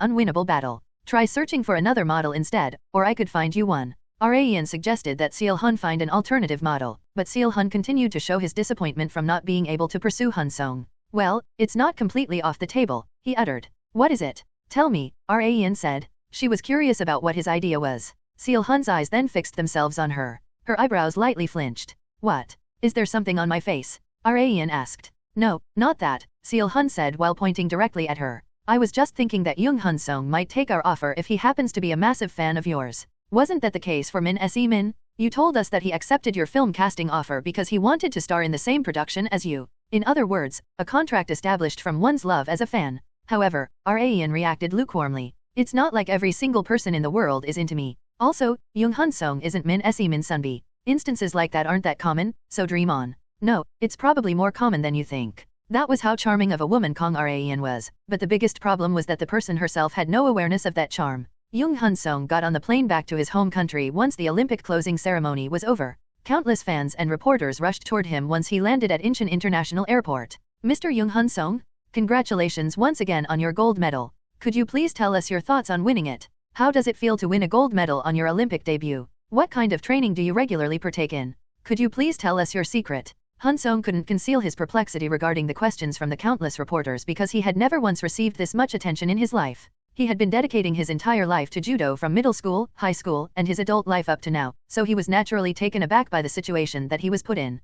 unwinnable battle. Try searching for another model instead, or I could find you one. Raen suggested that Seol-hun find an alternative model, but Seol-hun continued to show his disappointment from not being able to pursue Han-sung. Well, it's not completely off the table, he uttered. What is it? Tell me, Raen said. She was curious about what his idea was. Seol-hun's eyes then fixed themselves on her. Her eyebrows lightly flinched. What? Is there something on my face? Raen asked. No, not that, Seol-hun said while pointing directly at her. I was just thinking that Young Han-sung might take our offer if he happens to be a massive fan of yours. Wasn't that the case for Min Se-min? You told us that he accepted your film casting offer because he wanted to star in the same production as you. In other words, a contract established from one's love as a fan. However, Raen reacted lukewarmly. It's not like every single person in the world is into me. Also, Young Han-sung isn't Min Se-min Sunbi. Instances like that aren't that common, so dream on. No, it's probably more common than you think. That was how charming of a woman Kang Raen was, but the biggest problem was that the person herself had no awareness of that charm. Young Han-sung got on the plane back to his home country once the Olympic closing ceremony was over. Countless fans and reporters rushed toward him once he landed at Incheon International Airport. Mr. Young Han-sung? Congratulations once again on your gold medal. Could you please tell us your thoughts on winning it? How does it feel to win a gold medal on your Olympic debut? What kind of training do you regularly partake in? Could you please tell us your secret? Han-sung couldn't conceal his perplexity regarding the questions from the countless reporters because he had never once received this much attention in his life. He had been dedicating his entire life to judo from middle school, high school, and his adult life up to now, so he was naturally taken aback by the situation that he was put in.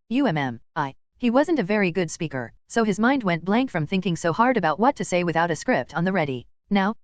He wasn't a very good speaker, so his mind went blank from thinking so hard about what to say without a script on the ready. Now,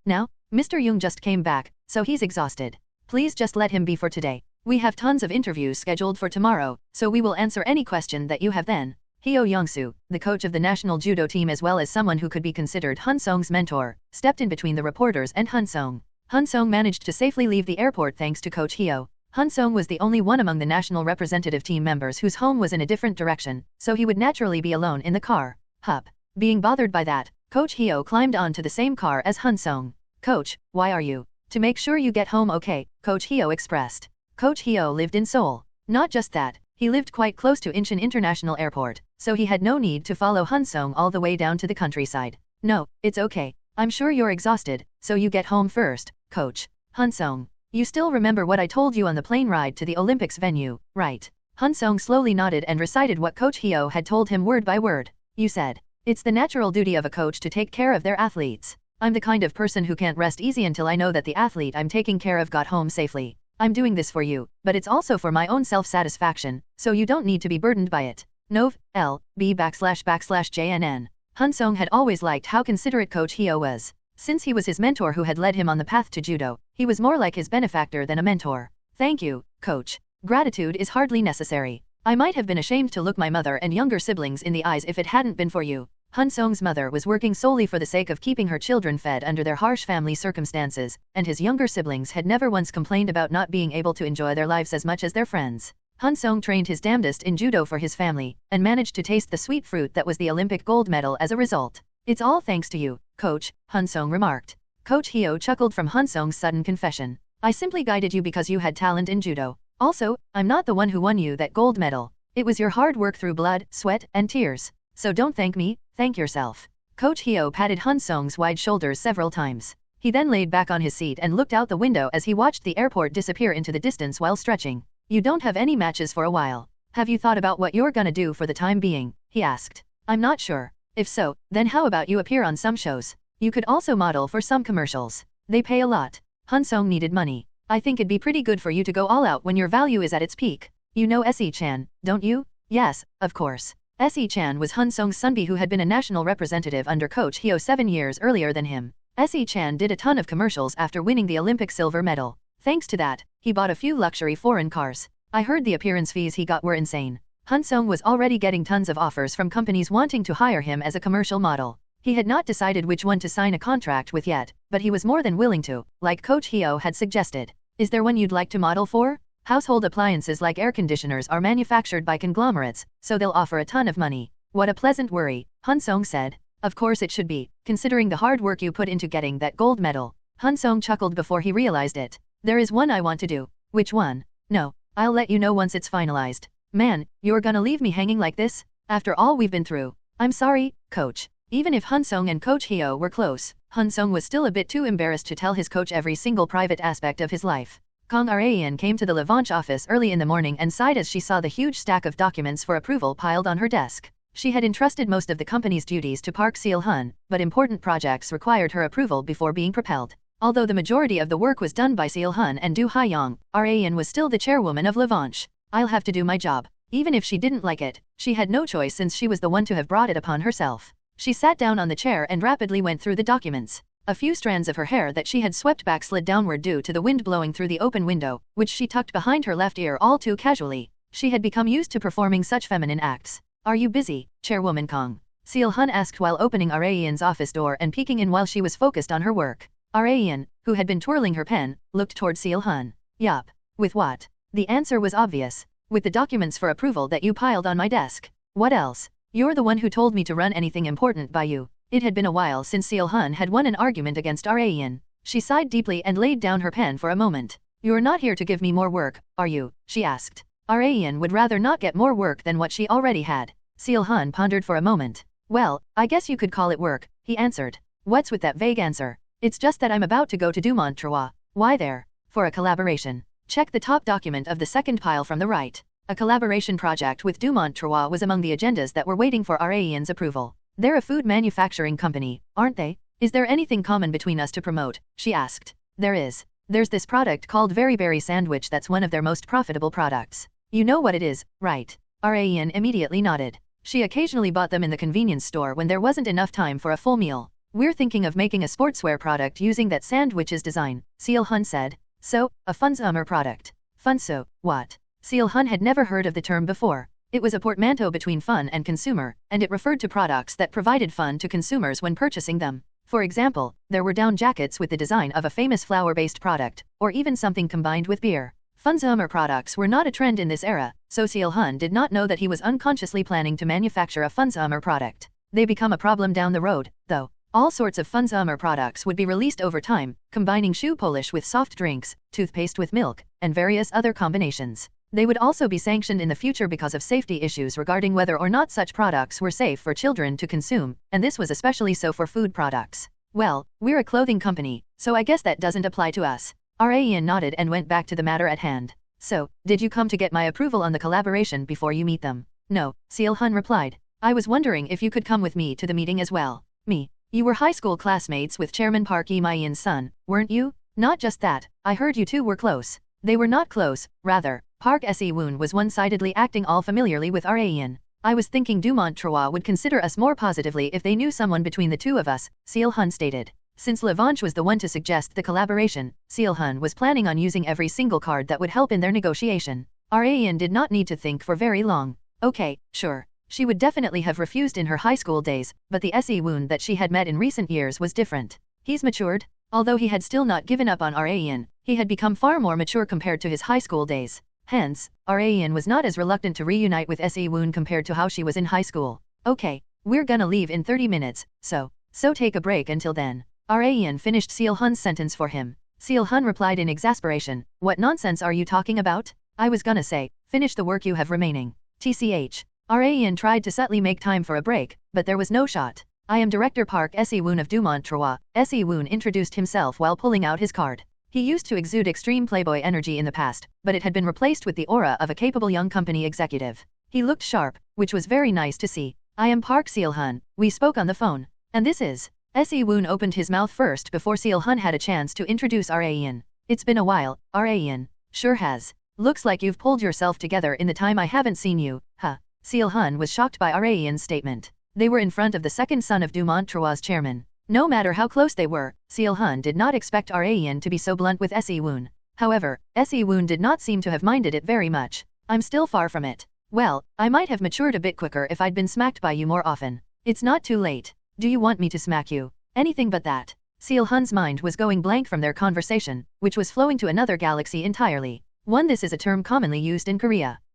Mr. Young just came back, so he's exhausted. Please just let him be for today. We have tons of interviews scheduled for tomorrow, so we will answer any question that you have then. Hyo Young-soo, the coach of the national judo team as well as someone who could be considered Han-sung's mentor, stepped in between the reporters and Han-sung. Han-sung managed to safely leave the airport thanks to Coach Hyo. Han-Sung was the only one among the national representative team members whose home was in a different direction, so he would naturally be alone in the car. Hup. Being bothered by that, Coach Hyo climbed onto the same car as Han-Sung. Coach, why are you? To make sure you get home okay, Coach Hyo expressed. Coach Hyo lived in Seoul. Not just that, he lived quite close to Incheon International Airport, so he had no need to follow Han-Sung all the way down to the countryside. No, it's okay. I'm sure you're exhausted, so you get home first, Coach. Han-Sung. You still remember what I told you on the plane ride to the Olympics venue, right? Han-Sung slowly nodded and recited what Coach Hyo had told him word by word. You said, it's the natural duty of a coach to take care of their athletes. I'm the kind of person who can't rest easy until I know that the athlete I'm taking care of got home safely. I'm doing this for you, but it's also for my own self-satisfaction, so you don't need to be burdened by it. Nov.L.B/JNN. Han-Sung had always liked how considerate Coach Hyo was. Since he was his mentor who had led him on the path to judo, he was more like his benefactor than a mentor. Thank you, Coach. Gratitude is hardly necessary. I might have been ashamed to look my mother and younger siblings in the eyes if it hadn't been for you. Han-Sung's mother was working solely for the sake of keeping her children fed under their harsh family circumstances, and his younger siblings had never once complained about not being able to enjoy their lives as much as their friends. Han-Sung trained his damnedest in judo for his family, and managed to taste the sweet fruit that was the Olympic gold medal as a result. It's all thanks to you, Coach, Han-Sung remarked. Coach Hyo chuckled from Han-Sung's sudden confession. I simply guided you because you had talent in judo. Also, I'm not the one who won you that gold medal. It was your hard work through blood, sweat, and tears. So don't thank me, thank yourself. Coach Hyo patted Han-Sung's wide shoulders several times. He then laid back on his seat and looked out the window as he watched the airport disappear into the distance while stretching. You don't have any matches for a while. Have you thought about what you're gonna do for the time being? He asked. I'm not sure. If so, then how about you appear on some shows? You could also model for some commercials. They pay a lot. Han-Sung needed money. I think it'd be pretty good for you to go all out when your value is at its peak. You know Se-chan, don't you? Yes, of course. Se-chan was Han-Sung's sonby who had been a national representative under Coach Hyo 7 years earlier than him. Se-chan did a ton of commercials after winning the Olympic silver medal. Thanks to that, he bought a few luxury foreign cars. I heard the appearance fees he got were insane. Han-Sung was already getting tons of offers from companies wanting to hire him as a commercial model. He had not decided which one to sign a contract with yet, but he was more than willing to, like Coach Hyo had suggested. Is there one you'd like to model for? Household appliances like air conditioners are manufactured by conglomerates, so they'll offer a ton of money. What a pleasant worry, Han-Sung said. Of course it should be, considering the hard work you put into getting that gold medal. Han-Sung chuckled before he realized it. There is one I want to do. Which one? No, I'll let you know once it's finalized. Man, you're gonna leave me hanging like this? After all we've been through. I'm sorry, Coach. Even if Han-Sung and Coach Hyo were close, Han-Sung was still a bit too embarrassed to tell his coach every single private aspect of his life. Kang Raeun came to the Levanche office early in the morning and sighed as she saw the huge stack of documents for approval piled on her desk. She had entrusted most of the company's duties to Park Seol-hun, but important projects required her approval before being propelled. Although the majority of the work was done by Seol-hun and Do Ha-young, Raeun was still the chairwoman of Levanche. I'll have to do my job. Even if she didn't like it, she had no choice since she was the one to have brought it upon herself. She sat down on the chair and rapidly went through the documents. A few strands of her hair that she had swept back slid downward due to the wind blowing through the open window, which she tucked behind her left ear all too casually. She had become used to performing such feminine acts. Are you busy, Chairwoman Kang? Seol-hun asked while opening Raeun's office door and peeking in while she was focused on her work. Raeun, who had been twirling her pen, looked toward Seol-hun. Yup. With what? The answer was obvious. With the documents for approval that you piled on my desk. What else? You're the one who told me to run anything important by you. It had been a while since Seol-hun had won an argument against Raeun. She sighed deeply and laid down her pen for a moment. You're not here to give me more work, are you? She asked. Raeun would rather not get more work than what she already had. Seol-hun pondered for a moment. Well, I guess you could call it work, he answered. What's with that vague answer? It's just that I'm about to go to Dumont Trois. Why there? For a collaboration. Check the top document of the second pile from the right. A collaboration project with Dumont Trois was among the agendas that were waiting for Raeun's approval. They're a food manufacturing company, aren't they? Is there anything common between us to promote? She asked. There is. There's this product called Very Berry Sandwich that's one of their most profitable products. You know what it is, right? Raeun immediately nodded. She occasionally bought them in the convenience store when there wasn't enough time for a full meal. We're thinking of making a sportswear product using that sandwich's design, Seol-hun said. So, a funsumer product. Funso, what? Seol-hun had never heard of the term before. It was a portmanteau between fun and consumer, and it referred to products that provided fun to consumers when purchasing them. For example, there were down jackets with the design of a famous flower-based product, or even something combined with beer. Consumer products were not a trend in this era, so Seol-hun did not know that he was unconsciously planning to manufacture a consumer product. They become a problem down the road, though. All sorts of consumer products would be released over time, combining shoe polish with soft drinks, toothpaste with milk, and various other combinations. They would also be sanctioned in the future because of safety issues regarding whether or not such products were safe for children to consume, and this was especially so for food products. Well, we're a clothing company, so I guess that doesn't apply to us. Ian nodded and went back to the matter at hand. So, did you come to get my approval on the collaboration before you meet them? No, Seol-hun replied. I was wondering if you could come with me to the meeting as well. Me? You were high school classmates with Chairman Park Lee-myin's son, weren't you? Not just that, I heard you two were close. They were not close, rather. Park Se-woon was one-sidedly acting all familiarly with Ian. I was thinking Dumont Trois would consider us more positively if they knew someone between the two of us, Seol-hun stated. Since Levanche was the one to suggest the collaboration, Seol-hun was planning on using every single card that would help in their negotiation. Ian did not need to think for very long. Okay, sure. She would definitely have refused in her high school days, but the Se-woon that she had met in recent years was different. He's matured? Although he had still not given up on Ian, he had become far more mature compared to his high school days. Hence, Ian was not as reluctant to reunite with Se-woon compared to how she was in high school. Okay, we're gonna leave in 30 minutes, so take a break until then. Ian finished Seol-hun's sentence for him. Seol-hun replied in exasperation, what nonsense are you talking about? I was gonna say, finish the work you have remaining. TCH. Ian tried to subtly make time for a break, but there was no shot. I am Director Park Se-woon of Dumont Trois. Se-woon introduced himself while pulling out his card. He used to exude extreme playboy energy in the past, but it had been replaced with the aura of a capable young company executive. He looked sharp, which was very nice to see. I am Park Seol-hun. We spoke on the phone. And this is... Se-woon opened his mouth first before Seol-hun had a chance to introduce Ian. It's been a while, Ian. Sure has. Looks like you've pulled yourself together in the time I haven't seen you, huh? Seol-hun was shocked by Ian's statement. They were in front of the second son of Dumont Trois's chairman. No matter how close they were, Seol-hun did not expect Ian to be so blunt with Se-woon. However, Se-woon did not seem to have minded it very much. I'm still far from it. Well, I might have matured a bit quicker if I'd been smacked by you more often. It's not too late. Do you want me to smack you? Anything but that. Seol-hun's mind was going blank from their conversation, which was flowing to another galaxy entirely. This is a term commonly used in Korea.